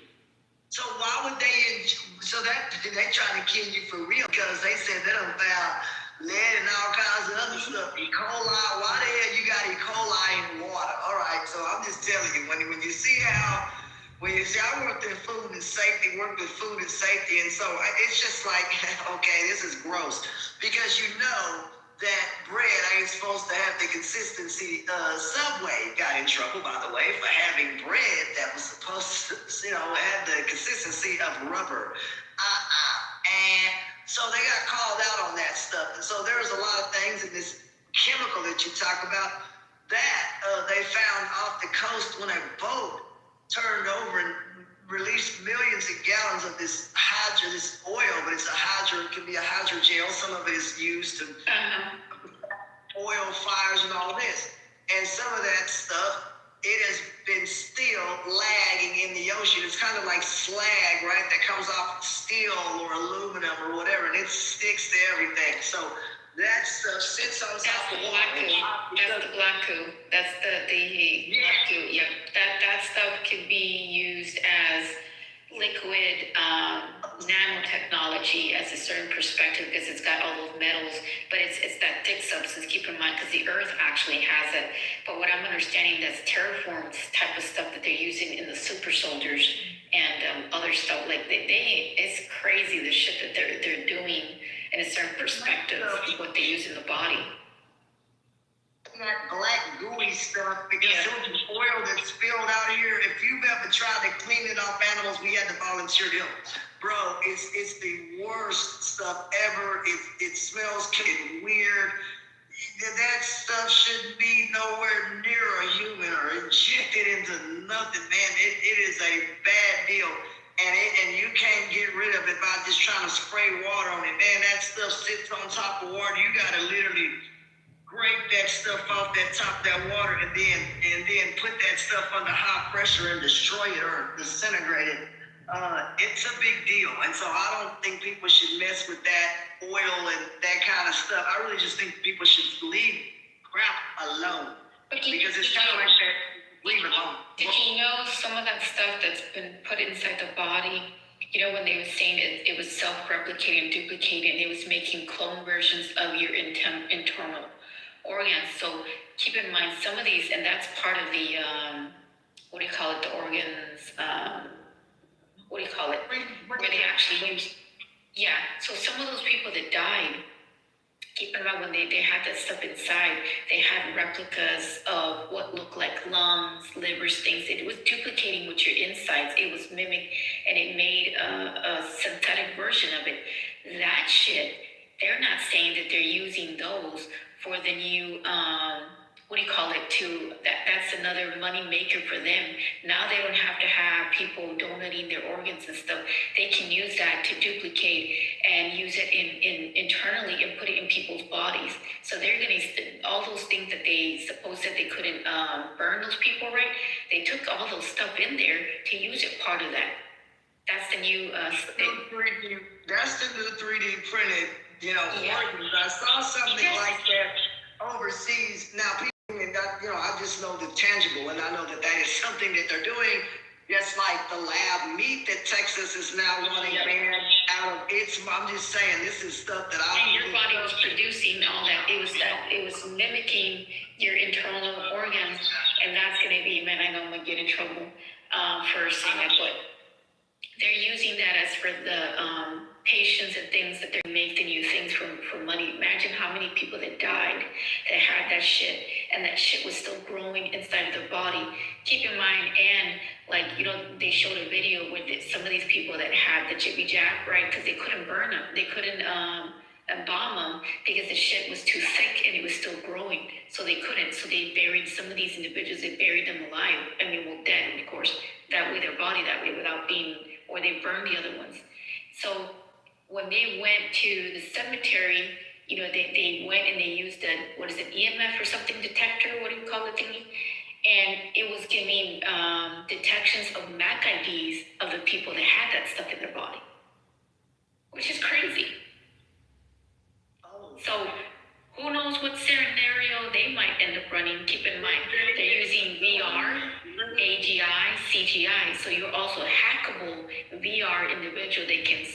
Speaker 9: So why would they? So that they trying to kill you for real, because they said they done found lead and all kinds of other stuff. E. coli. Why the hell you got E. coli in water? All right. So I'm just telling you, when you see how. I worked in food and safety, worked with food and safety, and so it's just like, okay, this is gross. Because that bread ain't supposed to have the consistency. Subway got in trouble, by the way, for having bread that was supposed to, have the consistency of rubber. And so they got called out on that stuff. And so there's a lot of things in this chemical that you talk about that they found off the coast when a boat turned over and released millions of gallons of this oil, but it's it can be a hydrogel. Some of it is used to oil fires and all this. And some of that stuff, it has been still lagging in the ocean. It's kind of like slag, right? That comes off steel or aluminum or whatever, and it sticks to everything. So that stuff sits on top of the water.
Speaker 5: That's the black goo. That's the black goo. Yeah, that stuff can be used as liquid nanotechnology as a certain perspective because it's got all those metals, but it's that thick substance. Keep in mind, because the Earth actually has it. But what I'm understanding, that's terraforms type of stuff that they're using in the super soldiers and other stuff. Like it's crazy the shit that they're doing in a certain perspective, what they use in the body.
Speaker 9: That black gooey stuff because there was oil that spilled out here. If you've ever tried to clean it off animals, we had to volunteer help. Bro, it's the worst stuff ever. It smells weird. That stuff shouldn't be nowhere near a human or injected into nothing, man. It is a bad deal. And you can't get rid of it by just trying to spray water on it. Man, that stuff sits on top of water. You gotta literally scrape that stuff off that top of that water and then put that stuff under high pressure and destroy it or disintegrate it. It's a big deal. And so I don't think people should mess with that oil and that kind of stuff. I really just think people should leave crap alone. Because it's kind of like that, leave it alone.
Speaker 5: Did you know some of that stuff that's been put inside the body? You know, when they were saying it was self-replicating, duplicating, it was making clone versions of your internal organs. So keep in mind some of these, and that's part of the the organs, where they actually use, so some of those people that died, keep in mind when they had that stuff inside, they had replicas of what looked like lungs, livers, things. It was duplicating with your insides. It was mimic, and it made a synthetic version of it. That shit, they're not saying that they're using those for the new, that's another money maker for them. Now they don't have to have people donating their organs and stuff. They can use that to duplicate and use it in internally and put it in people's bodies. So they're gonna, all those things that they supposed that they couldn't burn those people, right? They took all those stuff in there to use it part of that. That's the new,
Speaker 9: that's the new 3D printed, organs. I saw something like that overseas. Now, people, I just know the tangible, and I know that is something that they're doing. Just like the lab meat that Texas is now wanting banned out of its. I'm just saying, this is stuff that
Speaker 5: your body was producing all that. It was mimicking your internal organs, and that's gonna be, man, I know I'm gonna get in trouble for saying that, but they're using that as for the patients and things that they're making new things for money. Imagine how many people that died that had that shit, and that shit was still growing inside of their body. Keep in mind, and they showed a video with some of these people that had the jibby jab, right? Because they couldn't burn them, they couldn't embalm them because the shit was too thick and it was still growing. So they couldn't. So they buried some of these individuals. They buried them alive. Dead, of course. That way, their body that way without being, or they burned the other ones. So when they went to the cemetery, they went and they used EMF or something detector, what do you call the thingy? And it was giving detections of MAC IDs of the people that had that stuff in their body, which is crazy. So who knows what scenario they might end up running. Keep in mind, they're using VR, AGI, CGI. So you're also hackable VR individual.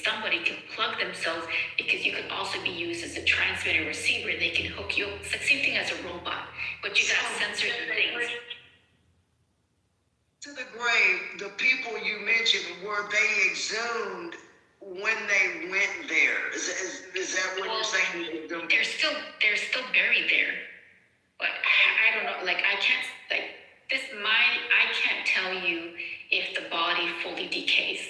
Speaker 5: Somebody can plug themselves, because you can also be used as a transmitter receiver. They can hook you up. It's the same thing as a robot, but you got sensors and things.
Speaker 9: To the grave, the people you mentioned, were they exhumed when they went there? Is that what you're saying?
Speaker 5: They're still buried there, but I don't know. I can't tell you if the body fully decays.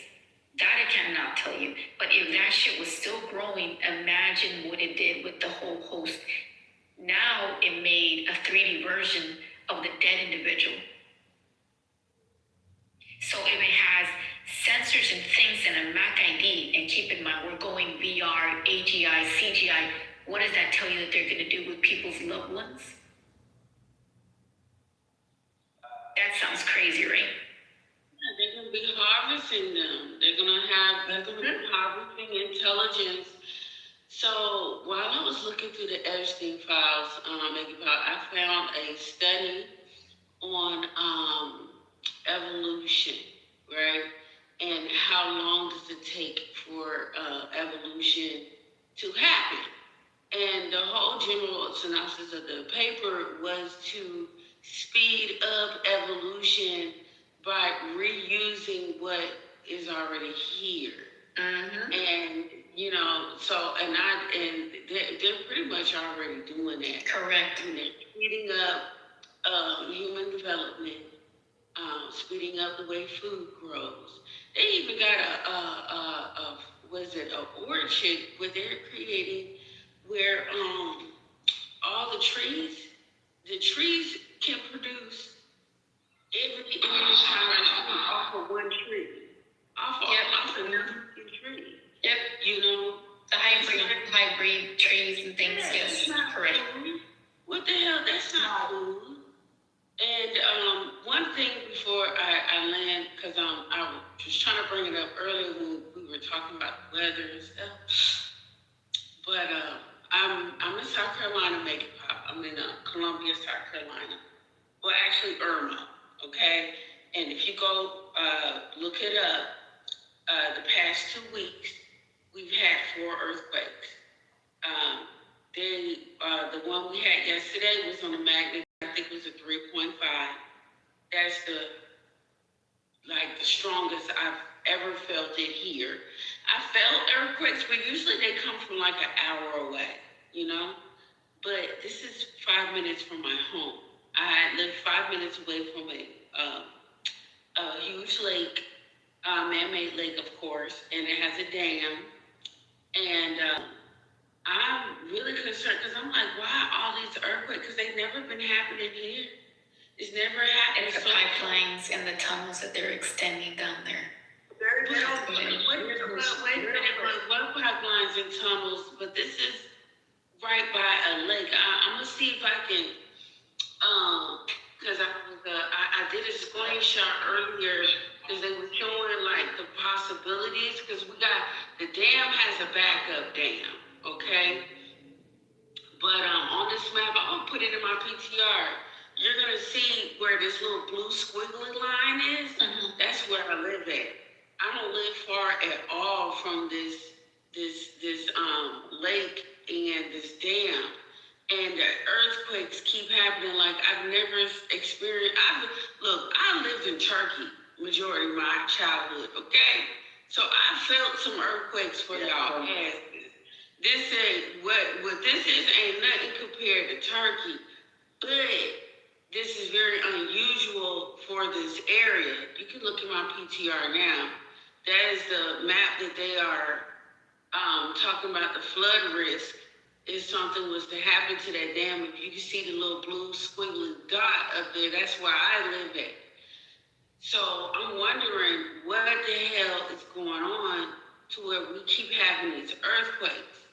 Speaker 5: That I cannot tell you. But if that shit was still growing, imagine what it did with the whole host. Now it made a 3D version of the dead individual. So if it has sensors and things and a MAC ID, and keep in mind, we're going VR, AGI, CGI, what does that tell you that they're going to do with people's loved ones? That sounds crazy, right?
Speaker 7: Yeah, they're going to be harvesting them. They're going to be harvesting intelligence. So while I was looking through the Epstein files, I found a study on evolution, right? and how long does it take for evolution to happen? And the whole general synopsis of the paper was to speed up evolution by reusing what is already here.
Speaker 5: Mm-hmm.
Speaker 7: And they're pretty much already doing that.
Speaker 5: Correct.
Speaker 7: And they're speeding up human development, speeding up the way food grows. They even got a orchard where they're creating where all the trees can produce every kind off of one tree. Off of one tree.
Speaker 5: Yep.
Speaker 7: You know?
Speaker 5: The hybrid trees and things, yes, correct.
Speaker 7: Food. What the hell? That's not food. And one thing before I land, because I was trying to bring it up earlier when we were talking about the weather and stuff. But I'm in South Carolina, make it pop. I'm in Columbia, South Carolina. Well, actually, Irma, okay? And if you go look it up, the past 2 weeks, we've had 4 earthquakes. The one we had yesterday was on a magnitude, I think it was a 3.5. That's the strongest I've ever felt it here. I felt earthquakes, but usually they come from like an hour away, you know? But this is 5 minutes from my home. I live 5 minutes away from a huge lake, man-made lake, of course, and it has a dam. And I'm really concerned because I'm like, why all these earthquakes? Because they've never been happening here. It's never happened.
Speaker 5: It's the pipelines and the tunnels that they're extending down there.
Speaker 7: Wait a minute, what pipelines and tunnels? But this is right by a lake. I'm gonna see if I can, because I did a screenshot earlier because they were showing like the possibilities. Because the dam has a backup dam, okay? But on this map, I'll put it in my PTR. You're gonna see where this little blue squiggly line is. Mm-hmm. That's where I live at. I don't live far at all from this lake and this dam. And the earthquakes keep happening like I've never experienced. I lived in Turkey majority of my childhood, okay? So I felt some earthquakes for y'all asses. This ain't what this is ain't nothing compared to Turkey. But this is very unusual for this area. You can look at my PTR now. That is the map that they are talking about. The flood risk if something was to happen to that dam. If you can see the little blue squiggly dot up there, that's where I live at. So I'm wondering what the hell is going on to where we keep having these earthquakes.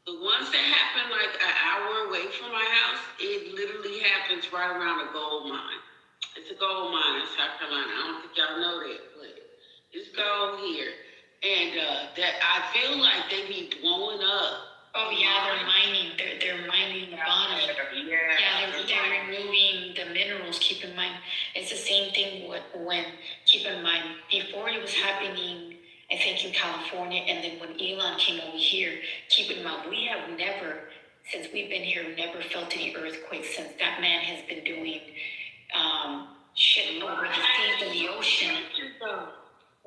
Speaker 7: The ones that happen like an hour away from my house, it literally happens right around a gold mine. It's a gold mine in South Carolina. I don't think y'all know that, but it's gold here. And that I feel like they be blowing up.
Speaker 5: Oh yeah, they're mining. They're mining the bottom. Yeah, they're removing the minerals. Keep in mind, it's the same thing when keep in mind, before it was happening, I think in California, and then when Elon came over here, keep in mind, we have never, since we've been here, never felt any earthquakes since that man has been doing shit over the seas and the ocean.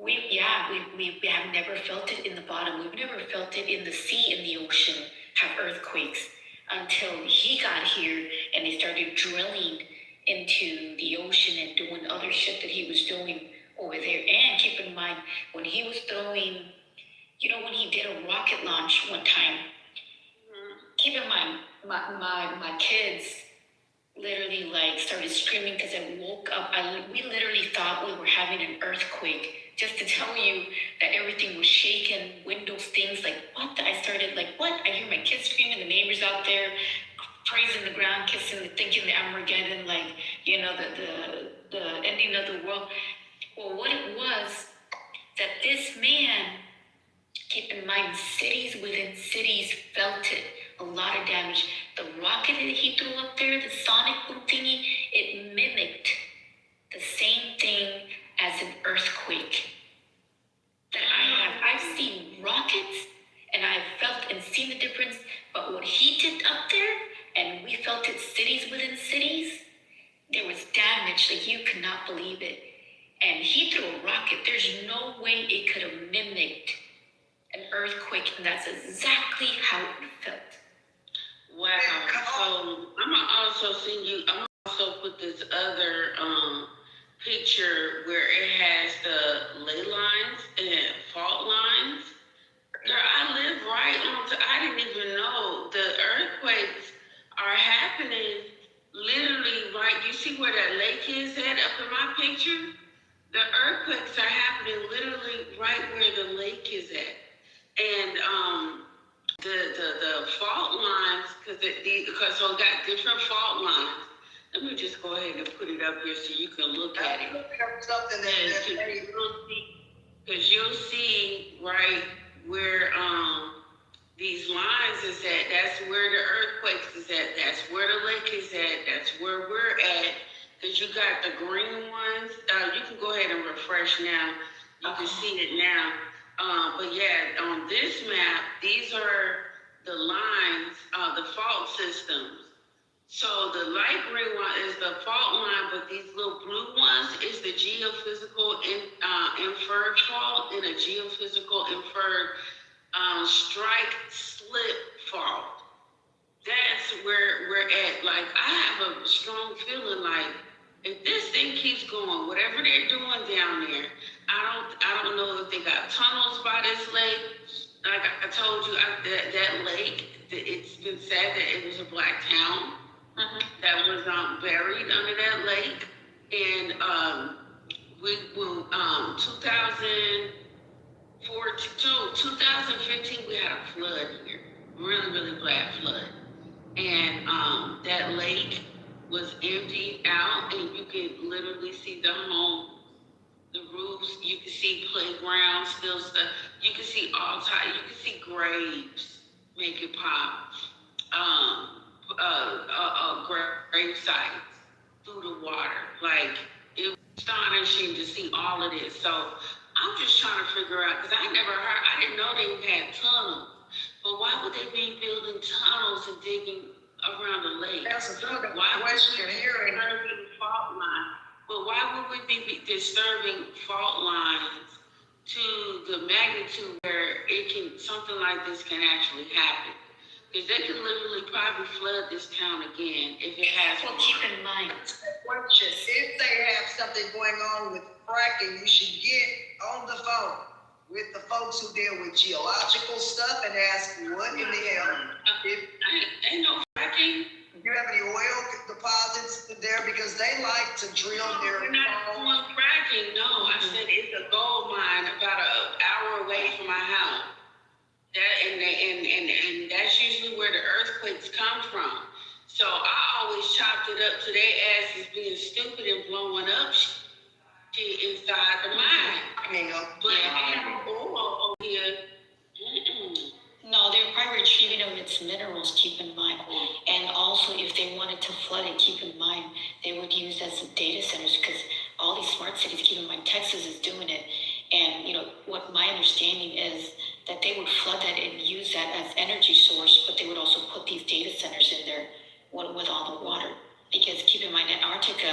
Speaker 5: We have never felt it in the bottom. We've never felt it in the sea and the ocean have earthquakes until he got here and they started drilling into the ocean and doing other shit that he was doing over there. And keep in mind, when he was throwing, when he did a rocket launch one time, keep in mind, my kids literally started screaming because I woke up. We literally thought we were having an earthquake. Just to tell you that everything was shaking, windows, things what? I started what? I hear my kids screaming, the neighbors out there praising the ground, kissing, thinking the Armageddon, the ending of the world. Well, what it was that this man, keep in mind, cities within cities felt it. A lot of damage. The rocket that he threw up there, the sonic boom thingy, it mimicked the same thing as an earthquake. felt it cities within cities. There was damage, like you could not believe it. And he threw a rocket. There's no way it could have mimicked an earthquake, and that's exactly how it felt.
Speaker 7: Wow. So I'm gonna also send you. I'm gonna also put this other picture where it has the ley lines and fault lines. Girl, I live right on. I didn't even know the earthquakes are happening literally right. You see where that lake is at up in my picture? The earthquakes are happening literally right where the lake is at, and the fault lines, because so it got different fault lines. Let me just go ahead and put it up here so you can look at it.
Speaker 9: Something
Speaker 7: Because you'll see right where these lines is at. That's where the earthquakes is at. That's where the lake is at. That's where we're at. Because you got the green ones. You can go ahead and refresh now. You can see it now. But yeah, on this map, these are the lines, the fault systems. So the light green one is the fault line, but these little blue ones is the geophysical inferred fault and a geophysical inferred strike slip fault. That's where we're at. Like, I have a strong feeling like if this thing keeps going, whatever they're doing down there, I don't know if they got tunnels by this lake. Like I told you, that lake, it's been said that it was a black town that was buried under that lake. And 2015, we had a flood here, really, really bad flood. And that lake was emptied out, and you could literally see the home, the roofs. You could see playgrounds, still stuff. You could see all types. You could see graves make it pop. Grave sites through the water. Like, it was astonishing to see all of this. So I'm just trying to figure out, because I didn't know they had tunnels. But why would they be building tunnels and digging around the lake?
Speaker 9: That's another
Speaker 7: Why
Speaker 9: question
Speaker 7: would we be
Speaker 9: here.
Speaker 7: disturbing fault lines? But why would we be disturbing fault lines to the magnitude where something like this can actually happen? Because they can literally probably flood this town again if it has.
Speaker 5: Well, keep in mind,
Speaker 9: Question: if they have something going on with fracking, you should get on the phone with the folks who deal with geological stuff and ask what in the hell.
Speaker 7: Ain't no fracking.
Speaker 9: Do you have any oil deposits there? Because they like to drill their.
Speaker 7: We're not doing fracking. No, I said it's a gold mine about an hour away from my house. And that's usually where the earthquakes come from. So I always chopped it up to their asses being stupid and blowing up shit inside the mine. But I have oil over here.
Speaker 5: no, they're probably retrieving of its minerals, keep in mind. And also, if they wanted to flood it, keep in mind, they would use as data centers, because all these smart cities, keep in mind, Texas is doing it. And, what my understanding is that they would flood that and use that as energy source, but they would also put these data centers in there with all the water. Because keep in mind, Antarctica,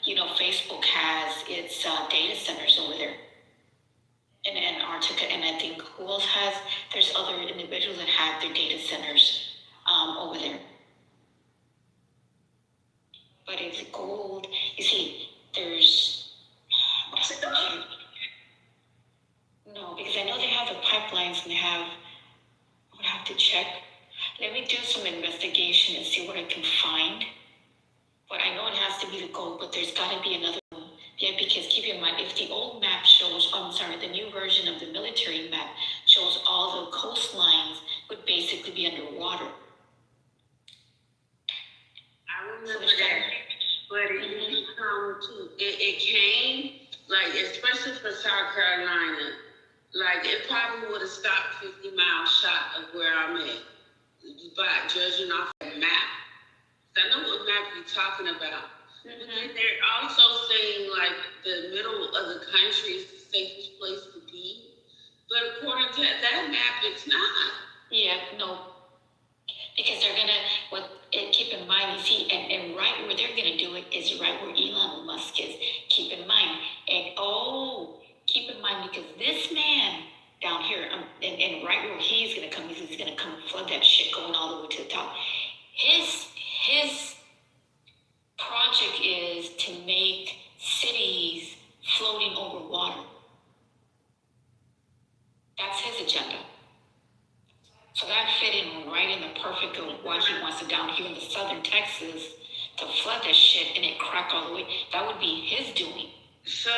Speaker 5: Facebook has its data centers over there in Antarctica. And I think who else has, there's other individuals that have their data centers over there. But it's gold. You see, there's, what's it called? No, because I know they have the pipelines and I would have to check. Let me do some investigation and see what I can find. But I know it has to be the gold, but there's got to be another one. Yeah, because keep in mind, if the old map shows, the new version of the military map shows all the coastlines would basically be underwater.
Speaker 7: I remember that. But it came, like, especially for South Carolina, like, it probably would have stopped 50 miles shot of where I'm at, by judging off the map. I know what map you're talking about. But then they're also saying, like, the middle of the country is the safest place to be. But according to that map, it's not.
Speaker 5: Yeah, no. Because they're gonna, keep in mind, you Texas to flood that shit and it crack all the way. That would be his doing.
Speaker 7: So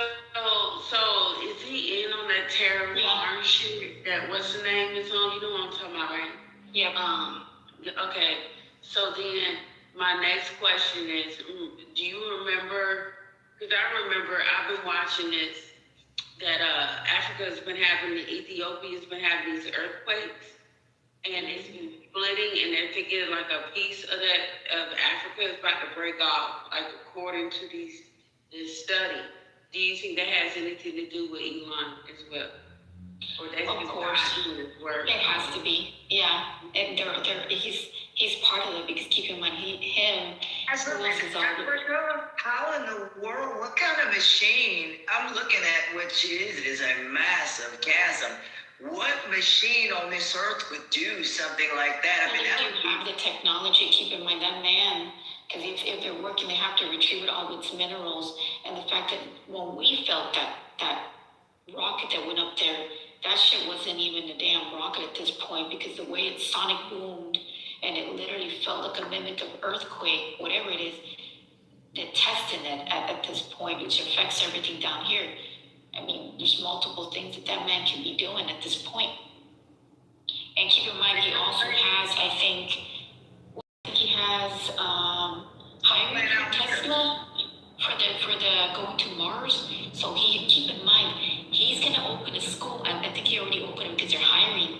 Speaker 7: is he in on that terror shit? That what's the name is on? You know what I'm talking about, right?
Speaker 5: Yeah.
Speaker 7: Okay. So then my next question is, do you remember? Because I remember I've been watching this. That Africa's been having, Ethiopia's been having these earthquakes, and it's been splitting, and they're thinking like a piece of Africa is about to break off, like according to this study. Do you think that has anything to do with Elon as well? Or that's
Speaker 5: Of course, it has to be. Yeah, and he's part of it because keep in mind
Speaker 9: How in the world? What kind of machine? I'm looking at what it is a massive chasm. What machine on this earth would do something like that? I mean,
Speaker 5: they do have the technology. Keep in mind that man, because if they're working, they have to retrieve all its minerals. And the fact that when we felt that rocket that went up there, that shit wasn't even a damn rocket at this point, because the way it sonic boomed and it literally felt like a mimic of earthquake, whatever it is, they're testing it at this point, which affects everything down here. I mean, there's multiple things that man can be doing at this point. And keep in mind, he also has, I think he has hiring for Tesla for the going to Mars. So keep in mind, he's gonna open a school. I think he already opened it because they're hiring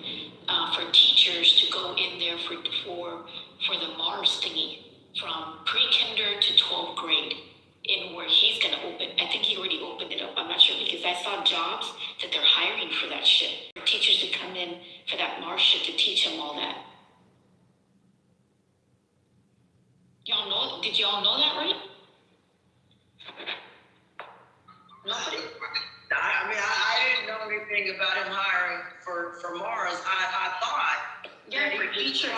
Speaker 5: for teachers to go in there for the Mars thingy, from pre-kinder to 12th grade, in where he's gonna open. I think he already opened it up. I'm not sure, because I saw jobs that they're hiring for that shit. For teachers to come in for that Mars shit to teach them all that. Y'all know? Did y'all know that, right? Nobody?
Speaker 9: I mean, I didn't know anything about him hiring for Mars. I thought.
Speaker 5: Yeah, for teachers.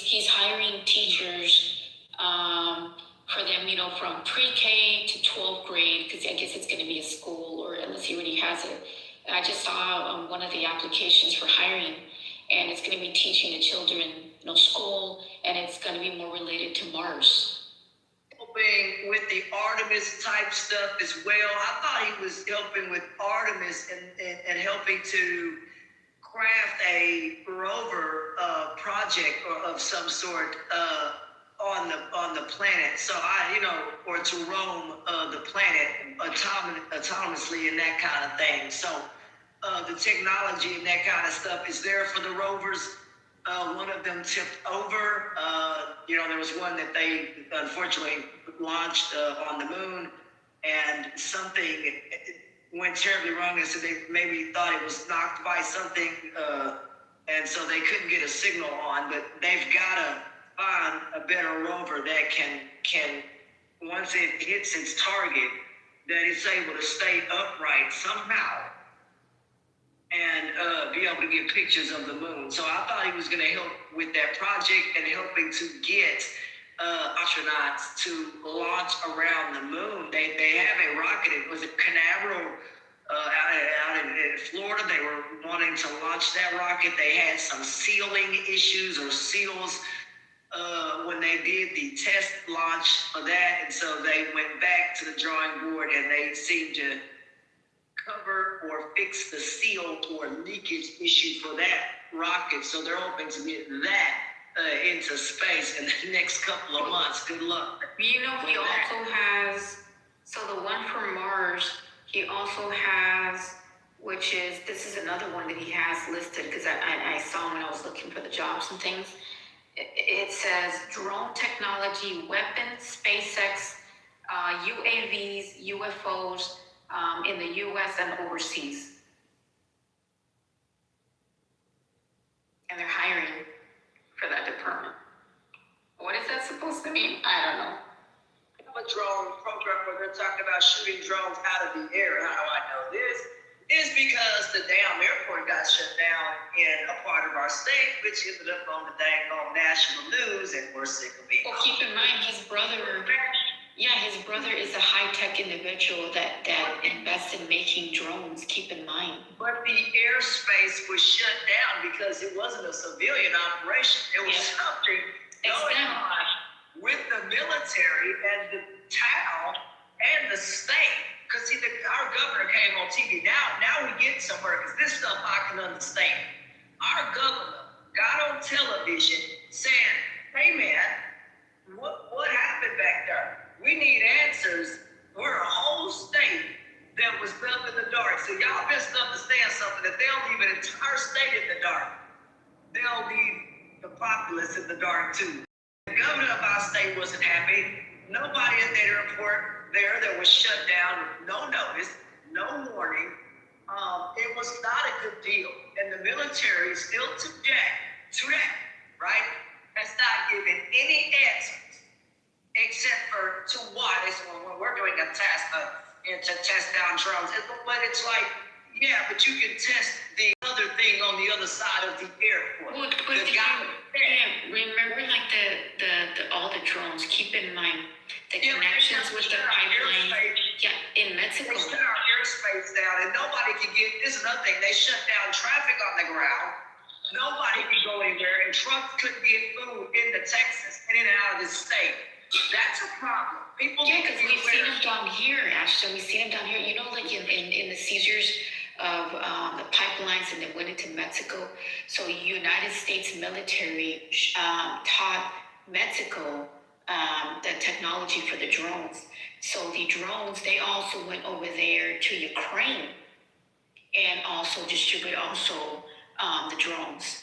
Speaker 5: He's hiring teachers for them, from pre-K to 12th grade, because I guess it's going to be a school, or unless he already has it. I just saw one of the applications for hiring, and it's going to be teaching the children, school, and it's going to be more related to Mars.
Speaker 9: Helping with the Artemis type stuff as well. I thought he was helping with Artemis and helping to craft a rover project of some sort on the planet. So or to roam the planet autonomously and that kind of thing. So the technology and that kind of stuff is there for the rovers. One of them tipped over. There was one that they unfortunately launched on the moon, and something went terribly wrong. And so they maybe thought it was knocked by something, and so they couldn't get a signal on. But they've got to find a better rover that can once it hits its target, that it's able to stay upright somehow and be able to get pictures of the moon. So I thought he was going to help with that project and helping to get astronauts to launch around the moon. They have a rocket. It was at Canaveral out in Florida. They were wanting to launch that rocket. They had some sealing issues or seals when they did the test launch for that. And so they went back to the drawing board, and they seemed to cover or fix the seal or leakage issue for that rocket. So they're hoping to get that into space in the next couple of months. Good luck.
Speaker 5: He also has, so the one from Mars, he also has, this is another one that he has listed, because I saw when I was looking for the jobs and things. It says drone technology, weapons, SpaceX, UAVs, UFOs, in the U.S. and overseas. And they're hiring for that department. What is that supposed to mean? I don't know.
Speaker 9: A drone program where they're talking about shooting drones out of the air. How do I know this? Is because the damn airport got shut down in a part of our state, which ended up on the dang national news, and we're sick of being.
Speaker 5: Well, keep in mind, his brother is a high-tech individual that invests in making drones, keep in mind.
Speaker 9: But the airspace was shut down because it wasn't a civilian operation. It was something going on with the military and the town and the state. Because our governor came on TV. Now we get somewhere, because this stuff I can understand. Our governor got on television saying, hey man, what happened back there? We need answers. We're a whole state that was left in the dark. So y'all best understand something, that they'll leave an entire state in the dark. They'll leave the populace in the dark too. The governor of our state wasn't happy. Nobody at that airport there that was shut down with no notice, no warning. It was not a good deal. And the military still today, right, has not given any answers except for to why this one, when we're doing a test to test down drones. But it's like, yeah, but you can test the other thing on the other side of the airport.
Speaker 5: Well, but remember, like the all the drones. Keep in mind the connections with the pipeline. Yeah, in Mexico.
Speaker 9: They shut our airspace down, and nobody can get. This is another thing. They shut down traffic on the ground. Nobody could go anywhere, and trucks couldn't get food into Texas and in and out of the state. That's a problem. People
Speaker 5: yeah, because we've seen them down here, Ashton. We've seen them down here. You know, like in the seizures of the pipelines, and they went into Mexico. So United States military taught Mexico the technology for the drones. So the drones, they also went over there to Ukraine and also distributed the drones.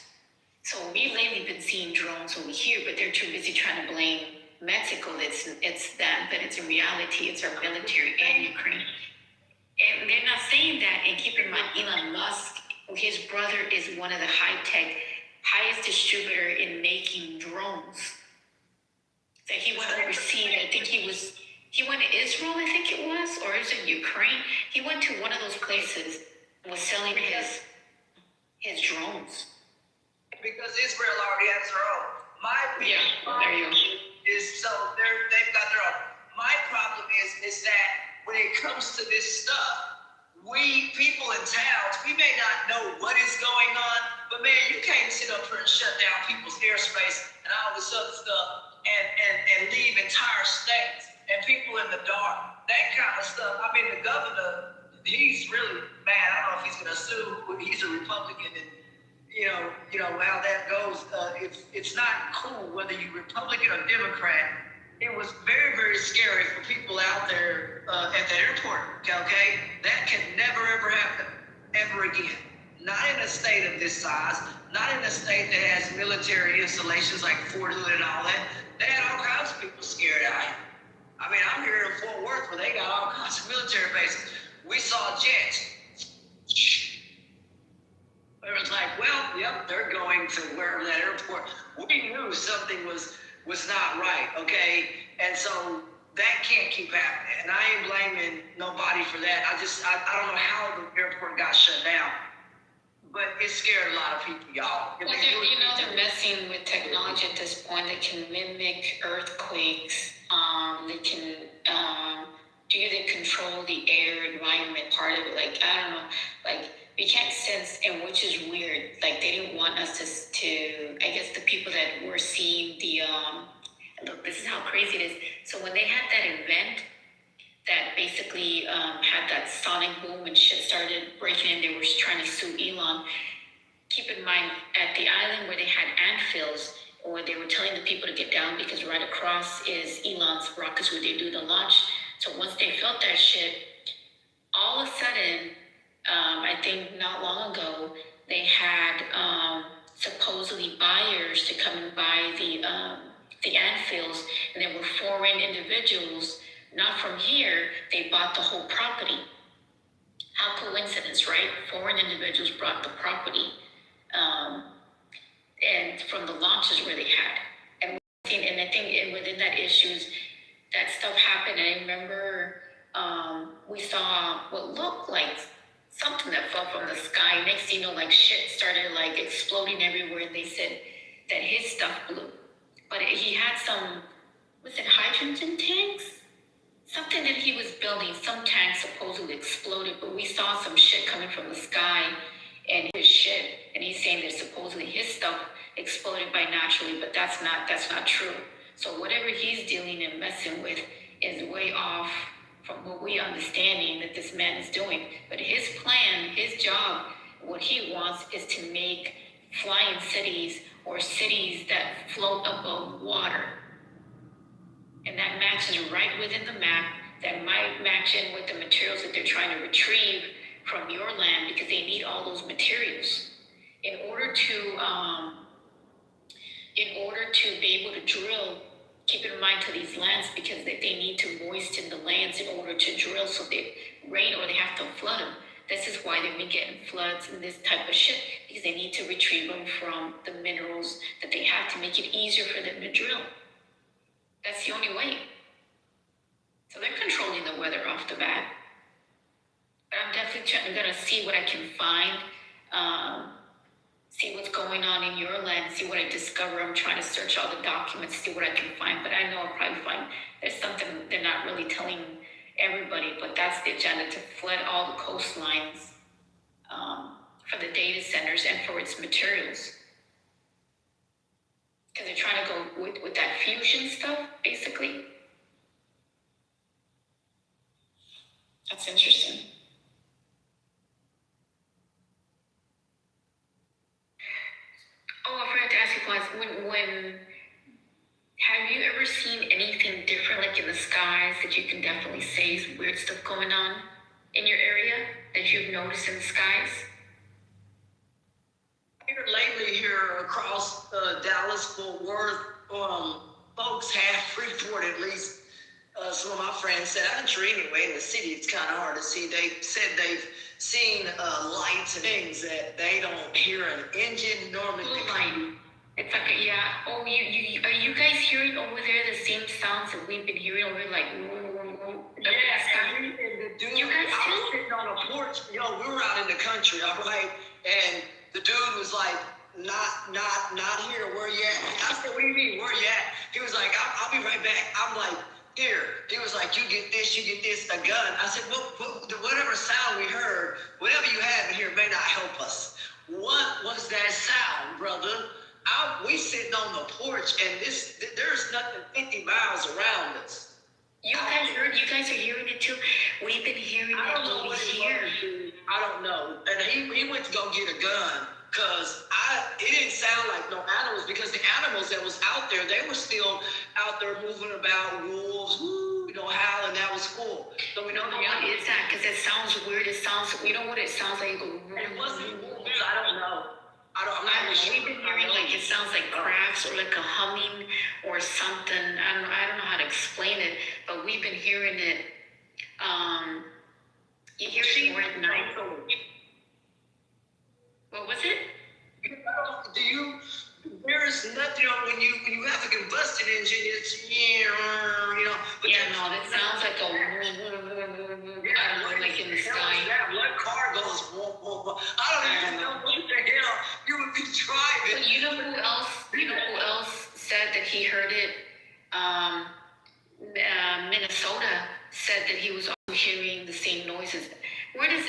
Speaker 5: So we've lately been seeing drones over here, but they're too busy trying to blame Mexico. It's them, but it's in reality, it's our military and Ukraine. And they're not saying that. And keep in mind, Elon Musk, his brother is one of the highest distributor in making drones. So he went overseas. I think he went to Israel, I think it was, or is it Ukraine? He went to one of those places and was selling his drones.
Speaker 9: Because Israel already has their own.
Speaker 5: There you go.
Speaker 9: Is so they've got their own. My problem is that when it comes to this stuff, we people in towns, we may not know what is going on, but man, you can't sit up here and shut down people's airspace and all this other stuff and leave entire states and people in the dark. That kind of stuff. I mean, the governor, he's really mad. I don't know if he's gonna sue. He's a Republican, and you know how that goes. It's not cool whether you're Republican or Democrat. It was very, very scary for people out there at the airport, okay? That can never, ever happen, ever again. Not in a state of this size, not in a state that has military installations like Fort Hood and all that. They had all kinds of people scared out here. I mean, I'm here in Fort Worth where they got all kinds of military bases. We saw jets. It was like, well, yep, they're going to wherever that airport. We knew something was not right, okay? And so that can't keep happening. And I ain't blaming nobody for that. I don't know how the airport got shut down. But it scared a lot of people, y'all.
Speaker 5: Well, they're messing with technology at this point that can mimic earthquakes. They can control the air environment part of it. Like, I don't know, like, we can't sense, and which is weird. Like, they didn't want us to I guess the people that were seeing the, look, this is how crazy it is. So when they had that event that basically had that sonic boom and shit started breaking in, they were trying to sue Elon. Keep in mind, at the island where they had antfills, or they were telling the people to get down because right across is Elon's rockets where they do the launch. So once they felt that shit, all of a sudden, I think not long ago, they had supposedly buyers to come and buy the antfills, and there were foreign individuals, not from here. They bought the whole property. How coincidence, right? Foreign individuals bought the property, and from the launches where they had. And I think within that issues, that stuff happened. And I remember we saw what looked like something that fell from the sky. Next thing you know, like shit started like exploding everywhere. And they said that his stuff blew. But he had some, was it hydrogen tanks? Something that he was building, some tank supposedly exploded, but we saw some shit coming from the sky and his shit. And he's saying that supposedly his stuff exploded by naturally, but that's not true. So whatever he's dealing and messing with is way off from what we understanding that this man is doing. But his plan, his job, what he wants is to make flying cities or cities that float above water. And that matches right within the map. That might match in with the materials that they're trying to retrieve from your land, because they need all those materials in order to be able to drill. Keep in mind to these lands, because they need to moisten the lands in order to drill, so they rain or they have to flood them. This is why they've been getting floods and this type of shit, because they need to retrieve them from the minerals that they have to make it easier for them to drill. That's the only way. So they're controlling the weather off the bat. But I'm definitely going to see what I can find, see what's going on in your land, see what I discover. I'm trying to search all the documents, see what I can find. But I know I'll probably find there's something they're not really telling everybody, but that's the agenda, to flood all the coastlines for the data centers and for its materials. Because they're trying to go with that fusion stuff, basically. That's interesting. Oh, I forgot to ask you guys, when have you ever seen anything different, like in the skies, that you can definitely say is weird stuff going on in your area that you've noticed in the skies?
Speaker 9: Here lately, here across Dallas, Fort Worth, folks have reported, at least some of my friends said, I'm sure anyway, in the city it's kind of hard to see. They said they've seen lights and things that they don't hear an engine normally.
Speaker 5: Light. It's like are you guys hearing over there the same sounds that we've been hearing over, like?
Speaker 9: Yeah, and the dude,
Speaker 5: you guys
Speaker 9: I was sitting on a porch, we were out in the country, all right, and the dude was like, not here, where you at? I said, what do you mean, where you at? He was like, I'll be right back. I'm like, here. He was like, you get this, a gun. I said, whatever sound we heard, whatever you have in here may not help us. What was that sound, brother? We sitting on the porch, and there's nothing 50 miles around us.
Speaker 5: You guys are hearing it too? We've been hearing
Speaker 9: I don't
Speaker 5: it
Speaker 9: know
Speaker 5: over
Speaker 9: what
Speaker 5: here.
Speaker 9: I don't know. And he went to go get a gun, because it didn't sound like no animals, because the animals that was out there, they were still out there moving about, wolves, howling. That was cool. So we know the
Speaker 5: What
Speaker 9: animals.
Speaker 5: is that? Because it sounds weird. It sounds, you know what it sounds like?
Speaker 9: It wasn't wolves. I don't know. I'm not really sure.
Speaker 5: We've been hearing like it sounds like cracks or like a humming or something. I don't know how to explain it, but we've been hearing it. You hear it more at night. What was it?
Speaker 9: There's nothing, when you have a combustion engine, it's, but
Speaker 5: it sounds like a, I don't know, like in the sky.
Speaker 9: What car goes, I don't even know what the hell you would be driving.
Speaker 5: But you know who else said that he heard it? Minnesota said that he was also hearing the same noises. Where does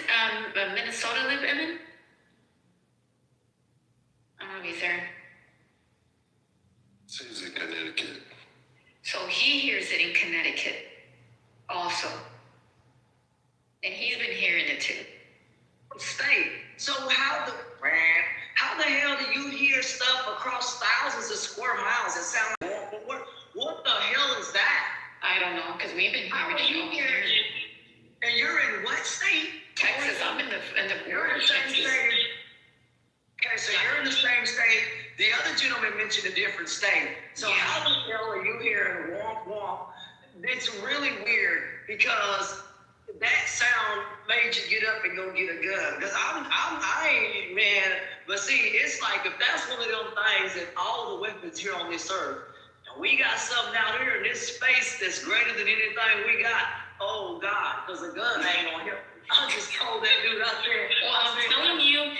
Speaker 5: Minnesota live, Evan? I don't know if he's there.
Speaker 1: He's in Connecticut.
Speaker 5: So he hears it in Connecticut also. And he's been hearing it too.
Speaker 9: State. So how the hell do you hear stuff across thousands of square miles? It sounds like, what the hell is that?
Speaker 5: I don't know, because we've been hearing it over here.
Speaker 9: And you're in what state?
Speaker 5: Texas. I'm in the
Speaker 9: You're in the same state. Okay, so you're in the same state. The other gentleman mentioned a different state. So how the hell are you hearing womp womp? It's really weird, because that sound made you get up and go get a gun. Because I ain't, man. But see, it's like, if that's one of them things that all the weapons here on this earth, and we got something out here in this space that's greater than anything we got, oh God, because a gun ain't gonna help. I just told that dude out there.
Speaker 5: Well, I'm telling you,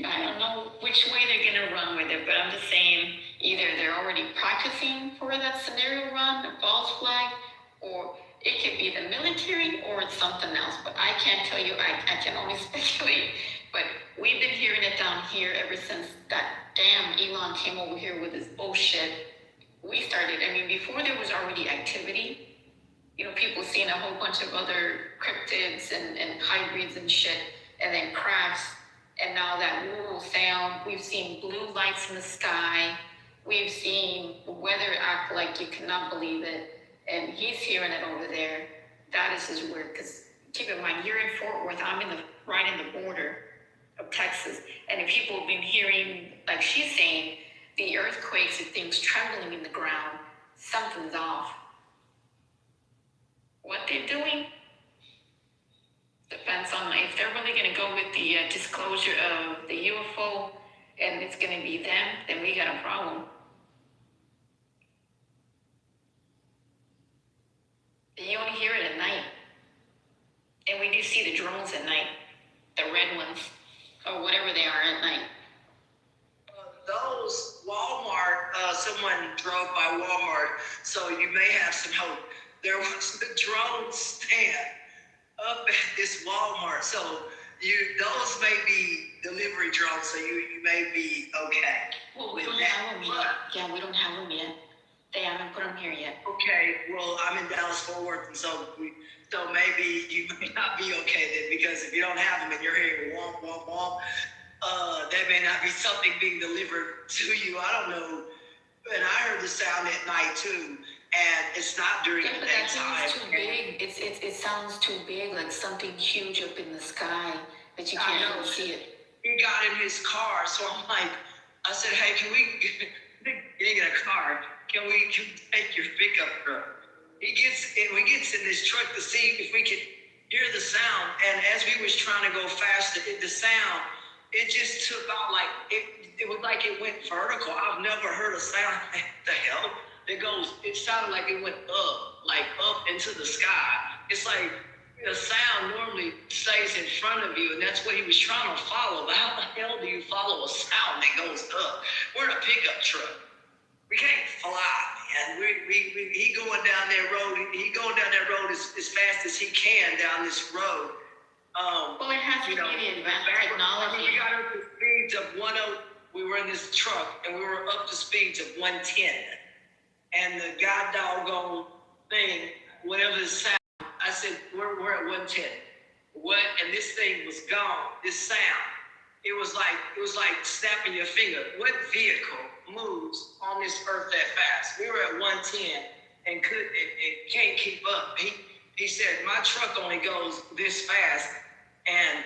Speaker 5: I don't know which way they're gonna run with it, but I'm just saying, either they're already practicing for that scenario run, the false flag, or it could be the military, or it's something else. But I can't tell you. I can only speculate. But we've been hearing it down here ever since that damn Elon came over here with his bullshit. we started, I mean, before there was already activity, you know, people seeing a whole bunch of other cryptids and hybrids and shit, and then crafts, and now that rural sound, we've seen blue lights in the sky, we've seen the weather act like you cannot believe it, and he's hearing it over there. That is his word, because keep in mind, you're in Fort Worth, I'm right in the border of Texas, and if people have been hearing, like she's saying, the earthquakes and things trembling in the ground, something's off. What they're doing depends on if they're really going to go with the disclosure of the UFO and it's going to be them, then we got a problem. You only hear it at night. And we do see the drones at night, the red ones, or whatever they are at night.
Speaker 9: Those Walmart, someone drove by Walmart, so you may have some hope. There was the drone stand up at this Walmart, so those may be delivery drones, so you may be okay.
Speaker 5: Well, we don't have them yet. Yeah, we don't have them yet. They haven't put them here yet.
Speaker 9: Okay, well, I'm in Dallas, Fort Worth, and so maybe you may not be okay then, because if you don't have them and you're hearing womp, womp, womp, there may not be something being delivered to you. I don't know. And I heard the sound at night too, and it's not during the daytime.
Speaker 5: That sounds too big. It sounds too big, like something huge up in the sky that you can't even see it.
Speaker 9: He got in his car, so I said, hey, can we get in a car? Can we take your pickup truck? We gets in this truck to see if we could hear the sound, and as we was trying to go faster, the sound, it just took out like it was like it went vertical. I've never heard a sound like the hell. It sounded like it went up into the sky. It's like the sound normally stays in front of you, and that's what he was trying to follow. But how the hell do you follow a sound that goes up? We're in a pickup truck. We can't fly, man. He going down that road. He going down that road as fast as he can down this road.
Speaker 5: Well, it has to be the advanced technology.
Speaker 9: We got up to speeds of 100. We were in this truck, and we were up to speeds of 110. And the god doggone thing, whatever the sound, I said, we're at 110. What? And this thing was gone. This sound. It was like snapping your finger. What vehicle moves on this earth that fast? We were at 110 and it can't keep up. He said, my truck only goes this fast, and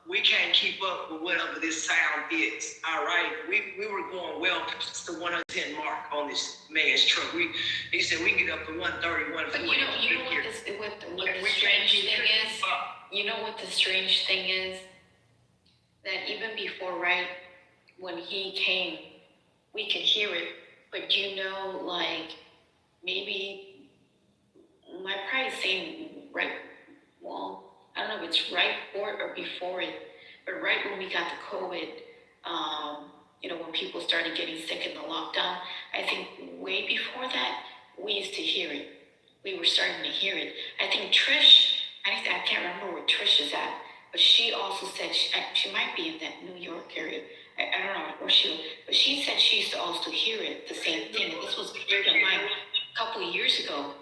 Speaker 9: we can't keep up with whatever this sound is. All right, we were going well past the 110 mark on this man's truck. He said we can get up to 130, 140.
Speaker 5: But you know what the strange thing is? You know what the strange thing is? That even before, right, when he came, we could hear it. But like maybe my pride is saying right, well, I don't know if it's right for it or before it, but right when we got the COVID, when people started getting sick in the lockdown, I think way before that, we used to hear it. We were starting to hear it. I think Trish, I can't remember where Trish is at, but she also said she might be in that New York area. I don't know where but she said she used to also hear it, the same thing. And this was a couple of years ago,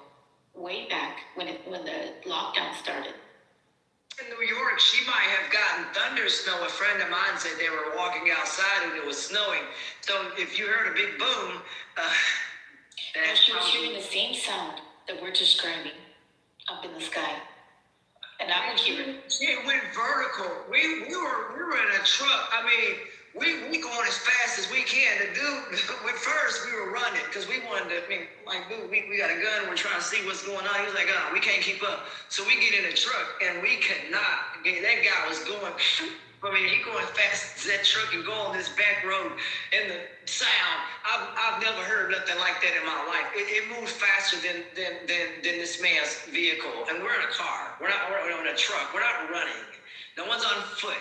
Speaker 5: way back when the lockdown started.
Speaker 9: In New York, she might have gotten thunder snow. A friend of mine said they were walking outside and it was snowing. So if you heard a big boom,
Speaker 5: she was hearing the same sound that we're describing up in the sky. And I would hear it.
Speaker 9: It went vertical. We were in a truck. I mean, we going as fast as we can. The dude, first we were running because we wanted to. Dude, we got a gun. We're trying to see what's going on. He was like, we can't keep up. So we get in a truck and we could not. That guy was going. He going fast as that truck and go on this back road. And the sound, I've never heard nothing like that in my life. It moves faster than this man's vehicle. And we're in a car. We're in a truck. We're not running. No one's on foot.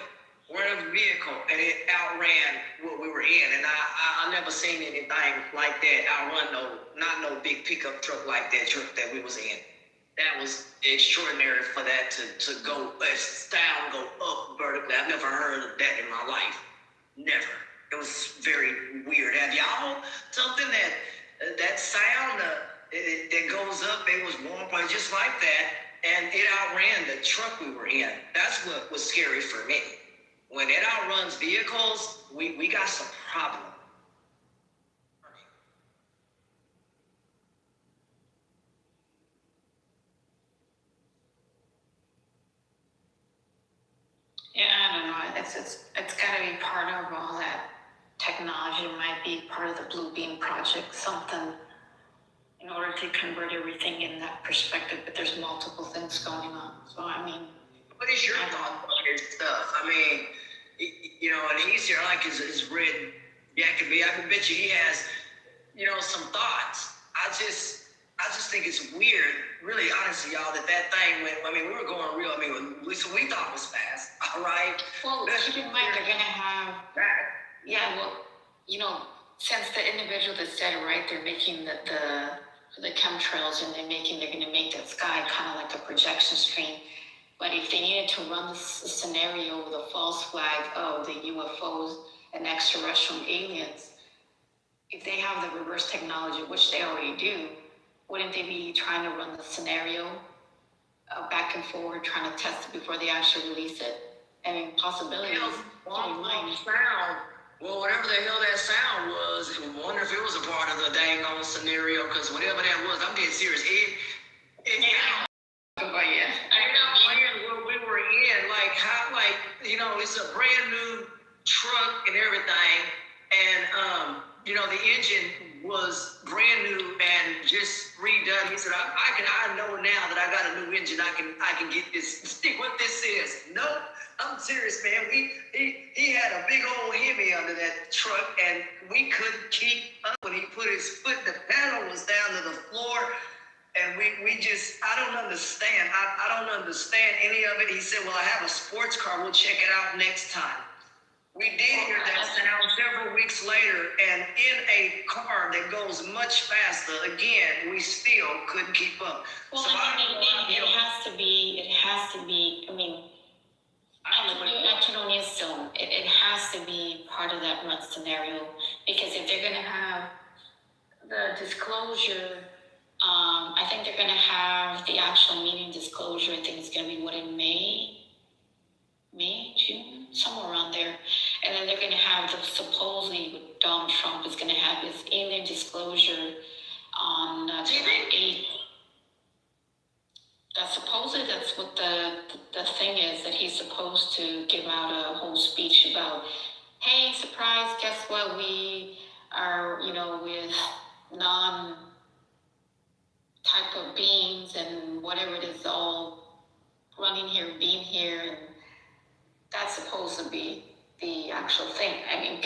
Speaker 9: We're in a vehicle, and it outran what we were in. And I never seen anything like that outrun not no big pickup truck like that truck that we was in. That was extraordinary for that to go down, go up vertically. I've never heard of that in my life. Never. It was very weird. Have y'all something that
Speaker 4: that sound that goes up, it was warm, but just like that, and it outran the truck we were in. That's what was scary for me. When it outruns vehicles, we got some problem.
Speaker 5: Yeah, I don't know. It's got to be part of all that technology. It might be part of the Blue Beam project, something in order to convert everything in that perspective. But there's multiple things going on. So I mean,
Speaker 4: what is your thought on his stuff? I mean, you know, and he's here like his red Jacoby. I can bet you he has, you know, some thoughts. I just think it's weird, really, honestly, y'all, that thing went. I mean, we were going real. I mean, we thought it was fast. All right.
Speaker 5: well, keep in mind they're gonna have
Speaker 4: that.
Speaker 5: Yeah, well, you know, since the individual that said it, right, they're making the chemtrails and they're gonna make that sky kind of like a projection screen. But if they needed to run this scenario with a false flag of the UFOs and extraterrestrial aliens, if they have the reverse technology, which they already do, wouldn't they be trying to run the scenario back and forward, trying to test it before they actually release it? I mean, possibilities.
Speaker 4: Sound. Well, whatever the hell that sound was, I wonder if it was a part of the dang old scenario, because whatever that was, I'm getting serious.
Speaker 5: But yeah.
Speaker 4: Where we were in, like how, like, you know, it's a brand new truck and everything, and you know, the engine was brand new and just redone. He said, I know now that I got a new engine, I can get this. Stick what this is. Nope, I'm serious, man. He had a big old Hemi under that truck, and we couldn't keep up when he put his foot. The pedal was down to the floor. And we just, I don't understand. I don't understand any of it. He said, well, I have a sports car. We'll check it out next time. We did hear that sound several weeks later, and in a car that goes much faster, again, we still couldn't keep up.
Speaker 5: Well,
Speaker 4: so
Speaker 5: it has to be, I mean, I can only assume it has to be part of that run scenario, because if they're going to have the disclosure, I think they're going to have the actual meeting disclosure. I think it's going to be in May, June, somewhere around there. And then they're going to have supposedly with Donald Trump is going to have his alien disclosure on July 8th. That's what the thing is, that he's supposed to give out a whole speech about, hey, surprise, guess what? We are, you know, with non type of beings and whatever it is, all running here, being here, and that's supposed to be the actual thing. I mean,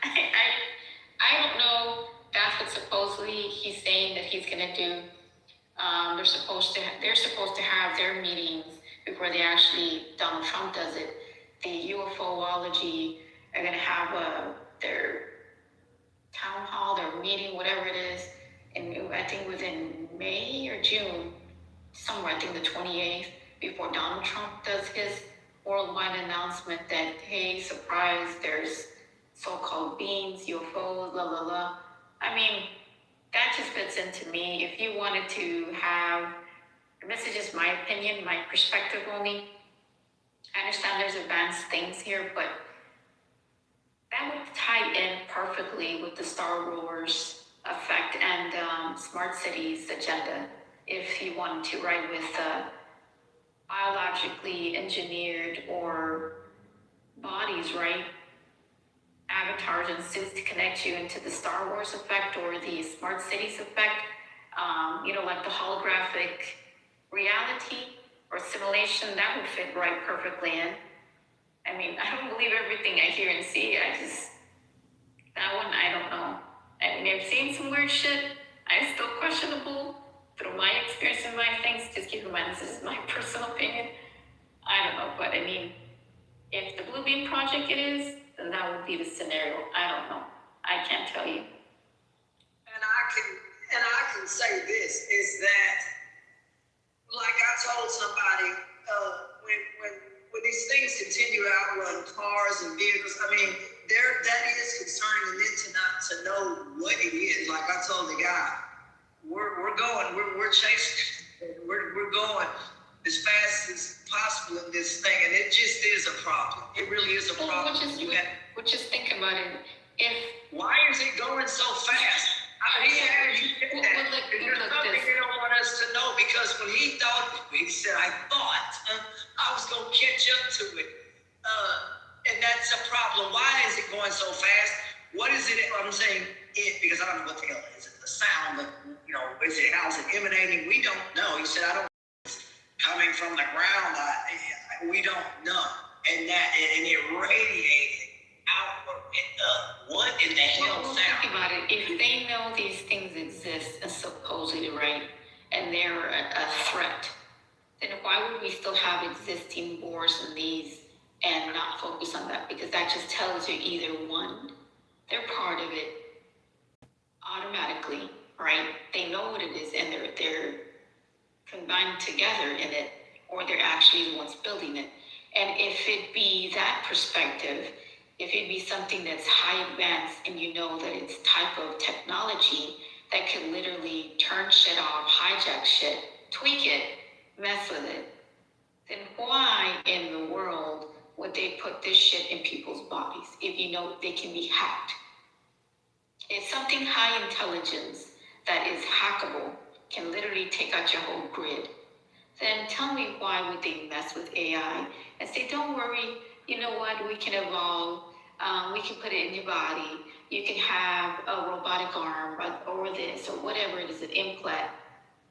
Speaker 5: I don't know. That's what supposedly he's saying that he's gonna do. They're supposed to have their meetings before they actually, Donald Trump does it. The UFOlogy are gonna have their town hall, their meeting, whatever it is, and I think within May or June, somewhere, I think the 28th, before Donald Trump does his worldwide announcement that, hey, surprise, there's so-called beings, UFOs, blah, blah, blah. I mean, that just fits into me. If you wanted to have, this is just my opinion, my perspective only. I understand there's advanced things here, but that would tie in perfectly with the Star Wars effect and smart cities agenda. If you wanted to, right, with biologically engineered or bodies, right? Avatars and suits to connect you into the Star Wars effect or the smart cities effect, you know, like the holographic reality or simulation, that would fit right perfectly in. I mean, I don't believe everything I hear and see. That one, I don't know. I mean, I've seen some weird shit. I'm still questionable through my experience and my things. Just keep in mind, this is my personal opinion. I don't know, but I mean, if the Blue Beam Project it is, then that would be the scenario. I don't know. I can't tell you.
Speaker 9: And I can say this is that, like I told somebody, when these things continue to outrun cars and vehicles, I mean, that is concerning, and then to know what it is. Like I told the guy, we're chasing, we're going as fast as possible in this thing, and it just is a problem. It really is a problem.
Speaker 5: Well, just think about it.
Speaker 9: Why is it going so fast? There's something they don't want us to know, because when he said, I thought I was going to catch up to it. And that's a problem. Why is it going so fast? What is it? I'm saying it because I don't know what the hell it is. It's the sound, but, how's it emanating? We don't know. He said, I don't know if it's coming from the ground. We don't know. And it radiated outward and up. What in the hell sound?
Speaker 5: Think about it. If they know these things exist and supposedly, right, and they're a threat, then why would we still have existing wars in these and not focus on that? Because that just tells you either one, they're part of it automatically, right? They know what it is and they're combined together in it, or they're actually the ones building it. And if it be that perspective, if it be something that's high advanced and you know that it's type of technology that can literally turn shit off, hijack shit, tweak it, mess with it, then why in the world would they put this shit in people's bodies if you know they can be hacked? It's something high intelligence that is hackable, can literally take out your whole grid. Then tell me, why would they mess with AI and say, don't worry, you know what, we can evolve, we can put it in your body, you can have a robotic arm or this or whatever it is, an implant,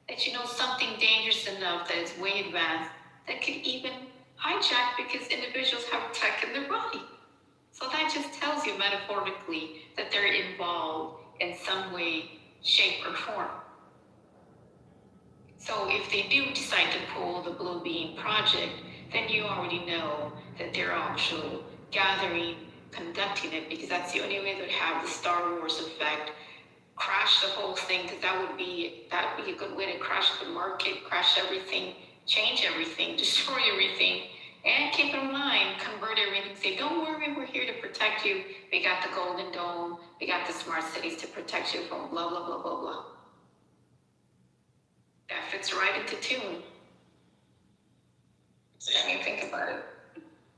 Speaker 5: that you know something dangerous enough that is way advanced that could even hijack, because individuals have tech in their body. So that just tells you metaphorically that they're involved in some way, shape, or form. So if they do decide to pull the Blue Beam project, then you already know that they're also gathering, conducting it, because that's the only way they would have the Star Wars effect, crash the whole thing, because that would be a good way to crash the market, crash everything, change everything, destroy everything, and keep in mind, convert everything, say, don't worry, we're here to protect you. We got the Golden Dome, we got the smart cities to protect you from blah, blah, blah, blah, blah. That fits right into tune. I mean, think about it.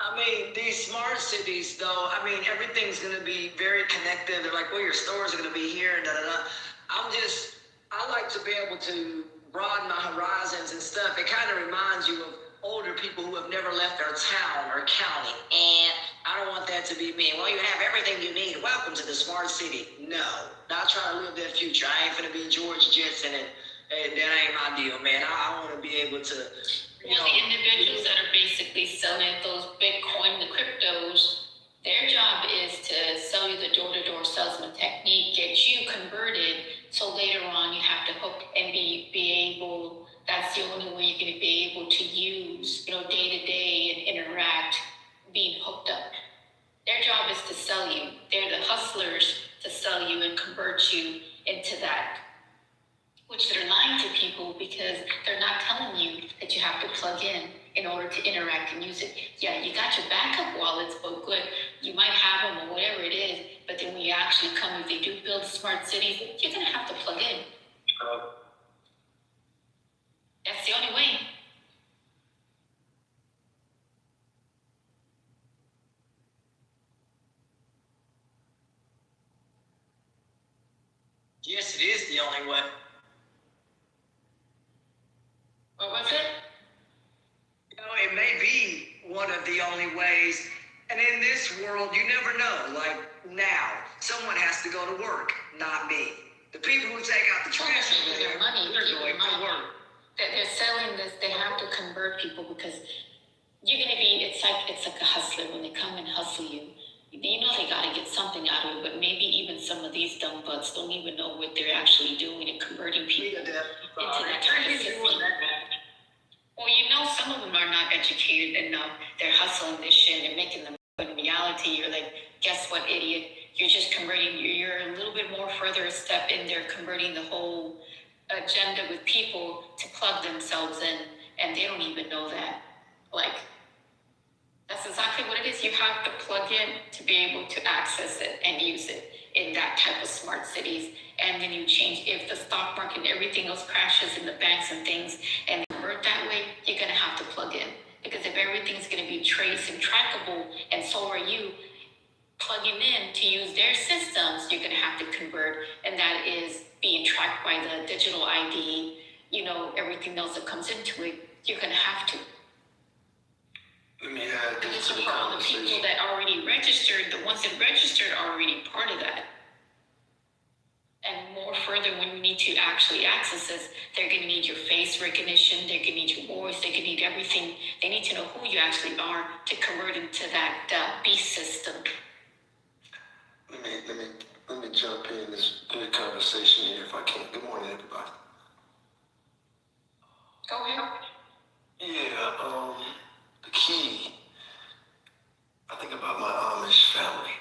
Speaker 9: I mean, these smart cities, though, I mean, everything's going to be very connected. They're like, well, your stores are going to be here, and da-da-da. I like to be able to broaden my horizons and stuff. It kind of reminds you of older people who have never left their town or county. And I don't want that to be me. Well, you have everything you need. Welcome to the smart city. No, not trying to live that future. I ain't going to be George Jetson, and that ain't my deal, man. I want to be able to,
Speaker 5: the individuals that are basically selling those Bitcoin, the cryptos, their job is to sell you the door-to-door salesman technique, get you converted, so later on you have to hook and be able, that's the only way you're going to be able to use, day-to-day and interact, being hooked up. Their job is to sell you. They're the hustlers to sell you and convert you into that, which they're lying to people because they're not telling you that you have to plug in order to interact and use it. Yeah, you got your backup wallets, but good, you might have them or whatever it is, but then when you actually come, if they do build smart cities, you're gonna have to plug in. That's the only way.
Speaker 9: Yes, it is the only way.
Speaker 5: What was it?
Speaker 9: It may be one of the only ways. And in this world, you never know. Like now, someone has to go to work, not me. The people who take out the trash over there, they're going to work.
Speaker 5: They're selling this, they have to convert people because you're going to be, it's like a hustler. When they come and hustle you, you know they got to get something out of it, but maybe even some of these dumb butts don't even know what they're actually doing and converting people into that type of system. Well, some of them are not educated enough. They're hustling this shit and making them, but in reality, you're like, guess what, idiot? You're just converting, you're a little bit more further a step in there, converting the whole agenda with people to plug themselves in, and they don't even know that. Like, That's exactly what it is. You have to plug in to be able to access it and use it in that type of smart cities. And then you change, if the stock market and everything else crashes in the banks and things and convert that way, you're going to have to plug in. Because if everything's going to be traced and trackable, and so are you plugging in to use their systems, you're going to have to convert. And that is being tracked by the digital ID, everything else that comes into it, you're going to have to.
Speaker 14: Let me add this to the
Speaker 5: for all the people
Speaker 14: conversation.
Speaker 5: that already registered, the ones that registered are already part of that. And more further, when you need to actually access this, they're going to need your face recognition, they're going to need your voice, they're going to need everything. They need to know who you actually are to convert into that beast system.
Speaker 14: Let me jump in this good conversation here if I can. Good morning, everybody.
Speaker 5: Go ahead.
Speaker 14: Yeah, the key, I think about my Amish family.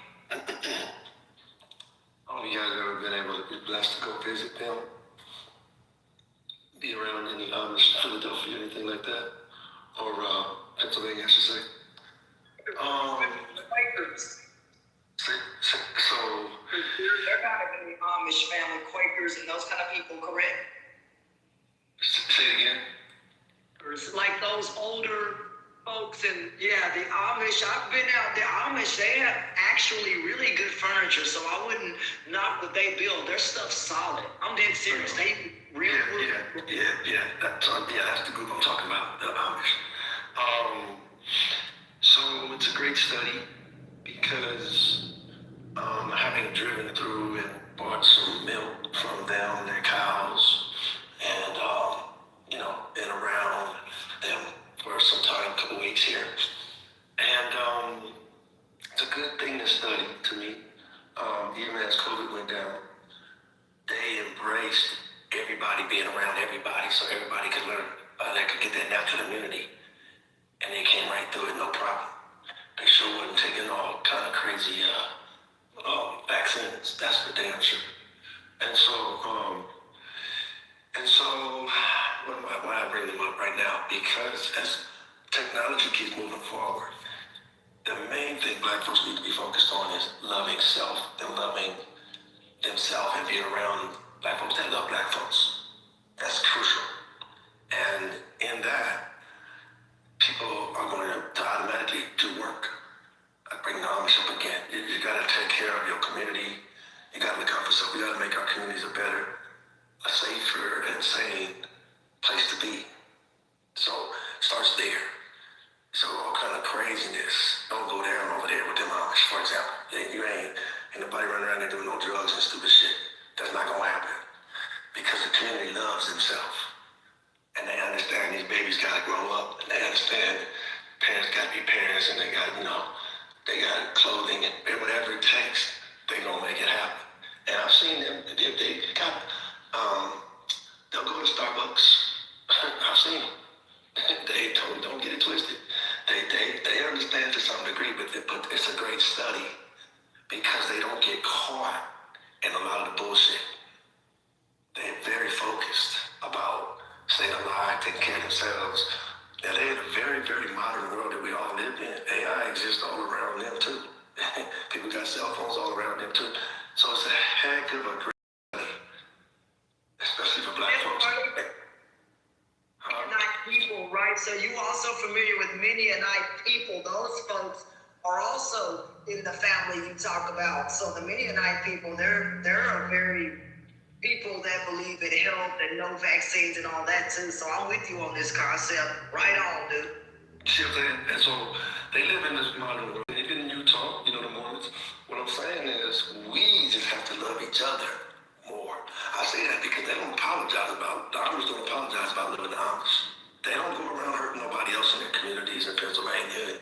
Speaker 14: All of you guys ever been able to be blessed to go visit them? Be around any Amish, Philadelphia, anything like that? Or Pennsylvania, I should say. So
Speaker 9: they're kind of in the Amish family, Quakers and those kind of people, correct?
Speaker 14: Say it again.
Speaker 9: Like those older folks, and yeah, the Amish, I've been out, the Amish, they have actually really good furniture, so I wouldn't knock what they build. Their stuff's solid. I'm dead serious. They really
Speaker 14: Yeah. That's the group I'm talking about, the Amish. So it's a great study because having driven through and bought some milk from them, their cows, and been around them for some time, a couple weeks here. And it's a good thing to study to me. Even as COVID went down, they embraced everybody being around everybody so everybody could learn, they could get that natural immunity. And they came right through it, no problem. They sure wasn't taking all kind of crazy vaccines, that's for damn sure. And so why I bring them up right now? Because as technology keeps moving forward, the main thing Black folks need to be focused on is loving self and loving themselves and being around Black folks that love Black folks. That's crucial. And in that, people are going to automatically do work. I bring the Amish up again. You got to take care of your community. You got to look out for yourself. We got to make our communities a better, a safer, and sane place to be. So it starts there. So all kind of craziness. Don't go down over there with them Amish, for example. Ain't nobody running around there doing no drugs and stupid shit. That's not going to happen. Because the community loves themselves. And they understand these babies got to grow up. And they understand parents got to be parents. And they got, they got clothing and whatever it takes. They going to make it happen. And I've seen them. They got, they'll go to Starbucks. I've seen them. They don't get it twisted. They understand to some degree, but it's a great study because they don't get caught in a lot of the bullshit. They're very focused about staying alive, taking care of themselves. Now they're in a very, very modern world that we all live in. AI exists all around them too. People got cell phones all around them too. So it's a heck of a great study, especially for Black folks.
Speaker 9: People, right? So you also familiar with Mennonite people. Those folks are also in the family you talk about. So the Mennonite people, they're a very people that believe in health and no vaccines and all that too. So I'm with you on this concept. Right on, dude.
Speaker 14: See what I'm saying? And so they live in this modern world. They live in Utah, the Mormons. What I'm saying is we just have to love each other more. I say that because they don't apologize about, the Amish don't apologize about living the Amish. They don't go around hurting nobody else in their communities in Pennsylvania.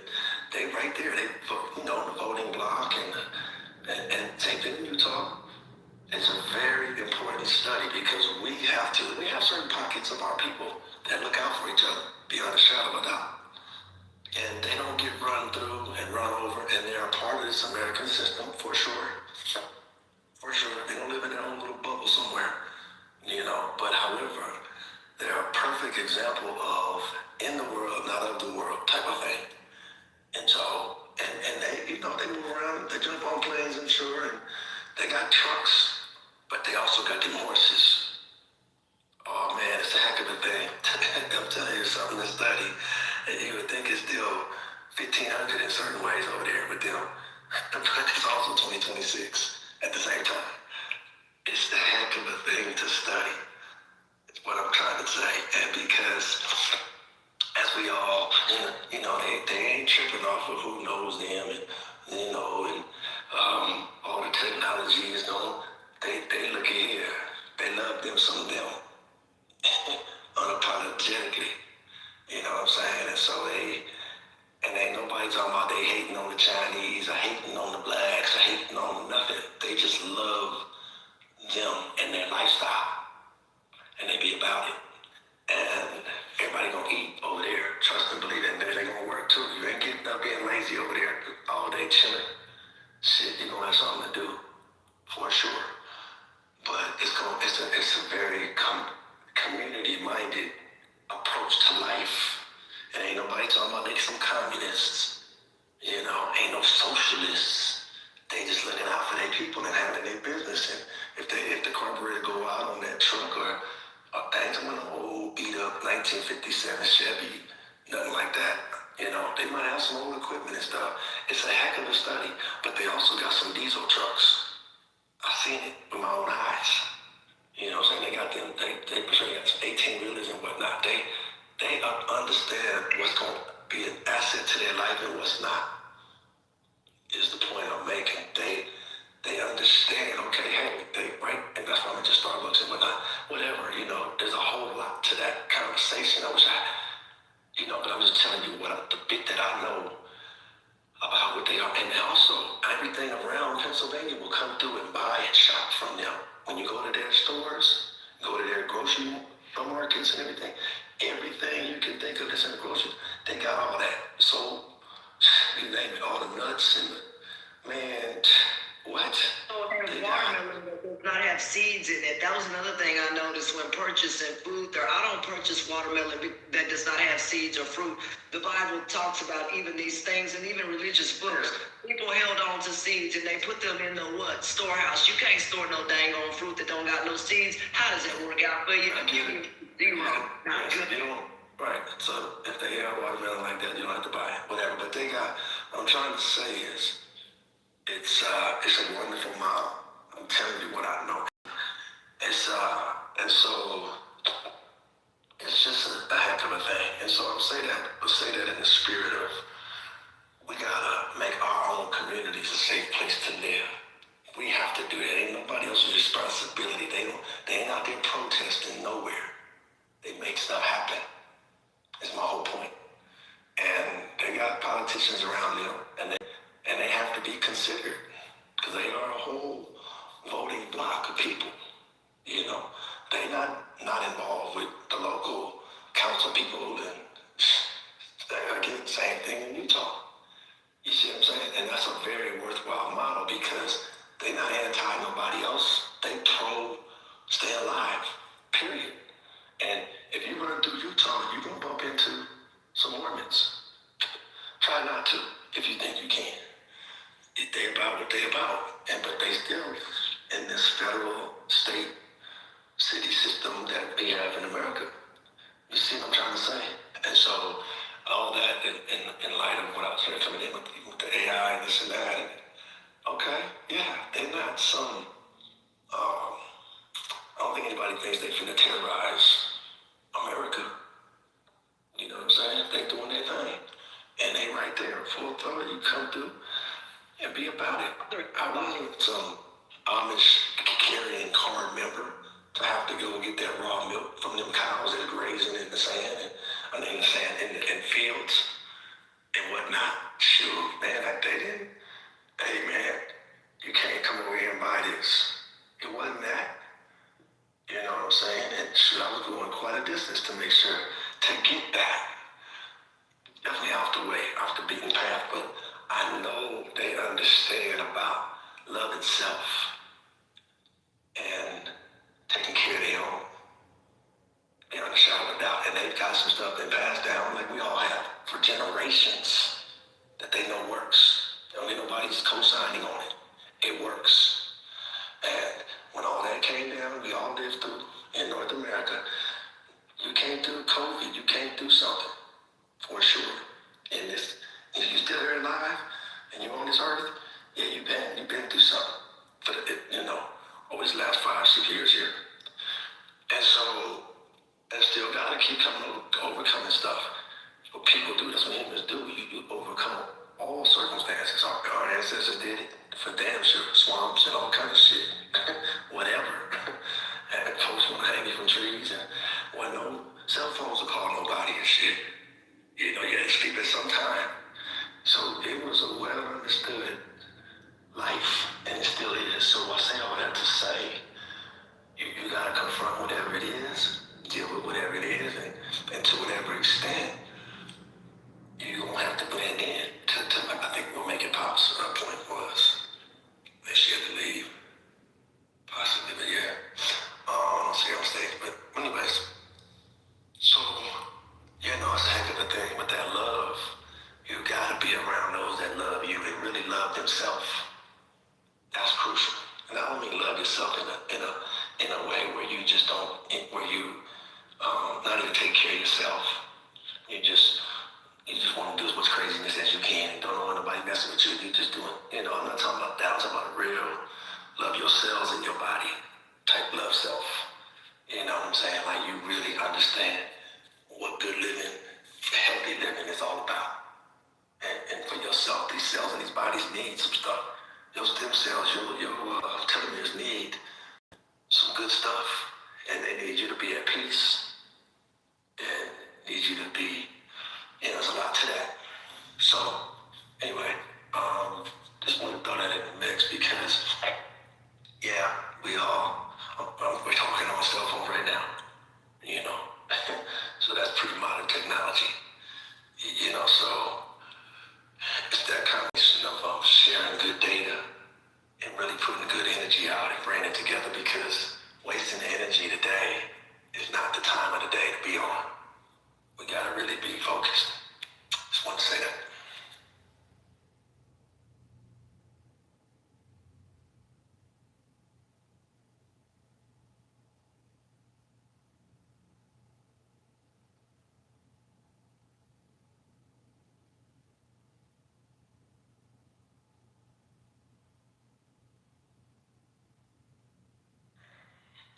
Speaker 14: They right there, they vote, the voting block and same thing in Utah. It's a very important study because we have certain pockets of our people that look out for each other beyond a shadow of a doubt. And they don't get run through and run over, and they are part of this American system for sure. For sure. They don't live in their own little bubble somewhere, but however, they're a perfect example of in the world, not of the world type of thing. And so something to study. And you would think it's still 1500 in certain ways over there with them. But it's also 2026 at the same time. It's a heck of a thing to study. It's what I'm trying to say. And because as we all, they ain't tripping off of who knows them and, and all the technology is going, they look here. They love them, some of them, unapologetically. You know what I'm saying? And so ain't nobody talking about they hating on the Chinese or hating on the blacks or hating on nothing. They just love them and their lifestyle. And they be about it. And everybody gonna eat over there. Trust and believe that they gonna work too. You ain't getting up being lazy over there all day chilling. Shit, you gonna have something to do for sure. But it's a very community-minded approach to life. And ain't nobody talking about they some communists. Ain't no socialists. They just looking out for their people and handling their business. And if the carburetor go out on that truck or things with an old beat up 1957 Chevy, nothing like that. They might have some old equipment and stuff. It's a heck of a study, but they also got some diesel trucks. I've seen it with my own eyes. You know what I'm saying? They got them, they got some 18 wheelers and whatnot. They understand what's going to be an asset to their life and what's not, is the point I'm making. They understand, okay, hey, right, and that's why I'm into Starbucks and whatnot, whatever, there's a whole lot to that conversation. I wish but I'm just telling you the bit that I know about what they are. And also, everything around Pennsylvania will come through and buy and shop from them. When you go to their stores, go to their grocery markets and everything you can think of that's in the grocery, they got all that. So, you name it, all the nuts and what?
Speaker 9: Watermelon that does not have seeds in it. That was another thing I noticed when purchasing food there. I don't purchase watermelon that does not have seeds or fruit. The Bible talks about even these things, and even religious books. People held on to seeds and they put them in the storehouse. You can't store no dang on fruit that don't got no seeds. How does that work out for you? Zero. Not good.
Speaker 14: Right. So if they have watermelon like that, you don't have to buy it, whatever. But they got. What I'm trying to say is, it's a wonderful model. I'm telling you what I know. And so it's just a heck of a thing. And so I'll say that in the spirit of, we gotta make our own communities a safe place to live. We have to do that. Ain't nobody else's responsibility. They ain't out there protesting nowhere. They make stuff happen. Is my whole point. And they got politicians around them, and they have to be considered, because they are a whole voting block of people. They not involved with the local council people, and again, same thing in Utah. You see what I'm saying? And that's a very worthwhile model, because they're not anti nobody else. They pro stay alive, period. And if you run through Utah, you're gonna bump into some Mormons. Try not to, if you think you can. They about what they about, but they still in this federal, state, city system that we have in America. You see what I'm trying to say? And so all that in light of what I was saying coming in with the AI and this and that. Okay, yeah, they're not some. I don't think anybody thinks they finna terrorize America. You know what I'm saying? They doing their thing, and they right there, full authority. You come through and be about it. I want some Amish carrying card member to have to go get that raw milk from them cows that are grazing in the sand, in fields and whatnot. Shoot, man, they didn't. Hey, man, you can't come over here and buy this. It wasn't that. You know what I'm saying? And shoot, I was going quite a distance to make sure to get that. Definitely off the way, off the beaten path, but I know they understand about loving self and taking care of their own. Beyond a shadow of a doubt. And they've got some stuff they passed down, like we all have, for generations, that they know works. Don't need nobody's co-signing on it. It works. And when all that came down, we all lived through in North America. You came through COVID, you came through something for sure. And this, if you're still here alive and you're on this earth, yeah, you've been through something for over these last 5-6 years here. And so, and still gotta keep overcoming stuff. What people do, that's what humans do. You overcome all circumstances. Our ancestors did it for damn sure. Swamps and all kinds of shit. Whatever. And folks want to hang you from trees, and no cell phones to call nobody and shit. You had to sleep at some time. So it was a well understood life, and it still is. So I say all that to say, you gotta confront whatever it is, deal with whatever it is, and to whatever extent, you're gonna have to blend in. I think what Make It Pop's point was that she had to leave. Possibly, but yeah. I don't see on stage, but anyways. So, it's a heck of a thing, but that love, you gotta be around those that love you and really love themselves. That's crucial. And I don't mean love yourself in a way where you just don't, where you not even take care of yourself. You just want to do as much craziness as you can and don't want nobody messing with you. You just doing, I'm not talking about that. I'm talking about real love yourselves and your body type love self. You know what I'm saying? Like you really understand what good living, healthy living is all about. And for yourself, these cells and these bodies need some stuff. Your stem cells, your telomeres need some good stuff. And they need you to be at peace. And need you to be, there's a lot to that. So, anyway, just want to throw that in the mix because, we're talking on cell phones right now, so that's pretty modern technology, so it's that combination of sharing good data and really putting good energy out and bringing it together because wasting energy today is not the time of the day to be on. We gotta really be focused. Just want to say that.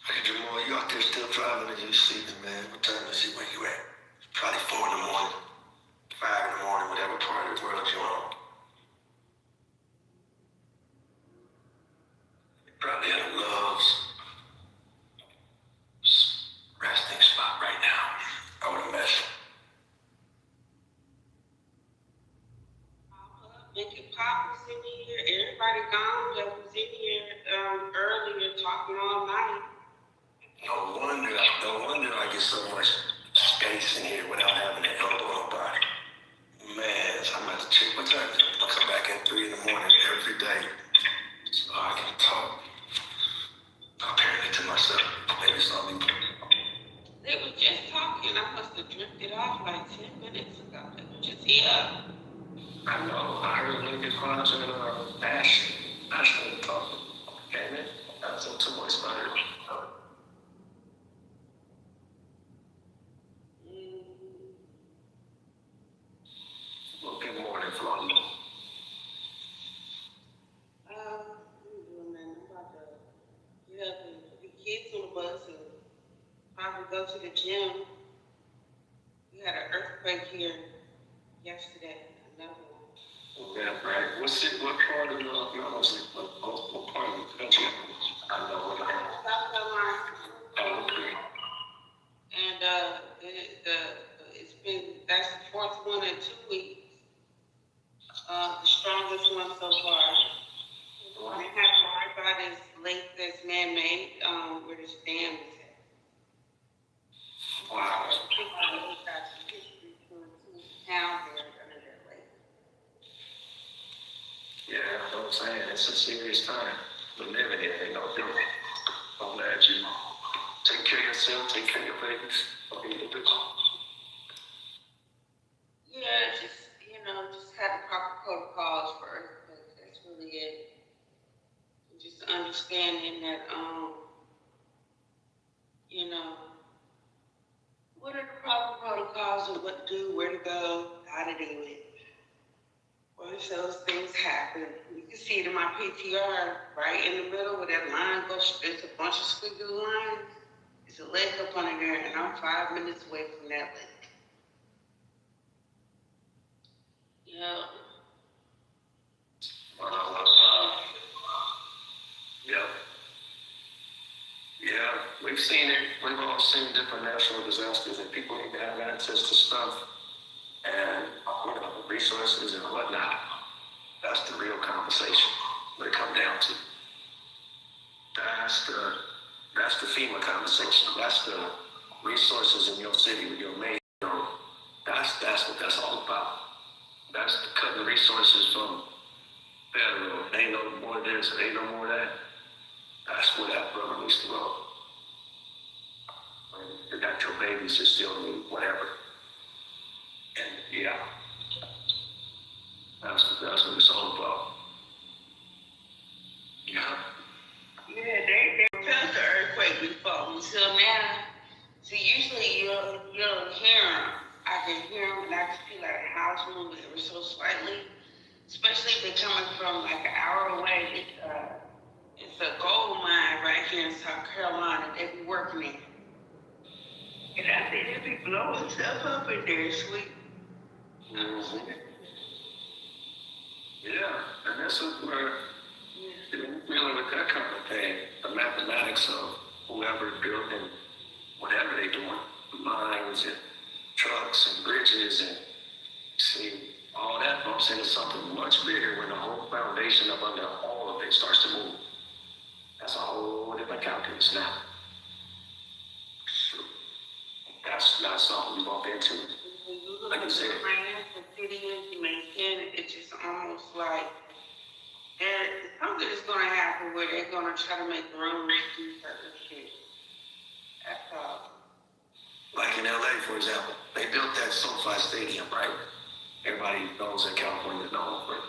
Speaker 14: Hey, Jamal, you out there still driving and you sleeping, man? What time is it? Where you at? Probably 4 in the morning, 5 in the morning, whatever part of the world you're on. You're probably at a Love's resting spot right now, I would imagine.
Speaker 7: Make It Pop was in here. Everybody gone that was in here earlier talking all night.
Speaker 14: No wonder I get so much space in here without having to elbow nobody. Man, I'm about to check what time it is. I come back at 3 in the morning every day so I can talk. Apparently to myself. Maybe something.
Speaker 7: They were just talking. I must have drifted off like 10 minutes ago. They were just here.
Speaker 14: I know. I heard Lincoln Crunch and Ash. Ash was talking. Came in. I was on too much about it. Well, good morning, Florida.
Speaker 7: Man, I'm about to get up and put the kids on the bus and probably go to the gym. We had an earthquake here yesterday. Another one.
Speaker 14: Yeah, right. What part of the mountains? What part of the country? I know what I am.
Speaker 7: South Carolina.
Speaker 14: Oh, okay.
Speaker 7: And that's the fourth one in 2 weeks. The strongest one so far. And it happened right by this lake that's man-made, where this dam is at.
Speaker 14: Wow.
Speaker 7: I think we got some history to towns there under that lake.
Speaker 14: Yeah, that's what I'm saying. It's a serious time. We're living in, ain't no joke. I'm glad you take care of yourself, take care of your babies.
Speaker 7: Yeah, just have the proper protocols for earthquakes. That's really it. And just understanding that, what are the proper protocols tells you what to do, where to go, how to do it. Once those things happen, you can see it in my PTR, right in the middle where that line goes, there's a bunch of squiggly lines. There's a lake up under there, and I'm 5 minutes away from that lake. Yeah.
Speaker 14: Yeah. Yeah, we've seen it. We've all seen different natural disasters, and people need to have access to stuff and resources and whatnot. That's the real conversation. What it comes down to. That's the FEMA conversation. That's the resources in your city with your mayor. That's what that's all about. That's the cutting resources from federal. Ain't no more of this, ain't no more of that. That's where that rubber meets the road. You got your babies that still need whatever. And yeah, that's what it's all about. Yeah.
Speaker 7: Yeah, they felt the earthquake before. Until now, so usually you don't hear them. I can hear them, and I can feel like a house move ever so slightly. Especially if they're coming from like an hour away. It's a gold mine right here in South Carolina. They be working in. And I think they be blowing stuff up in there, sweet.
Speaker 14: Mm-hmm. Yeah, and that's where dealing with that kind of thing, the mathematics of whoever building whatever they doing, mines and trucks and bridges and see all that bumps into something much bigger when the whole foundation up under all of it starts to move. That's a whole different calculus now. That's not something we bump into. Like you said.
Speaker 7: The city is making it's just almost like something is going to happen where they're going to try to make room to do certain shit. That's all. Like
Speaker 14: in LA, for example, they built that SoFi Stadium, right? Everybody knows in California is known for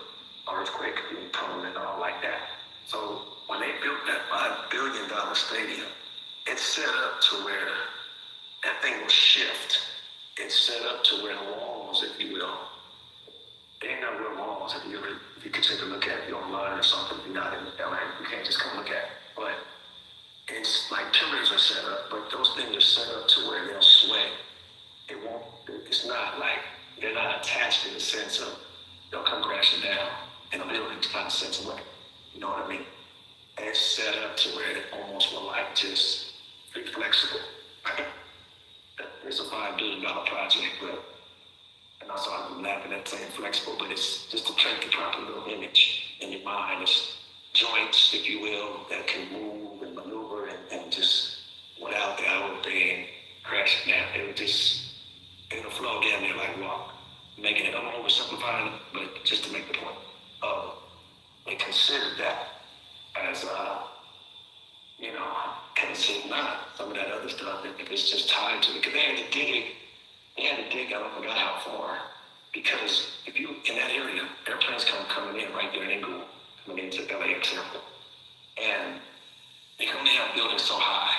Speaker 14: earthquake and prone and all like that. So when they built that $5 billion stadium, it's set up to where that thing will shift. It's set up to where the walls, if you will, they ain't no real walls. If you could take a look at it online or something, if you're not in LA, you can't just come look at it. But it's like pillars are set up, but those things are set up to where they'll sway. It's not like they're not attached in the sense of they'll come crashing down in a building kind of sense of way. You know what I mean? And it's set up to where it almost will like just be flexible. It's a $5 billion project, but and also I'm laughing at saying flexible, but it's just to create the proper little image in your mind. It's joints, if you will, that can move and maneuver and just without the outward being crashing down. It'll flow down there like water. Making it, I'm oversimplifying it, but just to make the point of they consider that as consider not some of that other stuff if it's just tied to it. Because they had to dig, I forgot how far. Because if you in that area, airplanes coming in right there in Inglewood, coming into LAX airport. And they can only have buildings so high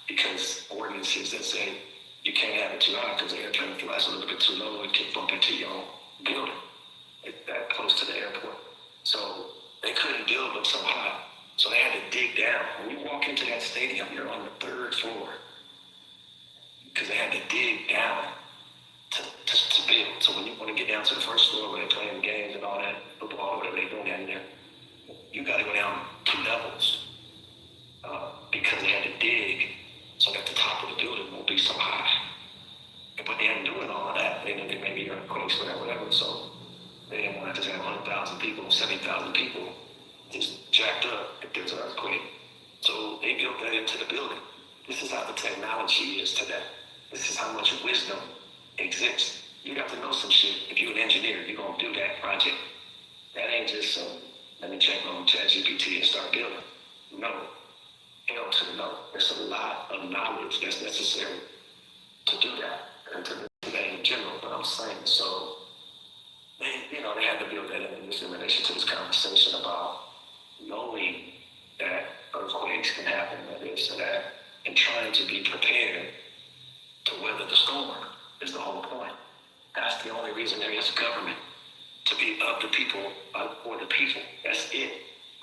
Speaker 14: because ordinances that say you can't have it too high because the airplane flies a little bit too low and can bump into your own building. It's that close to the airport. So they couldn't build them so high. So they had to dig down. When you walk into that stadium, you're on the 3rd floor. Because they had to dig down to build. So when you want to get down to the 1st floor where they're playing games and all that, football, whatever they're doing down there, you got to go down 2 levels. Because they had to dig so that the top of the building won't be so high. But they hadn't doing all of that. They knew there may be earthquakes, whatever. So they didn't want to just have 100,000 people, 70,000 people just jacked up if there's an earthquake. So they built that into the building. This is how the technology is today. This is how much wisdom exists. You got to know some shit. If you're an engineer, you're going to do that project. That ain't just let me check on ChatGPT and start building. No. Hell to the no. There's a lot of knowledge that's necessary to do that and to do that in general, but I'm saying. So they had to build that in relation to this conversation about knowing that earthquakes can happen and this and that, and trying to be prepared to weather the storm is the whole point. That's the only reason there is a government, to be of the people, for the people. That's it.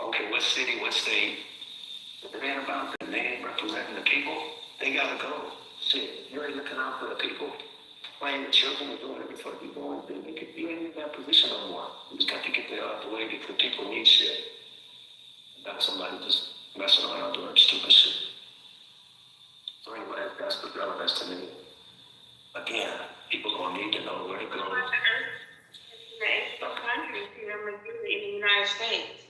Speaker 14: Okay, what city, what state? If it ain't about the name representing the people, they gotta go. Shit, you ain't looking out for the people. Playing the children and doing everything you're doing, then they could be in that position no more. You just got to get there out the way because people need shit. Not somebody just messing around doing stupid shit. So anyway, that's the relevance to me. Again, people gonna need to know where to go.
Speaker 7: The 1800s here in the United States.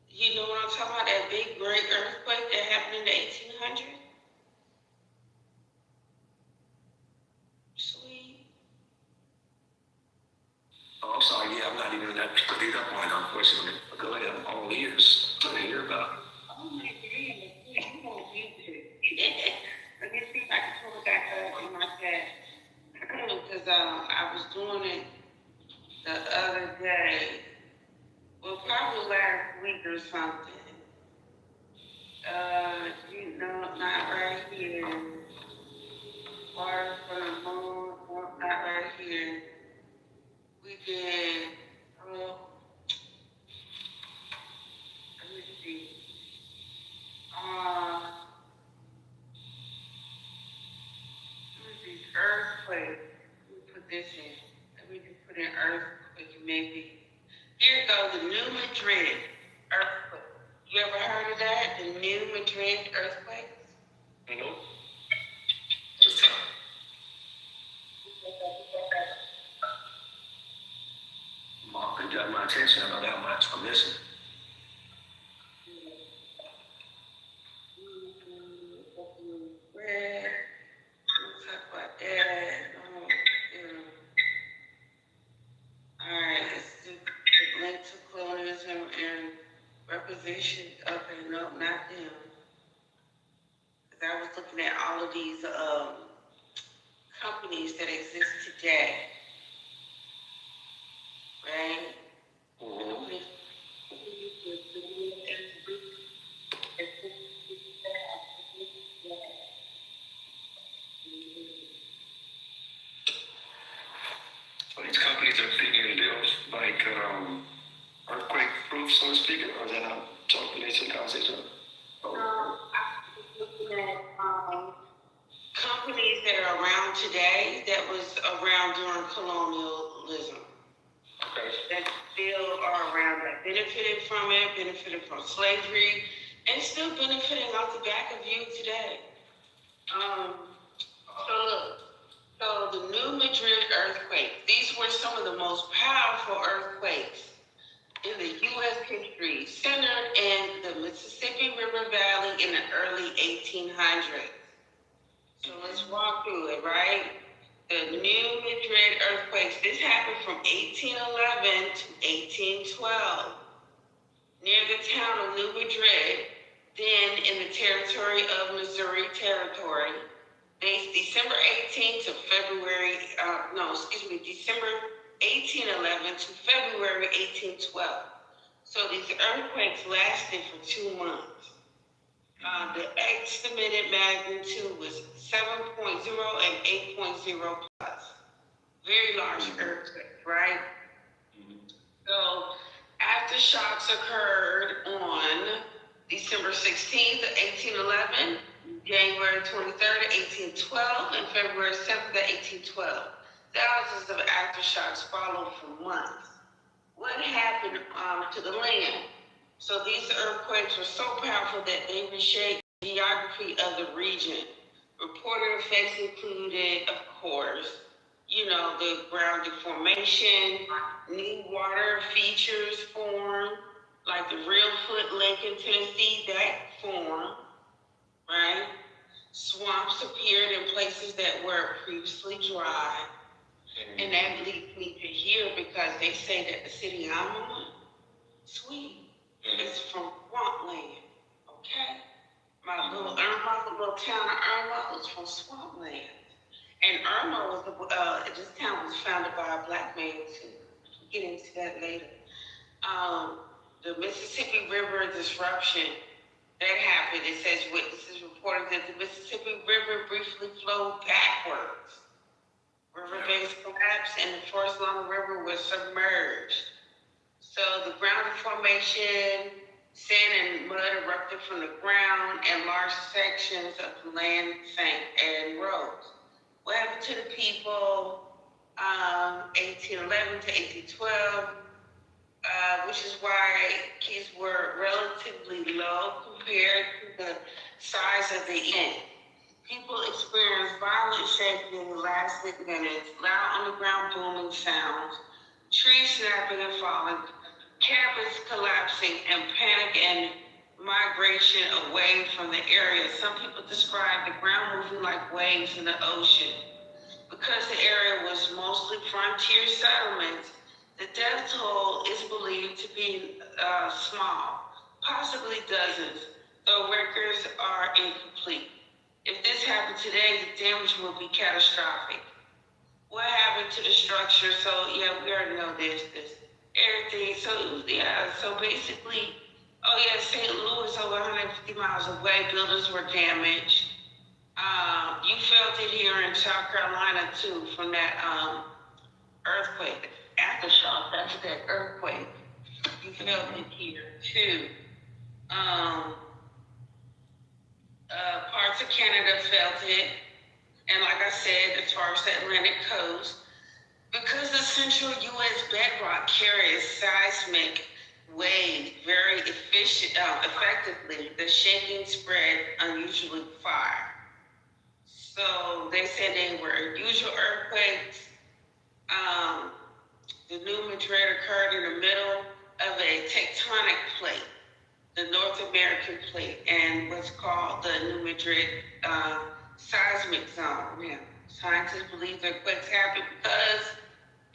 Speaker 7: You know what I'm talking about? That big great earthquake that happened in the 1800s? Sweet.
Speaker 14: Oh, I'm sorry, yeah, I'm not even that studied up on it, unfortunately. But go ahead, I'm all ears to hear about it.
Speaker 7: Oh my goodness, you won't get it. Let me see if I can pull it back up in my past. Because I was doing it the other day. Well, probably last week or something. You know, not right here. Water from the moon, no, not right here. We did, let me see. Earthquake. Let me put this in. Let me just put in earthquake, maybe. Here goes the New Madrid earthquake. You ever heard of that? The New Madrid earthquake?
Speaker 14: Nope. Just tell me. Mark, it got my attention. I know that much. I'm listening.
Speaker 7: Let's talk about that. Alright, let's do link to colonialism and representation. Okay, no, not them. Because I was looking at all of these companies that exist today. Right?
Speaker 14: So these companies are figuring deals like earthquake proof, so to speak, or is that a talking nation conversation?
Speaker 7: I was looking at companies that are around today that was around during colonialism.
Speaker 14: Okay.
Speaker 7: That still are around, that benefited from it, benefited from slavery, and still benefiting off the back of you today. So the New Madrid earthquake, these were some of the most powerful earthquakes in the U.S. history, centered in the Mississippi River Valley in the early 1800s. So let's walk through it, right? The New Madrid earthquakes, this happened from 1811 to 1812. Near the town of New Madrid, then in the territory of Missouri Territory, dates December 18 to February, December 1811 to February 1812. So these earthquakes lasted for 2 months. The estimated magnitude was 7.0 and 8.0 plus. Very large earthquake, right? So aftershocks occurred on December 16th of 1811, January 23rd of 1812, and February 7th of 1812. Thousands of aftershocks followed for months. What happened to the land? So these earthquakes were so powerful that they reshaped the geography of the region. Reported effects included, of course, the ground deformation, new water features formed, like the Real Foot Lake in Tennessee, that formed, right? Swamps appeared in places that were previously dry. And that leads me to here because they say that the city I'm on, sweet, is from swampland, okay? My little town of Irma is from swampland. And Irma was this town was founded by a black man too. We'll get into that later. The Mississippi River disruption that happened. It says witnesses reported that the Mississippi River briefly flowed backwards. River waterways collapsed and the forest along the river was submerged. So the ground deformation, sand and mud erupted from the ground, and large sections of the land sank and rose. What happened to the people? 1811 to 1812, which is why kids were relatively low compared to the size of the event. People experienced violent shaking that lasted minutes, loud underground booming sounds, trees snapping and falling, campus collapsing, and panic and migration away from the area. Some people describe the ground moving like waves in the ocean. Because the area was mostly frontier settlements, the death toll is believed to be small, possibly dozens, though records are incomplete. If this happened today, the damage will be catastrophic. What happened to the structure? So yeah, we already know this, everything. So basically, St. Louis over 150 miles away, buildings were damaged. You felt it here in South Carolina too, from that earthquake, aftershock, that's that earthquake. You felt it here too. Parts of Canada felt it. And like I said, as far as the Atlantic coast, because the central U.S. bedrock carries seismic waves very effectively, the shaking spread unusually far. So they said they were unusual earthquakes. The New Madrid occurred in the middle of a tectonic plate, the North American plate, and what's called the New Madrid seismic zone. Yeah. Scientists believe the earthquakes happen because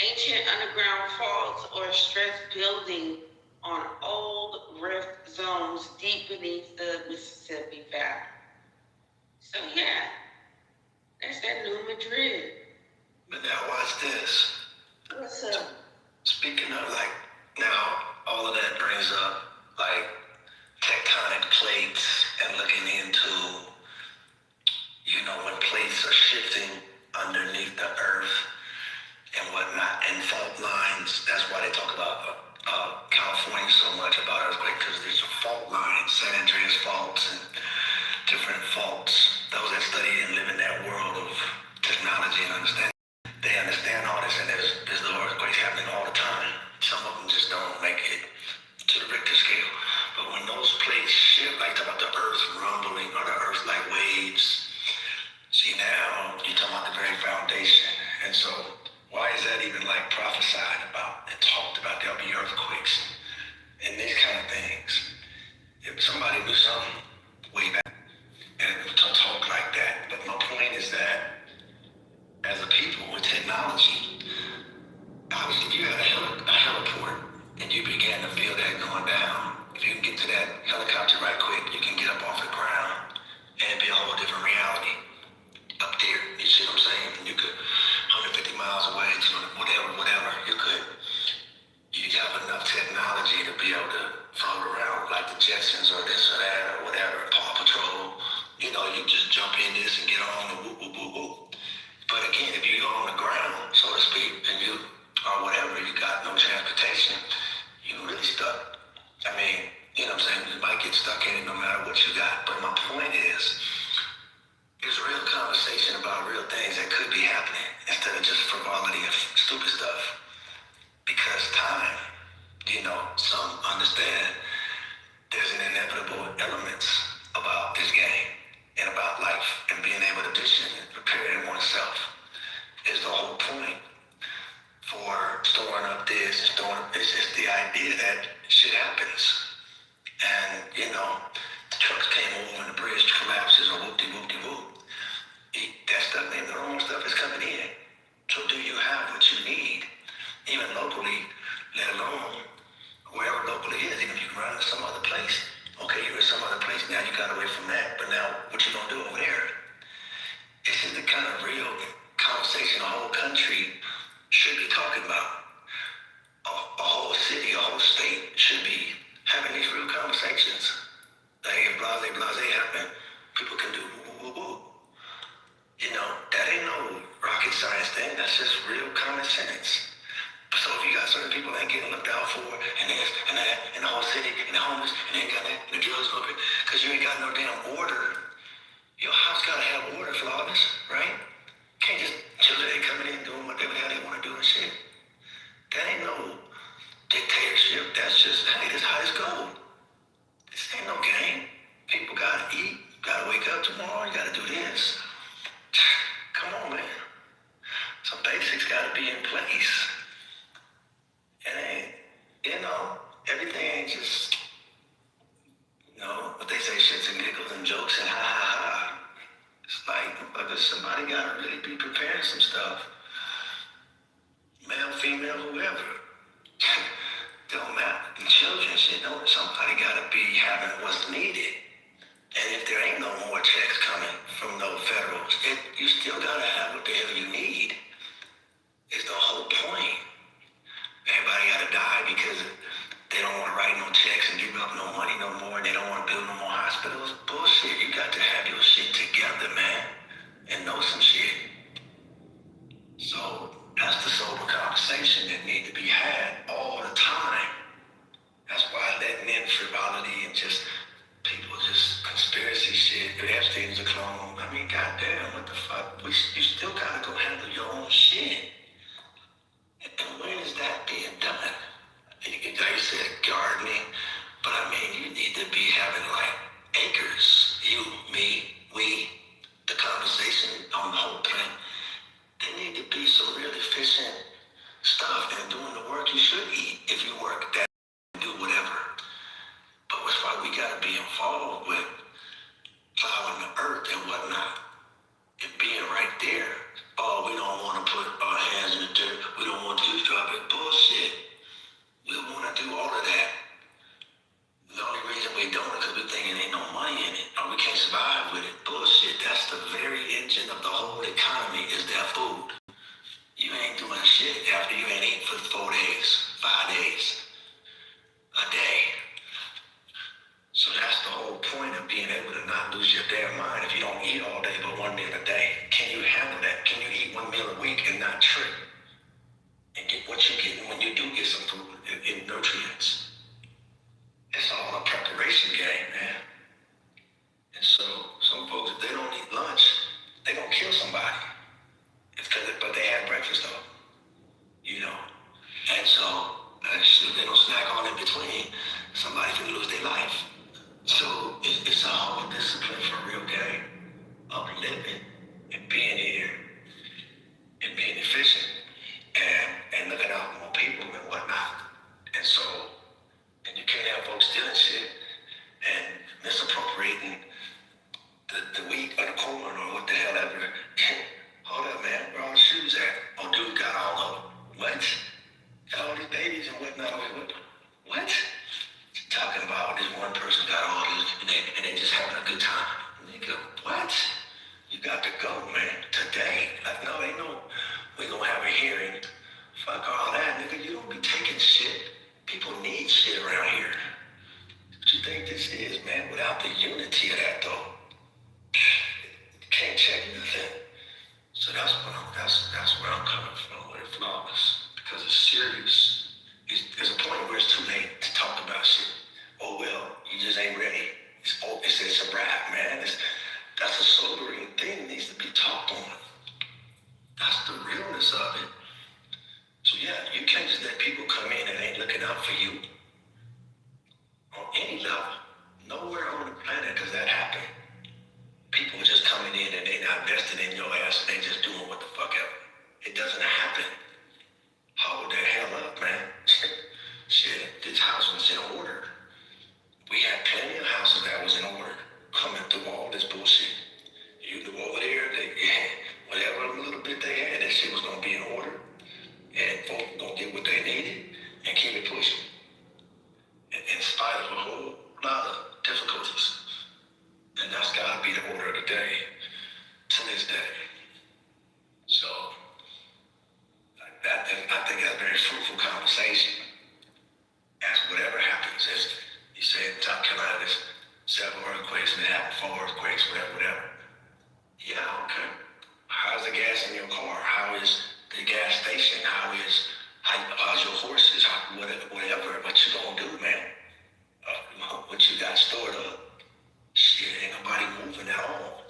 Speaker 7: ancient underground faults or stress building on old rift zones deep beneath the Mississippi Valley. So yeah, that's that New Madrid.
Speaker 14: But now watch this.
Speaker 7: What's up?
Speaker 14: Speaking of now all of that brings up tectonic plates and looking into, when plates are shifting underneath the earth and whatnot, and fault lines. That's why they talk about California so much about earthquake, because there's a fault line, San Andreas faults and different faults. Those that study and live in that world of technology and understand, they understand all this, and there's little earthquakes happening all the time. Some of them just don't make it to the Richter scale. But when those plates shift, talk about the earth rumbling or the earth like waves, see now, you're talking about the very foundation. And so why is that even prophesied about and talked about? There'll be earthquakes and these kind of things. If somebody knew something way back and it would talk like that. But my point is that as a people with technology, obviously if you had a heliport and you began to feel that going down, if you can get to that helicopter right quick, you can get up off the ground and be a whole different reality up there. You see what I'm saying? You could 150 miles away to whatever, you could. You have enough technology to be able to float around like the Jetsons or this or that or whatever, Paw Patrol. You just jump in this and get on the whoop, whoop, whoop, whoop. But again, if you're on the ground, so to speak, and you or whatever, you got no transportation, you're really stuck. You know what I'm saying? You might get stuck in it no matter what you got. But my point is, there's a real conversation about real things that could be happening instead of just frivolity and stupid stuff. Because time, some understand there's an inevitable elements about this game and about life, and being able to vision and preparing oneself is the whole point for storing up this and storing up. It's just the idea that shit happens. And, the trucks came over and the bridge collapses or whoop-de-whoop-de-whoop. That stuff, the wrong stuff is coming in. So do you have what you need, even locally, let alone wherever locally is, even if you can run to some other place. Okay, you're in some other place, now you got away from that, but now what you gonna do over there? This is the kind of real conversation a whole country should be talking about. A whole city, a whole state should be science thing. That's just real common sense. So if you got certain people that ain't getting looked out for, and this and that, and the whole city, and the homeless, and they ain't got that, and the drugs open, because you ain't got no damn order. Your house gotta have order, flawless, right? Can't just children they coming in doing whatever the hell they want to do and shit. That ain't no dictatorship. That's just, hey, this is how it's go. This ain't no game. People gotta eat. You gotta wake up tomorrow. You gotta do this. Come on, man. Some basics gotta be in place. And everything ain't just, what they say, shits and giggles and jokes and ha ha ha. It's like, somebody gotta really be preparing some stuff. Male, female, whoever. Don't matter. The children shit, somebody gotta be having what's needed. And if there ain't no more checks coming from no federals, you still gotta have what the hell you need. It's the whole point. Everybody gotta die because they don't want to write no checks and give up no money no more. They don't want to build no more hospitals. Bullshit. You got to have your shit together, man, and know some shit. So that's the sober conversation that need to be had all the time. That's why letting in frivolity and just people just conspiracy shit. Epstein's a clone. I mean, goddamn, what the fuck? You still gotta go handle your own shit. And when is that being done? Like you said, gardening, but I mean, you need to be having like acres. You, me, we, the conversation on the whole planet. There need to be some real efficient stuff and doing the work you should eat if you work that, do whatever. But that's why we gotta be involved with plowing the earth and whatnot. It being right there. Oh, we don't want to put our hands in the dirt. We don't want to drop it. Bullshit. We want to do all of that. The only reason we don't is because we're thinking ain't no money in it, or we can't survive with it. Bullshit. That's the very engine of the whole economy is that food. You ain't doing shit after you ain't eating for 4 days, 5 days, a day. So that's the whole point of being able to not lose your damn mind. If you don't eat all day but 1 meal a day, can you handle that? Can you eat 1 meal a week and not trip? And get what you're getting when you do get some food in nutrients. It's all a preparation game, man. And so some folks, if they don't eat lunch, they gonna kill somebody. But they had breakfast though, And so if they don't snack on in between, somebody can lose their life. So it's a whole discipline for a real game of living and being here and being efficient and looking out for more people and whatnot. And so, and you can't have folks stealing shit and misappropriating the wheat or the corn or what the hell ever. Hold up, man, where all the shoes at? Oh, dude got all of them. What? All these babies and whatnot. What? Talking about this one person got all this and they just having a good time. Nigga, what? You got to go, man, today. Like, no, ain't no, we gonna have a hearing. Fuck all that, nigga. You don't be taking shit. People need shit around here. What you think this is, man? Without the unity of that, though, you can't check nothing. So that's where I'm coming from with it, flawless. Because it's serious. There's a point where it's too late to talk about shit. Oh, well, you just ain't ready. It's a wrap, man. That's a sobering thing that needs to be talked on. That's the realness of it. So yeah, you can't just let people come in and ain't looking out for you. On any level. Nowhere on the planet does that happen. People just coming in and they not vested in your ass and they just doing what the fuck ever. It doesn't happen. Hold the hell up, man. Shit, this house was in order. We had plenty of houses that was in order coming through all this bullshit. You knew over there, whatever little bit they had, that shit was gonna be in order. And folks gonna get what they needed and keep it pushing. In spite of a whole lot of difficulties. And that's gotta be the order of the day to this day. So, I think that's a very fruitful conversation. As whatever happens, as you say in South Carolina, there's several earthquakes, and it happened 4 earthquakes, whatever. Yeah, okay. How's the gas in your car? How is conversation. How's your horses? Whatever. What you gonna do, man? What you got stored up? Shit, ain't nobody moving at all.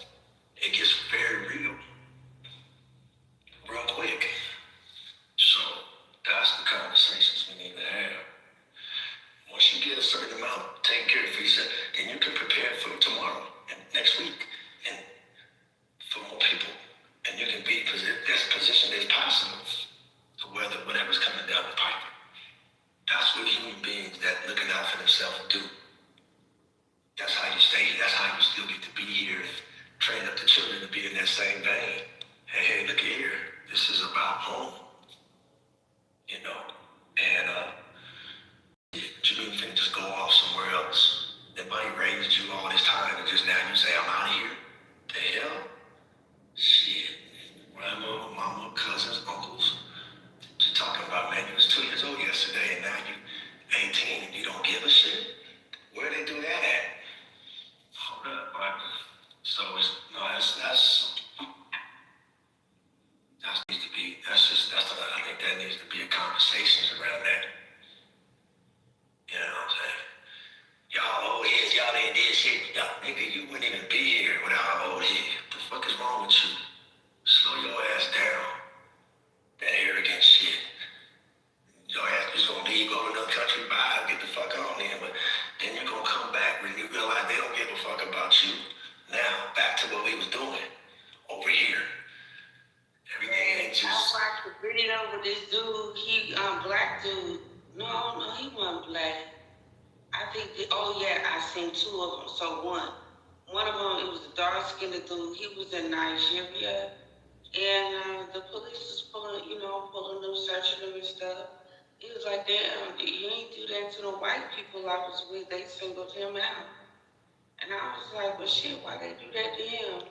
Speaker 14: It gets very real quick. So that's the conversations we need to have. Once you get a certain amount taken care of for yourself, then you can prepare for tomorrow and next week and for more people. And you can be as positioned as possible to weather whatever's coming down the pipe. That's what human beings that looking out for themselves do. That's how you stay. That's how you still get to be here and train up the children to be in that same vein. Hey, look here. This is about home. You know? And you mean you can just go off somewhere else? Nobody raised you all this time and just now you say, I'm out of here? The hell? Shit. Grandma, mama, cousins, uncles. You're talking about, man, you was 2 years old yesterday and now you 18 and you don't give a shit? Where they do that at? Hold up, right? So I think that needs to be a conversation around that. You know what I'm saying? Y'all old heads, y'all ain't did shit. Y'all, nigga, you wouldn't even be here without old head. What the fuck is wrong with you? Slow your ass down. That arrogant shit. Your ass just gonna leave, go to another country, bye, get the fuck on in. But then you're gonna come back when you realize they don't give a fuck about you. Now, back to what we was doing over here. Everything ain't just...
Speaker 7: I watched the video with this dude, black dude. No, he wasn't black. I think, I seen two of them. So one of them, it was a dark-skinned dude. He was in Nigeria. And the police was pulling them, searching them and stuff. He was like, damn, you ain't do that to the white people I was with. They singled him out. And I was like, well, shit, why they do that to him?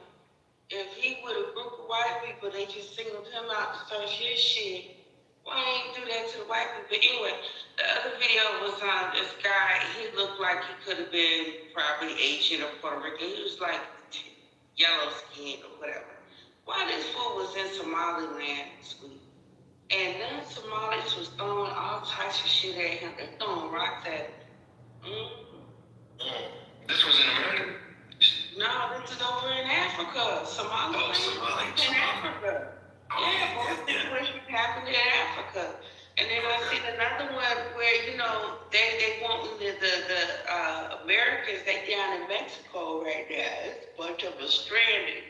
Speaker 7: If he with a group of white people, they just singled him out to search his shit. Why ain't do that to the white people? But anyway, the other video was on this guy. He looked like he could have been probably Asian or Puerto Rican. He was like yellow skinned or whatever. Why this fool was in Somaliland this week? And then Somalis was throwing all types of shit at him. They're throwing rocks at him.
Speaker 14: This was in America?
Speaker 7: No, this is over in Africa. Somaliland. In Africa. Both situations happened in Africa. And then I seen another one where, they want the Americans, they down in Mexico right now. It's a bunch of us stranded.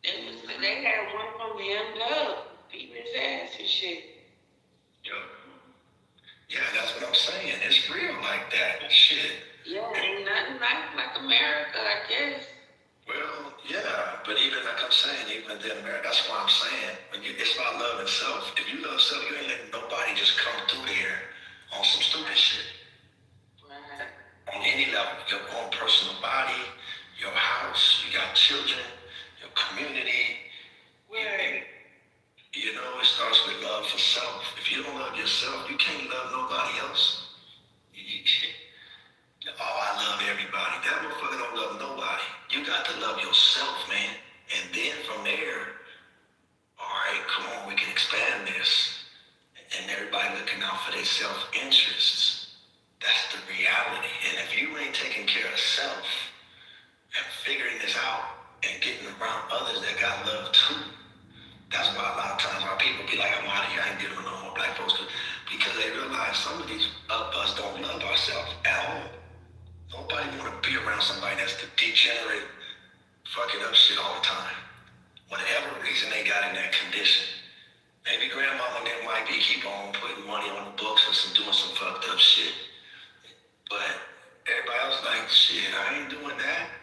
Speaker 7: They had one from hemmed up, beating his ass and shit.
Speaker 14: Yeah, that's what I'm saying. It's real like that. Shit.
Speaker 7: Yeah, ain't nothing like America, I guess.
Speaker 14: Well, yeah, but even like I'm saying, even in America, that's why I'm saying, it's about loving self. If you love self, you ain't letting nobody just come through there on some stupid shit.
Speaker 7: Right.
Speaker 14: On any level, your own personal body, your house, you got children, your community.
Speaker 7: Right.
Speaker 14: It starts with love for self. If you don't love yourself, you can't love nobody else. I love everybody. That motherfucker don't love nobody. You got to love yourself, man. And then from there, all right, come on, we can expand this. And everybody looking out for their self-interests. That's the reality. And if you ain't taking care of self and figuring this out and getting around others that got love too, that's why a lot of times our people be like, I'm out of here, I ain't dealing with no more black folks. Because they realize some of these of us don't love ourselves at all. Nobody want to be around somebody that's the degenerate, fucking up shit all the time. Whatever reason they got in that condition. Maybe grandmama and them might be keep on putting money on the books or doing some fucked up shit. But everybody else like, shit, I ain't doing that.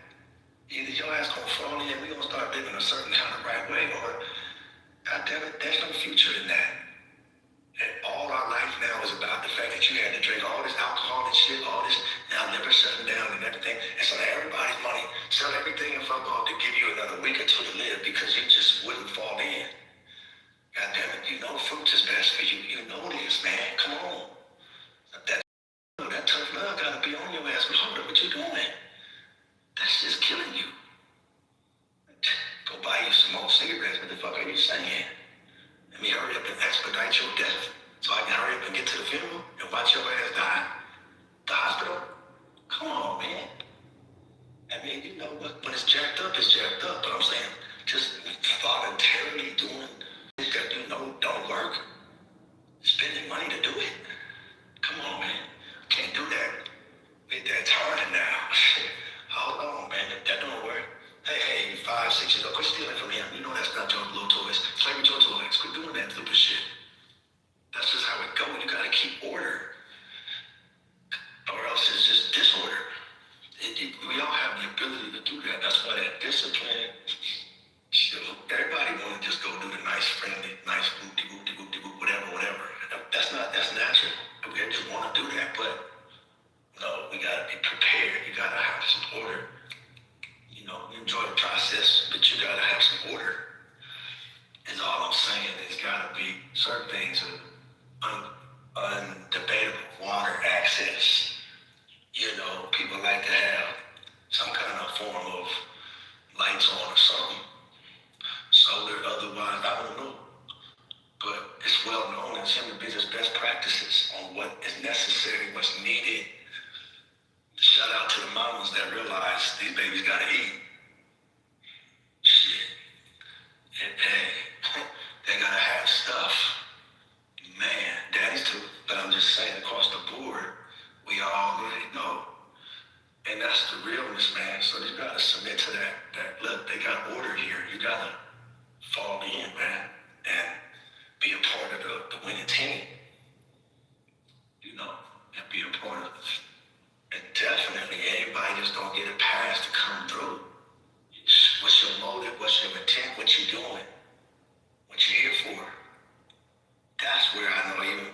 Speaker 14: Either your ass gonna fall in, we gonna start living a certain kind of right way, or goddamn it, there's no future in that. And all our life now is about the fact that you had to drink all this alcohol and shit, all this, now liver shutting down and everything. And so everybody's money, sell everything and fuck off to give you another week or two to live because you just wouldn't fall in. God damn it, you know fruit is best for you. You know this, man. Come on. That tough love gotta be on your ass. But hold up, what you doing? That's just killing you. Go buy you some more cigarettes. What the fuck are you saying? Let me hurry up and expedite at your death so I can hurry up and get to the funeral and watch your ass die? The hospital? Come on, man. I mean, you know, when it's jacked up, it's jacked up. But I'm saying, just voluntarily doing things that you know don't work, spending money to do it. Come on, man. Can't do that. That's hard now. Hold on, man. That don't work. Hey, 5, 6 years old, quit stealing from him. You know that's not your little toys. Play with your toys. Quit doing that stupid shit. That's just how it goes. You gotta keep order, or else it's just disorder. We all have the ability to do that. That's why that discipline. Everybody want to just go do the nice, friendly, nice whoop-de-whoop-de-whoop-de-whoop, whatever. That's natural. We just want to do that, but no, we gotta be prepared. You gotta have some order. You know, enjoy the process, but you gotta have some order. Is all I'm saying. There's gotta be certain things undebatable. Water access. You know, people like to have some kind of form of lights on or something. Solar, otherwise, I don't know. But it's well known in some of the business best practices on what is necessary, what's needed. Shout out to the mamas that realize these babies gotta eat. Shit. And hey, they gotta have stuff. Man, daddies too. But I'm just saying, across the board, we already know. And that's the realness, man. So you gotta submit to that look, they got order here. You gotta fall in, man, and be a part of the winning team. You know, and be a part of it. And definitely, everybody just don't get a pass to come through. What's your motive? What's your intent? What you doing? What you here for? That's where I know even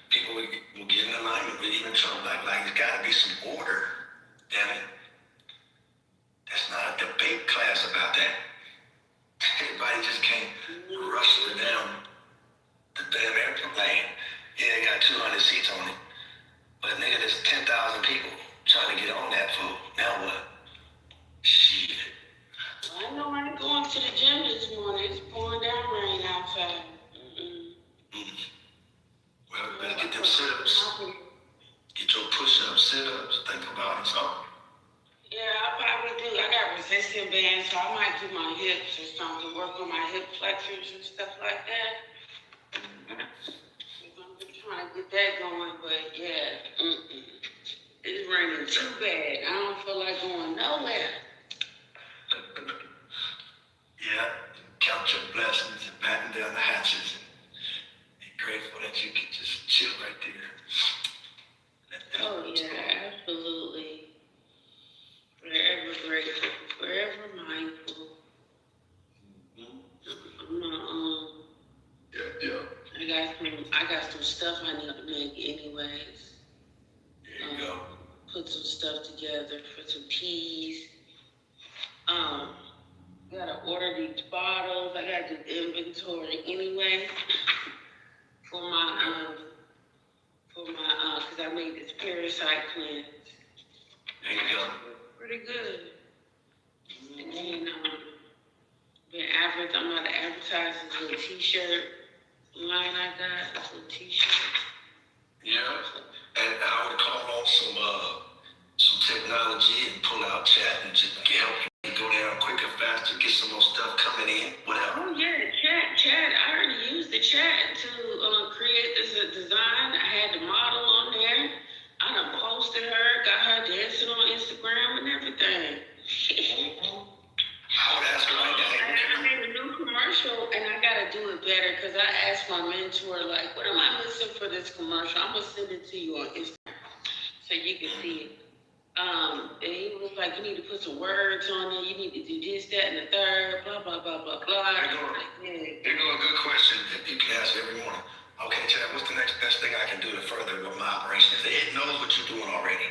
Speaker 14: people will get in alignment with even trouble. Like there's gotta be some order. Damn it. There's not a debate class about that. Everybody just can't rush it down the damn airplane. Yeah, they got 200 seats on it. But nigga, there's 10,000 people trying to get on that food. Now what? Shit.
Speaker 7: I know I ain't going to the gym this morning. It's pouring down rain outside.
Speaker 14: Well, you better get them sit-ups. Get your push-ups, sit-ups. Think about it, something.
Speaker 7: Yeah, I probably do. I got resistance bands, so I might do my hips or something, work on my hip flexors and stuff like that. I'm trying to get that going, but yeah, it's raining too bad. I don't feel like going nowhere.
Speaker 14: Yeah, count your blessings and batten down the hatches and be grateful that you can just chill right there.
Speaker 7: Oh yeah, absolutely. Forever grateful, forever mindful. I'm not, I got some stuff I need to make anyways.
Speaker 14: There you go.
Speaker 7: Put some stuff together for some teas. Gotta order these bottles. I gotta do inventory anyway for my cause I made this parasite cleanse.
Speaker 14: There you go.
Speaker 7: Pretty good. And then I'm about to advertise this little t-shirt line I got, this little t-shirt.
Speaker 14: Yeah, and I would call on some technology and pull out chat and just help you go down quicker, faster, get some more stuff coming in, whatever.
Speaker 7: Oh yeah, chat. I already used the chat to create this design. I had the model on there. I done posted her, got her dancing on Instagram and everything.
Speaker 14: I would ask her like that.
Speaker 7: I made a new commercial and I gotta do it better because I asked my mentor, like, what am I missing for this commercial? I'm gonna send it to you on Instagram so you can see it. And he was like, you need to put some words on it, you need to do this, that, and the third, blah, blah, blah, blah, blah.
Speaker 14: There go a good question that you can ask every morning. Okay, Chad, what's the next best thing I can do to further my operation? It knows what you're doing already.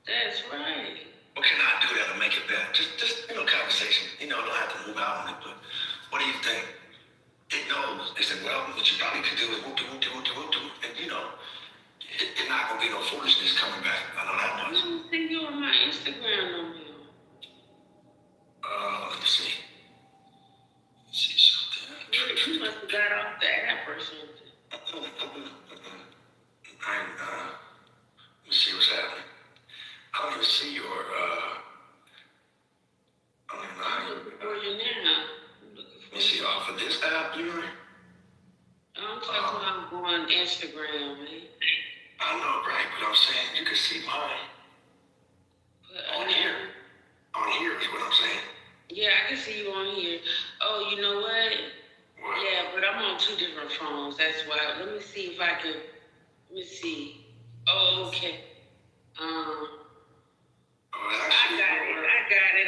Speaker 7: That's right.
Speaker 14: What can I do that'll make it better? Just conversation. Don't have to move out on it, but what do you think? It knows. They said, well, what you probably could do is whoop, and it's not gonna be no foolishness coming back. I know that much.
Speaker 7: I don't see you on my Instagram no more.
Speaker 14: Let me see. See something.
Speaker 7: You must have got off the app or something. I'm talking about going Instagram, man.
Speaker 14: I know, right? But I'm saying you can see mine on here. On here is what I'm saying.
Speaker 7: Yeah, I can see you on here. Oh, you know what?
Speaker 14: What?
Speaker 7: Yeah, but I'm on 2 different phones. That's why. Let me see if I can. Let me see. Oh, okay.
Speaker 14: Actually,
Speaker 7: I got it.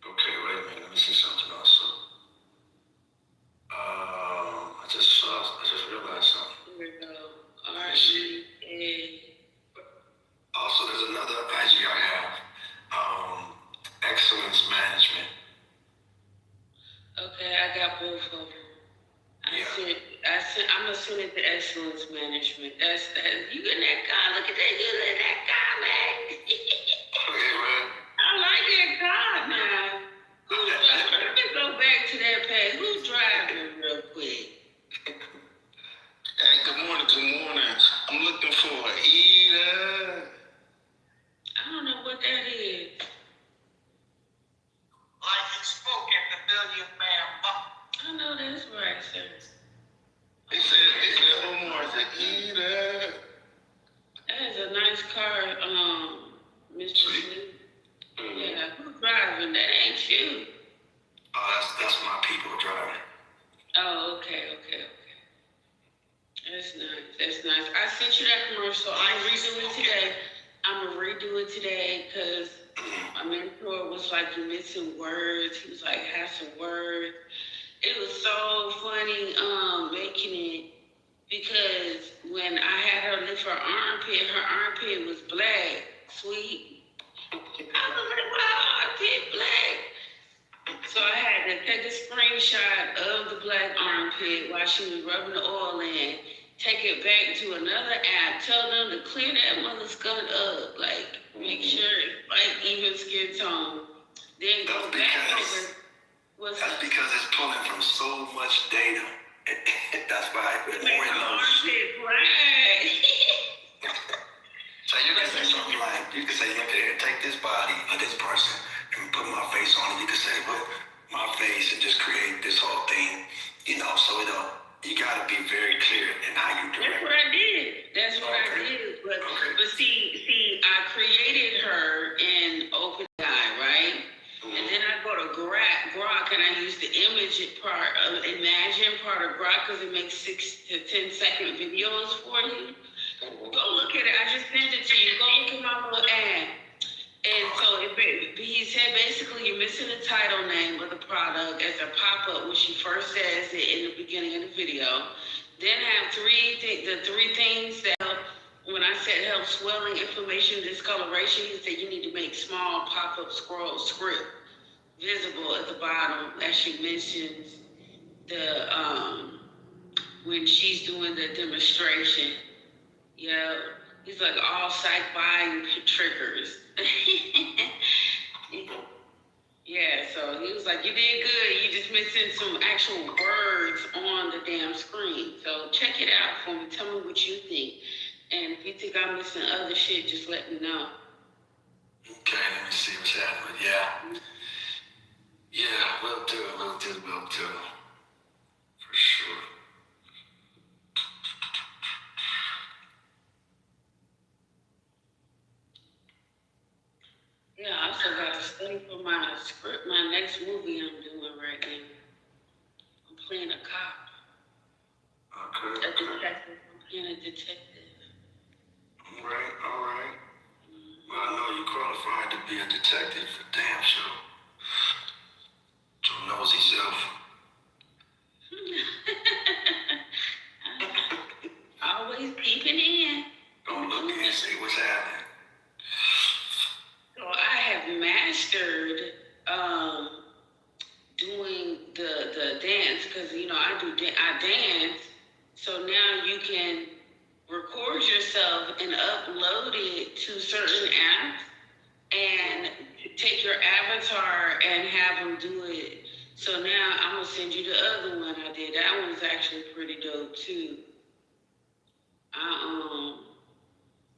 Speaker 14: Okay, wait a minute. Let me see something else. I just realized something.
Speaker 7: Here we go. R-E-A.
Speaker 14: Also, there's another IG I have. Excellence Management.
Speaker 7: Okay, I got both of them. I'm gonna send it to Excellence Management. That's you in that car. Look at that. You in that car, man.
Speaker 14: Okay, man.
Speaker 7: I like that car now. Let me go back to that page. Who's driving real quick?
Speaker 6: Hey, good morning. I'm looking for a eater.
Speaker 7: I don't know what that is.
Speaker 9: Like you spoke at the Billion Man Bar.
Speaker 7: I know that's right, sir.
Speaker 6: They said Omar's an eater.
Speaker 7: That is a nice car, Mr. Smith. Yeah, who's driving? That ain't you.
Speaker 14: Oh, that's my people driving.
Speaker 7: Oh, okay. That's nice. I sent you that commercial. I'm gonna redo it today because my mentor was like, "You're missing words." He was like, "Have some words." It was so funny making it because when I had her lift her armpit was black, sweet. I was like, "Wow, armpit black." So I had to take a screenshot of the black armpit while she was rubbing the oil in, take it back to another app, tell them to clear that mother skull up, like make sure it's like even skin tone. Then go back over.
Speaker 14: That's because it's pulling from so much data. That's why it's more in those.
Speaker 7: Right.
Speaker 14: So you can say something like, look here, take this body of this person and put my face on it. You can say, put my face and just create this whole thing, so you gotta be very clear in how you direct.
Speaker 7: That's what I did. But see, I created her in OpenAI, right? And then I go to Grok and I use the image part of Imagine part of Grok because it makes 6 to 10 second videos for you. Go look at it. I just sent it to you. Go look at my little ad. And so he said basically you're missing the title name of the product as a pop-up when she first says it in the beginning of the video. Then have the 3 things that help. When I said help swelling, inflammation, discoloration, he said you need to make small pop-up scroll script visible at the bottom as she mentions the when she's doing the demonstration. Yeah, he's like all psych buying triggers. Yeah, so he was like, you did good. You just missing some actual words on the damn screen. So check it out for me. Tell me what you think. And if you think I'm missing other shit, just let me know.
Speaker 14: Okay, let me see what's happening. Yeah, we'll do. For sure.
Speaker 7: Yeah, I also got to study for my script, my next movie I'm doing right now. I'm playing a cop.
Speaker 14: Okay.
Speaker 7: A detective. I'm playing a detective.
Speaker 14: All right. Well, I know you're qualified to be a detective for damn sure. Your nosy self.
Speaker 7: Always peeping in.
Speaker 14: Don't look in and see what's happening.
Speaker 7: So I have mastered doing the dance because I dance. So now you can record yourself and upload it to certain apps and take your avatar and have them do it. So now I'm gonna send you the other one I did. That one's actually pretty dope too. There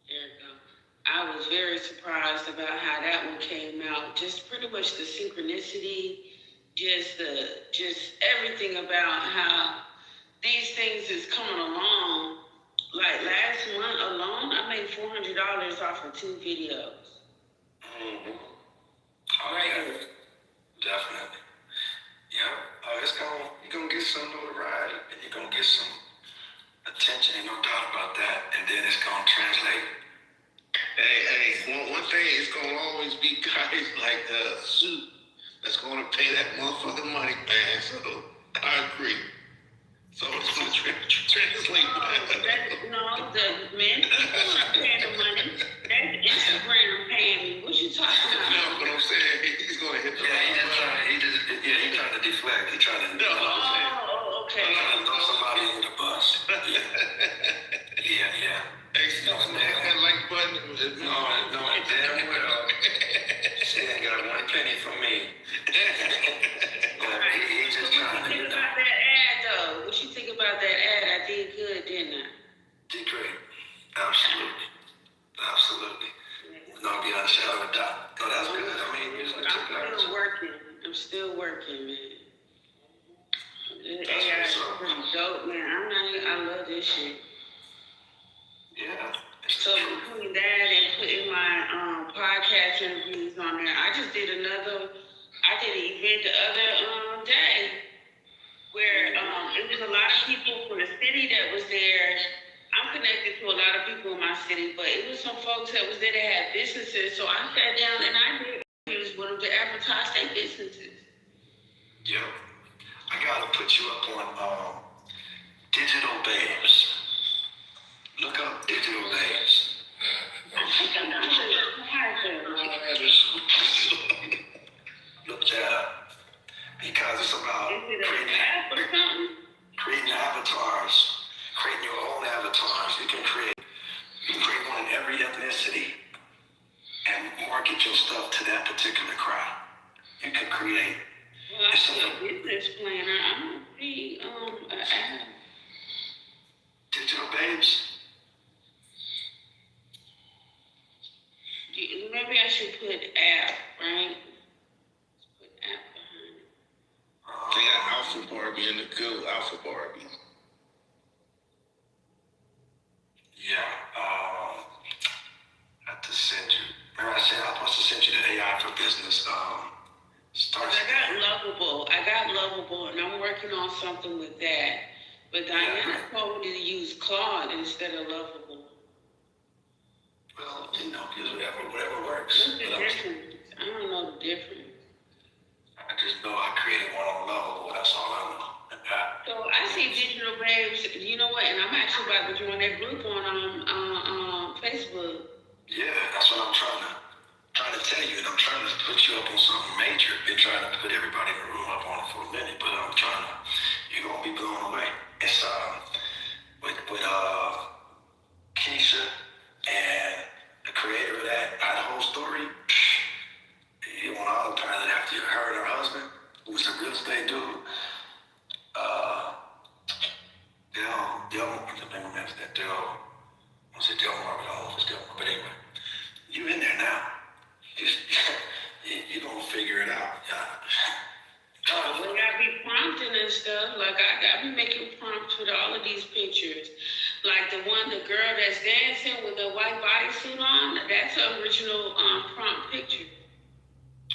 Speaker 7: we go. I was very surprised about how that one came out. Just pretty much the synchronicity, just everything about how things is coming along. Like last month alone, I made $400 off of 2 videos.
Speaker 14: Mm-hmm. Oh,
Speaker 7: Right
Speaker 14: yeah.
Speaker 7: there.
Speaker 14: Definitely. Yeah. You're gonna get some notoriety and you're gonna get some attention, ain't no doubt about that. And then it's gonna translate.
Speaker 15: Hey, one thing is gonna always be guys like Suit that's gonna pay that motherfucking money, man. So I agree. So it's gonna translate.
Speaker 7: No, the men are paying the money. That's Instagram paying me. What you talking about?
Speaker 15: No, but I'm saying he's gonna hit the
Speaker 14: He's trying to deflect. He's trying to.
Speaker 7: Okay.
Speaker 14: He's trying to throw somebody under the bus. Yeah.
Speaker 15: Hey, smack that like button.
Speaker 14: No, damn well. She ain't got 1 penny from me. He's just trying to.
Speaker 7: What you think about that ad, though? What you think about that ad? I did good, didn't I?
Speaker 14: Did great. Absolutely. No, beyond a shadow of a doubt. No, that's good. I mean,
Speaker 7: I'm still working, man. This AI is pretty dope, man. I love this shit.
Speaker 14: Yeah.
Speaker 7: So between that and putting my podcast interviews on there, I did an event the other day where it was a lot of people from the city that was there. I'm connected to a lot of people in my city, but it was some folks that was there that had businesses. So I sat down and I did interviews with them to advertise their businesses.
Speaker 14: Yeah. I gotta put you up on Digital Babes. Look up Digital Babes. Look that up. Because it's about creating avatars, creating your own avatars. You can create one in every ethnicity and market your stuff to that particular crowd. You can create.
Speaker 7: Well, I see a business planner. I don't see an ad.
Speaker 14: Digital Babes.
Speaker 7: Maybe I should put app, right? Put app behind it.
Speaker 15: They got Alpha Barbie and the good Alpha Barbie.
Speaker 14: Yeah. I have to send you. Remember I said I was supposed to send you the AI for business.
Speaker 7: I got Lovable, and I'm working on something with that. But Diana told me to use Claude instead of Lovable.
Speaker 14: Well, use whatever works.
Speaker 7: What's the difference? I don't know the difference.
Speaker 14: I just know I created one on Lovable. That's all I know.
Speaker 7: So I see Digital Babes. You know what? And I'm actually about to join that group on Facebook.
Speaker 14: Yeah, that's what I'm trying to tell you, and I'm trying to put you up on something major. Been trying to put everybody in the room up on it for a minute, but you're gonna be blown away. It's with Keisha and the creator of that whole story. You on autopilot after her and her husband, who was a real estate dude. But anyway, you in there now. You're gonna figure it out.
Speaker 7: When I be prompting and stuff, like I be making prompts with all of these pictures. Like the girl that's dancing with the white bodysuit on, that's an original prompt picture.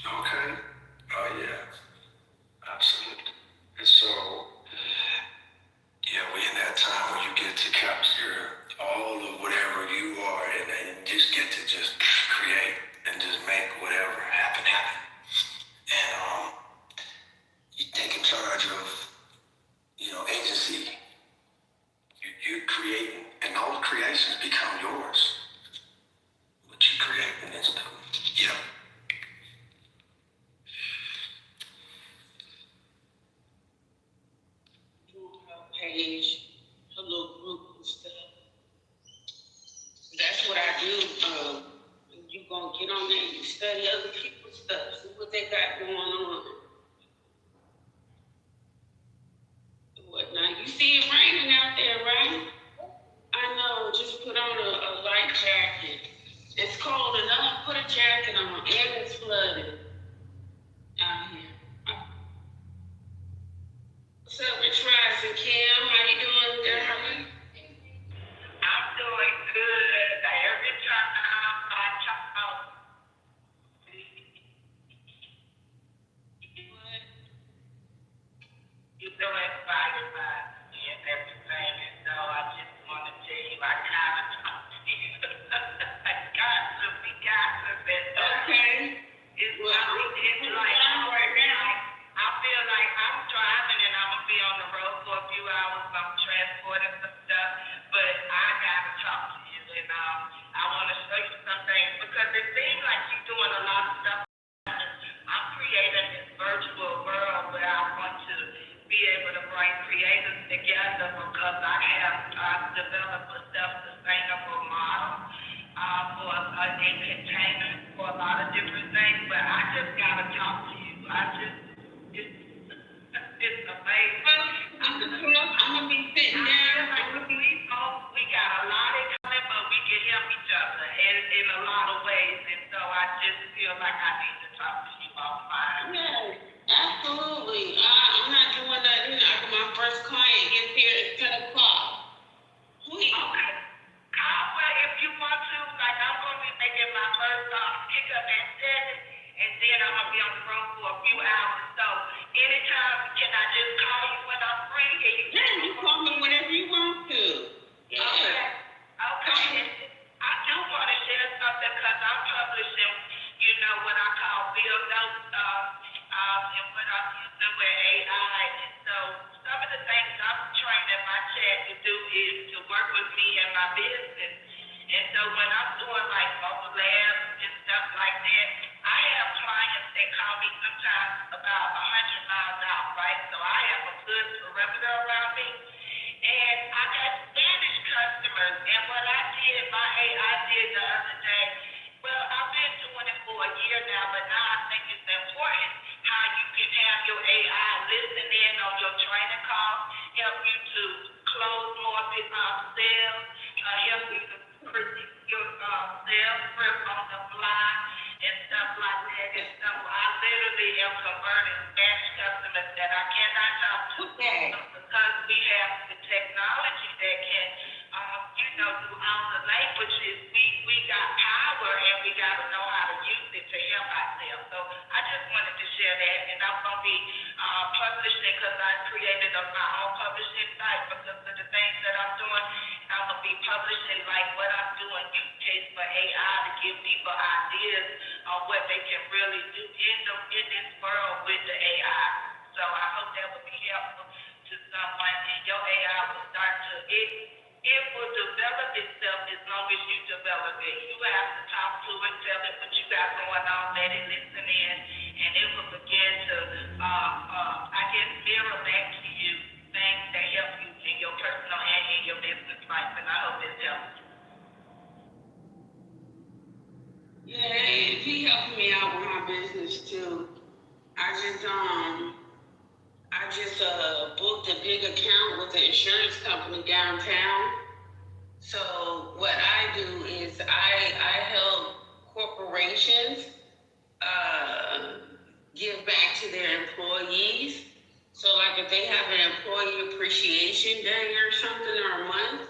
Speaker 14: Okay. Oh yeah. Absolutely. And so, yeah, we in that time when you get to capture all of whatever you are and just get to just create and just make whatever happen. And you take in charge of, agency. You create, and all creations become yours. What you create and it's yeah.
Speaker 7: Page, a little group and stuff. That's what I do. You gonna get on there and you study other people's stuff, see what they got going on. Whatnot. You see it raining out there, right? I know. Just put on a light jacket. It's cold enough. Put a jacket on, and it's flooded out here. What's up, Rich Rising Kim? How you doing,
Speaker 13: hours of transport and some stuff, but I gotta talk to you, and I want to show you some things because it seems like you're doing a lot of stuff. I'm creating this virtual world where I want to be able to bring creators together because I've developed a self-sustainable model for entertainment for a lot of different things, but I just gotta talk to you. It's amazing.
Speaker 7: I'm gonna be sitting down.
Speaker 13: We got a lot in common, but we can help each other in a lot of ways, and so I just feel like I need to talk to you offline.
Speaker 7: Yes, absolutely. I'm not doing nothing after my first client gets here at 10 o'clock. Please.
Speaker 13: Okay. Well, if you want to, like I'm going to be making my first pickup at 7, and then I'm going to be on the road for a few hours. So anytime, can I just call you when I'm free?
Speaker 7: You call me whenever you want to. Yeah.
Speaker 13: Okay. I do want to share something because I'm publishing, what I call field notes, and what I'm using with AI. And so some of the things I'm training my chat to do is to work with me in my business. And so when I'm doing like mobile labs and stuff like that, I have clients that call me sometimes about 100 miles out, right? So I have a good perimeter around me. And I got Spanish customers. And what I did, my AI did the other day, well, I've been doing it for a year now, but now I think it's important how you can have your AI listen in on your training calls, help you to close more sales, help you to predict your sales script on the fly and stuff like that. And so I literally am converting Spanish customers that I cannot talk to because we have the technology that can, do all the languages. We got power and we got to know how to use it to help ourselves. So I just wanted to share that, and I'm going to be publishing because I created my own publishing site because of the things that I'm doing. I'm going to be publishing like what I'm doing, use case for AI to give people ideas on what they can really do in this world with the AI. So I hope that will be helpful to someone, and your AI will start to, it will develop itself as long as you develop it. You have to talk to it, tell it what you got going on, let it listen in, and it will begin to, mirror back to you things that help you in your personal and in your business life, and I hope it helps.
Speaker 7: Yeah, he helped me out with my business too. I just booked a big account with the insurance company downtown. So what I do is I help corporations give back to their employees. So like if they have an employee appreciation day or something or a month.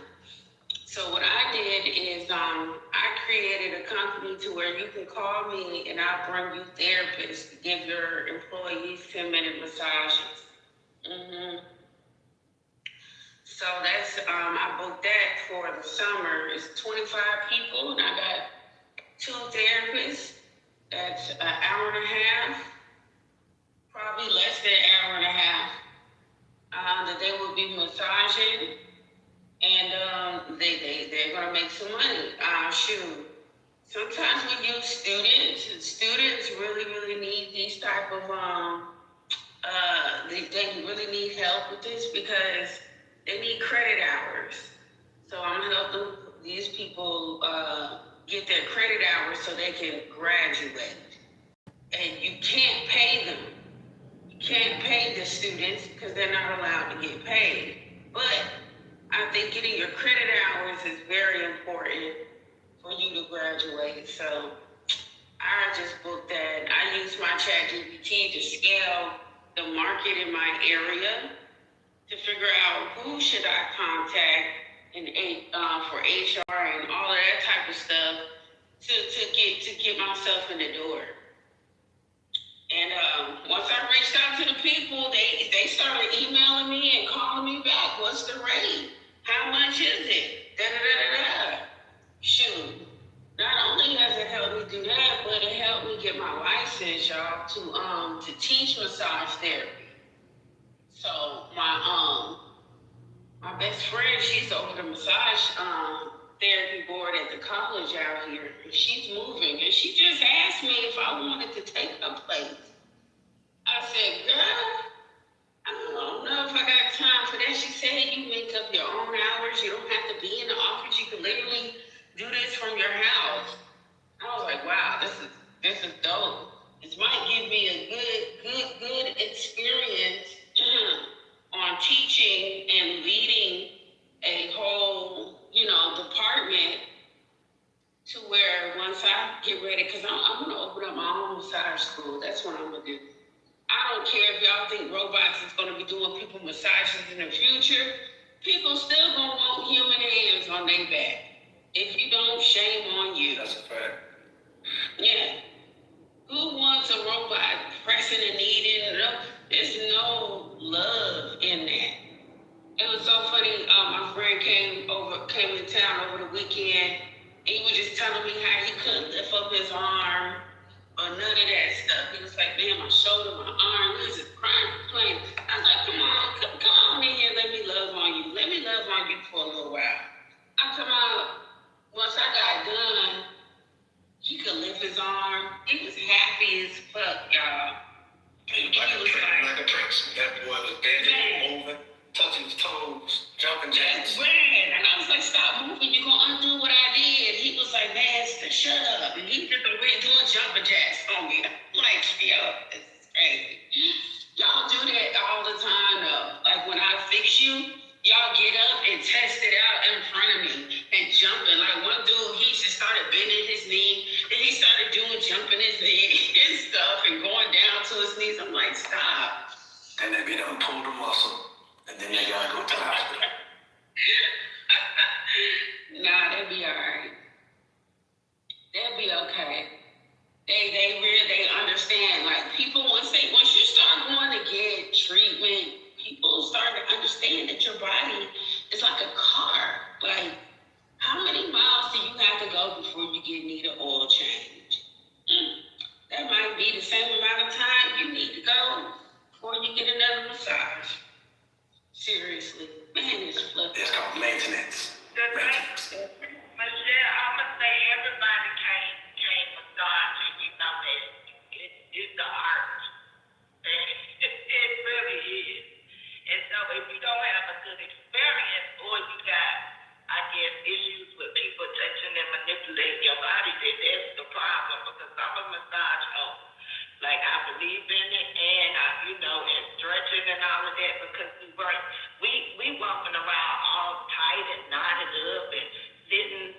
Speaker 7: So what I did is I created a company to where you can call me and I'll bring you therapists to give your employees 10-minute massages. So that's, I booked that for the summer. It's 25 people and I got 2 therapists. That's an hour and a half, probably less than an hour and a half, that they will be massaging. And they're gonna make some money. Shoot. Sometimes we use students. Students really need these type of they really need help with this because they need credit hours. So I'm helping these people get their credit hours so they can graduate. And you can't pay them. You can't pay the students because they're not allowed to get paid. But I think getting your credit hours is very important for you to graduate. So I just booked that. I use my ChatGPT to scale the market in my area to figure out who should I contact and for HR and all of that type of stuff to get myself in the door. And once I reached out to the people, they started emailing me and calling me back. What's the rate? How much is it? Shoot. Not only has it helped me do that, but it helped me get my license, y'all, to teach massage therapy. So my best friend, she's over the massage therapy board at the college out here. She's moving, and she just asked me if I wanted to take her place. I said, girl, I don't know if I got time for that. She said you make up your own hours. You don't have to be in the office. You can literally do this from your house. I was like, wow, this is dope. This might give me a good experience on teaching and leading a whole, department to where once I get ready, because I'm going to open up my own massage school. That's what I'm going to do. I don't care if y'all think robots is going to be doing people massages in the future. People still going to want human hands on their back. If you don't, shame on you.
Speaker 14: That's a fact.
Speaker 7: Yeah. Who wants a robot pressing and needing? There's no love in that. It was so funny. My friend came to town over the weekend, and he was just telling me how he couldn't lift up his arm or none of that stuff. He was like, man, my shoulder, my arm, he was just crying, complaining. I was like, come on in here, let me love on you. Let me love on you for a little while. I'm talking about, once I got done, he could lift his arm. He was happy as fuck, y'all.
Speaker 14: He was like a prince. That boy was dancing, moving, touching his toes, jumping jacks.
Speaker 7: That's rad. And I was like, stop moving, you're gonna undo what I did. He was like, man, shut up. And he just went doing jumping jacks on me. Like, yo, this is crazy. Y'all do that all the time though. Like when I fix you, y'all get up and test it out in front of me and jumping. Like one dude, he just started bending his knee, and he started jumping his knee and stuff and going down to his knees. I'm like, stop.
Speaker 14: And they be done pull the muscle, and then they gotta go to the hospital.
Speaker 7: Nah, they'll be all right. They'll be okay. They understand. Like people, once you start going to get treatment, people start to understand that your body is like a car. Like, how many miles do you have to go before you need an oil change? That might be the same amount of time you need to go before you get another massage. Seriously, man, it's flipping.
Speaker 14: It's called maintenance.
Speaker 7: Maintenance.
Speaker 10: Michelle, I'm gonna say everybody can't massage, and you know that it's the art. It really is. And so if you don't have a good experience, or you got, I guess, issues with people touching and manipulating your body, then that's the problem. Because I'm a massage host. Like, I believe in it, and and stretching and all of that, because we walking around all tight and knotted up and sitting,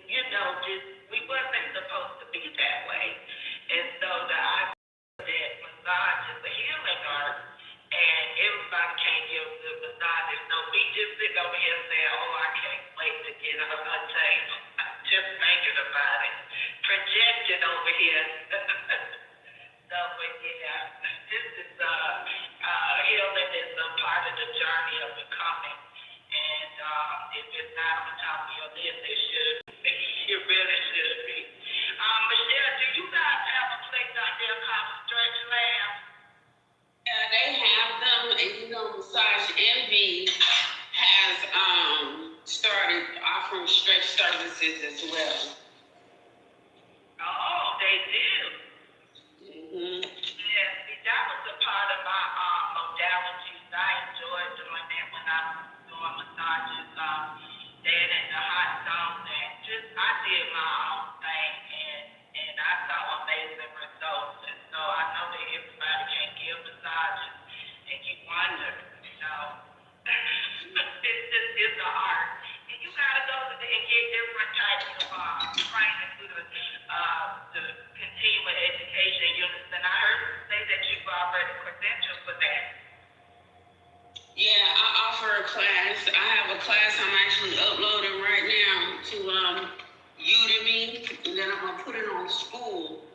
Speaker 10: we wasn't supposed to be that way. And so the idea that massage is a healing art, and everybody can't give good massages. No, we just sitting over here saying, oh, I can't wait to get on her table. I'm just thinking about it. Projecting over here. So, but yeah, this is healing is a part of the journey of becoming. And if it's not on the top of your list, it should be. It really should be. Michelle, do you guys have a place out there called Stretch Lab?
Speaker 7: They have them, and Massage Envy has started offering stretch services as well.
Speaker 10: Oh, they do.
Speaker 7: Mm-hmm.
Speaker 10: Yeah, see, that was a part of my modalities. I enjoyed doing that when I was doing massages, staying in the hot zone, and I did my own thing, and I saw amazing results. And so I know that everybody can't give massages, and you wonder, it's the art. And you gotta go and get different types of training through the continuing education units. And I heard you say that you've already credentialed for that.
Speaker 7: Yeah, I offer a class. I have a class I'm actually uploading right now to Udemy, and then I'm gonna put it on school.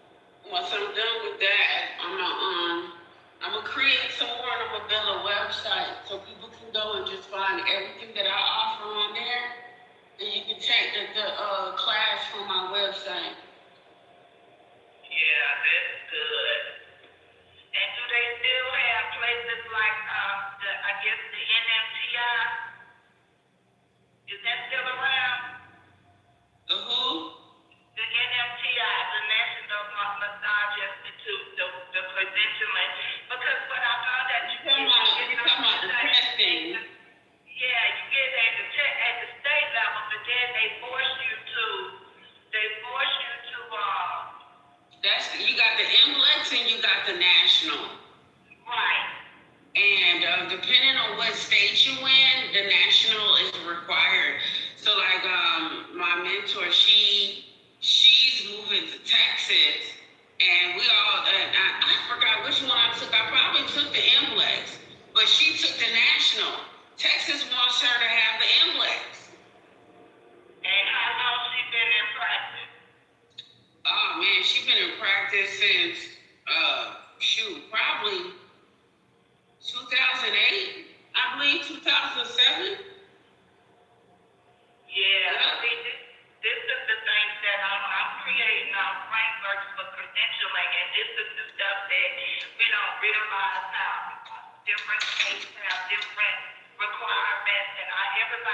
Speaker 7: Once I'm done with that, I'm gonna create some more, and I'm gonna build a website so people can go and just find everything that I offer on there, and you can take the class from my website.
Speaker 10: Yeah, that's good. And do they still have places like the NMTI?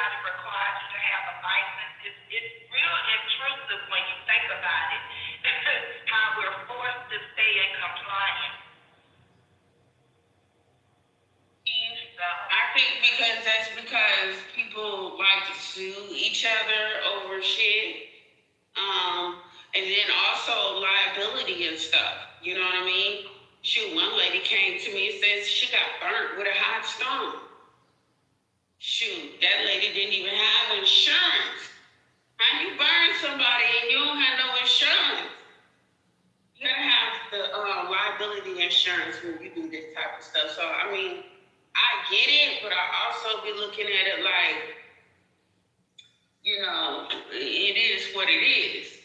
Speaker 10: everybody requires you to have a license. It's real intrusive when you think about it. How we're forced to stay in compliance.
Speaker 7: I think that's because people like to sue each other over shit. And then also liability and stuff. You know what I mean? Shoot, one lady came to me and says she got burnt with a hot stone. Shoot, that lady didn't even have insurance. How you burn somebody and you don't have no insurance? You gotta have the liability insurance when you do this type of stuff. So, I mean, I get it, but I also be looking at it like, you know, it is what it is.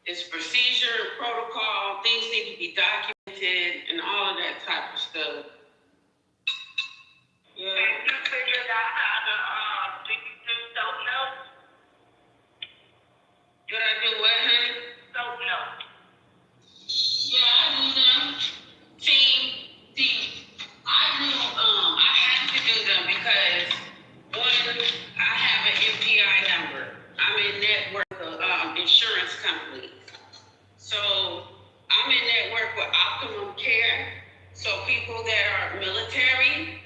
Speaker 7: It's procedure, protocol, things need to be documented, and all of that type of stuff. Yeah.
Speaker 10: And you figured out how to do soap notes?
Speaker 7: Did I do what, honey?
Speaker 10: Soap notes.
Speaker 7: Yeah, I do them. See, I have to do them because one, I have an MPI number. I'm in network of insurance companies. So I'm in network with Optimum Care. So people that are military,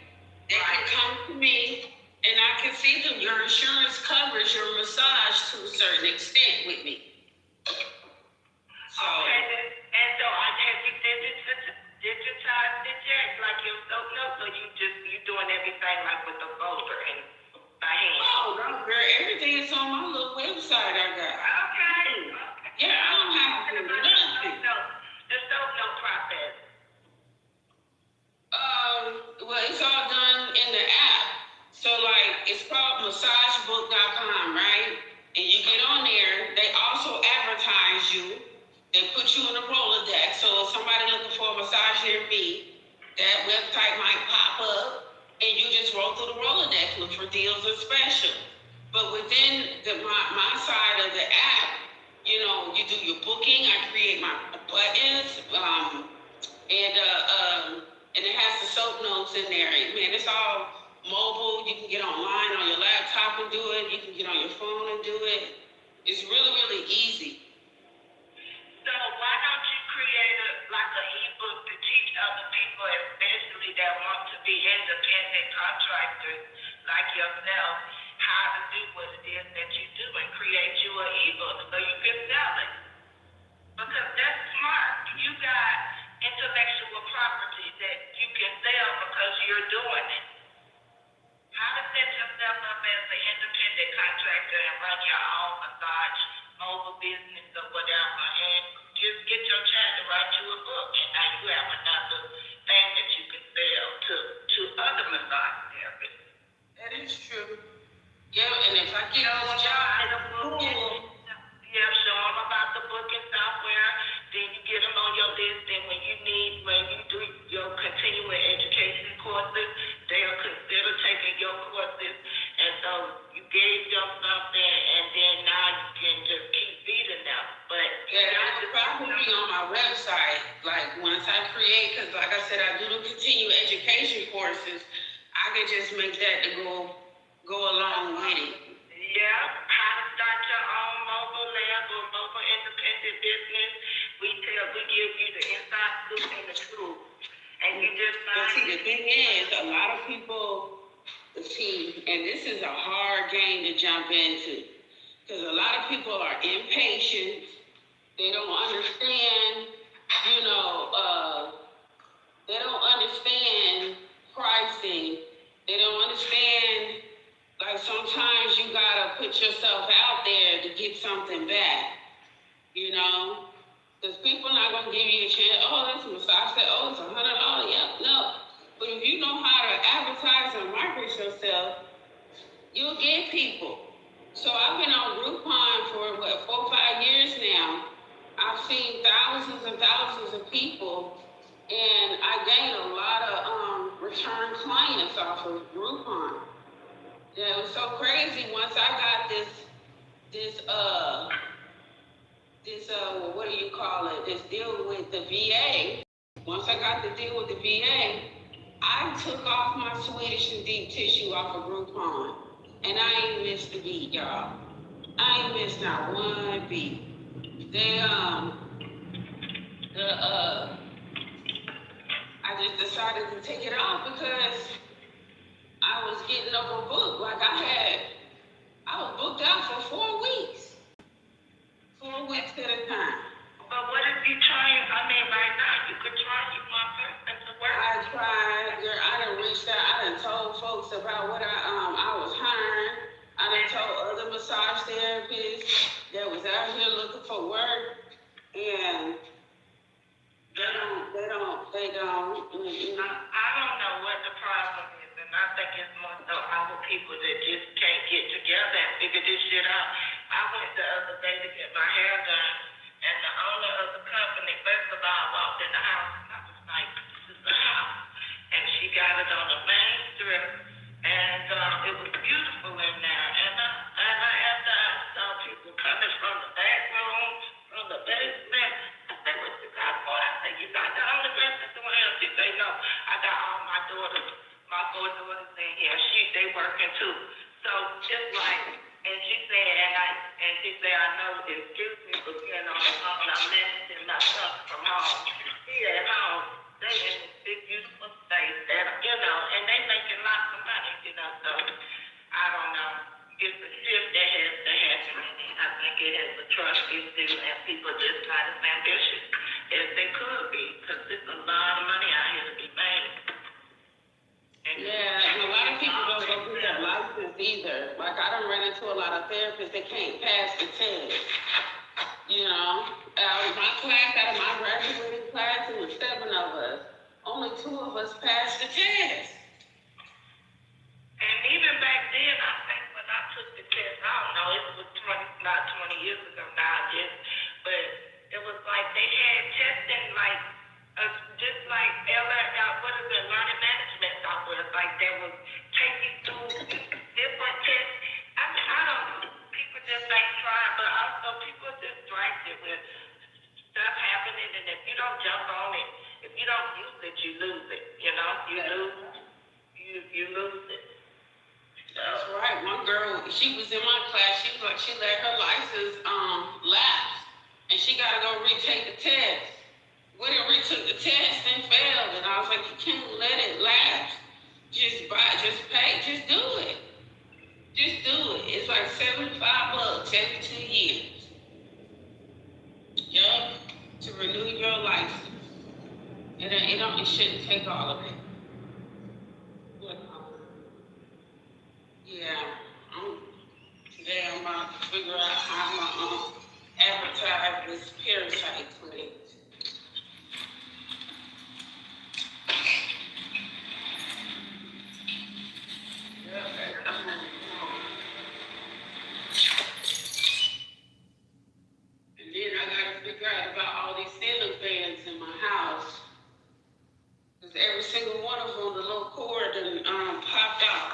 Speaker 7: they can come to me and I can see them. Your insurance covers your massage to a certain extent with me. So,
Speaker 10: okay, and so have you digitized it yet, like your soap notes, or you doing everything like with the folder and by hand?
Speaker 7: oh, no, girl, everything is on my little website I got.
Speaker 10: Okay.
Speaker 7: Yeah, I don't have to do nothing.
Speaker 10: The soap note process.
Speaker 7: Well, it's all done in the app. So, like, it's called massagebook.com, right? And you get on there, they also advertise you. They put you in a Rolodex. So if somebody looking for a massage near me, that website might pop up and you just roll through the Rolodex, look for deals and specials. But within my side of the app, you know, you do your booking, I create my buttons, and it has the soap notes in there. Man, it's all mobile. You can get online on your laptop and do it. You can get on your phone and do it. It's really, really easy.
Speaker 10: So why don't you create an ebook to teach other people, especially that want to be independent contractors like yourself, how to do what it is that you do and create you an ebook so you can sell it? Because that's smart. You got intellectual property that you can sell because you're doing it. How to set yourself up as an independent contractor and run your own massage mobile business or whatever, and just get your child to write you a book, and now you have another thing that you can sell to other massage therapists.
Speaker 7: That is true. Yeah, and if I get this job,
Speaker 10: show them about the booking software, then you get them on your list, and when you do your continuing education courses, they'll consider taking your courses, and so you gave them something, and then now you can just keep feeding them. But
Speaker 7: yeah, that would probably be on my website. Like once I create, because like I said, I do the continuing education courses. I could just make that to go along with it.
Speaker 10: Yeah, how to start your own mobile lab or mobile independent business. We give you the inside scoop and the truth. And you just
Speaker 7: But see, the thing is, a lot of people see, and this is a hard game to jump into, because a lot of people are impatient. They don't understand, they don't understand pricing. They don't understand, like sometimes you gotta put yourself out there to get something back, because people not gonna give you a chance. Oh, that's a massage. Oh, it's $100. Yeah, no. But if you know how to advertise and market yourself, you'll get people. So I've been on Groupon for 4 or 5 years now. I've seen thousands and thousands of people, and I gained a lot of return clients off of Groupon. Yeah, it was so crazy. Once I got this what do you call it? This deal with the VA. Once I got the deal with the VA, I took off my Swedish and deep tissue off of Groupon. and I ain't missed a beat, y'all. I ain't missed not one beat. I just decided to take it off because I was getting overbooked. Like I was booked out for 4 weeks. 4 weeks at a time.
Speaker 10: But what if you try, right now, you could try your mother and to work.
Speaker 7: I tried, girl, I done reached out, I done told folks about what I was hiring. I done told other massage therapists that was out here looking for work, and they don't.
Speaker 10: I don't know what the problem is, and I think it's more so our people that just can't get together and figure this shit out. I went the other day to get my hair done, and the owner of the company, first of all, walked in the house, and I was like, this is a house. And she got it on the main strip, and it was beautiful in there. And after I saw people coming from the back room, from the basement, I said, what you got for? I said, you got the only person doing it? She said, no, I got all my daughters, my 4 daughters in here. They working too. So it's like, and she said, I know, excuse me for being on the phone, I'm managing my son from home. Here at home, they in this big, beautiful state that, and they making lots of money, so I don't know. It's a shift that has to happen. I think it has a trust issue, and people just not as ambitious as they could be, because there's a lot of money out here to be made.
Speaker 7: And a lot of people don't go through their license either. Like, I done ran into a lot of therapists that can't pass the test. Out of my class, out of my graduating class, it was 7 of us. Only 2 of us passed the test.
Speaker 10: And even back then, I think when I took the test, I don't know, it was not 20 years ago now, I guess, but it was like they had testing just like learning management software. It's like they would take you through different tests. I don't know. People just ain't trying, but also people just distracted with stuff happening, and if you don't jump on it, if you don't use it, you lose it. You lose it.
Speaker 7: That's right. One girl, she was in my class. She let her license lapse, and she got to go retake the test. Went and retook the test and failed, and I was like, you can't let it lapse. Just pay, just do it. Just do it. It's like $75 every 2 years. Yup, to renew your license. It shouldn't take all of it. Today I'm about to figure out how I'm gonna advertise this parasite clinic. And then I gotta figure out about all these ceiling fans in my house. Because every single one of them, the little cord popped out.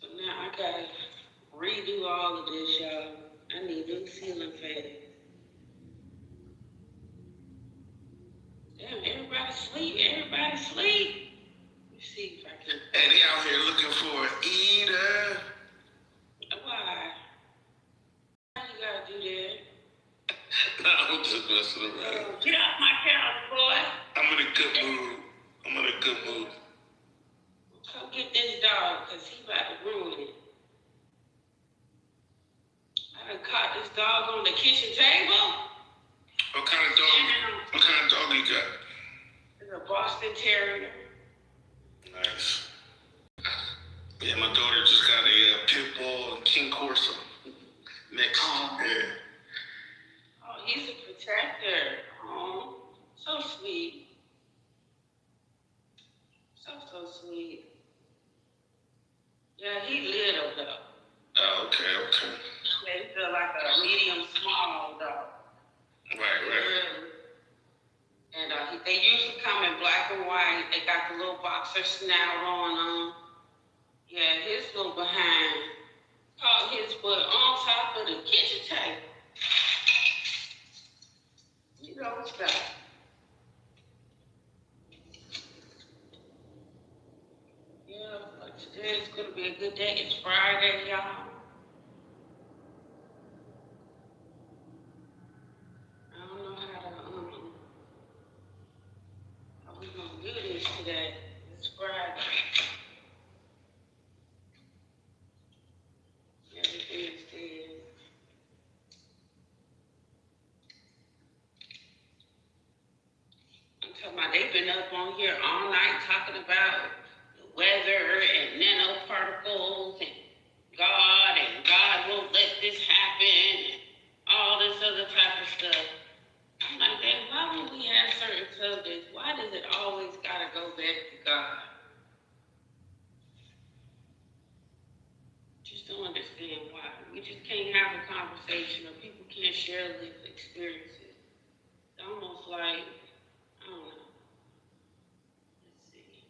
Speaker 7: So now I gotta redo all of this, y'all. I need new ceiling fans. Damn, everybody sleep. Let's see if I can.
Speaker 15: Hey, they out here looking for an eater.
Speaker 7: Why? Why you gotta do that?
Speaker 15: No, I'm just messing around.
Speaker 7: Get off my couch, boy.
Speaker 15: I'm in a good mood.
Speaker 7: Come get this dog, because he about to ruin it. I done caught this dog on the kitchen table.
Speaker 15: What kind of dog you got?
Speaker 7: It's a Boston Terrier.
Speaker 15: Nice. Yeah, my daughter just got a pit bull and King Corso next. Yeah.
Speaker 7: Oh, he's a protector. Oh, so sweet. So sweet. Yeah, he little though.
Speaker 15: Oh, okay.
Speaker 7: They feel like a medium small dog.
Speaker 15: Right.
Speaker 7: And they usually come in black and white. They got the little boxer snout on them. Yeah, his little behind caught his butt on top of the kitchen table. stuff. Yeah, but today is gonna be a good day. It's Friday, y'all. I don't know how we gonna do this today. It's Friday. Everything is dead. I'm talking about they've been up on here all night talking about the weather and nanoparticles and God won't let this happen and all this other type of stuff. I'm like, then why would we have certain subjects? Why does it always gotta go back to God? Just don't understand why. We just can't have a conversation or people can't share lived experiences. It's almost like, I don't know. Let's see.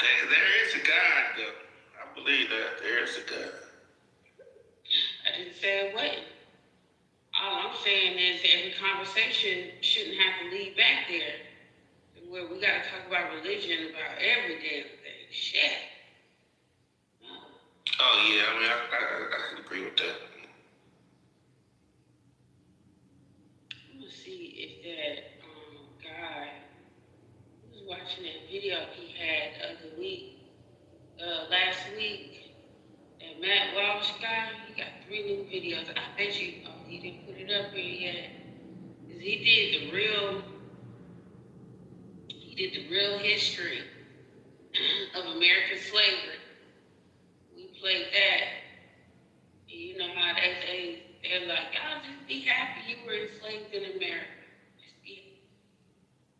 Speaker 15: There is a God, though. I believe that there is a God.
Speaker 7: I didn't say it wasn't. All I'm saying is every conversation shouldn't have to lead back there. Where we gotta talk about religion about every damn thing. Shit. No.
Speaker 15: Oh, yeah, I mean, I can agree with that.
Speaker 7: I'm gonna see if that guy who was watching that video he had the week, last week, that Matt Walsh guy, he got 3 new videos. I bet you, he didn't put it up here yet. 'Cause he did the real history of American slavery. We played that. You know how they're like, y'all just be happy you were enslaved in America. Just be,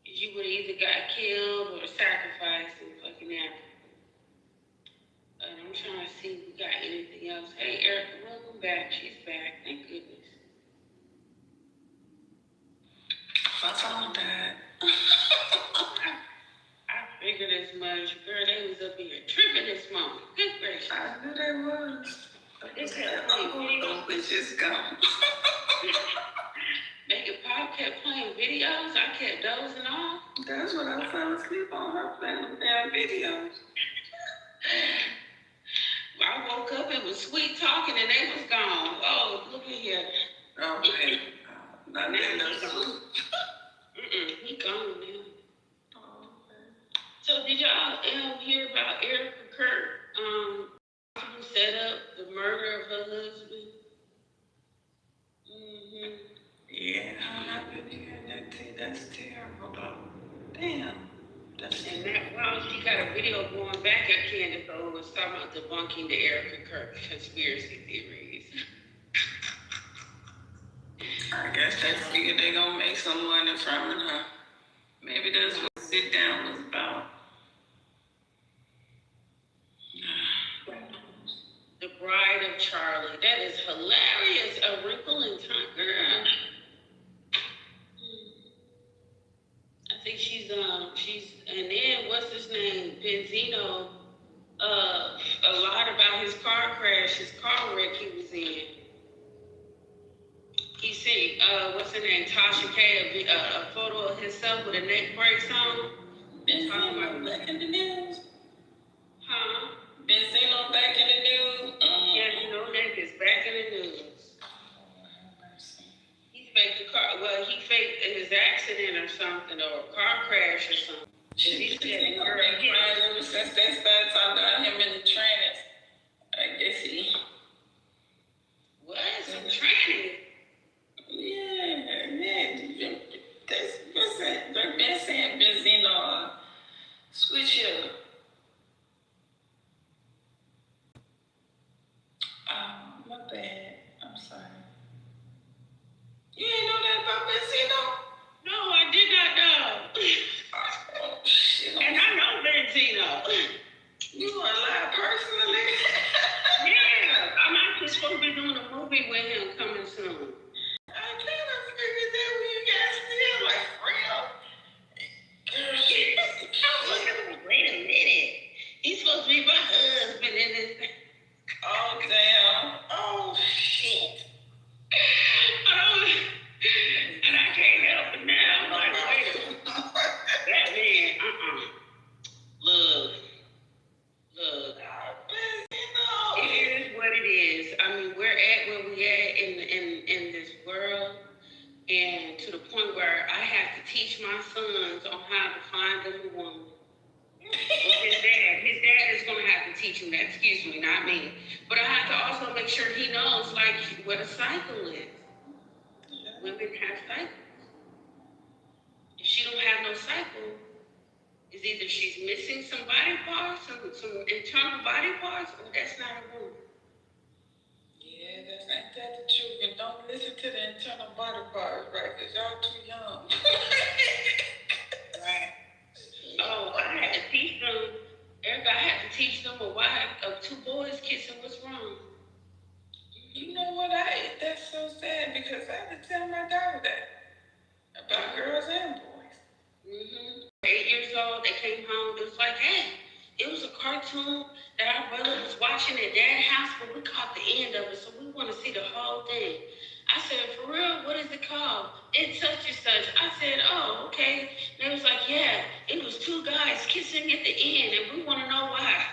Speaker 7: you would either got killed or sacrificed in fucking Africa. I'm trying to see if we got anything else. Hey, Erica, welcome back. She's back. Thank goodness.
Speaker 16: I found that.
Speaker 7: I figured as much. Girl, they was up here tripping this morning. Good gracious.
Speaker 16: I knew they was.
Speaker 7: They kept playing videos.
Speaker 16: Those bitches gone.
Speaker 7: Make it pop kept playing videos. I kept dozing off.
Speaker 16: That's what I fell asleep on, her playing them damn videos.
Speaker 7: I woke up, it was sweet talking, and they was gone. Oh, look at here.
Speaker 16: Oh, man. Not
Speaker 7: now
Speaker 16: that
Speaker 7: he gone. He gone now.
Speaker 16: Oh, man.
Speaker 7: So did y'all hear about Erica Kirk, who set up the murder of her husband?
Speaker 16: Yeah, I've been hearing that too. That's terrible, though. Damn.
Speaker 7: And Matt Walsh, he got a video going back at Candace Owens talking about debunking the Erica Kirk conspiracy theories.
Speaker 16: I guess they figured they're gonna make some money from it, huh? Maybe that's what sit down was about.
Speaker 7: The Bride of Charlie. That is hilarious. A Wrinkle in Time, girl. I think she's and then what's his name? Benzino, a lot about his car crash, his car wreck he was in. He sent, what's her name? Tasha K, a photo of himself with a neck brace on.
Speaker 16: Benzino back in the news?
Speaker 7: Huh?
Speaker 16: Benzino back in the news?
Speaker 7: Yeah, you know, Nick is back in the news. He faked the car, well, he faked his accident or something, or a car crash or something. He said,
Speaker 16: been crying ever since they started talking about him in the trainers. I guess he...
Speaker 7: What? Some training?
Speaker 16: Yeah. They've been saying Benzino switch up. Oh, my bad. I'm sorry. You ain't know that about Benzino?
Speaker 7: No, I did not know.
Speaker 16: Oh, shit.
Speaker 7: And I know Benzino.
Speaker 16: You are alive personally?
Speaker 7: Yeah, I'm actually supposed to be doing a movie with him coming soon.
Speaker 16: I kind of figured that when you guys still like real. Girl,
Speaker 7: I was looking like, wait a minute. He's supposed to be my husband in this thing.
Speaker 16: Oh, damn. Oh, shit.
Speaker 7: teach my sons on how to find them a woman. Well, his dad is going to have to teach him that. Excuse me, not me. But I have to also make sure he knows, like, what a cycle is. Women have cycles. If she don't have no cycle, it's either she's missing some body parts, some internal body parts, or that's not a woman.
Speaker 16: Yeah, ain't that the truth? And don't listen to the internal body parts, right? Because y'all too young.
Speaker 7: Right. So I had to teach them, Erica, I had to teach them a why of two boys kissing was wrong.
Speaker 16: You know what? That's so sad because I had to tell my daughter that about girls and boys.
Speaker 7: 8 years old, they came home. It was like, hey, it was a cartoon that our brother was watching at Dad's house, but we caught the end of it, so we want to see the whole thing. I said, for real, what is it called? It's such and such. I said, oh, okay. And they was like, yeah, it was two guys kissing at the end, and we want to know why.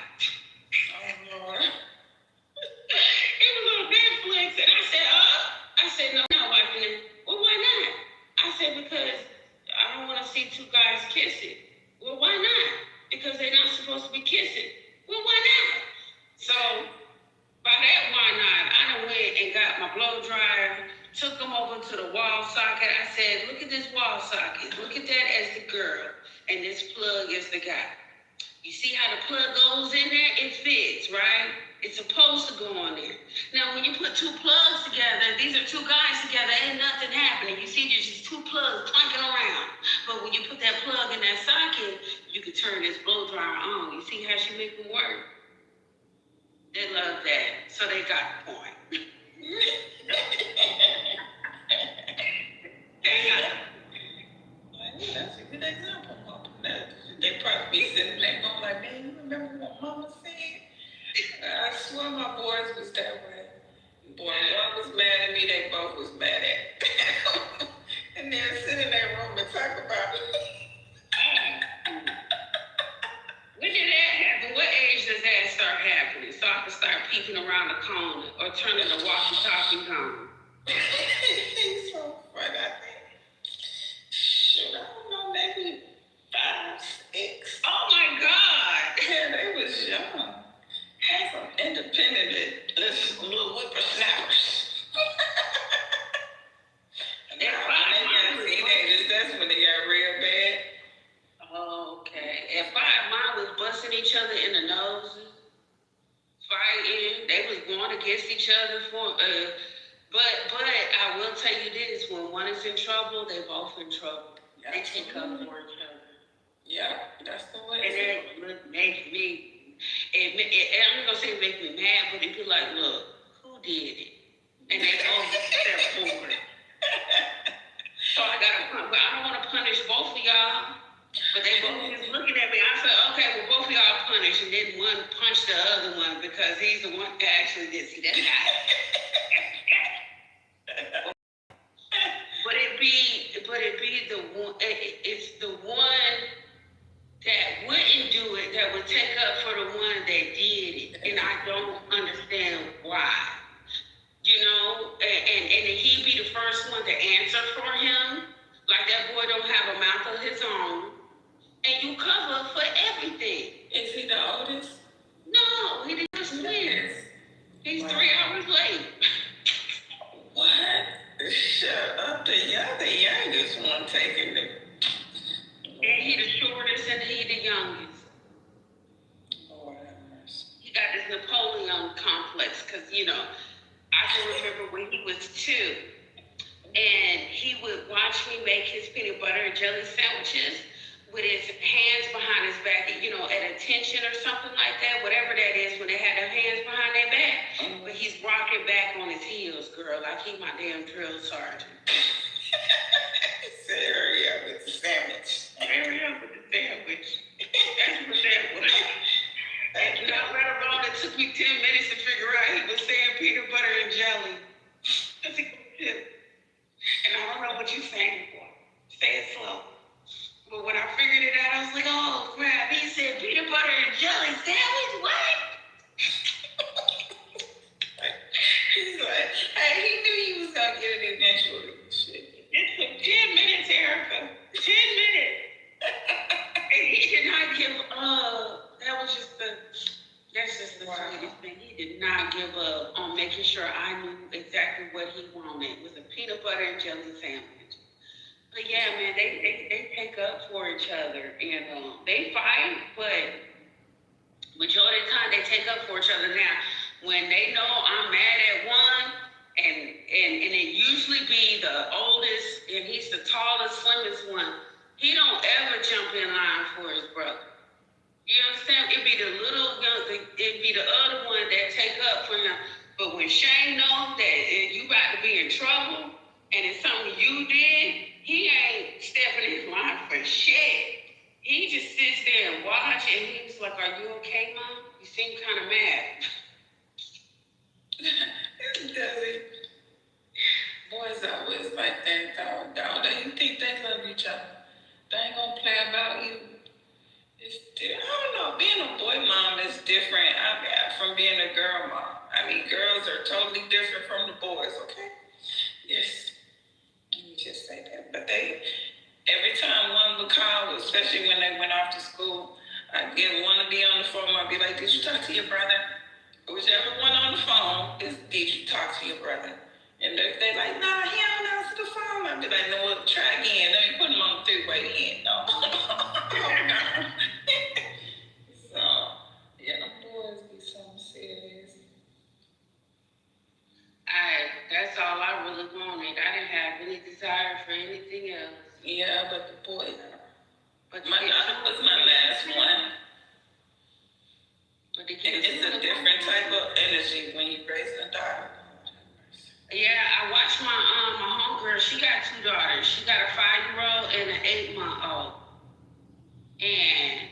Speaker 16: Oh, Lord.
Speaker 7: It was on Netflix, and I said, no, I'm not watching it. Well, why not? I said, because I don't want to see two guys kissing. Well, why not? Because they're not supposed to be kissing. Well, why not? So, by that why not, I done went and got my blow dryer, took them over to the wall socket. I said, look at this wall socket. Look at that as the girl, and this plug is the guy. You see how the plug goes in there? It fits, right? It's supposed to go on there. Now, when you put two plugs together, these are two guys together, ain't nothing happening. You see, there's just two plugs clanking around. But when you put that plug in that socket, you can turn this blow dryer on. You see how she make them work? They love that, so they got the point.
Speaker 16: That's a good example, Mom. They probably be sitting there going like, man, you remember what Mama said? I swear my boys was that way. Boy, one was mad at me, they both was mad at. And they'll sit in that room and talk about it.
Speaker 7: When did that happen? What age does that start happening? So I can start peeking around the corner or turning the walkie-talkie on.
Speaker 16: He's so funny, I think. Shoot, I don't know, maybe 5, 6.
Speaker 7: Oh my God!
Speaker 16: Yeah, they was young. Had some independent little whippersnappers. And now when they got teenagers, that's when they got real bad.
Speaker 7: Okay. At 5, mine was busting each other in the noses, fighting. They was going against each other for. But I will tell you this: when one is in trouble, they both in trouble.
Speaker 16: Yeah,
Speaker 7: they take up for each other.
Speaker 16: Yeah, that's the way.
Speaker 7: And that would make me. I'm not gonna say make me mad, but it'd be like, look, who did it? And they all step forward. So I don't want to punish both of y'all. But they both was looking at me. I said, okay, well, both of y'all punished. And then one punched the other one because he's the one that actually did see that guy. But it be the one, it's the one that wouldn't do it that would take up for the one that did it. And I don't understand why. You know, and he be the first one to answer for him. Like that boy don't have a mouth of his own. And you cover for everything.
Speaker 16: Is he the oldest?
Speaker 7: No, he didn't twins. He's 3 hours late.
Speaker 16: What? Shut up, the youngest one taking the...
Speaker 7: And he the shortest and he the youngest.
Speaker 16: Lord have mercy.
Speaker 7: He got this Napoleon complex because, you know, I can remember when he was 2 and he would watch me make his peanut butter and jelly sandwiches with his hands behind his back, you know, at attention or something like that, whatever that is, when they had their hands behind their back. But he's rocking back on his heels, girl, like he my damn drill sergeant.
Speaker 16: Say, hurry up with the sandwich.
Speaker 7: Hurry up with the sandwich. That's what that was. And not right around, it took me 10 minutes to figure out he was saying peanut butter and jelly. I said, and I don't know what you're saying for. Say it slow. But when I figured it out, I was like, oh crap, he said peanut butter and jelly sandwich, what?
Speaker 16: He's like, hey, he knew he was gonna get it eventually. Shit.
Speaker 7: It took 10 minutes, Erica. 10 sure I knew exactly what he wanted. It was a peanut butter and jelly sandwich. But yeah, man, they take up for each other, and they fight, but majority of the time they take up for each other. Now, when they know I'm mad at one, and it usually be the oldest, and he's the tallest, slimmest one, he don't ever jump in line for his brother. You understand? It'd be the it'd be the other one that take up for him. But when Shane knows that you about to be in trouble, and it's something you did, he ain't stepping in line for shit. He just sits there and watch, and he's like, "Are you okay, Mom? You seem kind of mad."
Speaker 16: Boys always like that, dog. You think they love each other? They ain't gonna play about you. I don't know. Being a boy mom is different from being a girl mom. I mean, girls are totally different from the boys. Okay? Yes. Let me just say that. But every time one would call, especially when they went off to school, I'd get one to be on the phone. I'd be like, "Did you talk to your brother?" Whichever one on the phone is, "Did you talk to your brother?" And if they're like, "Nah, he don't answer the phone," I'd be like, "No, well, try again." Let me put him on the three-way again. No. No. So, yeah, them boys be something serious.
Speaker 7: That's all I really wanted. I didn't have any desire for anything else.
Speaker 16: Yeah, but the boy,
Speaker 7: but
Speaker 16: my daughter was my last one.
Speaker 7: But the
Speaker 16: it's a different type of energy when you raise a daughter.
Speaker 7: Yeah, I watched my homegirl. She got 2 daughters. She got a 5-year-old and an 8-month-old. And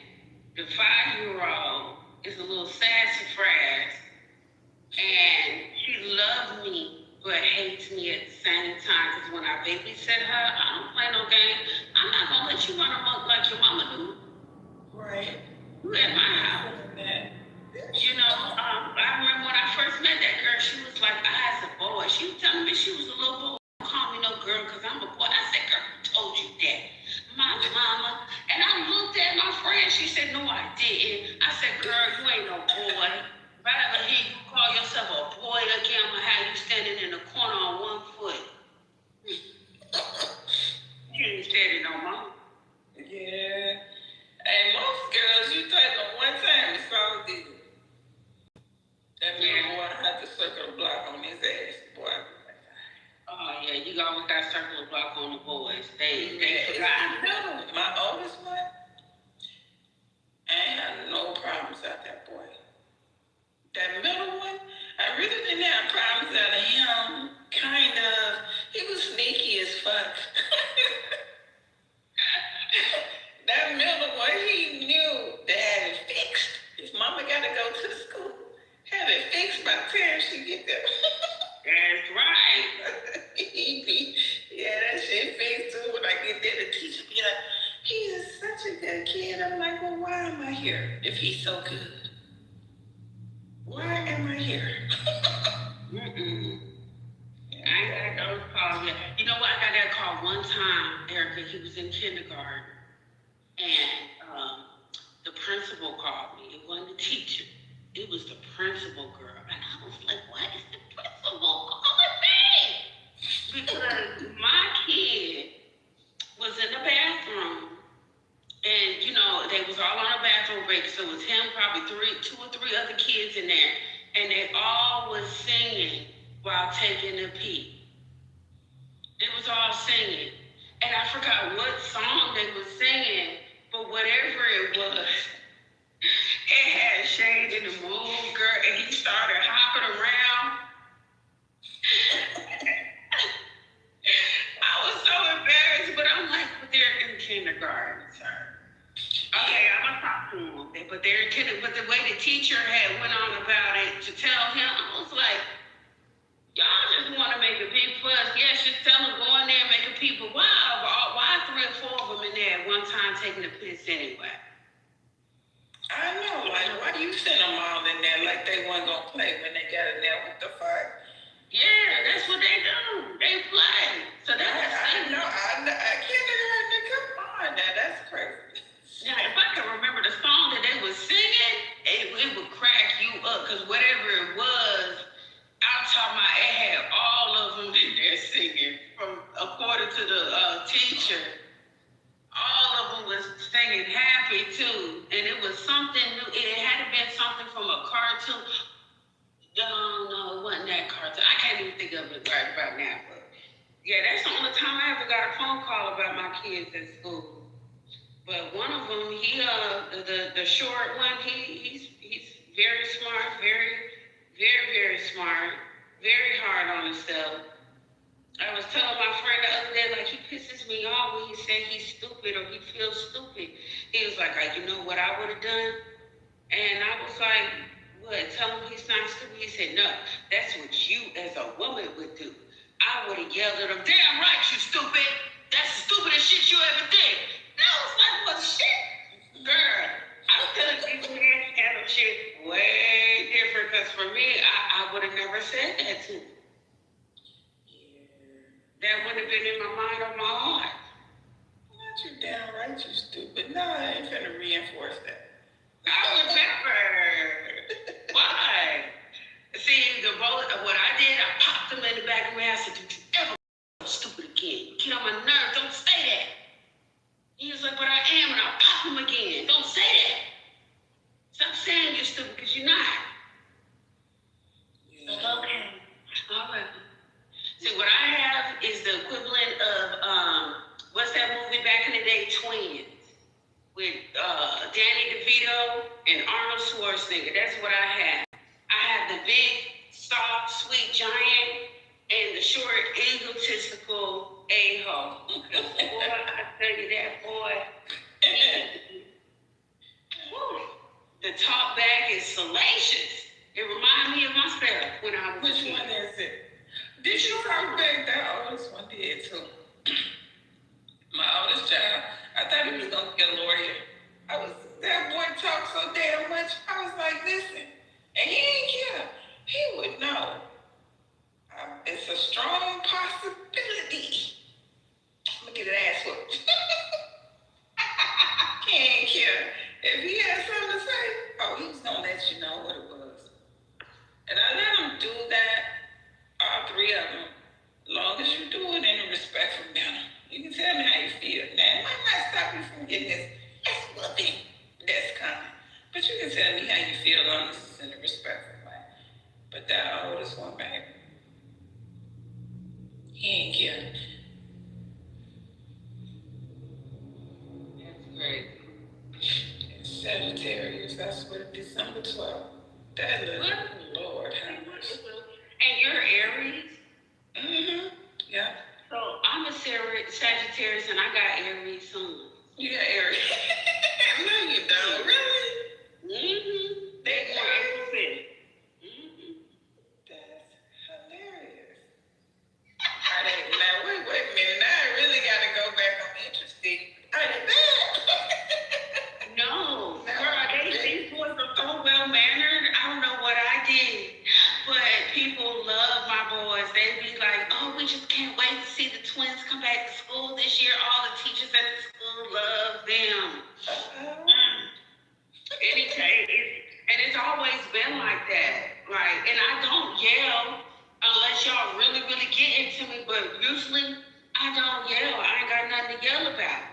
Speaker 7: the 5-year-old is a little sassafras, and she loves me but hates me at the same time. Because when I babysit her, I don't play no game. I'm not gonna let you run amok like your mama do.
Speaker 16: Right.
Speaker 7: You at my house. You know, I remember when I first met that girl, she was like, "I as a boy." She was telling me she was a little boy. Don't call me no girl because I'm a boy. I said, "Girl, who told you that?" "My mama." And I looked at my friend. She said, "No, I didn't." I said, "Girl, you ain't no boy. If I ever hear you call yourself a boy again, I'm going to have you standing in the corner on 1 foot." You ain't steady no more.
Speaker 16: Yeah. Hey, most girls, you take them one time, it's all good. That little boy had to circle the block on his ass, boy.
Speaker 7: Oh, yeah, you always got to circle the block on the boys. They
Speaker 16: forgot. My oldest one, I ain't had no problems out that boy. That middle one, I really didn't have problems out of him. Kind of. He was sneaky as fuck. That middle one, he knew to have it fixed. His mama got to go to the school. Have it fixed by the time she get there.
Speaker 7: That's right.
Speaker 16: Yeah, that shit fixed too. When I get there, the teacher be like, "He is such a good kid." I'm like, "Well, why am I here if he's so good? Why am I here?"
Speaker 7: I ain't got those calls yet. You know what? I got that call one time, Erica. He was in kindergarten, and the principal called me. It wasn't the teacher. It was the principal girl. And I was like, "Why is the principal calling me?" Because my kid was in the bathroom, and, you know, they was all on a bathroom break. So it was him, probably 2 or 3 other kids in there. And they all was singing while taking a pee. They was all singing. And I forgot what song they was singing, but whatever it was, it had Shane in the mood, girl, and he started hopping around. I was so embarrassed, but I'm like, "But they're in kindergarten, sir." Okay, I'm gonna talk to them, but they're in kindergarten. But the way the teacher had went on about it to tell him, I was like, "Y'all just want to make a big fuss. Yes, just tell them, go in there and make a pee. But why 3 or 4 of them in there at one time taking a piss anyway?"
Speaker 16: I know, like, why do you send them all in there like they wasn't gonna play when they got in there? What the fuck?
Speaker 7: Yeah, that's what they do. They play. So that's
Speaker 16: I know. I kindergarten, come on now, that's crazy.
Speaker 7: Now, if I can remember the song that they was singing, it would crack you up, because whatever it was, I'm talking teacher, all of them was singing happy too. And it was something new. It had to been something from a cartoon. No, it wasn't that cartoon. I can't even think of it right about now. But yeah, that's the only time I ever got a phone call about my kids at school. But one of them, the short one, he's very smart, very smart, very hard on himself. I was telling my friend the other day, like, he pisses me off when he said he's stupid or he feels stupid. He was like, you know what I would have done? And I was like, what? Tell him he's not stupid? He said, no, that's what you as a woman would do. I would have yelled at him, damn right, you stupid. That's the stupidest shit you ever did. No, it's like, what shit? Girl, I'm telling these men handle shit way different, because for me, I would have never said that to him. That wouldn't have been in my mind or my heart.
Speaker 16: Not you downright, you stupid. No, I ain't finna reinforce that.
Speaker 7: I remember. Why? See, what I did, I popped him in the back of my ass and said, "Don't you ever stupid again. Get on my nerves. Don't say that." He was like, "But I am," and I pop him again. Don't say that. Stop saying you're stupid, because you're not. Yeah. Okay. All right. See, what I have is the equivalent of, what's that movie back in the day, Twins, with Danny DeVito and Arnold Schwarzenegger. That's what I have. I have the big, soft, sweet giant and the short, egotistical a-hole. Boy, I tell you that, boy. The top back is salacious. It reminds me of myself when I was
Speaker 16: Which one is it? Did you talk back? That oldest one did too. My oldest child, I thought he was gonna be a lawyer. That boy talked so damn much. I was like, listen, and he didn't care. He would know. It's a strong possibility. I'm gonna get an ass whooped. He ain't care. If he had something to say, he was gonna let you know what it was. And I let him do that. All three of them, as long as you do it in a respectful manner. You can tell me how you feel. Now, it might not stop you from getting this whooping that's coming. But you can tell me how you feel as long as it's in a respectful way. But that oldest one, baby, he ain't care.
Speaker 7: That's great.
Speaker 16: It's Sagittarius, that's what, December 12th. That little Lord have mercy.
Speaker 7: And you're Aries?
Speaker 16: Mm-hmm. Yeah.
Speaker 7: So I'm a Sagittarius and I got Aries sun.
Speaker 16: You got Aries. No, you don't. Really?
Speaker 7: Mm-hmm. They more April 5th. Mm-hmm.
Speaker 16: That's hilarious. Now, wait a minute. Now I really got to go back. I'm interested. Are they bad?
Speaker 7: No. Girl, these boys are so well-mannered. I don't know what I did. But people love my boys. They be like, oh, we just can't wait to see the twins come back to school this year. All the teachers at the school love them. And it's always been like that. Right? And I don't yell unless y'all really, really get into me. But usually, I don't yell. I ain't got nothing to yell about.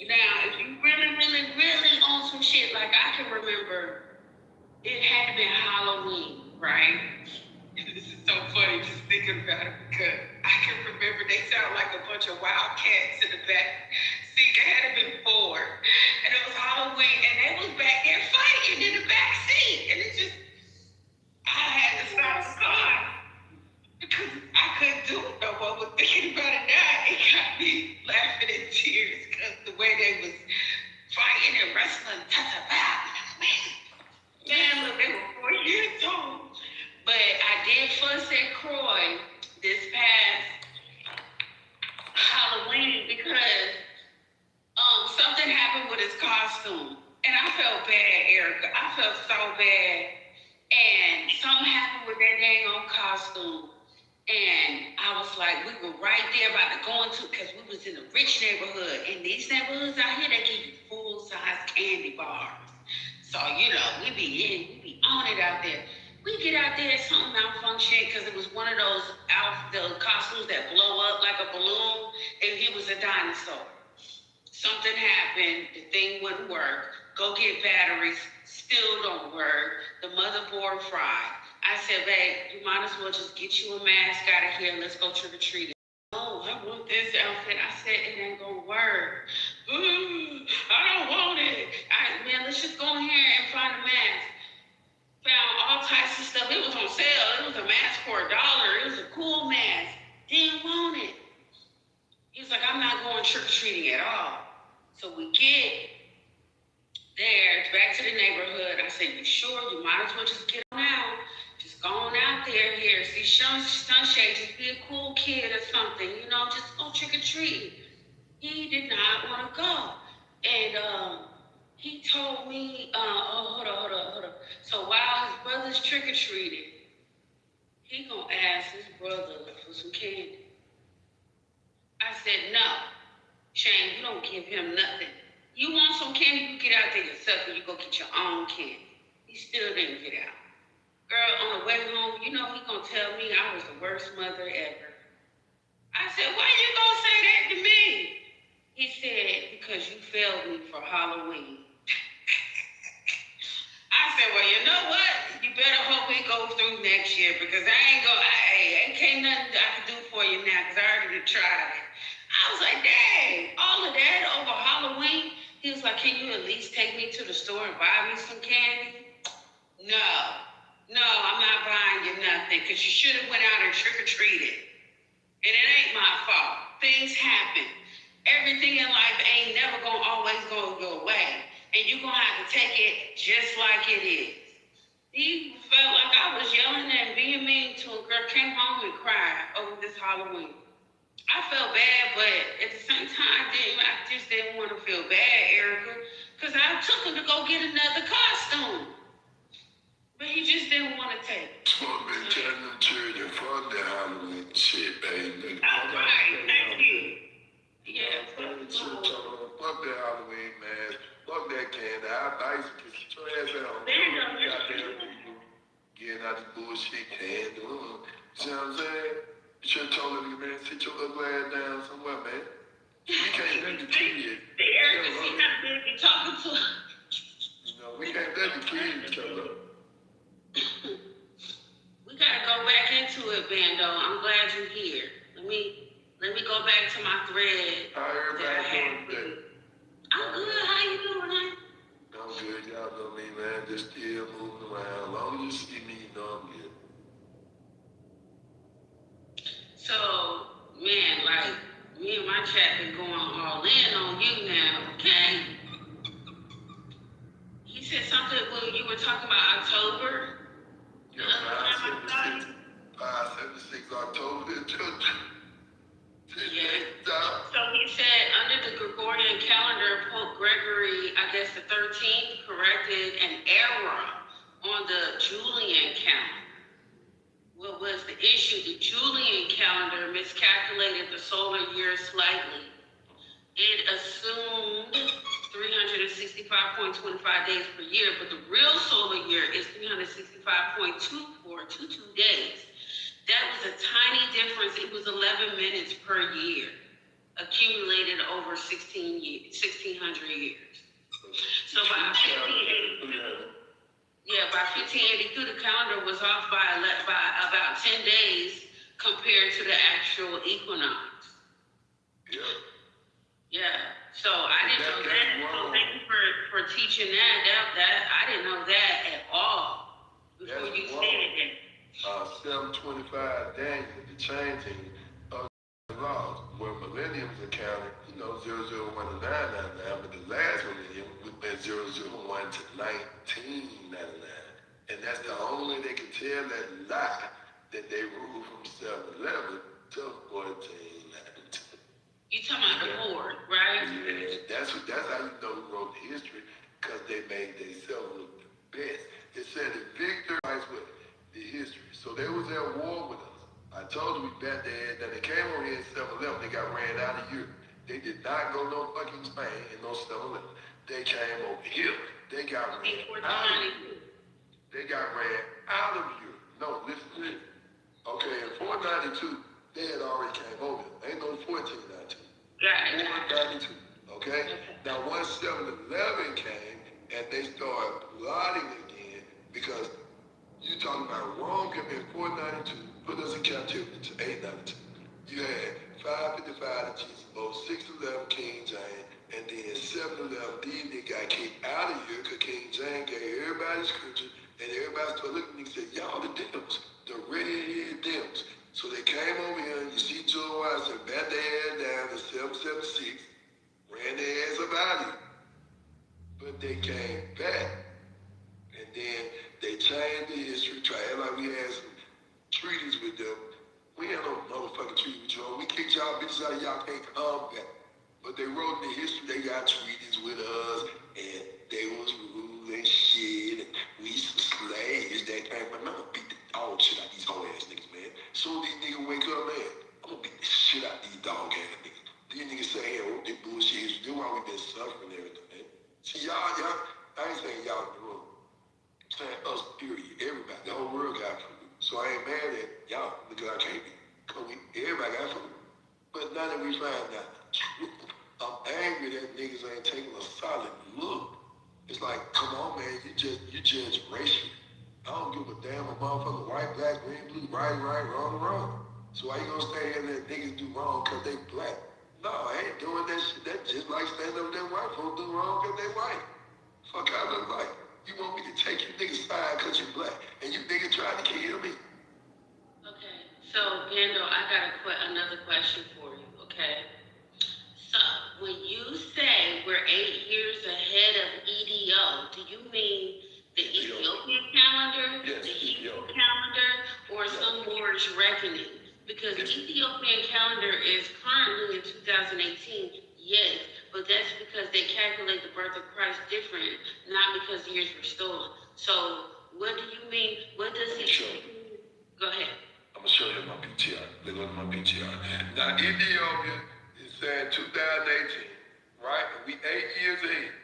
Speaker 7: Now, if you really, really, really on some shit, like I can remember, it had to be Halloween, right? This is so funny just thinking about it, because I can remember they sound like a bunch of wild cats in the back. See, they had to be 4, and it was Halloween, and they was back there fighting in the back seat, and it just, I had to stop the car because I couldn't do it no more. But thinking about it now, it got me laughing in tears because the way they was fighting and wrestling, man, look, they were 4 years old. But I did fuss at Croy this past Halloween because something happened with his costume. And I felt bad, Erica. I felt so bad. And something happened with that dang old costume. And I was like, we were right there about to go into, because we was in a rich neighborhood. And these neighborhoods out here, they give you full-size candy bars. So, we be on it out there. We get out there, something malfunctioned because it was one of those costumes that blow up like a balloon. And he was in dinosaur. Something happened, the thing wouldn't work. Go get batteries, still don't work. The motherboard fried. I said, babe, you might as well just get you a mask out of here. Let's go trick or treating. Oh, I want this outfit. I said, it ain't gonna work. Ooh, I don't want it. Man, let's just go in here and find a mask. Found all types of stuff. It was on sale. It was a mask for $1. It was a cool mask. Didn't want it. He was like, I'm not going trick-or-treating at all. So we get there, back to the neighborhood. I said, you sure? You might as well just get on out. Just go on out there here. See, sunshade, just be a cool kid or something. You know, just go trick-or-treating. He did not want to go. And he told me, hold on. So while his brother's trick-or-treating, he gonna ask his brother for some candy. I said, no, Shane, you don't give him nothing. You want some candy, you get out there yourself and you go get your own candy. He still didn't get out. Girl, on the way home, you know he gonna tell me I was the worst mother ever. I said, why you gonna say that to me? He said, because you failed me for Halloween. I said, well, you know what? You better hope it goes through next year because ain't nothing I can do for you now because I already tried it. I was like, dang, all of that over Halloween? He was like, can you at least take me to the store and buy me some candy? No, I'm not buying you nothing because you should have went out and trick-or-treated. And it ain't my fault. Things happen. Everything in life ain't never always gonna go away. And you're gonna have to take it just like it is. He felt like I was yelling and being mean to him. Girl came home and cried over this Halloween. I felt bad, but at the same time, I just didn't want to feel bad, Erica, because I took him to go get another costume. But he just didn't want to take it.
Speaker 14: I've been telling them children, fuck that Halloween shit, baby.
Speaker 7: All right, thank you. Yeah,
Speaker 14: fuck that Halloween, man. Fuck that candy. I used to get your ass out. Goddamn people getting out this bullshit candy. See what I'm saying? You should have told him, man, sit your ugly ass down somewhere, man. We can't let the kids.
Speaker 7: Erica, see how big you talking to him.
Speaker 14: You know, we can't let the kids come up.
Speaker 7: We gotta go back into it, Bando. I'm glad you're here. Let me go back to my thread.
Speaker 14: How everybody doing today?
Speaker 7: I'm good. How you doing, man?
Speaker 14: I'm good. Y'all know me, man. Just still moving around. As long as you see me, you know I'm good.
Speaker 7: So, man, like, me and my chat been going all in on you now, okay? He said something when you were talking about October.
Speaker 14: Yeah, 576 October.
Speaker 7: Yeah. So he said under the Gregorian calendar, Pope Gregory, I guess the 13th, corrected an error on the Julian calendar. What was the issue? The Julian calendar miscalculated the solar year slightly. It assumed 365.25 days per year, but the real solar year is 365.22 days. That was a tiny difference. It was 11 minutes per year, accumulated over 1600 years. So by 1582, the calendar was off by about 10 days compared to the actual equinox. Yeah. So I didn't know that. So thank you for teaching that. I didn't know that at all before you said it.
Speaker 14: 725 days of the changing of the laws, where millenniums are counted, 001 to 999, but the last millennium would be 001 to 1999. And that's the only way they can tell that lie that they ruled from 711 to 1492.
Speaker 7: You talking about the board, right?
Speaker 14: Yeah, that's how you know who wrote the history, because they made themselves look the best. It said that Victor writes with the history. So they was at war with us. I told you we bet their ass that they came over here in 711, they got ran out of Europe. They did not go no fucking Spain in no 711. They came over here. They got ran out of Europe. They got ran out of Europe. No, listen to this. Okay, in 492, they had already came over. Ain't no 1492.
Speaker 13: 492. Okay? Now, once 7-Eleven came and they started plotting again, because you talking about Rome came in 492, put us in captivity to 892. You had 555 to Jesus, 611 King James, and then 7-Eleven, these niggas got kicked out of here because King James gave everybody scripture, and everybody started looking at me and said, y'all the dims, the red-headed dims. So they came over here, and you see Joe Watson bat their ass down to 776, ran their ass up out of here. But they came back, and then they changed the history, tried like we had some treaties with them. We had no motherfucking treaty with y'all. We kicked y'all bitches out of y'all can't come back. But they wrote in the history they got treaties with us, and they was ruling shit, and we some slaves that came. Man, I'm gonna beat the dog shit out these whole ass niggas, man. Soon these niggas wake up, man, I'm gonna beat the shit out these dog ass niggas. These niggas say, hey, what this bullshit is, this why we been suffering and everything, man. See, y'all, I ain't saying y'all in the room. I'm saying us, period. Everybody, the whole world got food. So I ain't mad at y'all because I can't be. Cause everybody got food. But now that we find out the truth, I'm angry that niggas ain't taking a solid look. It's like, come on, man, you judge racially. I don't give a damn a motherfucker white, black, green, blue, right, wrong. So why you gonna stay here and let niggas do wrong cause they black? No, I ain't doing that shit. That's just like standing up there white folks do wrong cause they white. Fuck I look like. You want me to take you niggas side cause you black, and you niggas trying to kill me.
Speaker 7: Okay, so Gando, I got another question for you, okay? So when you say we're 8 years ahead of EDO, do you mean the Ethiopian calendar,
Speaker 13: yes,
Speaker 7: the Hebrew calendar, or some Moorish reckoning? Because the Ethiopian calendar is currently in 2018, yes, but that's because they calculate the birth of Christ different, not because years were stolen. So what do you mean? What does it mean? Go ahead.
Speaker 13: I'm gonna show you my PTR. Look at my PTR. Now Ethiopia is saying 2018, right? And we 8 years ahead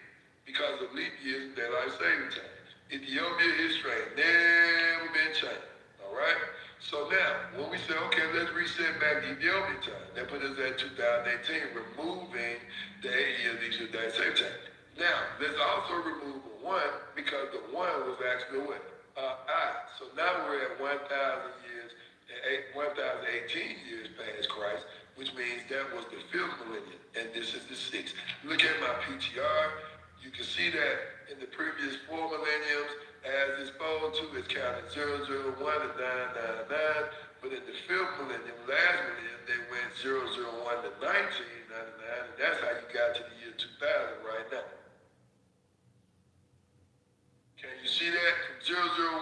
Speaker 13: because of leap years and daylight saving time. Ethiopia history ain't never been changed. All right? So now, when we say, okay, let's reset back to Ethiopian time, that put us at 2018, removing the 8 years each day same time. Now, let's also remove the 1 because the 1 was actually what? I. So now we're at 1,000 years, 1,018 years past Christ, which means that was the 5th millennium, and this is the 6th. Look at my PTR. You can see that in the previous 4 millenniums, as it's supposed to, it's counted 001 to 999, but in the 5th millennium, last millennium, they went 001 to 1999, and that's how you got to the year 2000 right now. Can you see that? From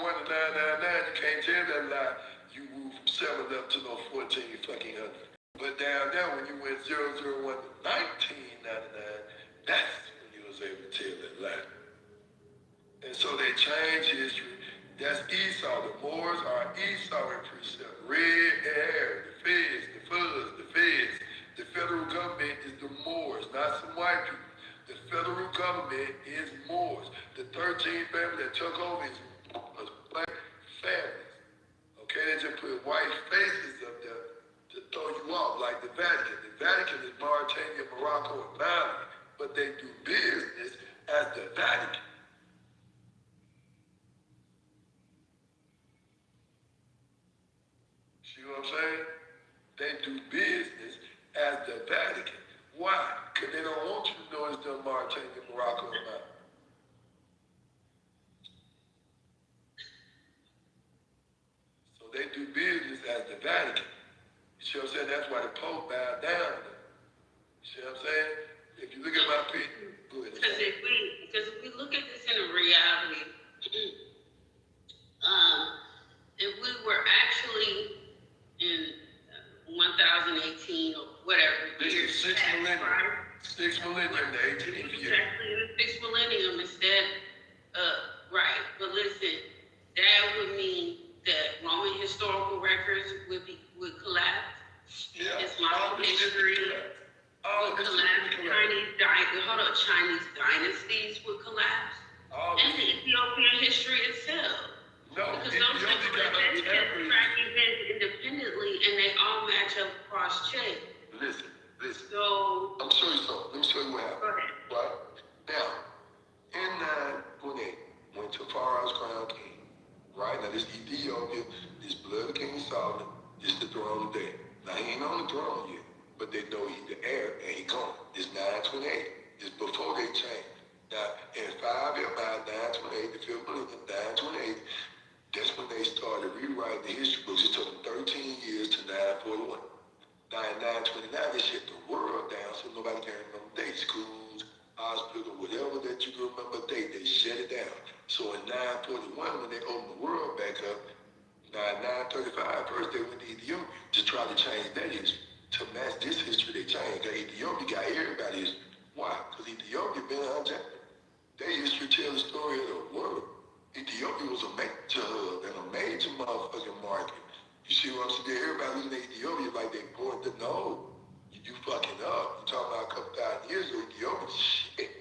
Speaker 13: 001 to 999, you can't tell that lie. You moved from 7 up to no 14 fucking 100. But down there, when you went 001 to 1999, that's when you was able to tell that lie. And so they changed history. That's Esau. The Moors are Esau in precept. Red hair, the feds, the fuzz, the feds. The federal government is the Moors, not some white people. The federal government is Moors. The 13th family that took over is black families. Okay, they just put white faces up there to throw you off, like the Vatican. The Vatican is Mauritania, Morocco, and Mali, but they do business as the Vatican. See what I'm saying? They do business as the Vatican. Why? Because they don't want you to know it's the Mauritania, Morocco, and Mali. So they do business as the Vatican. You see what I'm saying? That's why the Pope bowed down to them. You see what I'm saying? If you look at my picture, go ahead.
Speaker 7: Because if we look at this in a reality, if we were actually in 1018 or whatever.
Speaker 13: This is 6th millennium. Right? 6th millennium, the 18th year.
Speaker 7: Exactly, in the 6th millennium instead. Right, but listen, that would mean that Roman historical records would collapse.
Speaker 13: Yeah.
Speaker 7: Islamic history would collapse. Chinese dynasties would collapse. And the Ethiopian history itself.
Speaker 13: No,
Speaker 7: because those events can track events independently and they all match up cross-check.
Speaker 13: Listen.
Speaker 7: So
Speaker 14: he ain't on the throne yet, but they know he's the heir and he gone. It's 928. It's before they change. Now, in 5 by 928, the 5th millennium, 928, that's when they started rewriting the history books. It took them 13 years to 941. Now, in 929, they shut the world down so nobody can remember dates. Schools, hospital, whatever that you can remember date, they shut it down. So in 941, when they opened the world back up, now, 935, first they went to Ethiopia to try to change that history. To match this history, they changed. Because Ethiopia got everybody's history. Why? Because Ethiopia been untapped. Their history tells the story of the world. Ethiopia was a major hub and a major motherfucking market. You see what I'm saying? Everybody looking at Ethiopia like they going to know. You fucking up. You talking about a couple thousand years ago, Ethiopia, shit.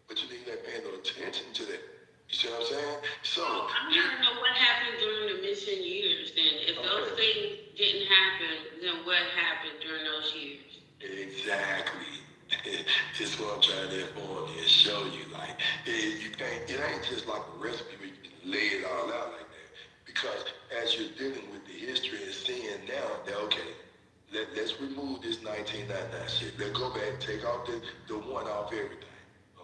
Speaker 14: But you niggas ain't paying no attention to that. You see what I'm saying? So
Speaker 7: I'm trying to know what happened during the mission years then. If those things didn't happen, then what happened during those years?
Speaker 14: Exactly. This is what I'm trying to inform you and show you. Like, you can't, it ain't just like a recipe where you can lay it all out like that. Because as you're dealing with the history and seeing now that, okay, let's remove this 1999 shit. Let's go back, take off the one off everything.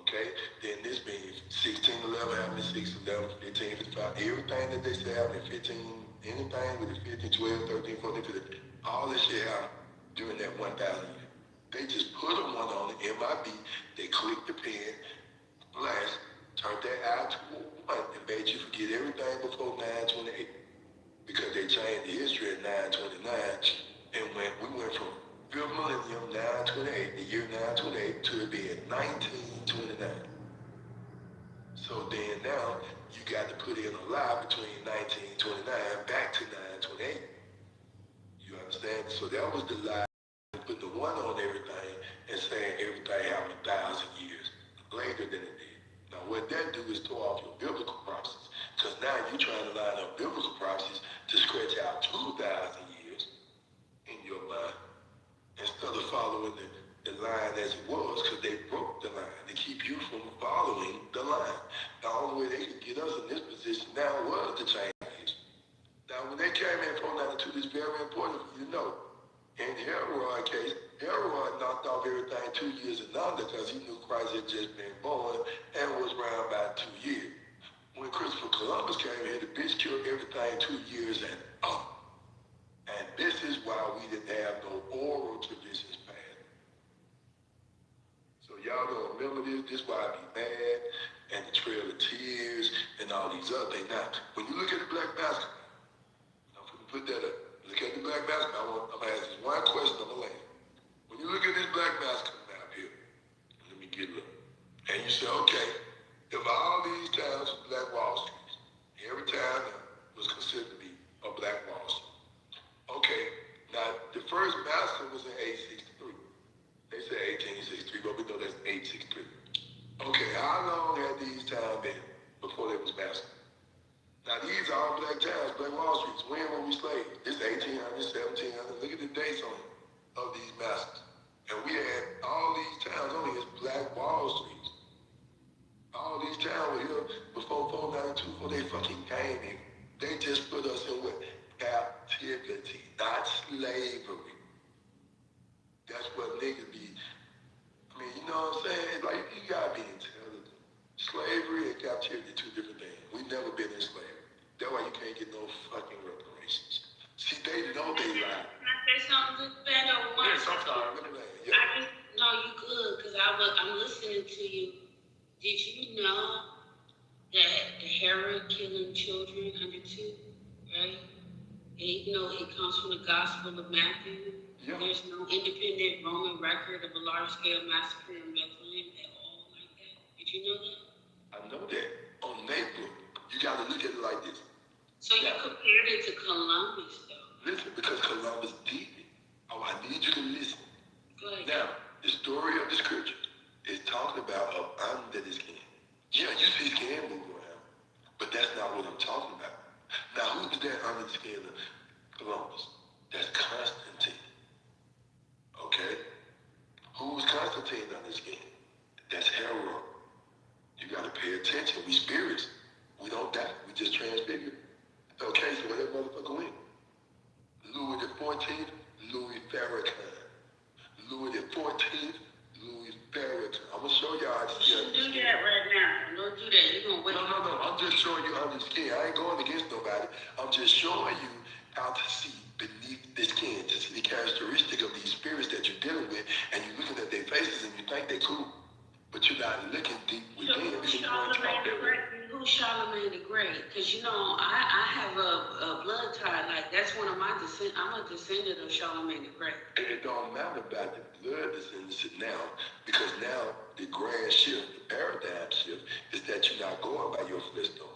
Speaker 14: Okay? Then this means 1611 happened, 611, 1555, everything that they say happened in 15, anything with the 15, 12, 13, 14, 15, all this shit happened during that 1,000 years. They just put a one on the MIB, they clicked the pen, flash, turned that out to a one, and made you forget everything before 928. Because they changed the history at 929, and we went from 5th millennium, 928, the year 928, to it being 1929. So then now, you got to put in a lie between 1929 back to 928. You understand? So that was the lie. Put the one on everything and saying everything happened 1,000 years later than it did. Now what that do is throw off your biblical prophecies. Because now you're trying to line up biblical prophecies to stretch out 2,000 years in your mind instead of following the line as it was, because they broke the line to keep you from following the line. The only way they could get us in this position now was to change history. Now when they came in 492, it's very important for you to know. In Herod's case, Herod knocked off everything 2 years and under because he knew Christ had just been born and was around about 2 years. When Christopher Columbus came here, the bitch killed everything 2 years and up. And this is why we didn't have no oral traditions passed. So y'all don't remember this. This is why I be mad and the Trail of Tears and all these other things. Now, when you look at the Black Basket, I'm going to put that up. Look at the Black Basket. I'm going to ask this one question on the land. When you look at this Black Basket map here, let me get a look. And you say, okay, if all these towns were Black Wall Street, every town was considered to be a Black Wall Street. Okay, now the first massacre was in 863. They say 1863, but we know that's 863. Okay, how long had these towns been before they was massacred? Now these are all black towns, Black Wall Streets. When were we slaves? It's 1800, 1700. Look at the dates on it of these massacres. And we had all these towns on here as Black Wall Streets. All these towns were here before 492, before they fucking came here. They just put us in what? Captivity, not slavery. That's what niggas be. I mean, you know what I'm saying? It's like, you gotta be intelligent. Slavery and captivity, two different things. We've never been in slavery. That's why you can't get no fucking reparations. See, they know they lie.
Speaker 7: Can I say something better?
Speaker 14: Yes, I'm sorry. Yeah.
Speaker 7: I just know you good because I'm listening to you. Did you know that the Herod killing children under 2, right? And even though it comes from the Gospel of Matthew, there's no independent Roman record of a large-scale massacre in Bethlehem at all like that. Did you know that?
Speaker 14: I know that. On their book, you got to look at it like this.
Speaker 7: So you compared it to Columbus, though.
Speaker 14: Listen, because Columbus did it. Oh, I need you to listen.
Speaker 7: Go ahead.
Speaker 14: Now, the story of the scripture is talking about up under the skin. Yeah, you see skin moving around, but that's not what I'm talking about. Now, who's that under the skin of Columbus? That's Constantine. Okay? Who's Constantine under the skin? That's Herod. You got to pay attention. We spirits. We don't die. We just transfigure. Okay, so where that motherfucker went? Louis the 14th, Louis Farrakhan. Louis the 14th, Louis Farrakhan. I'm gonna show y'all how to see
Speaker 7: Don't do that right now. Don't do that. You're gonna wait.
Speaker 14: No. I'm just showing you under the skin. I ain't going against nobody. I'm just showing you how to see beneath the skin, to see the characteristic of these spirits that you're dealing with, and you're looking at their faces and you think they're cool, but you're not looking deep within because you want to talk that way.
Speaker 7: Who's Charlamagne the Great? Because I have a blood tie. Like that's one of my I'm a descendant of Charlamagne the Great.
Speaker 14: And it don't matter about the blood descendants now, because now the grand shift, the paradigm shift, is that you're not going by your flesh no more.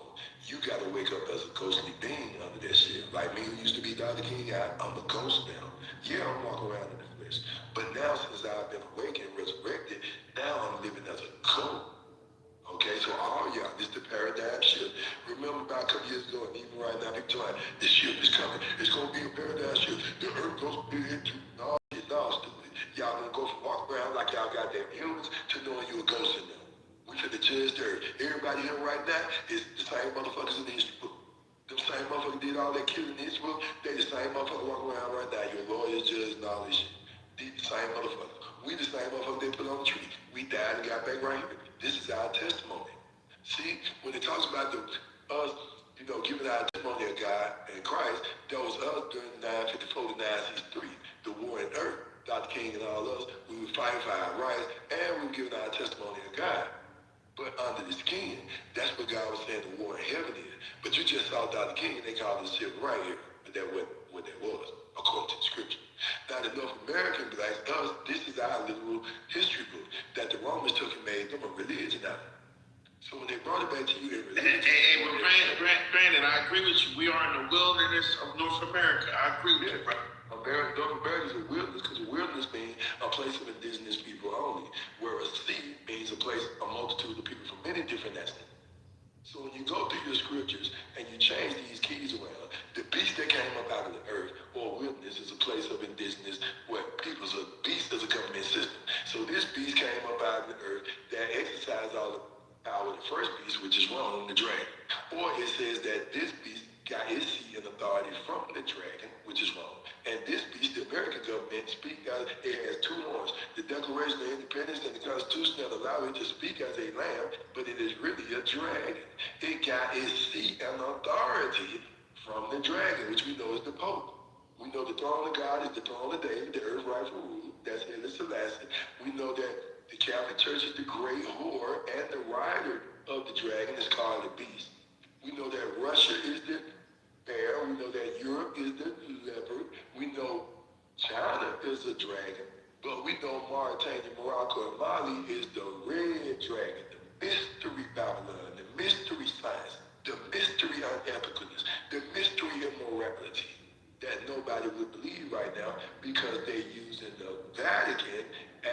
Speaker 14: You got to wake up as a ghostly being under that shit. Like me, who used to be Dr. King, I'm a ghost now. Yeah, I'm walking around in the flesh. But now, since I've been awakened, resurrected, now I'm living as a ghost. Okay, so all y'all, this is the paradigm shift. Remember about a couple years ago, and even right now, people telling the shift is coming. It's going to be a paradigm shift. The earth goes into no, stupid. Y'all gonna go from walking around like y'all got damn humans to knowing you a ghost in them. We finna judge the earth. Everybody here right now is the same motherfuckers in the history book. Them same motherfuckers did all that killing in the history book. They the same motherfuckers walking around right now. Your lawyers, judges, and all this shit. They the same motherfuckers. We the same motherfuckers they put on the tree. We died and got back right here. This is our testimony. See, when it talks about us, giving our testimony of God and Christ, that was us during 954 to 963, the war in earth. Dr. King and all us, we were fighting for our rights, and we were giving our testimony of God. But under the skin, that's what God was saying the war in heaven is. But you just saw Dr. King, and they called this shit right here. But that wasn't what that was, according to the scripture. Now, the North American blacks, us, this is our literal history book that the Romans took and made them a religion out of. So when they brought it back to you in religion...
Speaker 15: But Brandon, I agree with you. We are in the wilderness of North America. I agree with you, bro.
Speaker 14: North America is a wilderness, because a wilderness means a place of indigenous people only, whereas sea means a place, a multitude of people from many different ethnic. So when you go through your scriptures and you change these keys around, the beast that came up out of the earth, or wilderness, is a place of indigenous, where people's a beast is a government system. So this beast came up out of the earth that exercised all the power of the first beast, which is wrong, the dragon. Or it says that this beast got its seat and authority from the dragon, which is wrong. And this beast, the American government, it has two horns. The Declaration of Independence and the Constitution that allow it to speak as a lamb, but it is really a dragon. It got its seat and authority from the dragon, which we know is the Pope. We know the throne of God is the throne of David, the earth rightful rule. That's Haile Selassie. We know that the Catholic Church is the great whore, and the rider of the dragon is called the beast. We know that Russia is the bear. We know that Europe is the leopard. We know China is a dragon. But we know Mauritania, Morocco, and Mali is the red dragon, the mystery Babylon, the mystery science, the mystery unethicalness, the mystery immorality that nobody would believe right now because they're using the Vatican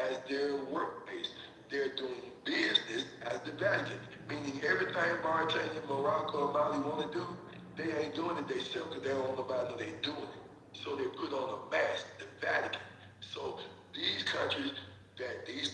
Speaker 14: as their workplace. They're doing business as the Vatican, meaning everything Mauritania, Morocco, and Mali want to do, they ain't doing it themselves because they don't want nobody to know they're doing it. So they put on a mask, the Vatican. So these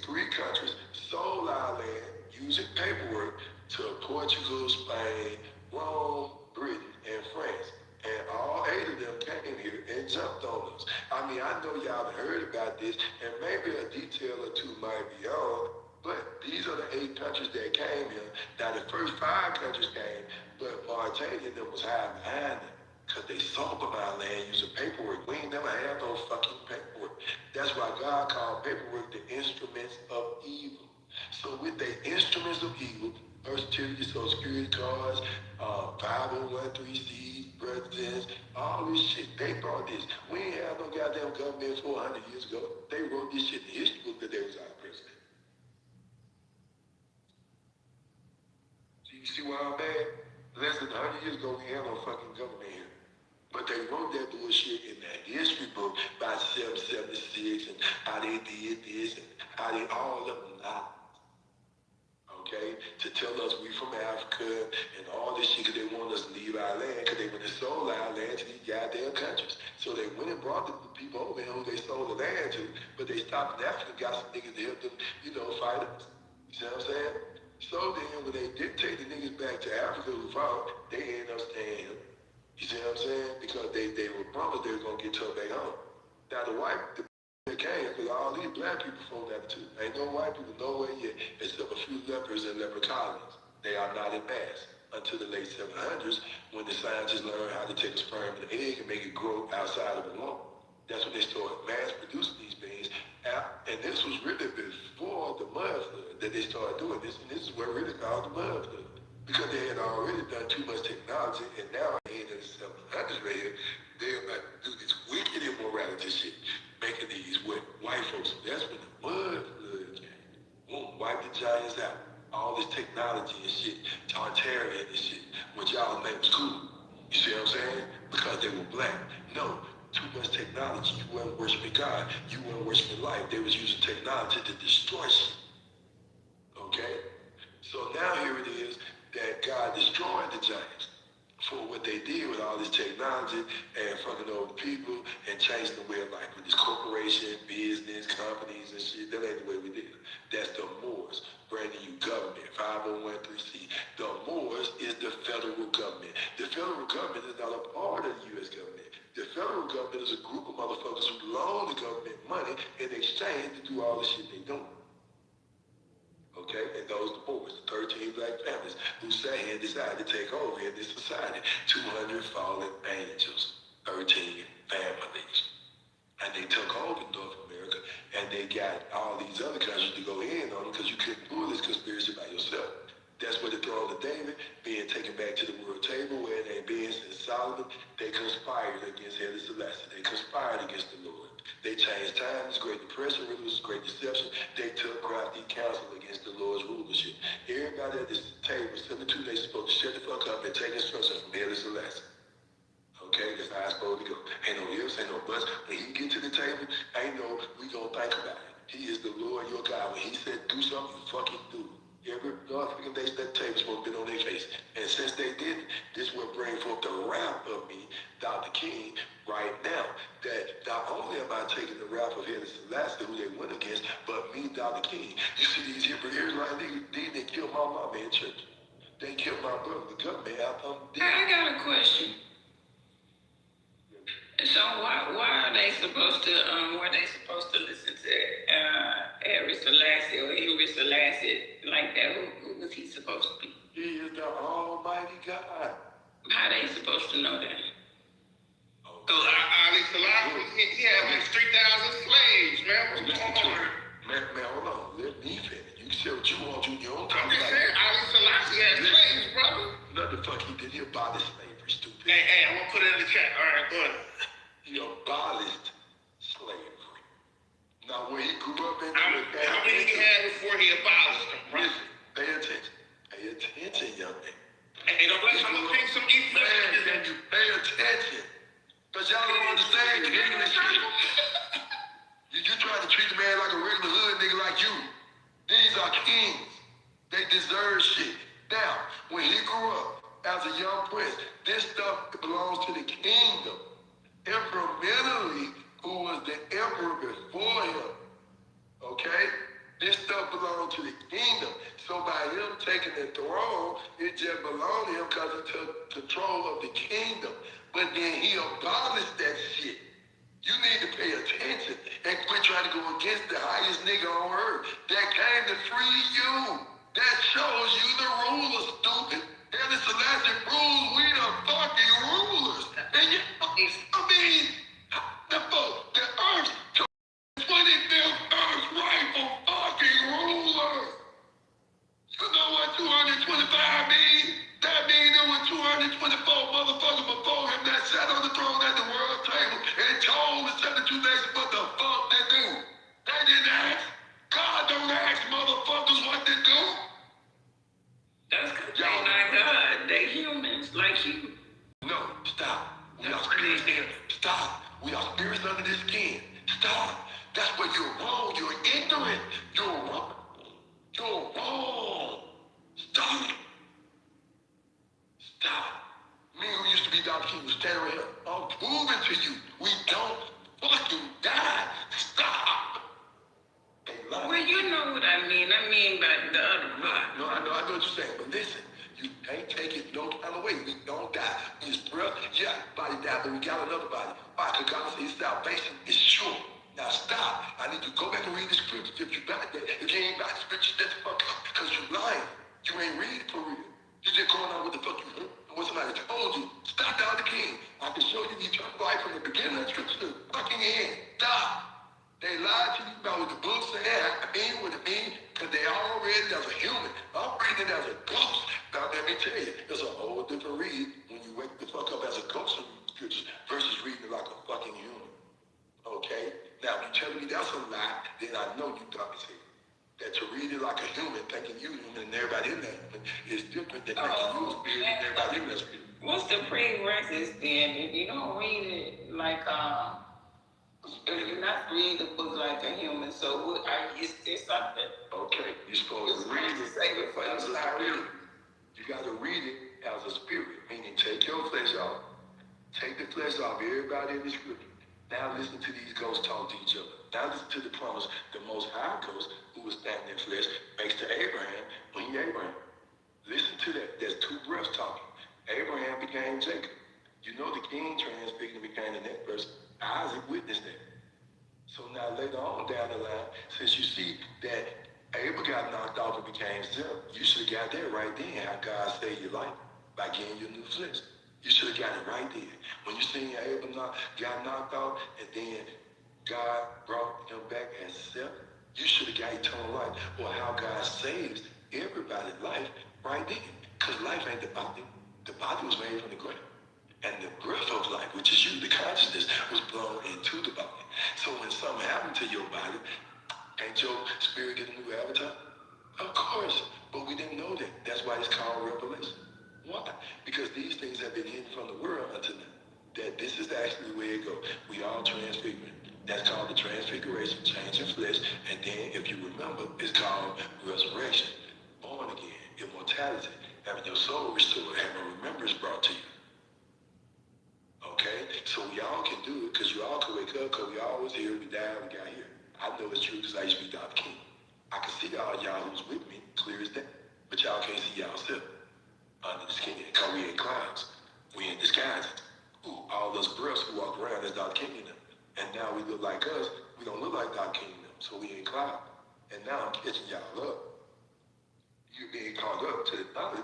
Speaker 14: three countries sold our land using paperwork to Portugal, Spain, Rome, Britain, and France. And all 8 of them came here and jumped on us. I mean, I know y'all have heard about this, and maybe a detail or two might be on, but these are the 8 countries that came here. Now, the first 5 countries came, but Mauritania and them was hiding behind them because they sold them our land using paperwork. We ain't never had no fucking paperwork. That's why God called paperwork the instruments of evil. So with the instruments of evil, birth certificates, social security cards, 5013Cs, presidents, all this shit, they brought this. We ain't have no goddamn government 400 years ago. They wrote this shit in the history book that they was our president. So you see why I'm mad? Less than 100 years ago, we had no fucking government here. But they wrote that bullshit in that history book by 776 and how they did this and how they all of them lied. Okay? To tell us we from Africa and all this shit because they wanted us to leave our land because they went and sold our land to these goddamn countries. So they went and brought the people over here who they sold the land to, but they stopped in Africa and got some niggas to help them, fight us. You see what I'm saying? So then when they did take the niggas back to Africa who fought, they ended up staying here. You see what I'm saying? Because they were promised they were going to get turned back home. Now the came because all these black people folk that too. Ain't no white people nowhere yet except a few lepers and leper colonies. They are not in mass until the late 700s when the scientists learned how to take a sperm and an egg and make it grow outside of the womb. That's when they started mass producing these beings. And this was really before the mud flood that they started doing this. And this is what really caused the mud flood. Because they had already done too much technology, and now in the 700s right here, they're about to do this wicked immorality shit, making these white folks. That's when the mud flood came. Won't wipe the giants out. All this technology and shit, Tartarian and shit, which y'all think was cool. You see what I'm saying? Because they were black. No, too much technology. You weren't worshiping God. You weren't worshiping life. They was using technology to destroy shit. Okay? So now here it is that God destroyed the giants for what they did with all this technology and fucking over people and changing the way of life with this corporation, business, companies and shit. That ain't the way we did it. That's the Moors, branding you government, 501(c). The Moors is the federal government. The federal government is not a part of the U.S. government. The federal government is a group of motherfuckers who loan the government money in exchange to do all the shit they doing. Okay, and those the Moors, the 13 black families who sat here and decided to take over in this society. 200 fallen angels, 13 families. And they took over North America, and they got all these other countries to go in on it because you couldn't pull this conspiracy by yourself. That's where the throne of David being taken back to the world table where it ain't been since Solomon. They conspired against Haile Selassie. They conspired against the Lord. They changed times, Great Depression, really was Great Deception. They took crafty counsel against the Lord's rulership. Everybody at this table, 72, they supposed to shut the fuck up and take instructions from Haile Selassie. Okay, that's how it's supposed to go. Ain't no ifs, ain't no buts. When he get to the table, ain't no, we gonna think about it. He is the Lord your God. When he said do something, you fucking do it. Every motherfucking day that table's supposed to be on their face. And since they did it, this will bring forth the wrath of me, Dr. King, right now. That not only am I taking the wrath of Haile Selassie, who they went against, but me, Dr. King. You see these Hebrew Israelites, they killed my mama in church. They killed my brother, the government, after I'm dead.
Speaker 16: I got a question. So why are they supposed to were they supposed to listen to Haile Selassie or Henry Selassie like that? Who was he supposed to be?
Speaker 14: He is the Almighty God.
Speaker 16: How they supposed to know that?
Speaker 15: So Ali Selassie, he had like 3,000 slaves, man. What's going on?
Speaker 14: Man, hold on. Let me finish. You can say what you want to in your own time.
Speaker 15: I'm just saying, Ali Selassie had slaves, brother.
Speaker 14: What the fuck he did? He abolished slavery, stupid.
Speaker 15: Hey, I'm gonna put it in the chat. All right, go ahead.
Speaker 14: He abolished slavery. Now, when he grew up in...
Speaker 15: How many he had before he abolished them, right?
Speaker 14: Listen, pay attention. Pay attention, young man.
Speaker 15: Hey, don't let someone take some Ethiopian.
Speaker 14: Man, you pay attention. Because y'all don't understand the English shit. You trying to treat the man like a regular hood nigga like you. These are kings. They deserve shit. Now, when he grew up as a young prince, this stuff belongs to the kingdom. Emperor Menelik, who was the emperor before him, okay? This stuff belonged to the kingdom. So by him taking the throne, it just belonged to him because he took control of the kingdom. But then he abolished that shit. You need to pay attention and quit trying to go against the highest nigga on earth that came to free you. That shows you the ruler, stupid. Haile Selassie rules, we the fucking rulers. And you, I mean, the earth, 25th earth rightful fucking rulers. You know what 225 means? That means there were 224 motherfuckers before him that sat on the throne at the world table and told the 72 nations what the fuck they do. They didn't ask. God don't ask motherfuckers what to do.
Speaker 16: That's because they're not God. They humans like you.
Speaker 14: No, stop. We are spirits here. Stop. We are spirits under this skin. Stop. That's where you're wrong. You're ignorant. You're wrong. You're wrong. Stop. Stop. Me who used to be Dr. King was standing right here. I'm proving to you. We don't fucking die. Stop.
Speaker 16: Well, you know what I mean. I mean by the other part.
Speaker 14: No, I know what you're saying. But listen, you can't take it no kind of way. We don't die. His breath, yeah, body died, but we got another body. Why? Because God says salvation is sure. Now stop. I need you to go back and read the scriptures. If you got that, if you ain't got the scriptures, that's the fuck up. Because you lying. You ain't reading for real. You just going on what the fuck you heard. What somebody told you. Stop down the king. I can show you eternal life from the beginning of the scripture to the fucking end. Stop. They lied to you about what the book said. I mean what it means. Because they all read it as a human. I'm reading it as a ghost. Now let me tell you, it's a whole different read when you wake the fuck up as a ghost and read the scriptures versus reading it like a fucking human. Okay? Now, if you tell me that's a lie, then I know you dumb as hell. That to read it like a human, thinking you human and everybody in that human, is different than thinking you a spirit and everybody in that spirit.
Speaker 16: What's the prerequisites then? If you don't read it like if you're not reading the book like a human, so what is there something?
Speaker 14: Okay, you're supposed to read it as a spirit. You got to read it as a spirit, meaning take your flesh off, take the flesh off everybody in the scripture. Now listen to these ghosts talk to each other. Now listen to the promise the Most High Ghost, who was standing in flesh, makes to Abraham when he Abraham. Listen to that. There's two breaths talking. Abraham became Jacob. You know the king transfigured and became the next person. Isaac witnessed that. So now later on down the line, since you see that Abel got knocked off and became Sarah, you should have got that right then, how God saved your life by giving you a new flesh. You should have got it right then. When you seen Abel got knocked off and then God brought him back as Sarah, you should have got eternal life. Or how God saves everybody's life right then. Because life ain't the body. The body was made from the ground. And the breath of life, which is you, the consciousness, was blown into the body. So when something happened to your body, ain't your spirit get a new avatar? Of course. But we didn't know that. That's why it's called revelation. Why? Because these things have been hidden from the world until now. That this is actually the way it goes. We all transfigured. That's called the transfiguration, change in flesh. And then, if you remember, it's called resurrection. Born again, immortality, having your soul restored, having remembrance brought to you. Okay? So we all can do it, because you all can wake up, because we all was here, we died, we got here. I know it's true, because I used to be Dr. King. I can see all y'all who's with me, clear as day. But y'all can't see y'all self under the skin, because we in clouds. We in disguises. Ooh, all those breaths who walk around as Dr. King and them. And now we look like us, we don't look like Dr. King and them, so we in cloud. And now I'm catching y'all up. You're being called up to the knowledge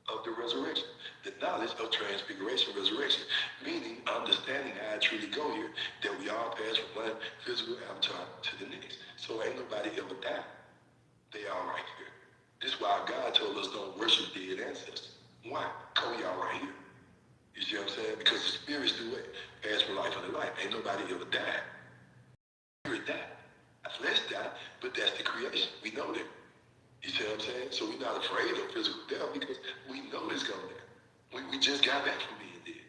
Speaker 14: of the resurrection, the knowledge of transfiguration, resurrection, meaning understanding how I truly go here, that we all pass from one physical avatar to the next. So ain't nobody ever died. They all right here. This is why God told us don't worship dead ancestors. Why? Because we all right here. You see what I'm saying? Because the spirits do it. Pass from life unto life. Ain't nobody ever died. Spirit died. Flesh died, but that's the creation. We know that. You see what I'm saying? So we're not afraid of physical death because we know it's coming down. We just got back from being dead.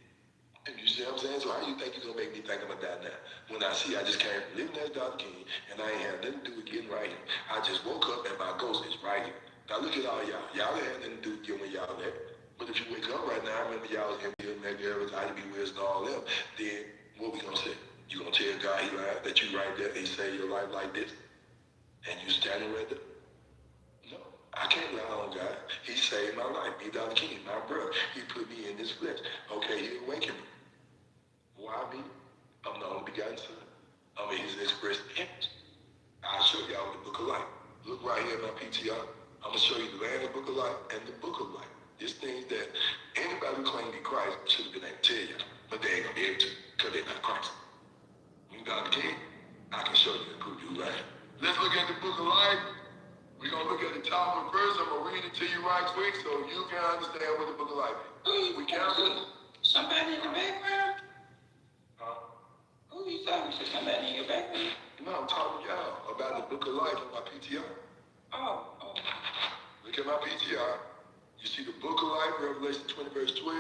Speaker 14: And you see what I'm saying? So how you think you're going to make me think I'm going to die now? When I see I just came from living as Dr. King and I ain't had nothing to do with getting right here. I just woke up and my ghost is right here. Now look at all y'all. Y'all ain't had nothing to do with getting where y'all at. But if you wake up right now, I remember y'all was in here, McGarrett's, IDB, and all them, then what we going to say? You going to tell God he lied, that you right there, he saved your life like this? And you standing right there? No, I can't lie on God. He saved my life. Me, Dr. King, my brother. He put me in this flesh. Okay, he awakened me. Why me? I'm the only begotten son. I'm in his express image. I'll show y'all the book of life. Look right here in my PTR. I'm going to show you the Lamb's book of life and the book of life. It's things that anybody who claims to be Christ should have been able to tell you. But they ain't going to be able to because they're not Christ. You Dr. King, I can show you and prove you right. Let's look at the book of life. We're going to look at the top of the verse. I'm going to read it to you right quick so you can understand what the book of life is. We count it.
Speaker 16: Somebody in the background?
Speaker 14: Huh?
Speaker 16: Who you talking to? Somebody in your background?
Speaker 14: No, I'm talking to y'all about the book of life in my PTR.
Speaker 16: Oh.
Speaker 14: Look at my PTR. You see the book of life, Revelation 20, verse 12,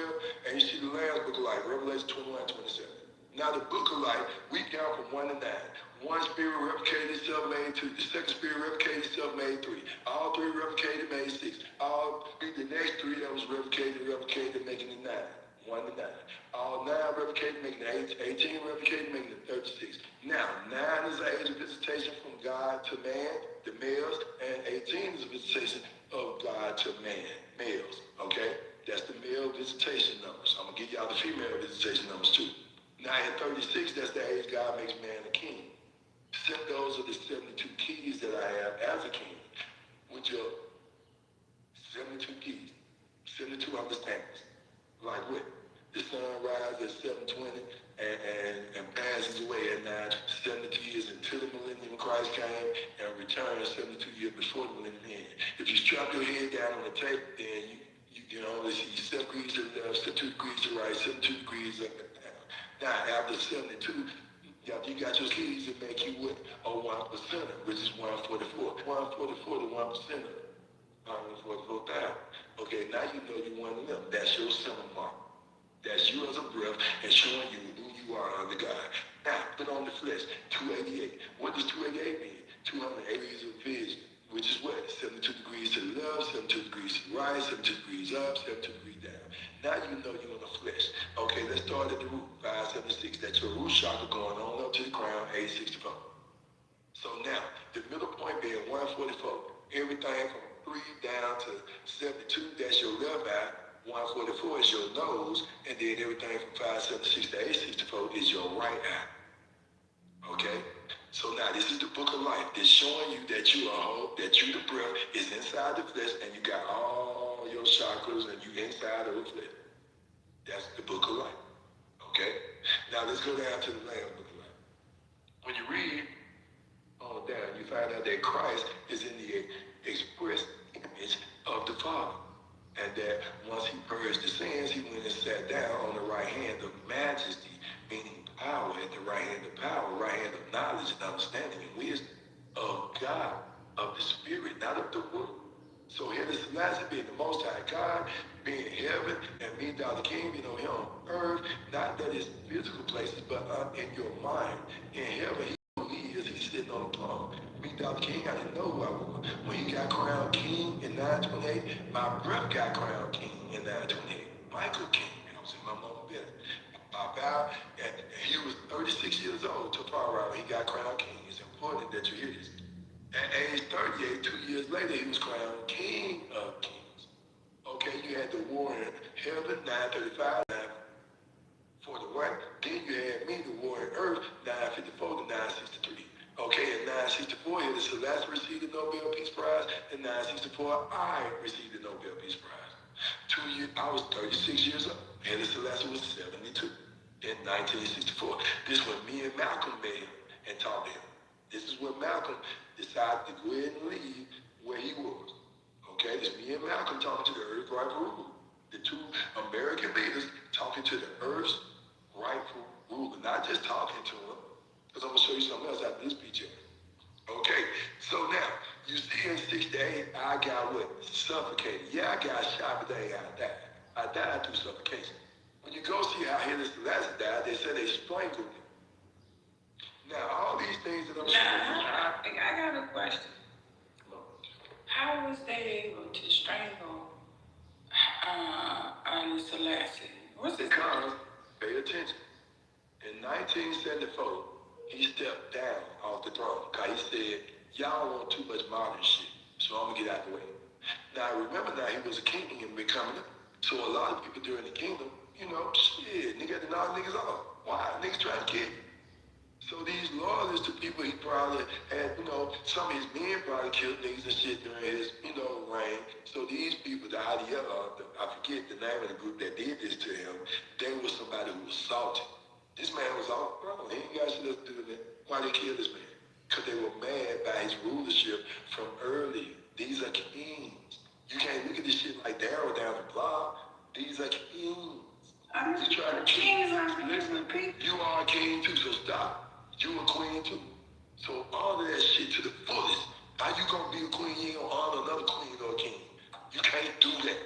Speaker 14: and you see the Lamb's book of life, Revelation 21, 27. Now the book of life, we count from 1 to 9. One spirit replicated itself, made 2. The second spirit replicated itself, made 3. All 3 replicated, made 6. All 3, the next 3 that was replicated, making it 9. 1 to 9. All 9 replicated, making it 18 replicated, making it 36. Now, 9 is the age of visitation from God to man, the males, and 18 is a visitation of God to man, males, okay? That's the male visitation numbers. I'm going to give y'all the female visitation numbers too. Now, in 36, that's the age God makes man a king. those are the 72 keys that I have as a king. With your 72 keys, 72 understandings. Like what? The sun rises at 7:20 and passes away at 9:70 years until the millennium Christ came and returned 72 years before the millennium end. If you strap your head down on the tape, then you can only see 7 degrees to the left, 72 degrees to the right, 72 degrees up and down. Now, after 72, you got your keys that make you what? A 1%, which is 144. 144 to 1%. 144,000. Okay, now you know you're one of them. That's your symbol mark. That's you as a breath and showing you who you are under God. Now, put on the flesh, 288. What does 288 mean? 280 is a vision, which is what? 72 degrees to the left, 72 degrees to the right, 72 degrees up, 72 degrees down. Now you know you're in the flesh. Okay, let's start at the root, 576. That's your root chakra going on up to the crown, 864. So now, the middle point being 144. Everything from 3 down to 72, that's your left eye. 144 is your nose, and then everything from 576 to 864 is your right eye. Okay? So now this is the book of life. It's showing you that you are whole, that you, the breath, is inside the flesh, and you got all your chakras, and you inside of the flesh. That's the book of life. Okay? Now let's go down to the Lamb book of life. When you read on down, you find out that Christ is in the express image of the Father. And that once he purged the sins, he went and sat down on the right hand of majesty, meaning power, at the right hand of power, right hand of knowledge and understanding and wisdom of God, of the Spirit, not of the world. So here is Selassie being the Most High God, being in heaven, and me, the King, being on here on earth, not that it's physical places, but in your mind. In heaven, he's sitting on the throne. Me, the King, I didn't know who I was. When he got crowned king in 928, my breath got crowned king in 928. Michael King, I was in my mama's belly. I bowed, and he was 36 years old to Peoria. He got crowned king. It's important that you hear this. At age 38, 2 years later, he was crowned king of kings. Okay, you had the war in heaven, 935, 941. Then you had me, the war in earth, 954 to 963. Okay, in 964, here the Celeste received the Nobel Peace Prize. In 964, I received the Nobel Peace Prize. 2 years, I was 36 years old. Here the Celeste was 72 in 1964. This when me and Malcolm met him and talked to him. This is when Malcolm decided to go ahead and leave where he was. Okay, this me and Malcolm talking to the earth's rightful ruler. The two American leaders talking to the earth's rightful ruler, not just talking to him. Because I'm going to show you something else after this picture. Okay, so now, you see in 68, I got what? Suffocated. Yeah, I got shot, but that ain't how I died. I died through suffocation. When you go see how Haile Selassie died, they said they strangled him. Now, all these things that I'm showing you.
Speaker 16: I got a question. How was they able to strangle Haile Selassie? What's his
Speaker 14: Because, pay attention, in 1974, he stepped down off the throne because he said, y'all want too much modern shit, so I'm going to get out the way. Now, remember now, he was a king and becoming it. So a lot of people during the kingdom, you know, shit, nigga had to knock niggas off. Why? Niggas trying to kill you. So these loyalists to people, he probably had, you know, some of his men probably killed niggas and shit during his, you know, reign. So these people, I forget the name of the group that did this to him, they were somebody who was salty. This man was off the throne. He ain't got shit else to do with it. Why they killed this man? Because they were mad by his rulership from earlier. These are kings. You can't look at this shit like Daryl down the block. These are kings. You try to kings listen, you are a king too, so stop. You a queen too. So honor that shit to the fullest. How you gonna be a queen? You ain't gonna honor another queen or a king. You can't do that.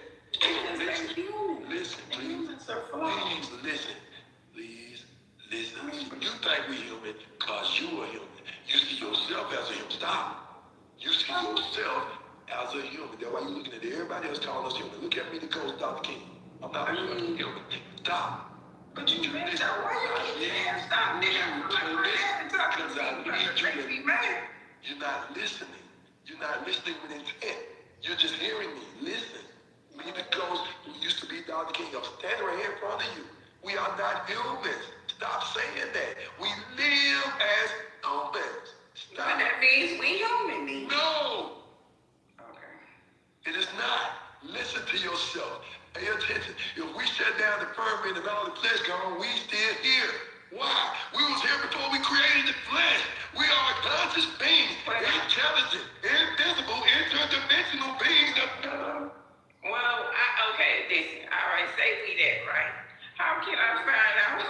Speaker 14: Listen, please. Please listen. Please listen. You think we human because you are human. You see yourself as a human. Stop. You see yourself as a human. That's why you looking at everybody else calling us human. Look at me, the coach, Dr. King. I'm not human. Stop.
Speaker 16: But you made that why you can't stop nigga.
Speaker 14: Because I need you to be mad. You're not listening. You're not listening with intent. You're just hearing me. Listen. Me, the coach, who used to be Dr. King, I'm standing right here in front of you. We are not humans. Stop saying that. We live as humans. Stop. ferment and all the flesh gone, we still here. Why? We was here before we created the flesh. We are conscious beings, intelligent, invisible, interdimensional beings.
Speaker 16: Well, okay, listen. I already say we that, right? How can I find out?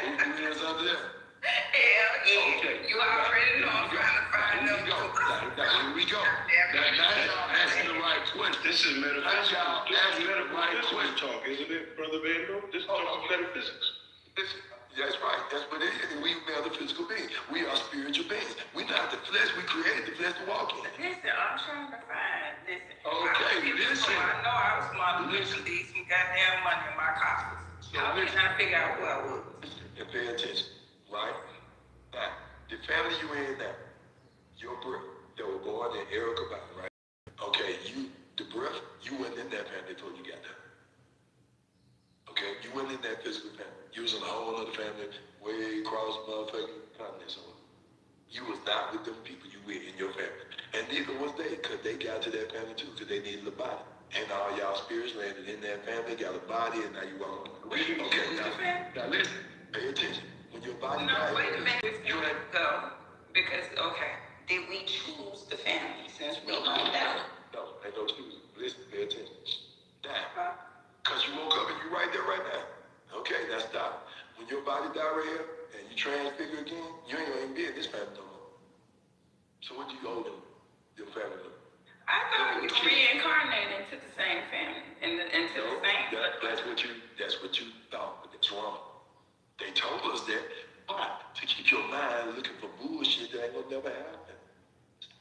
Speaker 14: Who is under there?
Speaker 16: Hell yeah.
Speaker 14: Okay.
Speaker 16: You already know I'm trying to find out.
Speaker 14: Here we go. Now y'all asking the right question.
Speaker 15: This is metaphysics.
Speaker 14: Y'all asking the right question.
Speaker 15: Talk, isn't it, Brother Bando? This is talking metaphysics.
Speaker 14: Listen, that's right. That's what it is. We metaphysical beings. We are spiritual beings. We're not the flesh. We created the flesh to walk in.
Speaker 16: Listen, I'm trying to find. Listen.
Speaker 14: Okay, listen.
Speaker 16: I know I was smart to leave some goddamn money in my coffers.
Speaker 14: So
Speaker 16: How can I figure out who I was?
Speaker 14: And pay attention, right? Now, the family you in now, your birth, that were born in Erica Valley, right? Okay, the birth, you wasn't in that family before you got there. Okay, you wasn't in that physical family. You was in a whole other family, way across motherfucking continents. You was not with them people you were in your family. And neither was they, because they got to that family too, because they needed a body. And all y'all spirits landed in that family, got a body, and now you walk away. Okay, now listen, pay attention. When your body dies,
Speaker 16: Wait a minute, go. Because, okay, did we choose the family since we moved out?
Speaker 14: No, ain't no choosing. Listen, pay attention. Now, because you woke up and you right there right now. Okay, now stop. When your body die right here, and you transfigure again, you ain't gonna even be in this family no more. So what do you owe them, your family member?
Speaker 16: I thought you reincarnated into the same family, into the same.
Speaker 14: That's what you thought, but that's wrong. They told us that, but to keep your mind looking for bullshit that ain't gonna never happen.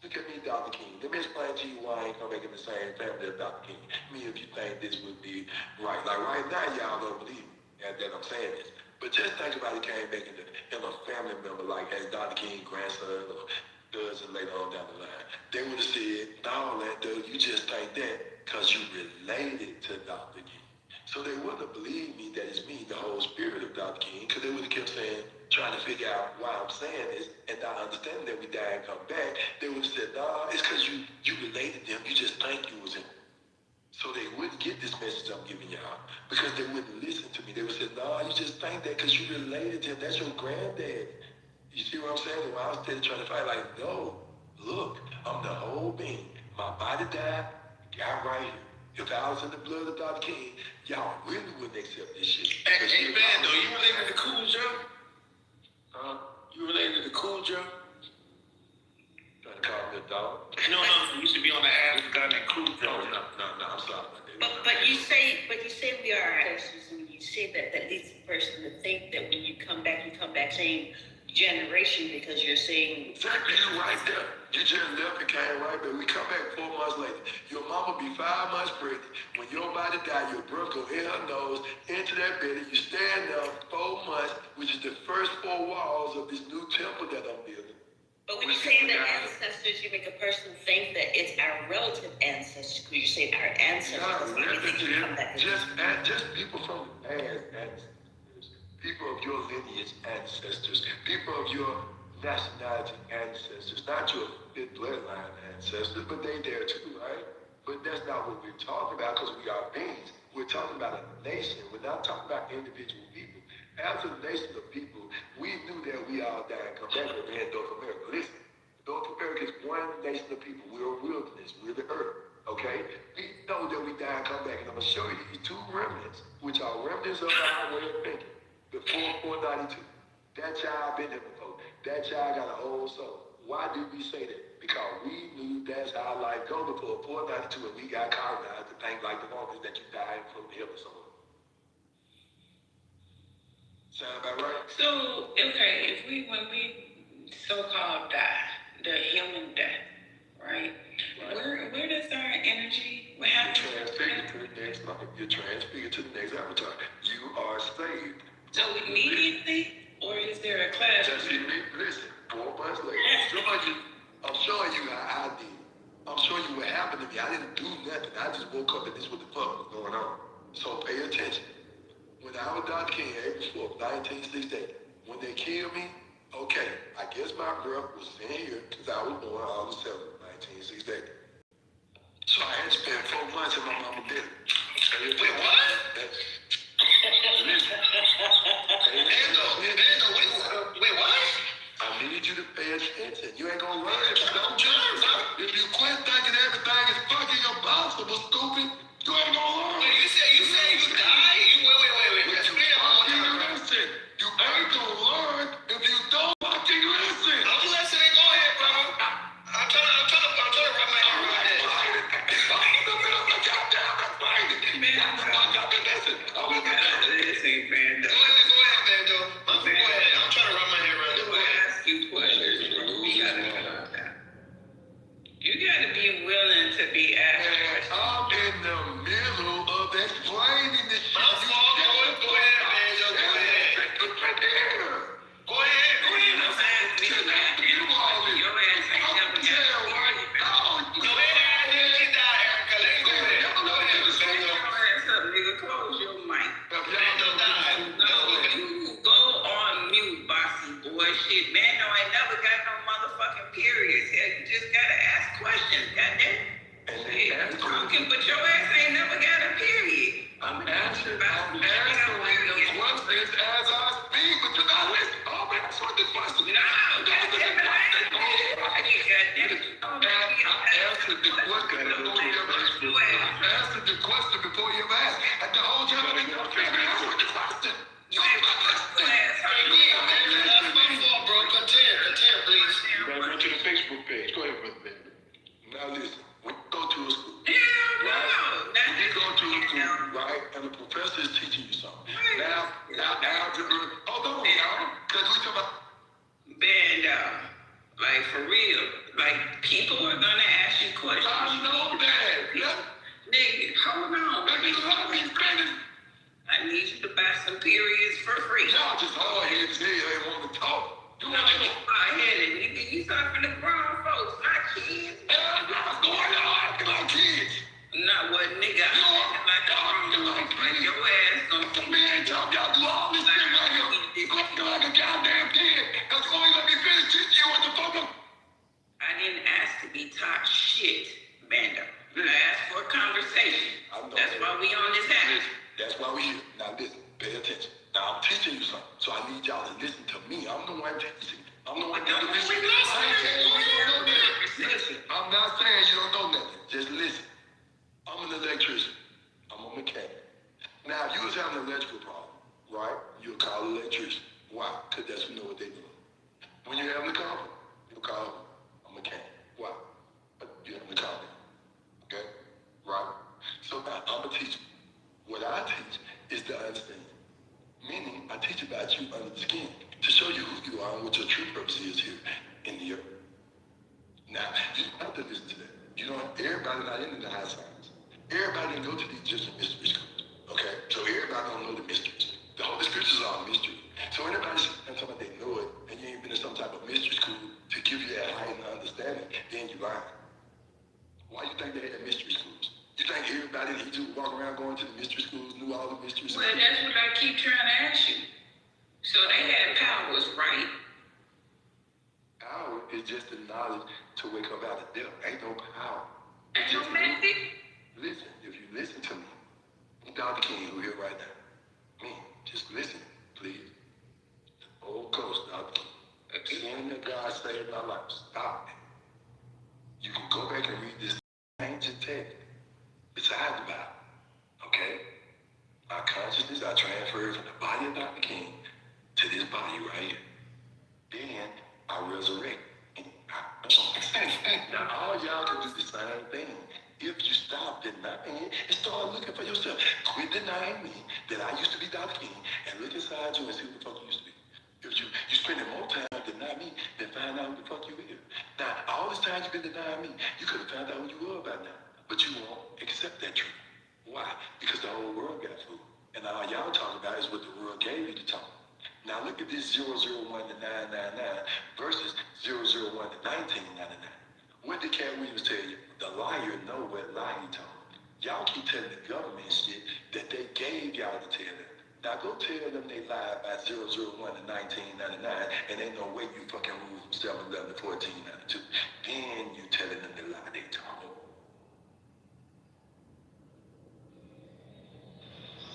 Speaker 14: Look at me, Dr. King. Let me explain to you why I ain't gonna make it the same family as Dr. King. Me, if you think this would be right. Like right now, y'all don't believe me that I'm saying this. But just think about it came back in a family member like as Dr. King's grandson or cousin later on down the line. They would have said, no, dude, you just think that because you related to Dr. King. So they wouldn't have believed me that it's me, the whole spirit of Dr. King, because they would have kept saying, trying to figure out why I'm saying this and not understanding that we die and come back. They would have said, no, it's because you related them. You just think you was him. So they wouldn't get this message I'm giving y'all because they wouldn't listen to me. They would say, no, you just think that because you related to him. That's your granddad. You see what I'm saying? When I was there trying to fight, like, no, look, I'm the whole being. My body died, got right here. If I was in the blood of Dr. King, y'all really wouldn't accept this shit.
Speaker 15: Hey, Bando, you related to Cool Joe? You related to Cool Joe?
Speaker 14: Trying to call me a dog?
Speaker 15: No, you used to be on the ass with a guy named Cool Joe.
Speaker 14: No, I'm sorry.
Speaker 7: But you say we are ancestors, and you say that leads the person to think that when you come back same generation because you're saying.
Speaker 14: Exactly, you right there. You just left and came right back. We come back 4 months later. Your mama be 5 months pregnant. When your body die, your breath go in her nose, into that belly. You stand there 4 months, which is the first 4 walls of this new temple that I'm building.
Speaker 7: But when you say the ancestors, you make a person think that it's our relative ancestors. Because you say our ancestors.
Speaker 14: Just people from the past ancestors. People of your lineage ancestors. People of your nationality ancestors. Not your bloodline ancestors, but they there too, right? But that's not what we're talking about because we are beings. We're talking about a nation. We're not talking about individual people. As a nation of people, we knew that we all died and come back and we had North America. Listen, North America is one nation of people. We're a wilderness. We're the earth. Okay? We know that we die and come back. And I'm going to show you these 2 remnants, which are remnants of our way of thinking. Before 492. That child been there before. That child got a whole soul. Why did we say that? Because we knew that's how life go before 492 and we got colonized to think like the Romans that you die and float the hill or somewhere. Sound about right?
Speaker 16: So, okay, when we so-called die, the human death, right? Where does our energy, what happens?
Speaker 14: You're transfigured to the next life. You're transfigured to the next avatar. You are saved.
Speaker 16: So immediately, or is there a class?
Speaker 14: Just listen, 4 months later, I'm showing you how I did. I'm showing you what happened to me. I didn't do nothing. I just woke up and this is what the fuck was going on. So pay attention. When I was Dr. King, April 4th, 1968, when they killed me, okay, I guess my breath was in here because I was born August 7th, 1968. So I had to spend 4 months in my mama's belly.
Speaker 15: Wait, what?
Speaker 12: Wait, what?
Speaker 14: I need you to pay attention. You ain't gonna learn if you don't learn. If you quit thinking everything is fucking impossible, stupid, you ain't gonna learn.
Speaker 12: Wait, you say you die? Wait.
Speaker 14: If you fucking listen, you ain't gonna learn if you don't fucking listen.
Speaker 12: I'm listening. Go ahead, brother. I'm trying to wrap my head around this.
Speaker 16: This ain't Vando.
Speaker 12: Go ahead, Vando. Go ahead. I'm trying to wrap my head around this.
Speaker 16: We'll ask you questions. You gotta be willing to be asked.
Speaker 14: I'm in the middle of explaining this shit.
Speaker 12: My fault. Go ahead, Vando. Go ahead. Go ahead.
Speaker 16: I'm asking you that. Your ass ain't never got
Speaker 12: Go ahead. She died, Erica. Let me go ahead. Go ahead, Vando.
Speaker 16: your ass up, nigga. Close your mic.
Speaker 12: Vando died.
Speaker 16: No, you go on mute, bossy boy. Shit, man, no, I never got no motherfucking periods. Hell, you just gotta ask questions, goddamn. Shit, I'm talking, but your ass ain't never got a period.
Speaker 14: I'm answering the questions as I speak, but you're not listening. Oh, man, that's what the question.
Speaker 16: No, goddamn it, I ain't goddamn it.
Speaker 14: I answered the question before you ever asked. I answered the question before you ever asked. And the whole time I've been answering the question.
Speaker 12: That's my fault, bro. Continue, please.
Speaker 14: You better run to the Facebook page. Go ahead, brother, baby. Now listen, when you go to a school, you go to a school, right, and the professor is teaching you something. Now, hold on, y'all, because we talking about
Speaker 16: Bando. Like, for real. Like, people are gonna ask you questions.
Speaker 14: I know that. Yeah.
Speaker 16: Nigga, hold on. I need you to buy some periods for free.
Speaker 14: Y'all just hard-headed as hell, ain't want to talk.
Speaker 16: No, hard-headed, nigga. You talking to grown folks, not kids.
Speaker 14: What's going on? Acting like kids.
Speaker 16: Not what, nigga. I'm acting like a grown folks. Like your ass gonna
Speaker 14: Man, y'all do all this shit right here. You acting like a goddamn kid. Because you only let me finish teaching you what the fuck I'm...
Speaker 16: I didn't ask to be taught shit, Bando. I asked for a conversation. That's why we on this app.
Speaker 14: That's why we here. Now listen, pay attention. Now I'm teaching you something, so I need y'all to listen to me. I'm the one teaching. I'm the one doing this. Listen, I'm not saying you don't know nothing. Just listen. I'm an electrician. I'm a mechanic. Now, if you was having an electrical problem, right? You'll call an electrician. Why? Because that's who know what they do. When you're having a problem, you'll call a mechanic. Why? But you're having a problem. Okay? Right? So now I'm a teacher. What I teach is the understanding. Meaning, I teach about you under the skin to show you who you are and what your true purpose is here in the earth. Now, you don't have to listen to that. You don't. Everybody not into the high science. Everybody didn't go to these Egyptian mystery schools. Okay? So everybody don't know the mysteries. The Holy Scriptures are a mystery. So anybody saying something they know it, and you ain't been in some type of mystery school to give you that heightened understanding, then you lying. Why you think they had mystery schools? You think everybody in Egypt walking around going to the mystery schools knew all the mysteries?
Speaker 16: Well, that's what I keep trying to ask you. So they had powers, right?
Speaker 14: Power is just the knowledge to wake up out of death. Ain't no power.
Speaker 16: Ain't no magic?
Speaker 14: Listen, if you listen to me, Dr. King, who here right now, me, just listen, please. Old Coast, Dr. King. Anything that God saved my life, stop it. You can go back and read this ancient text. Besides the Bible, okay? My consciousness, I transferred from the body of Dr. King to this body right here. Then I resurrect. Now all y'all can do the same thing. If you stop denying it and start looking for yourself, quit denying me that I used to be Dr. King and look inside you and see who the fuck you used to be. If you spending more time denying me than find out who the fuck you is. Now, all this time you've been denying me, you could have found out who you were by now. But you won't accept that truth. Why? Because the whole world got food. And all y'all talking about is what the world gave you to talk. Now look at this 001 to 999 versus 001 to 1999. What did Cat Williams tell you? The liar know what lie he told. Y'all keep telling the government shit that they gave y'all to tell them. Now go tell them they lied by 001 to 1999 and ain't no way you fucking rule from 711 to 1492. Then you telling them the lie they told.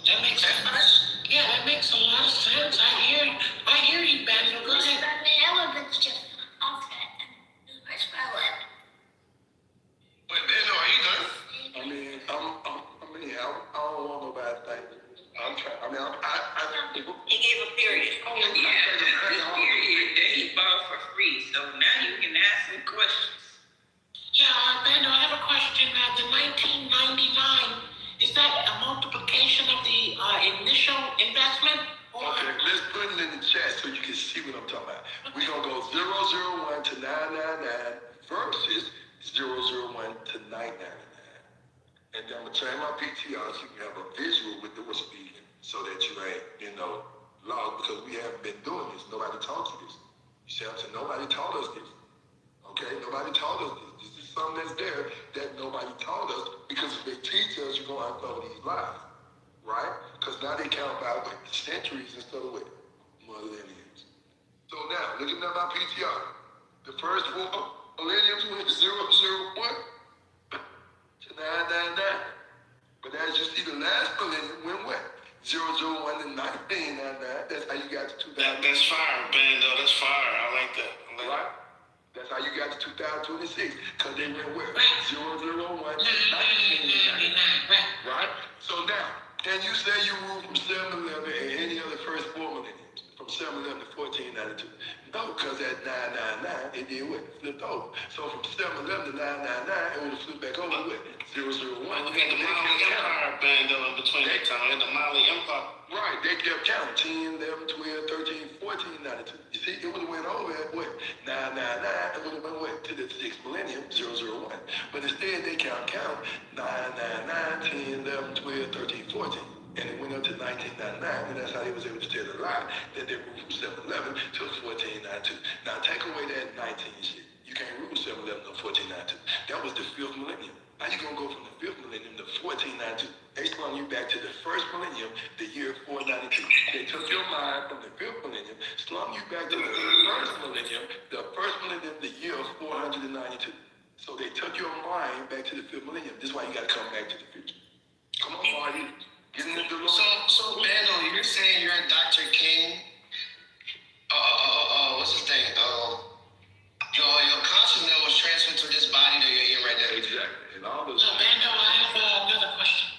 Speaker 10: That makes sense. Yeah, that makes a lot of sense. I hear
Speaker 16: ask some questions.
Speaker 10: Yeah, Bando, I have a question. The 1999, is that a multiplication of the initial investment? Or?
Speaker 14: Okay, let's put it in the chat so you can see what I'm talking about. We're going to go 001 to 999 versus 001 to 999. And then I'm going to turn my PTR so you can have a visual with the speaking so that you ain't, lost, because we haven't been doing this. Nobody taught you this. You see what I'm saying? Nobody taught us this. Okay? Nobody taught us this. This is something that's there that nobody taught us, because if they teach us, you're going to uncover these lies. Right? Because now they count by centuries instead of millenniums. So now, looking at my PTR, the first 4 millenniums went 001 to 999. But as you see, the last millennium went what? 001 to 1999. That's how you got to 2000.
Speaker 15: That's fire, Bando. That's fire. I like that.
Speaker 14: Right? That's how you got to 2026. Because they went where? 001 to 1999. Right? So now, can you say you ruled from 711 and any other first 4 millenniums? From 711 to 1492? No, because at 999, it did what? Flipped over. So from 711 to 999, it would have flipped back over with 001.
Speaker 15: We got the Mali Empire Bando in between that time. We had the Mali Empire.
Speaker 14: Right, they kept counting 10, 11, 12, 13, 14, 92. You see, it would have went over at what? 999, it would have went what? To the 6th millennium, 001. But instead, they count 999, 10, 11, 12, 13, 14. And it went up to 1999, and that's how they was able to tell the lie that they moved from 711 to 1492. Now, take away that 19 shit. You can't rule 711 to 1492. That was the 5th millennium. How you gonna go from the 5th millennium to 1492? They slung you back to the 1st millennium, the year 492. They took your mind from the 5th millennium, slung you back to the 1st millennium, the year 492. So they took your mind back to the 5th millennium. This is why you gotta come back to the future. Come on, Marty. Get in the Lord.
Speaker 6: So, Bando, you're saying you're Dr. King? What's his name? Your consciousness was transferred to this body that you're in right now.
Speaker 14: Exactly. And all those.
Speaker 10: Bando, I have another question.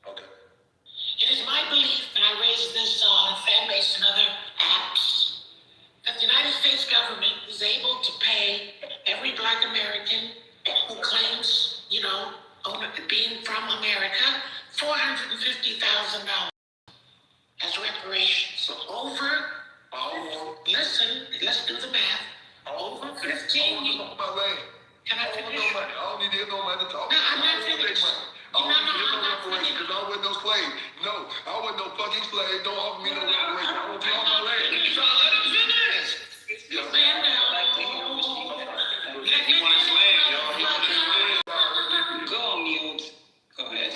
Speaker 14: Okay.
Speaker 10: It is my belief, and I raised this on Fanbase and other apps, that the United States government is able to pay every Black American who claims, being from America, $450,000 as reparations. So let's do the math. Over 15 years. Can I finish?
Speaker 14: I don't need to hear no money to talk.
Speaker 10: No, I'm not finished.
Speaker 14: I'm not finished. Because I wasn't no slave. No, I wasn't no fucking slave. Don't offer me no reparation. I want to talk my land.
Speaker 6: So let him finish.
Speaker 14: Yes.
Speaker 15: He wanted slave, y'all. He wanted slave.
Speaker 16: Go on mute. Go ahead.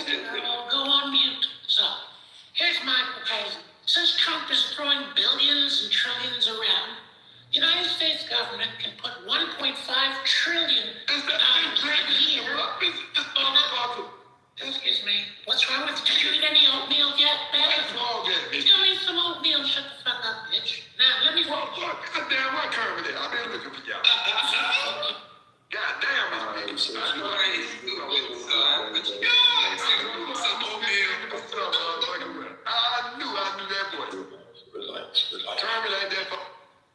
Speaker 10: Go on mute. So, here's my proposal. Since Trump is throwing billions and trillions around, the United States government can put $1.5 trillion a year. Excuse me. What's wrong with you? Did you eat any oatmeal yet, Ben? You still eat some oatmeal? Shut the fuck up, bitch. Now, let me...
Speaker 14: Goddamn, what Kermit there? I've been looking for y'all. Goddamn, it's me. I knew that voice.
Speaker 17: Relax.
Speaker 14: Kermit ain't that far.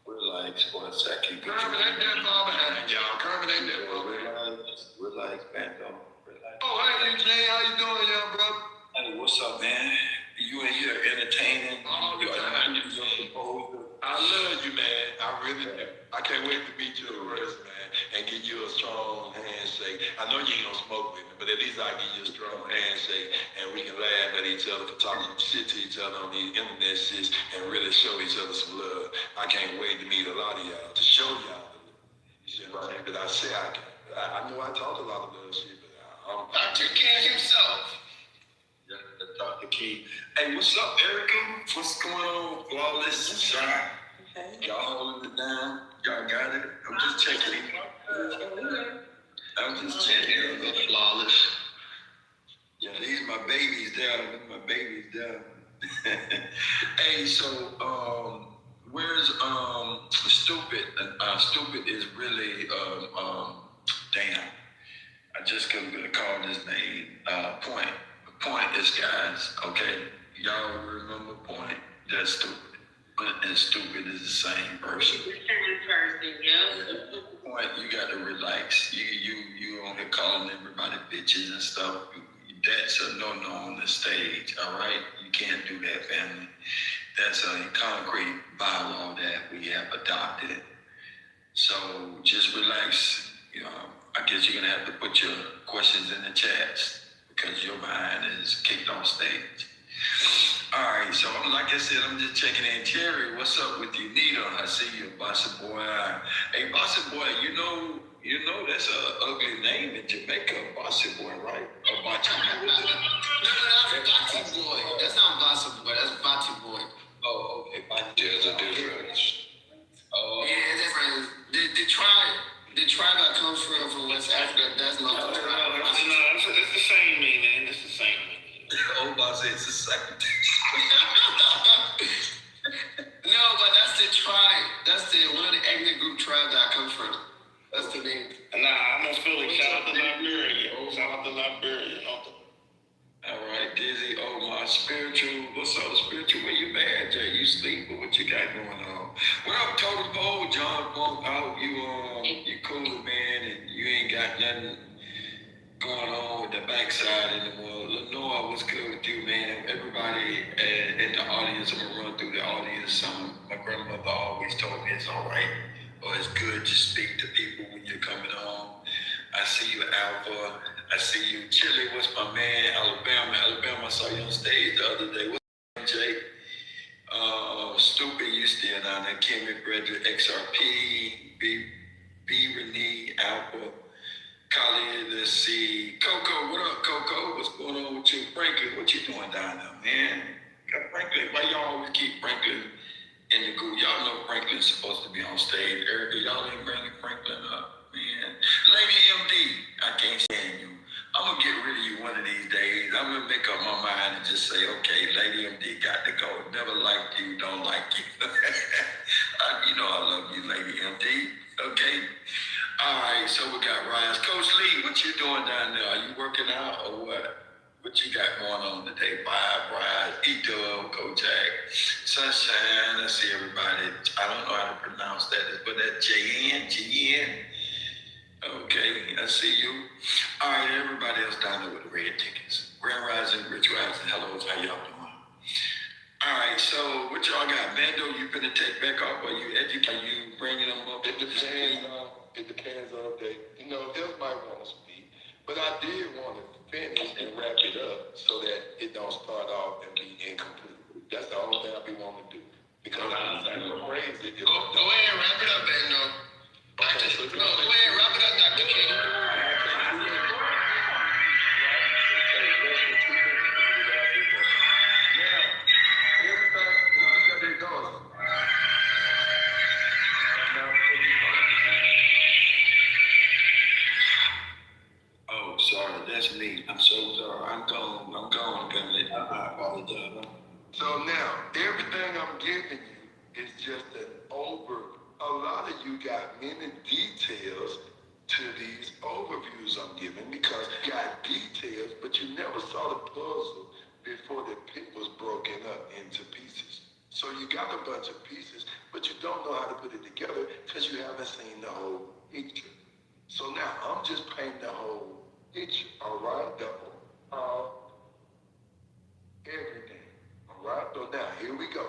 Speaker 17: Relax for a second.
Speaker 14: Kermit ain't that far behind y'all. Kermit ain't that far behind.
Speaker 17: Relax, Bando. Relax.
Speaker 14: Oh, hey, Eugene, how you doing, young brother?
Speaker 17: Hey, what's up, man? You in here entertaining?
Speaker 14: All the time. I love you, man. I really do. I can't wait to meet you in person, man, and give you a strong handshake. I know you ain't gonna smoke with me, but at least I'll give you a strong handshake, and we can laugh at each other for talking shit to each other on these internet shits and really show each other some love. I can't wait to meet a lot of y'all, to show y'all the love. You see what I'm saying? But I say I can. I know I talk a lot of love shit, but
Speaker 6: Dr. King himself.
Speaker 17: Yeah, Dr. King. Hey, what's up, Erica? What's going on? Flawless, Shine.
Speaker 16: Okay.
Speaker 17: Y'all holding it down? Y'all got it? I'm just checking. I'm just checking.
Speaker 6: Flawless.
Speaker 17: Yeah, these my babies there. These my babies there. Hey, so where's Stupid? Stupid is really damn. I just couldn't call his name. Point. Point is guys. Okay, y'all remember Point? That's Stupid. And Stupid is the same person.
Speaker 7: The same person, yeah.
Speaker 17: point, you got to relax. You on here calling everybody bitches and stuff. That's a no-no on the stage, all right? You can't do that, family. That's a concrete bylaw that we have adopted. So just relax. You know, I guess you're gonna have to put your questions in the chats because your behind is kicked off stage. All right, so like I said, I'm just checking in. Terry, what's up with you? Nita, I see you, Bossy Boy. Hey, Bossy Boy, you know that's a ugly name in Jamaica, Bossy Boy, right? Or Bossy Boy.
Speaker 18: No, that's Bossy Boy. That's not Bossy Boy. That's Bossy Boy.
Speaker 17: Oh, okay, Bossy.
Speaker 15: There's a difference.
Speaker 17: Oh,
Speaker 18: yeah, different. The tribe I come from West Africa, that's not the tribe.
Speaker 3: No, it's the same meaning. It's the same meaning.
Speaker 17: Oh, Bossy, it's the same.
Speaker 18: No, but that's the tribe. That's one of the ethnic group tribes that I come from. That's the name.
Speaker 3: Nah, I'm gonna feel it. Shout out to Liberia. Shout out to Liberia.
Speaker 17: All right, Dizzy. Oh, my spiritual. What's up, spiritual? Where you bad, Jay? You sleep, but what you got going on? What up, Total Bowl? John Funk out. You cool, man, and you ain't got nothing going on with the backside anymore. Lenore, what's good with you, man? Everybody in the audience, I'm gonna run through the audience. My grandmother always told me it's all right, or it's good to speak to people when you're coming home. I see you, Alpha. I see you, Chili. What's my man? Alabama. I saw you on stage the other day. What's up, Jake? Stupid, you still down there. Kimmy, Bredrick, XRP, B. Renee, Alpha. Khalid, let's see. Coco, what up, Coco? What's going on with you? Franklin, what you doing down there, man? Franklin, why y'all always keep Franklin in the group? Y'all know Franklin's supposed to be on stage. Erica, y'all ain't bringing Franklin up, man. Lady MD, I can't stand you. I'm going to get rid of you one of these days. I'm going to make up my mind and just say, okay, Lady MD got to go. Never liked you, don't like you. You know I love you, Lady MD. Okay? All right, so we got Rise. Coach Lee, what you doing down there? Are you working out or what? What you got going on today? Five, Rise, Ito, Kojak, Sunshine. I see everybody. I don't know how to pronounce that, but that's J-N. Okay, I see you. All right, everybody else down there with the red tickets. Grand Rising, Rich Rising, hello, how y'all doing? All right, so what y'all got? Mando, you finna take back off, or you educate? You bringing them up?
Speaker 14: It depends on the day. You know, they might want to speak, but I did want to finish and wrap it up so that it don't start off and be incomplete. That's the only thing I be wanting to do. Because I'm crazy.
Speaker 18: Go ahead and wrap it up, Bando.
Speaker 14: Okay, so
Speaker 18: go ahead and wrap it up, Dr. King.
Speaker 17: Oh, sorry, that's me. I'm so sorry. I'm gone. I apologize.
Speaker 14: So now, everything I'm giving you is just an over. A lot of you got many details to these overviews I'm giving because you got details, but you never saw the puzzle before the pit was broken up into pieces. So you got a bunch of pieces, but you don't know how to put it together because you haven't seen the whole picture. So now I'm just painting the whole picture, all right? The everything, all right? So now here we go.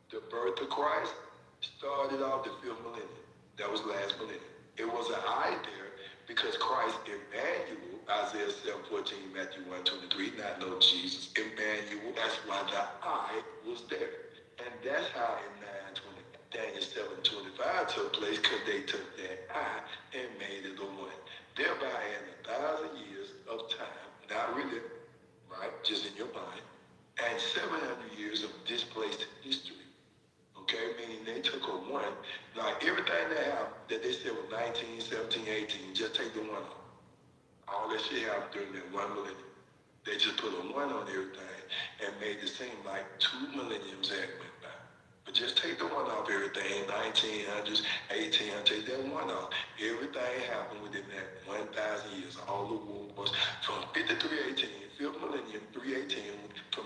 Speaker 14: The birth of Christ started off the 5th millennium. That was last millennium. It was an I there because Christ, Emmanuel, Isaiah 7:14, Matthew 1:23, not no Jesus, Emmanuel. That's why the I was there. And that's how in 9:20, Daniel 7:25 took place because they took that I and made it a one. Thereby in 1,000 years of time, not really, right, just in your mind, and 700 years of displaced history. Okay, meaning they took a one, like everything they have that they said was 19, 17, 18, just take the one off. All that shit happened during that 1 millennium. They just put a one on everything and made it seem like 2 millenniums had went by. But just take the one off everything, 1900s, 1800s, take that one off. Everything happened within that 1,000 years. All the wars from 5318, 5th millennium, 318, from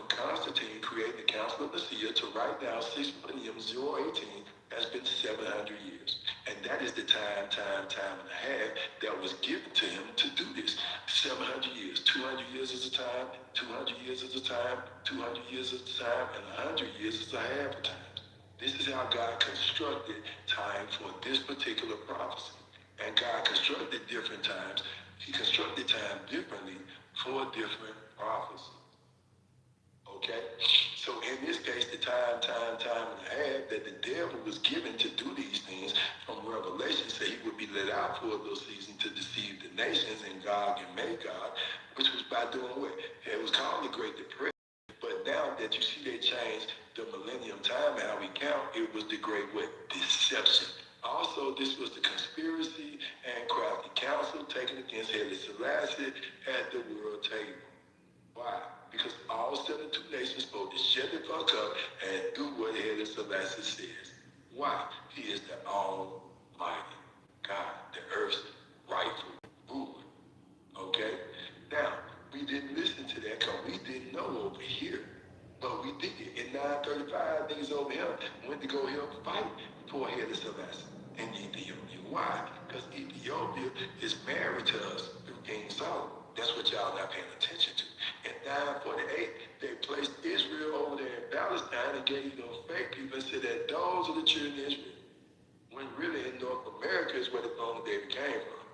Speaker 14: Constantine creating the Council of Nicaea to right now, 6th millennium, 018, has been 700 years. And that is the time and a half that was given to him to do this. 700 years, 200 years is a time, 200 years is a time, 200 years is a time, and 100 years is a half a time. This is how God constructed time for this particular prophecy. And God constructed different times. He constructed time differently for different prophecies. Okay? So in this case, the time and a half that the devil was given to do these things from Revelation said he would be let out for a little season to deceive the nations and Gog and Magog, which was by doing what? It was called the Great Depression. But now that you see they changed the millennium time, how we count, it was the great what? Deception. Also, this was the conspiracy and crafty counsel taken against Haile Selassie at the world table. Why? Because all 72 nations supposed to shut the fuck up and do what Haile Selassie says. Why? He is the Almighty God, the earth's rightful ruler. Okay? Now, we didn't listen to that because we didn't know over here. But we did. In 935, niggas over here went to go help fight for Haile Selassie in Ethiopia. Why? Because Ethiopia is married to us through King Solomon. That's what y'all not paying attention to. In 948, they placed Israel over there in Palestine and gave those fake people and said that those are the children of Israel. When really in North America is where the throne of David came from.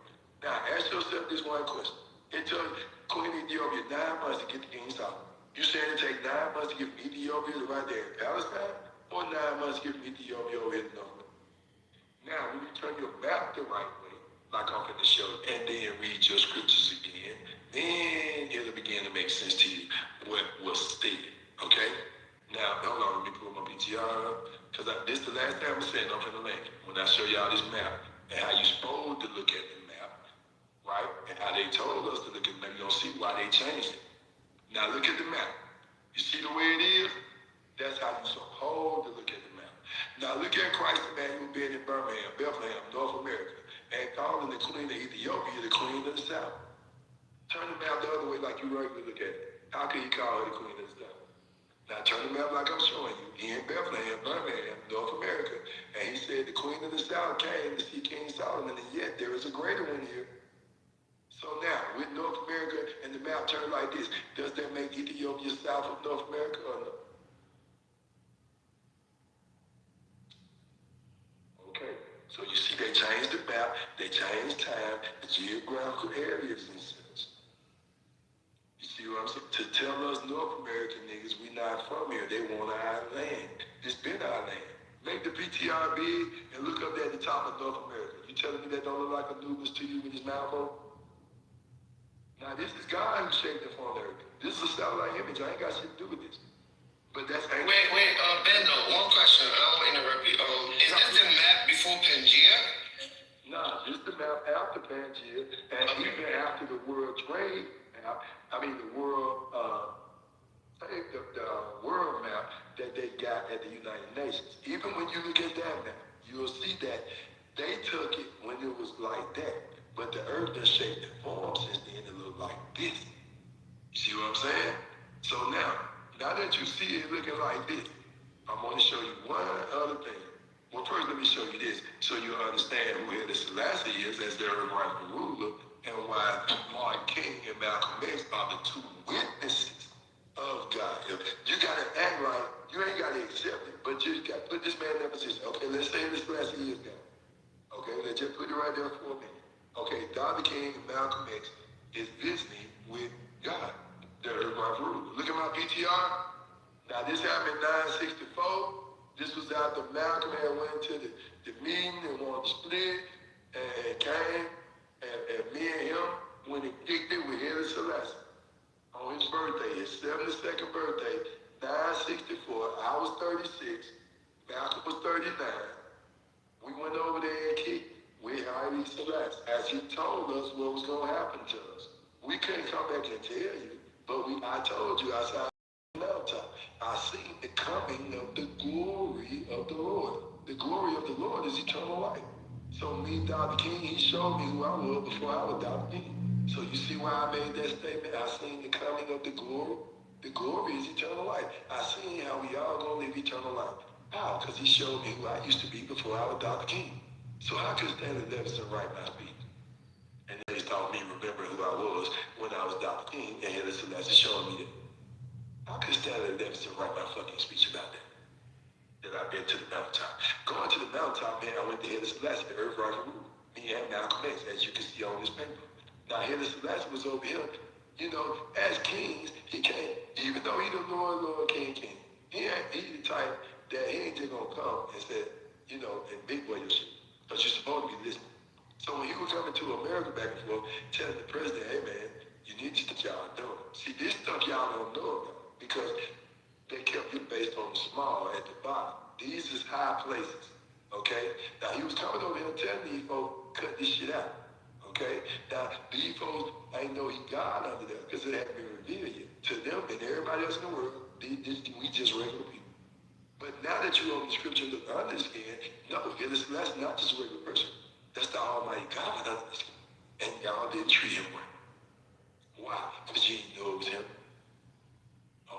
Speaker 14: Now, ask yourself this one question. It took Queen Ethiopia 9 months to get the King Solomon. You saying it take 9 months to get from Ethiopia to right there in Palestine? Or 9 months to get from Ethiopia over here in North America? Now, when you turn your map the right way, like I'm going to show you, and then read your scriptures again, then it'll begin to make sense to you what was stated. Okay? Now, hold on, let me pull my PTR up. Because this is the last time I'm saying I'm finna link. When I show y'all this map, and how you supposed to look at the map, right? And how they told us to look at the map, you're gonna see why they changed it. Now look at the map. You see the way it is? That's how you're supposed to look at the map. Now look at Christ Emmanuel being in Birmingham, Bethlehem, North America, and calling the Queen of Ethiopia the Queen of the South. Turn the map the other way like you regularly look at it. How can you call her the Queen of the South? Now turn the map like I'm showing you. He in Bethlehem, Birmingham, North America. And he said the Queen of the South came to see King Solomon, and yet there is a greater one here. So now, with North America and the map turned like this, does that make Ethiopia south of North America or no? Okay, so you see they changed the map, they changed time, the geographical areas and such. You see what I'm saying? To tell us North American niggas we not from here, they want our land. It's been our land. Make the PTR big and look up there at the top of North America. You telling me that don't look like Anubis to you with his mouth open? Now this is God who shaped the form of the earth. This is a satellite image. I ain't got shit to do with this. But that's
Speaker 18: Wait, Bendo, one question. I don't interrupt you. Is this the map before Pangea?
Speaker 14: Nah, this is the map after Pangea, and even after the World Trade map. I mean the world, the world map that they got at the United Nations. Even when you look at that map, you'll see that they took it when it was like that. But the earth has shaped and formed since then to look like this. You see what I'm saying? So now that you see it looking like this, I'm going to show you one other thing. Well, first let me show you this so you'll understand who Haile Selassie is as their rightful ruler and why Martin King and Malcolm X are the two witnesses of God. You got to act like, you ain't got to accept it, but you got to put this man in that position. Okay, let's say Haile Selassie is God. Okay, let's just put it right there for a minute. Okay, Dr. King and Malcolm X is visiting with God, the rightful ruler. Look at my PTR. Now this happened in 964. This was after Malcolm had went to the meeting and wanted to split and came and me and him when he kicked it with Haile Selassie on his birthday, his 72nd birthday, 964. I was 36. Malcolm was 39. We went over there and kicked with Haile Selassie as he told us what was going to happen to us. We couldn't come back and tell you, but I told you outside the mountaintop, I seen the coming of the glory of the Lord. The glory of the Lord is eternal life. So me, Dr. King, he showed me who I was before I was Dr. King. So you see why I made that statement? I seen the coming of the glory. The glory is eternal life. I seen how we all gonna live eternal life. How? Because he showed me who I used to be before I was Dr. King. So how could Stanley Levinson write my speech? And they taught me remember who I was when I was Dr. King and Haile Selassie showing me that. How could Stanley Levinson write my fucking speech about that? That I've been to the mountaintop. Going to the mountaintop, man, I went to Haile Selassie, the Earth Rising Rule. Me and Malcolm X, as you can see on this paper. Now Haile Selassie was over here. You know, as kings, he can't, even though he the Lord, King. He the type that he ain't just gonna come and say, you know, and big boy your shit. But you're supposed to be listening. So when he was coming to America back and forth, telling the president, hey man, you need to stop y'all doing. See, this stuff y'all don't know about because they kept you based on the small at the bottom. These is high places, okay? Now he was coming over here telling these folks, cut this shit out, okay? Now these folks, I ain't know he God under there because it hadn't been revealed yet. To them and everybody else in the world, we just regular people. But now that you open the scripture and look under the skin, no, that's not just a regular person. That's the Almighty God under the skin. And y'all didn't treat him right. Why? Because you didn't know it was him.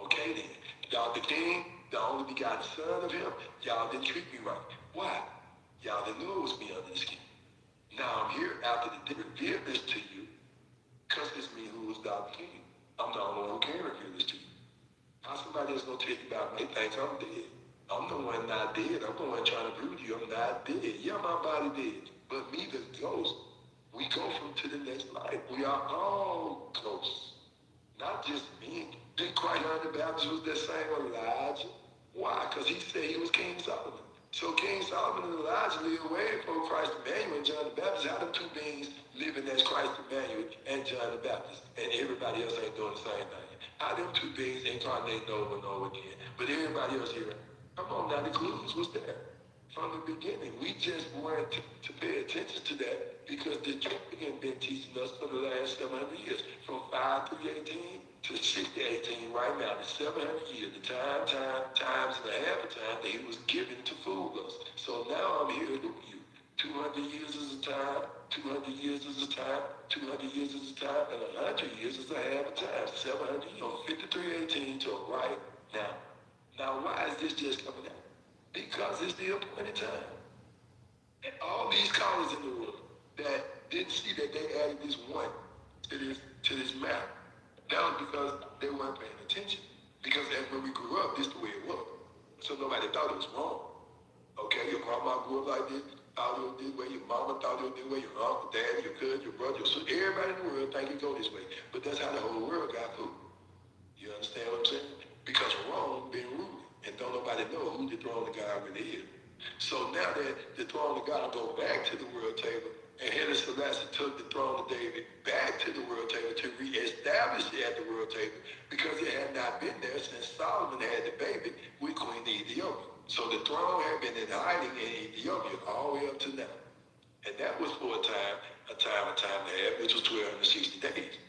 Speaker 14: Okay then. Y'all the king, the only begotten son of him, y'all didn't treat me right. Why? Y'all didn't know it was me under the skin. Now I'm here after the reveal this to you, because it's me who was Dr. King. I'm the only one who can reveal this to you. How somebody else gonna tell you about me thinks I'm dead? I'm the one not dead. I'm the one trying to prove to you I'm not dead. Yeah, my body dead. But me, the ghost, we go from to the next life. We are all ghosts. Not just me. Did Christ John the Baptist was that same Elijah? Why? Because he said he was King Solomon. So King Solomon and Elijah lived way before Christ Emmanuel and John the Baptist. How them two beings living as Christ Emmanuel and John the Baptist? And everybody else ain't doing the same thing. How them two beings incarnating over and over again? But everybody else here, come on now, the clues was there. From the beginning, we just wanted to pay attention to that because the church has been teaching us for the last 700 years, from 5 through 18 to 6 to 18 right now, the 700 years, the times and a half of time that he was given to fool us. So now I'm here with you. 200 years is a time, 200 years is a time, 200 years is a time, and 100 years is a half a time. 700 years, 5318 to right now. Now, why is this just coming out? Because it's the appointed time. And all these scholars in the world that didn't see that they added this one to this map, that was because they weren't paying attention. Because when we grew up, this is the way it was. So nobody thought it was wrong. Okay, your grandma grew up like this, thought it was this way, your mama thought it was this way, your uncle, dad, your cousin, your brother, your sister, everybody in the world think it go this way. But that's how the whole world got fooled. You understand what I'm saying? Because Rome been ruling, and don't nobody know who the throne of God really is. So now that the throne of God go back to the world table, and Haile Selassie took the throne of David back to the world table to reestablish it at the world table, because it had not been there since Solomon had the baby with Queen Ethiopia. So the throne had been in hiding in Ethiopia all the way up to now. And that was for a time and a half, which was 1260 days.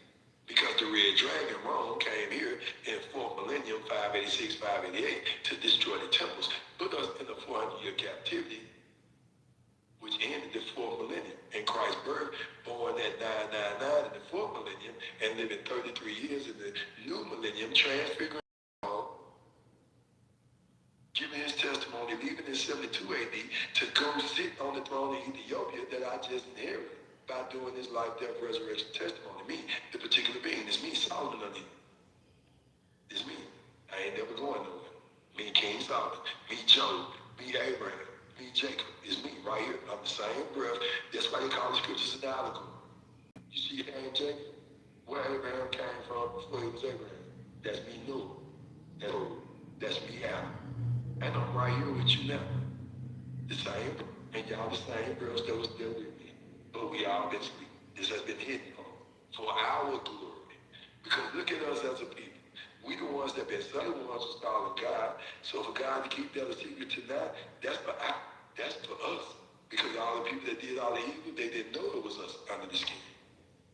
Speaker 14: Because the Red Dragon, Rome, came here in 4th millennium, 586, 588, to destroy the temples, put us in a 400-year captivity, which ended the 4th millennium. And Christ's birth, born at 999 in the 4th millennium, and living 33 years in the new millennium, transfiguring, giving his testimony, leaving in 72 AD to go sit on the throne of Ethiopia that I just inherited by doing this life, death, resurrection testimony. Me, the particular being, it's me, Solomon on it. It's me. I ain't never going nowhere. Me, King Solomon. Me, Job. Me, Abraham. Me, Jacob. It's me right here. I'm the same breath. That's why they call the scriptures an allegory. You see your name, Jacob? Where Abraham came from before he was Abraham. That's me, Noah. That's me, Adam. And I'm right here with you now. The same, and y'all the same girls that was there with me. But we all been sleeping. This has been hidden for our glory. Because look at us as a people. We the ones that been studying, the ones who's calling God. So for God to keep that a secret tonight, that's for us. Because all the people that did all the evil, they didn't know it was us under the skin.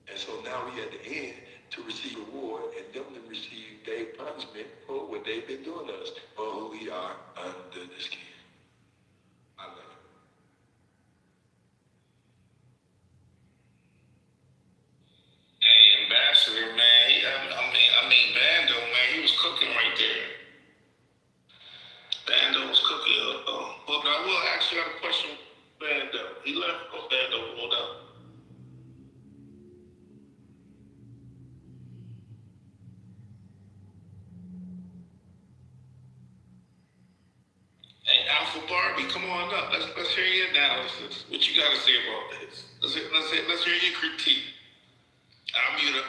Speaker 14: And so now we at the end to receive a reward and them to receive their punishment for what they've been doing to us, or who we are under the skin. I love you.
Speaker 15: Hey, Ambassador, man, I mean, Bando, man, he was cooking right there. Bando was cooking. But I will ask you a question, Bando. He left up. Hey, Alpha Barbie, come on up. Let's hear your analysis. What you got to say about this? Let's hear your critique. I'll mute up.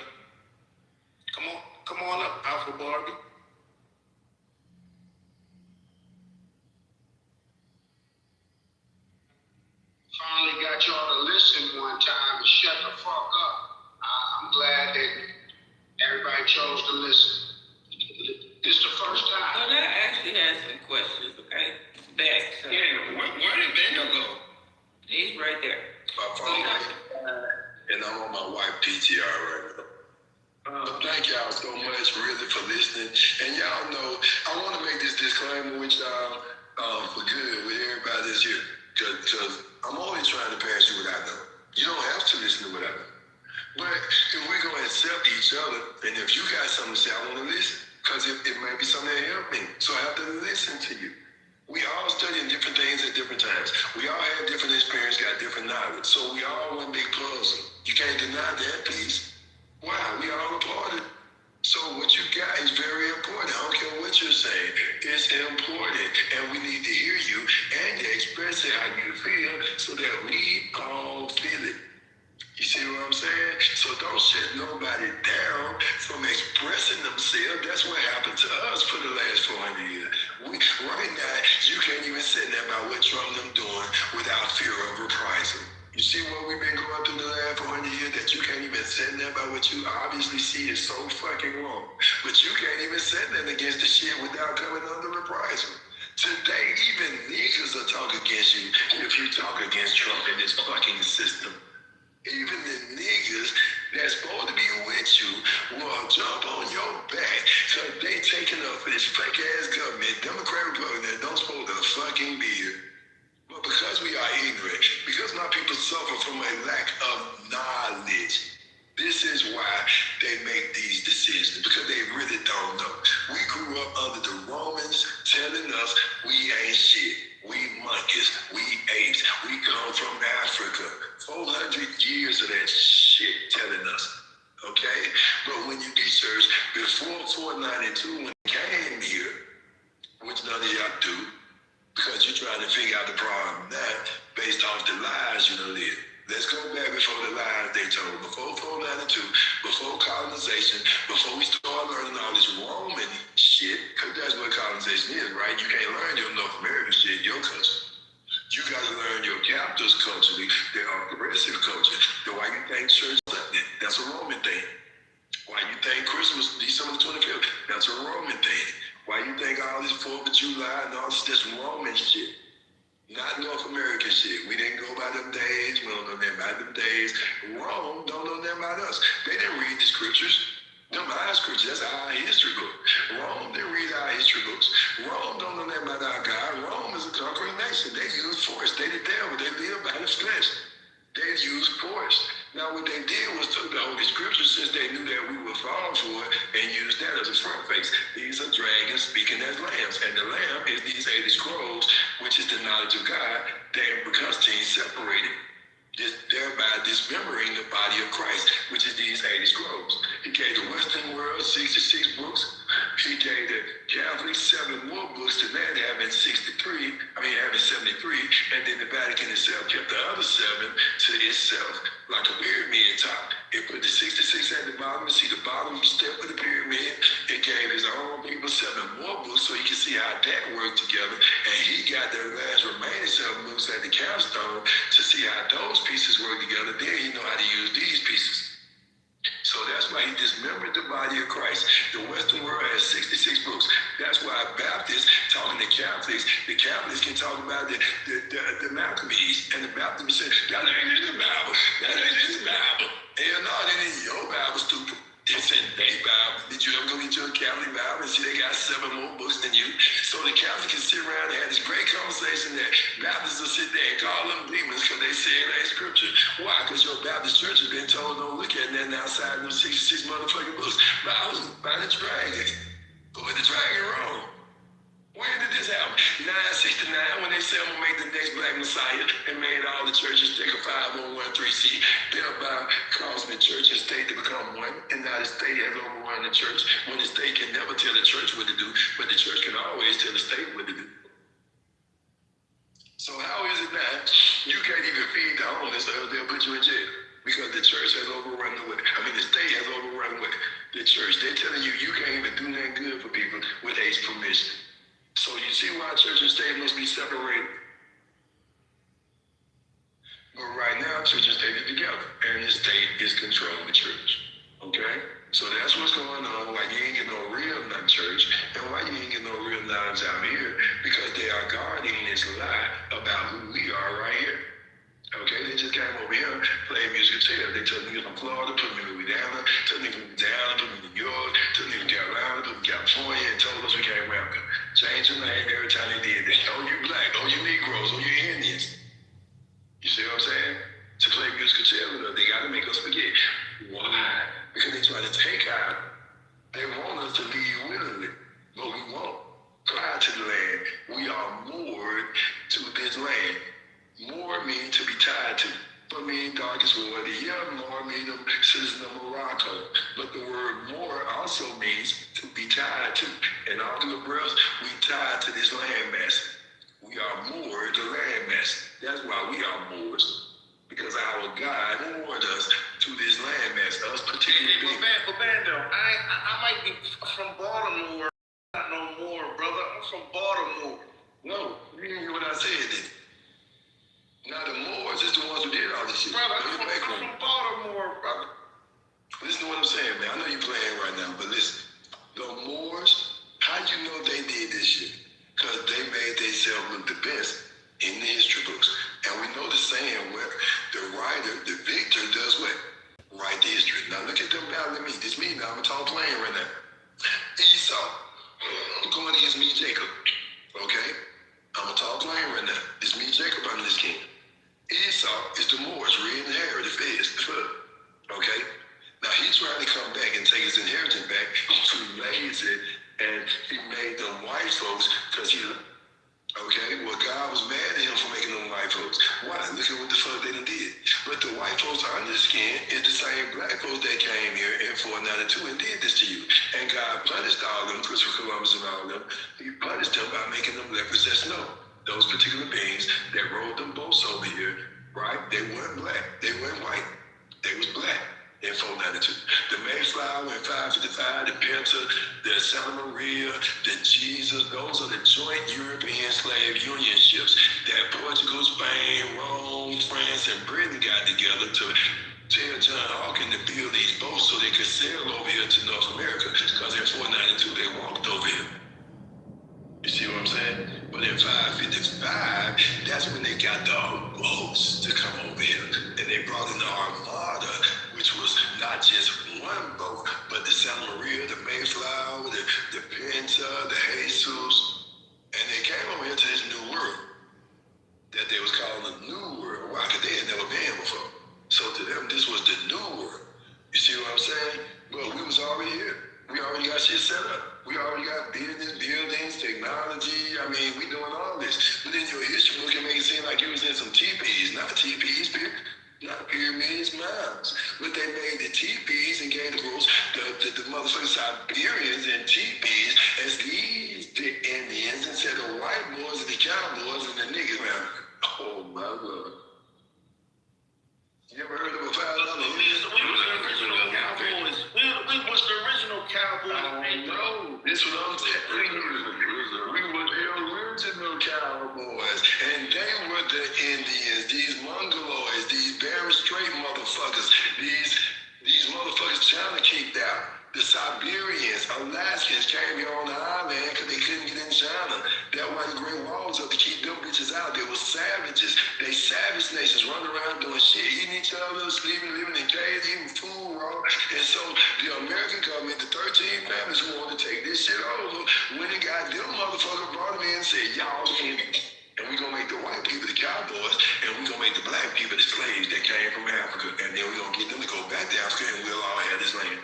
Speaker 15: Come on up, Alpha Barbie.
Speaker 2: Finally got y'all to listen one time and shut the fuck up. I'm glad that everybody chose to listen. This the first time.
Speaker 16: Well, I actually had some questions, okay? Back to...
Speaker 17: Yeah, where did Bendo go?
Speaker 16: He's right there.
Speaker 17: My phone, and I'm on my wife PTR right now. Thank y'all so much, really, for listening. And y'all know, I want to make this disclaimer with y'all for good, with everybody that's here. Because I'm always trying to pass you what I know. You don't have to listen to what I know. But if we're going to accept each other, and if you got something to say, I want to listen. Because it may be something that help me. So I have to listen to you. We all studying different things at different times. We all have different experience, got different knowledge. So we all one big puzzle. You can't deny that piece. Why? We all applaud it. So what you got is very important. I don't care what you're saying. It's important. And we need to hear you and to express it how you feel so that we all feel it. You see what I'm saying? So don't shut nobody down from expressing themselves. That's what happened to us for the last 400 years. Right now, you can't even say that about what Trump them doing without fear of reprisal. You see what we've been going through the last 400 years that you can't even say that about what you obviously see is so fucking wrong. But you can't even say that against the shit without coming under reprisal. Today, even niggas will talk against you if you talk against Trump in this fucking system. Even the niggas that's supposed to be with you will jump on your back because they taking up for this fake ass government, Democrat, Republican, that don't supposed to fucking be here. But because we are ignorant, because my people suffer from a lack of knowledge, this is why they make these decisions, because they really don't know. We grew up under the Romans telling us we ain't shit. We monkeys, we apes, we come from Africa. 400 years of that shit telling us, okay? But when you research, before 492, when it came here, which none of y'all do, because you're trying to figure out the problem now based off the lies you done lived. Let's go back before the lies they told. Before 492, before colonization, before we start learning all this Roman shit, because that's what colonization is, right? You can't learn your North American shit in your country. You got to learn your captors culturally, their aggressive culture. Then why you think church Sunday? That's a Roman thing. Why you think Christmas, December 25th? That's a Roman thing. Why you think all this 4th of July and all this Roman shit? Not North American shit. We didn't go by them days. We don't know nothing about them days. Rome don't know nothing about us. They didn't read the scriptures. Them our scriptures, that's our history book. Rome didn't read our history books. Rome don't know nothing about our God. Rome is a conquering nation. They use force. They the devil. They live by the flesh. They use force. Now what they did was took the Holy Scriptures, since they knew that we would fall for it, and use that as a front face. These are dragons speaking as lambs, and the lamb is these 80 scrolls, which is the knowledge of God, that Constantine separated, thereby dismembering the body of Christ, which is these 80 scrolls. He gave the Western world 66 books. He gave the Catholics 7 more books than that, having 73, and then the Vatican itself kept the other 7 to itself, like a pyramid top. It put the 66 at the bottom. See the bottom step of the pyramid. It gave his own people 7 more books so you can see how that worked together. And he got the last remaining 7 books at the capstone to see how those pieces work together. Then he know how to use these pieces. So that's why he dismembered the body of Christ. The Western world has 66 books. That's why Baptists talking to Catholics, the Catholics can talk about the Maccabees, and the Baptists say, that ain't in the Bible. That ain't in the Bible. Hell no, that ain't in your Bible, stupid. It's in their Bible. Did you ever go into a Catholic Bible and see they got 7 more books than you? So the Catholics can sit around and have this great conversation that Baptists will sit there and call them demons because they say it ain't scripture. Why? Because your Baptist church has been told don't look at nothing outside them 66 motherfucking books. But I was by the dragon. But with the dragon wrong. When did this
Speaker 14: this happened? 969, when they said I'm gonna make the next black messiah and made all the churches take a 501(c)(3), thereby causing the church and state to become one. And now the state has overrun the church when the state can never tell the church what to do, but the church can always tell the state what to do. So how is it that you can't even feed the homeless or they'll put you in jail? Because the church has overrun the state has overrun the church. They're telling you you can't even do nothing good for people with age permission. So you see why church and state must be separated? But right now, church and state are together, and the state is controlling the church. Okay? So that's what's going on, why you ain't getting no real non-church, and why you ain't getting no real nuns out here, because they are guarding this lie about who we are right here. Okay, they just came over here, played musical chairs. They took me from Florida, put me in Louisiana, took me from Louisiana, put me in New York, took me from Carolina, put me in California, and told us we came America. Changed your name every time they did that. Oh, you black, oh, you Negroes, oh, you Indians. You see what I'm saying? To play musical chairs with us, they got to make us forget. Why? Because they try to take out, they want us to leave willingly, but we won't. Prior to the land, we are moored to this land. More mean to be tied to. But mean darkest word. Yeah, more mean a citizen of Morocco. But the word more also means to be tied to. And all through the breath, we tied to this landmass. We are moored to landmass. That's why we are moors. Because our God moored us to this landmass. Us particularly.
Speaker 15: But Bando, I might be from Baltimore. Not no more, brother. I'm from Baltimore.
Speaker 14: No, you didn't hear what I said then. Now the Moors is the ones who did all this shit.
Speaker 15: Brother, I'm from Baltimore, brother.
Speaker 14: Listen to what I'm saying, man. I know you're playing right now, but listen. The Moors, how you know they did this shit? Because they made themselves look the best in the history books. And we know the saying where the writer, the victor, does what? Write the history. Now look at them now. This me now. I'm a tall playing right now. Esau, going against me, Jacob. Okay? I'm a tall playing right now. It's me, Jacob, under this king. Esau is the Moors, red and hair, the feds, the flood. Okay? Now he's trying to come back and take his inheritance back. He lazy, and he made them white folks because he, okay? Well, God was mad at him for making them white folks. Why? Look at what the fuck they done did. But the white folks under the skin is the same black folks that came here in 492 and did this to you. And God punished all them, Christopher Columbus and all of them. He punished them by making them lepers as snow. Those particular beings that rode them boats over here, right? They weren't black. They weren't white. They was black in 492. The Mayflower in 555, the Pinta, the Santa Maria, the Jesus, those are the joint European slave union ships that Portugal, Spain, Rome, France, and Britain got together to tell John Hawkins to build these boats so they could sail over here to North America, because in 492 they walked over here. You see what I'm saying? But in 555, that's when they got the boats to come over here. And they brought in the Armada, which was not just one boat, but the Santa Maria, the Mayflower, the Pinta, the Jesus. And they came over here to this new world that they was calling the New World. Why? Because they had never been here before. So to them, this was the new world. You see what I'm saying? Well, we was already here. We already got shit set up. We already got buildings, technology. I mean, we doing all this. But in your history book, it make it seem like you was in some teepees. Not teepees, not pyramids, mounds. But they made the teepees and gave the motherfucking Siberians and teepees as these the Indians, and said the white boys and the cowboys and the niggas around. Oh my Lord. You ever heard of a $5?
Speaker 15: We was the original cowboys. We was the original cowboys.
Speaker 14: No, this was what I'm saying. We were the original cowboys, and they were the Indians. These Mongoloids, these Bering Strait motherfuckers, these motherfuckers China kicked out. The Siberians, Alaskans came here on the island because they couldn't get in China. That's why the Great Wall was up to keep them bitches out. They were savages. They savage nations running around doing shit, eating each other, sleeping, living in caves, eating food raw. And so the American government, the 13 families who wanted to take this shit over, when it got them motherfuckers, brought them in and said, y'all Indians. And we're going to make the white people the cowboys, and we're going to make the black people the slaves that came from Africa. And then we're going to get them to go back to Africa, and we'll all have this land.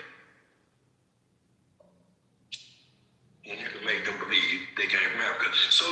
Speaker 14: And you can make them believe they came from Africa. So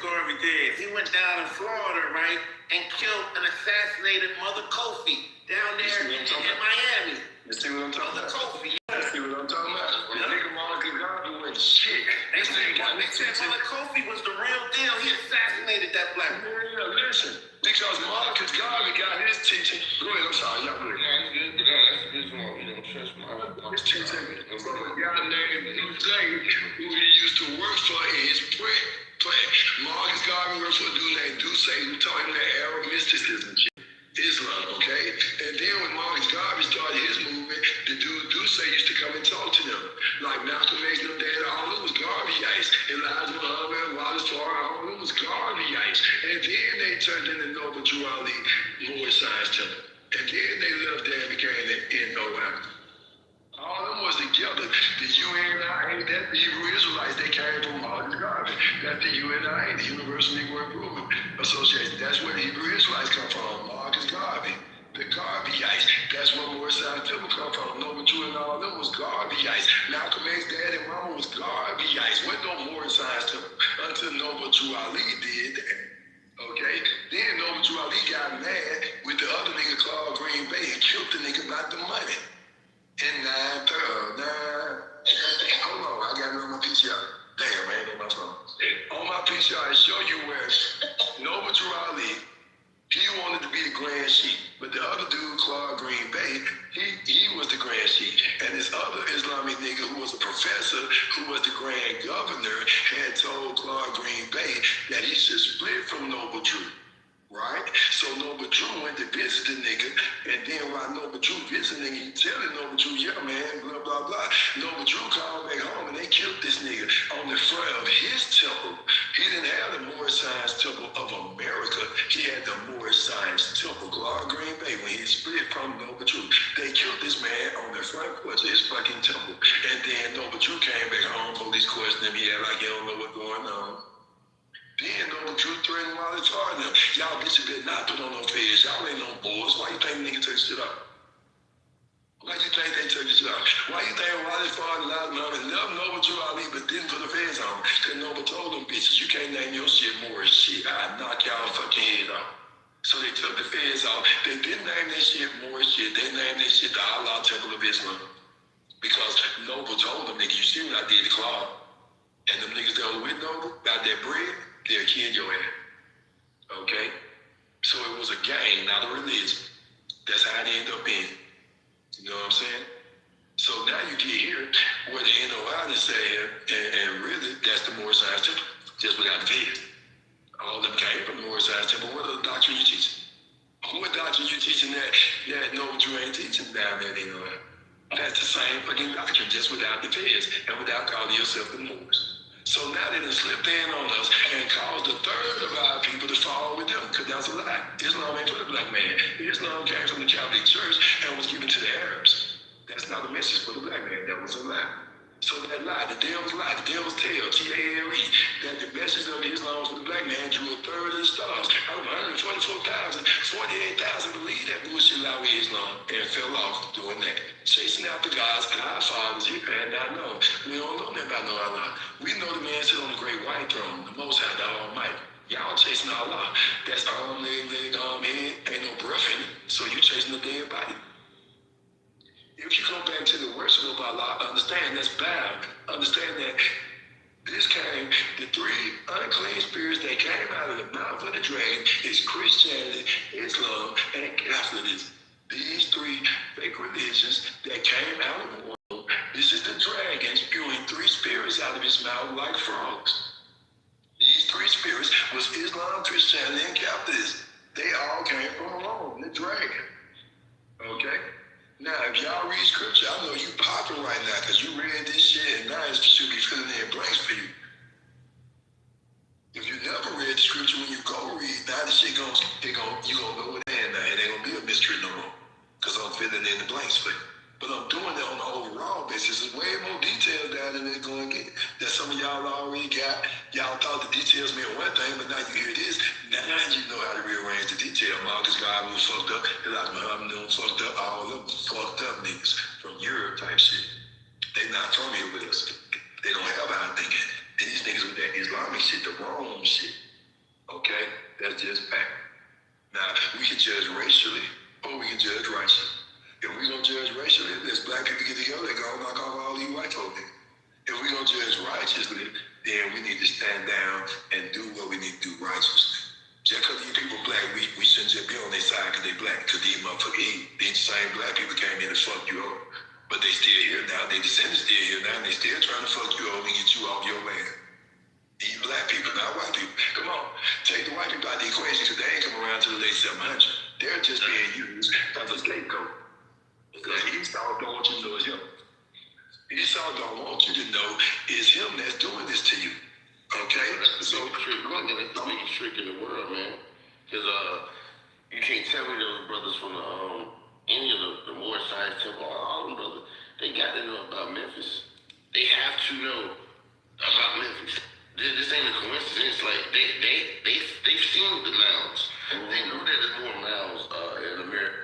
Speaker 15: Garvey did. He went down in Florida, right, and killed and assassinated Mother Kofi down there in Miami.
Speaker 14: You see what I'm talking
Speaker 15: Mother
Speaker 14: about?
Speaker 15: Kofi.
Speaker 14: You see what I'm talking about? That nigga Marcus Garvey went shit.
Speaker 15: They said Mother Kofi was the real deal. He assassinated that black man.
Speaker 14: Yeah, listen. Because Marcus Garvey got his teaching. Go ahead, I'm sorry, y'all go ahead.
Speaker 6: That's good, but that's good one. You don't trust my
Speaker 14: His teaching from a guy named Hussein, who he used to work for in his prayer. Marcus Garvey worked for a dude named Duce, who taught him that Arab mysticism, Islam, okay? And then when Marcus Garvey started his movement, the dude Duce used to come and talk to them. Like Malcolm X, no dad, all of them was Garveyites. Elijah Muhammad, Wallace Farrar, all of them was Garveyites. And then they turned into Noble Drew Ali, Moorish Science Temple. And then they left there and became the NOM. All of them was together. The UNI, that's the Hebrew Israelites, they came from Marcus Garvey. That's the UNI, the Universal Negro Improvement Association. That's where the Hebrew Israelites come from, Marcus Garvey. The Garveyites, that's where Moorish Science Temple come from. Noble Drew and all of them was Garveyites. Malcolm X, dad and mama was Garveyites. Wasn't no Moorish Science Temple until Noble Drew Ali did that. Okay? Then Noble Drew Ali got mad with the other nigga, Claude Green Bay, and killed the nigga about the money. And hold on, I got it on my PCR. Damn, man, on my phone. On my PCR, I show you where Noble Drew Ali, he wanted to be the Grand Sheik, but the other dude, Claude Green Bay, he was the Grand Sheik. And this other Islamic nigga who was a professor, who was the Grand Governor, had told Claude Green Bay that he should split from Noble Drew. Right? So Noble Drew went to visit the nigga, and then while Noble Drew visiting, he telling Noble Drew, yeah, man, blah, blah, blah. Noble Drew called back home, and they killed this nigga on the front of his temple. He didn't have the Moorish Science Temple of America. He had the Moorish Science Temple, Claude Green Bay, when he split from Noble Drew. They killed this man on the front porch of his fucking temple. And then Noble Drew came back home, police questioned him, yeah, like he don't know what's going on. Then Noble Drew threatened Wallace Farrar. Y'all bitches better not put on no feds. Y'all ain't no boys. Why you think nigga took shit up? Why you think they took shit up? Why you think Wallace Farrar allowed them and love Noble Drew Ali but didn't put the feds on? Because Noble told them bitches, you can't name your shit Moorish shit. I'd knock y'all fucking head off. So they took the feds off. They didn't name their shit Moorish shit. They named their shit the Allah Temple of Islam. Because Noble told them, nigga, you see what I did to Claude? And them niggas that were with Noble got their bread, they'll kill your ass. Okay? So it was a gang, not a religion. That's how it ended up being. You know what I'm saying? So now you get here where the NOI is saying, and really, that's the Moorish Science Temple, just without the feds. All of them came from the Moorish Science Temple. What other doctrine you teaching? What doctrine you teaching that Noble Drew ain't teaching down there, NOI? That's the same fucking doctrine, just without the feds, and without calling yourself the Moors. So now they done slipped in on us and caused a third of our people to fall with them, because that's a lie. Islam ain't for the black man. Islam came from the Catholic Church and was given to the Arabs. That's not a message for the black man. That was a lie. So that lie, the devil's lie, the devil's tale, T-A-L-E, that the message of Islam for the black man drew a third of the stars. Out of 144,000, 48,000 believed that bullshit lie with Islam and fell off doing that. Chasing after gods and our fathers, he had not known. We don't know nothing about no Allah. We know the man sit on the great white throne, the Most High, the Almighty. Y'all chasing Allah. That's arm, leg, arm, head, ain't no breath in it. So you chasing the dead body. If you go back to the worship of Allah, understand that's bound. Understand that this came, the three unclean spirits that came out of the mouth of the dragon is Christianity, Islam, and Catholicism. These three fake religions that came out of the world, this is the dragon spewing three spirits out of his mouth like frogs. These three spirits was Islam, Christianity, and Catholicism. They all came from Rome, the dragon. Okay? Now, if y'all read scripture, I know you popping right now because you read this shit and now it should be filling in blanks for you. If you never read the scripture, when you go read, now the shit you gonna know it in now. It ain't gonna be a mystery no more because I'm filling in the blanks for you. But I'm doing it on an overall basis. There's way more details down than it's going to get. That some of y'all already got. Y'all thought the details meant one thing, but now you hear this. Now you know how to rearrange the detail. Marcus Garvey was fucked up. Elijah Muhammad fucked up. All of them fucked up niggas from Europe type shit. They not from here with us. They don't have our thinking. And these niggas with that Islamic shit, the wrong shit. Okay, that's just fact. Now, we can judge racially, or we can judge righteously. If we're going to judge racially, let's black people get together and go knock off all these white folk. If we're going to judge righteously, then we need to stand down and do what we need to do righteously. Just because these people black, we shouldn't just be on their side because they black. Because these motherfuckers, these same black people came in and fucked you up. But they still here now. They descendants still here now. And they still trying to fuck you over and get you off your land. These black people, not white people. Come on, take the white people out of the equation because they ain't come around till the late 700s. They're just being used as a scapegoat. Because Esau don't want you to know it's him. Esau don't want you to know it's him that's doing this to you. Okay?
Speaker 6: That's the biggest trick. That's the biggest trick in the world, man. Because you can't tell me those brothers from any of the Moore Science Temple, all them brothers, they got to know about Memphis. They have to know about Memphis. This ain't a coincidence. Like they've seen the mounds. They know that there's more mounds in America.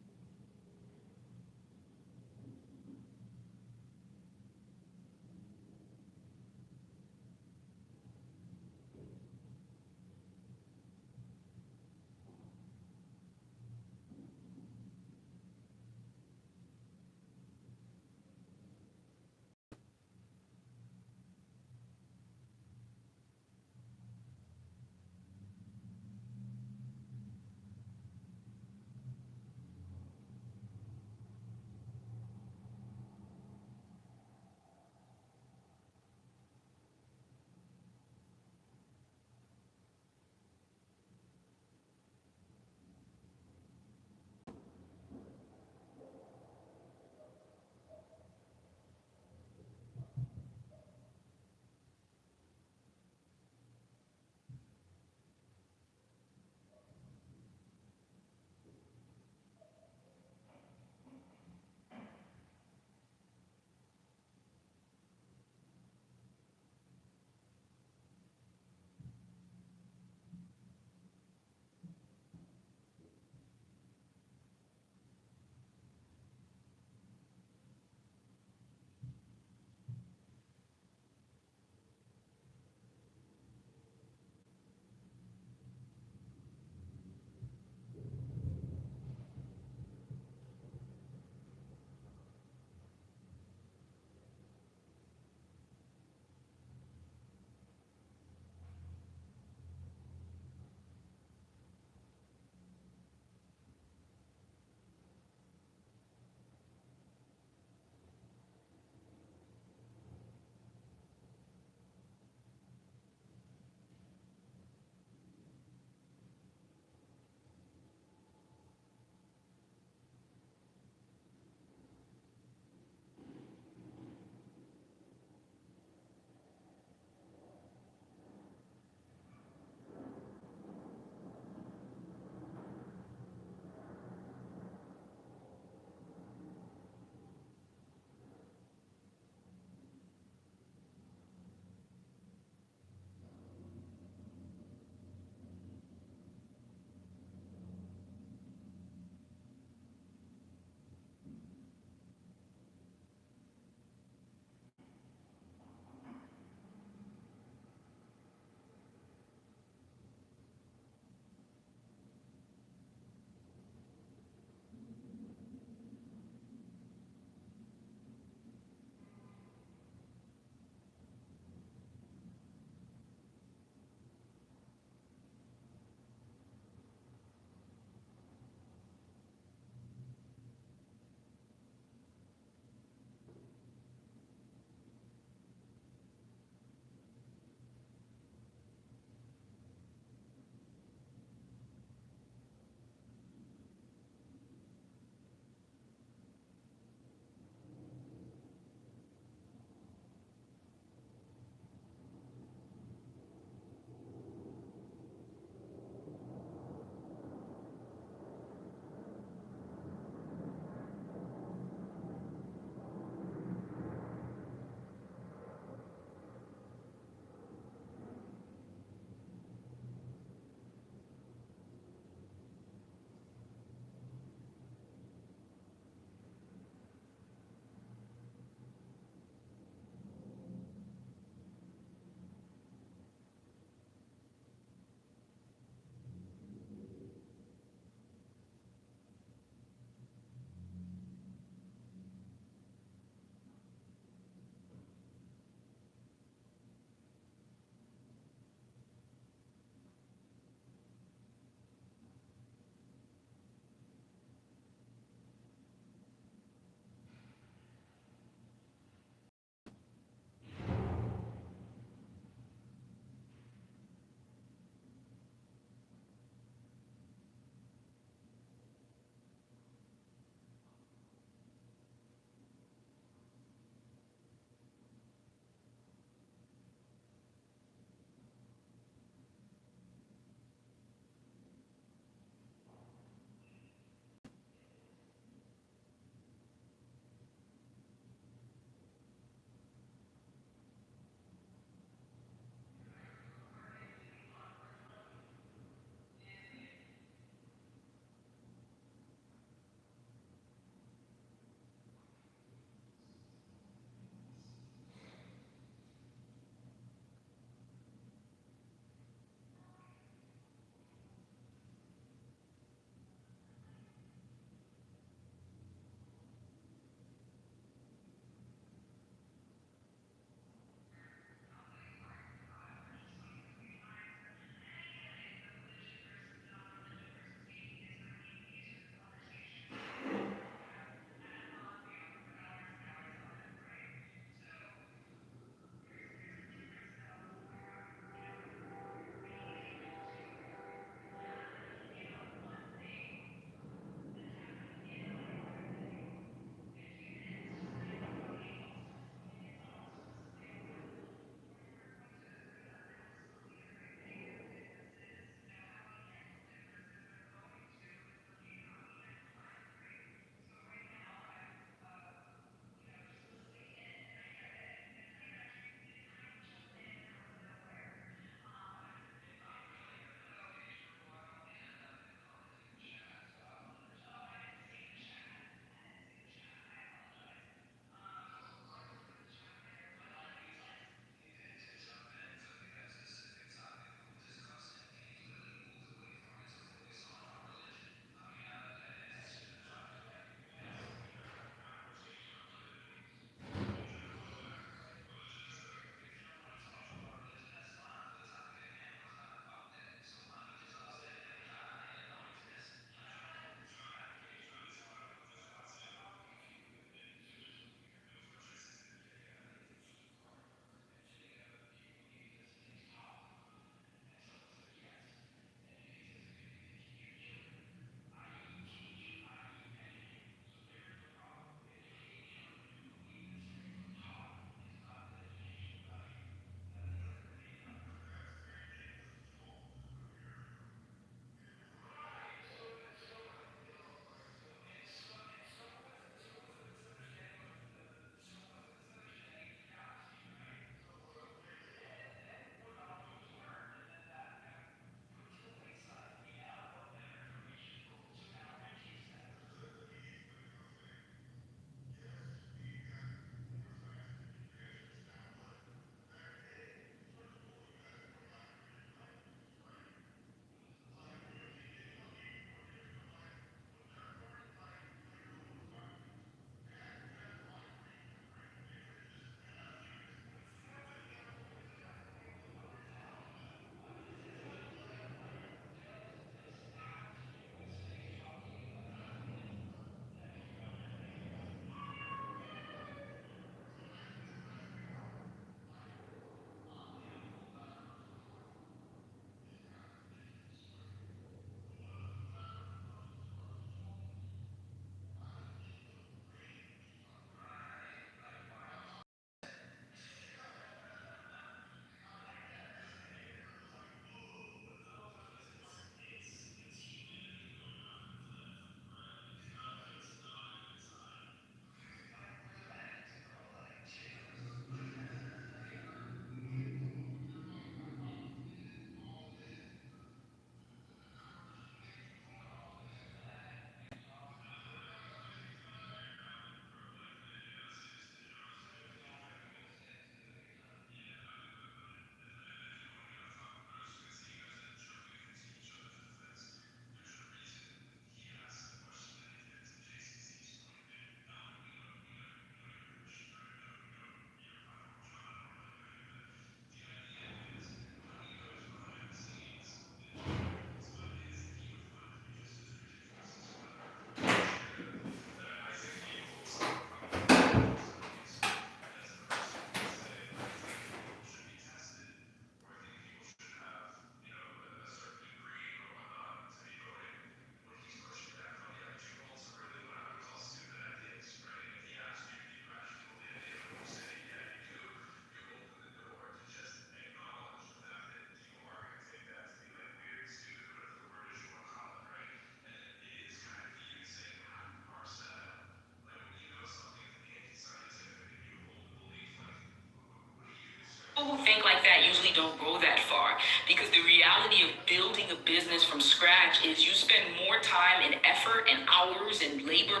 Speaker 10: think like that usually don't go that far, because the reality of building a business from scratch is you spend more time and effort and hours and labor.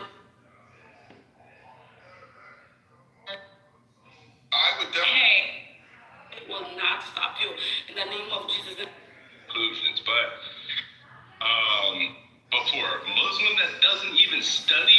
Speaker 15: I would definitely.
Speaker 7: Hey, it will not stop you in the name of Jesus.
Speaker 1: Conclusions, but for a Muslim that doesn't even study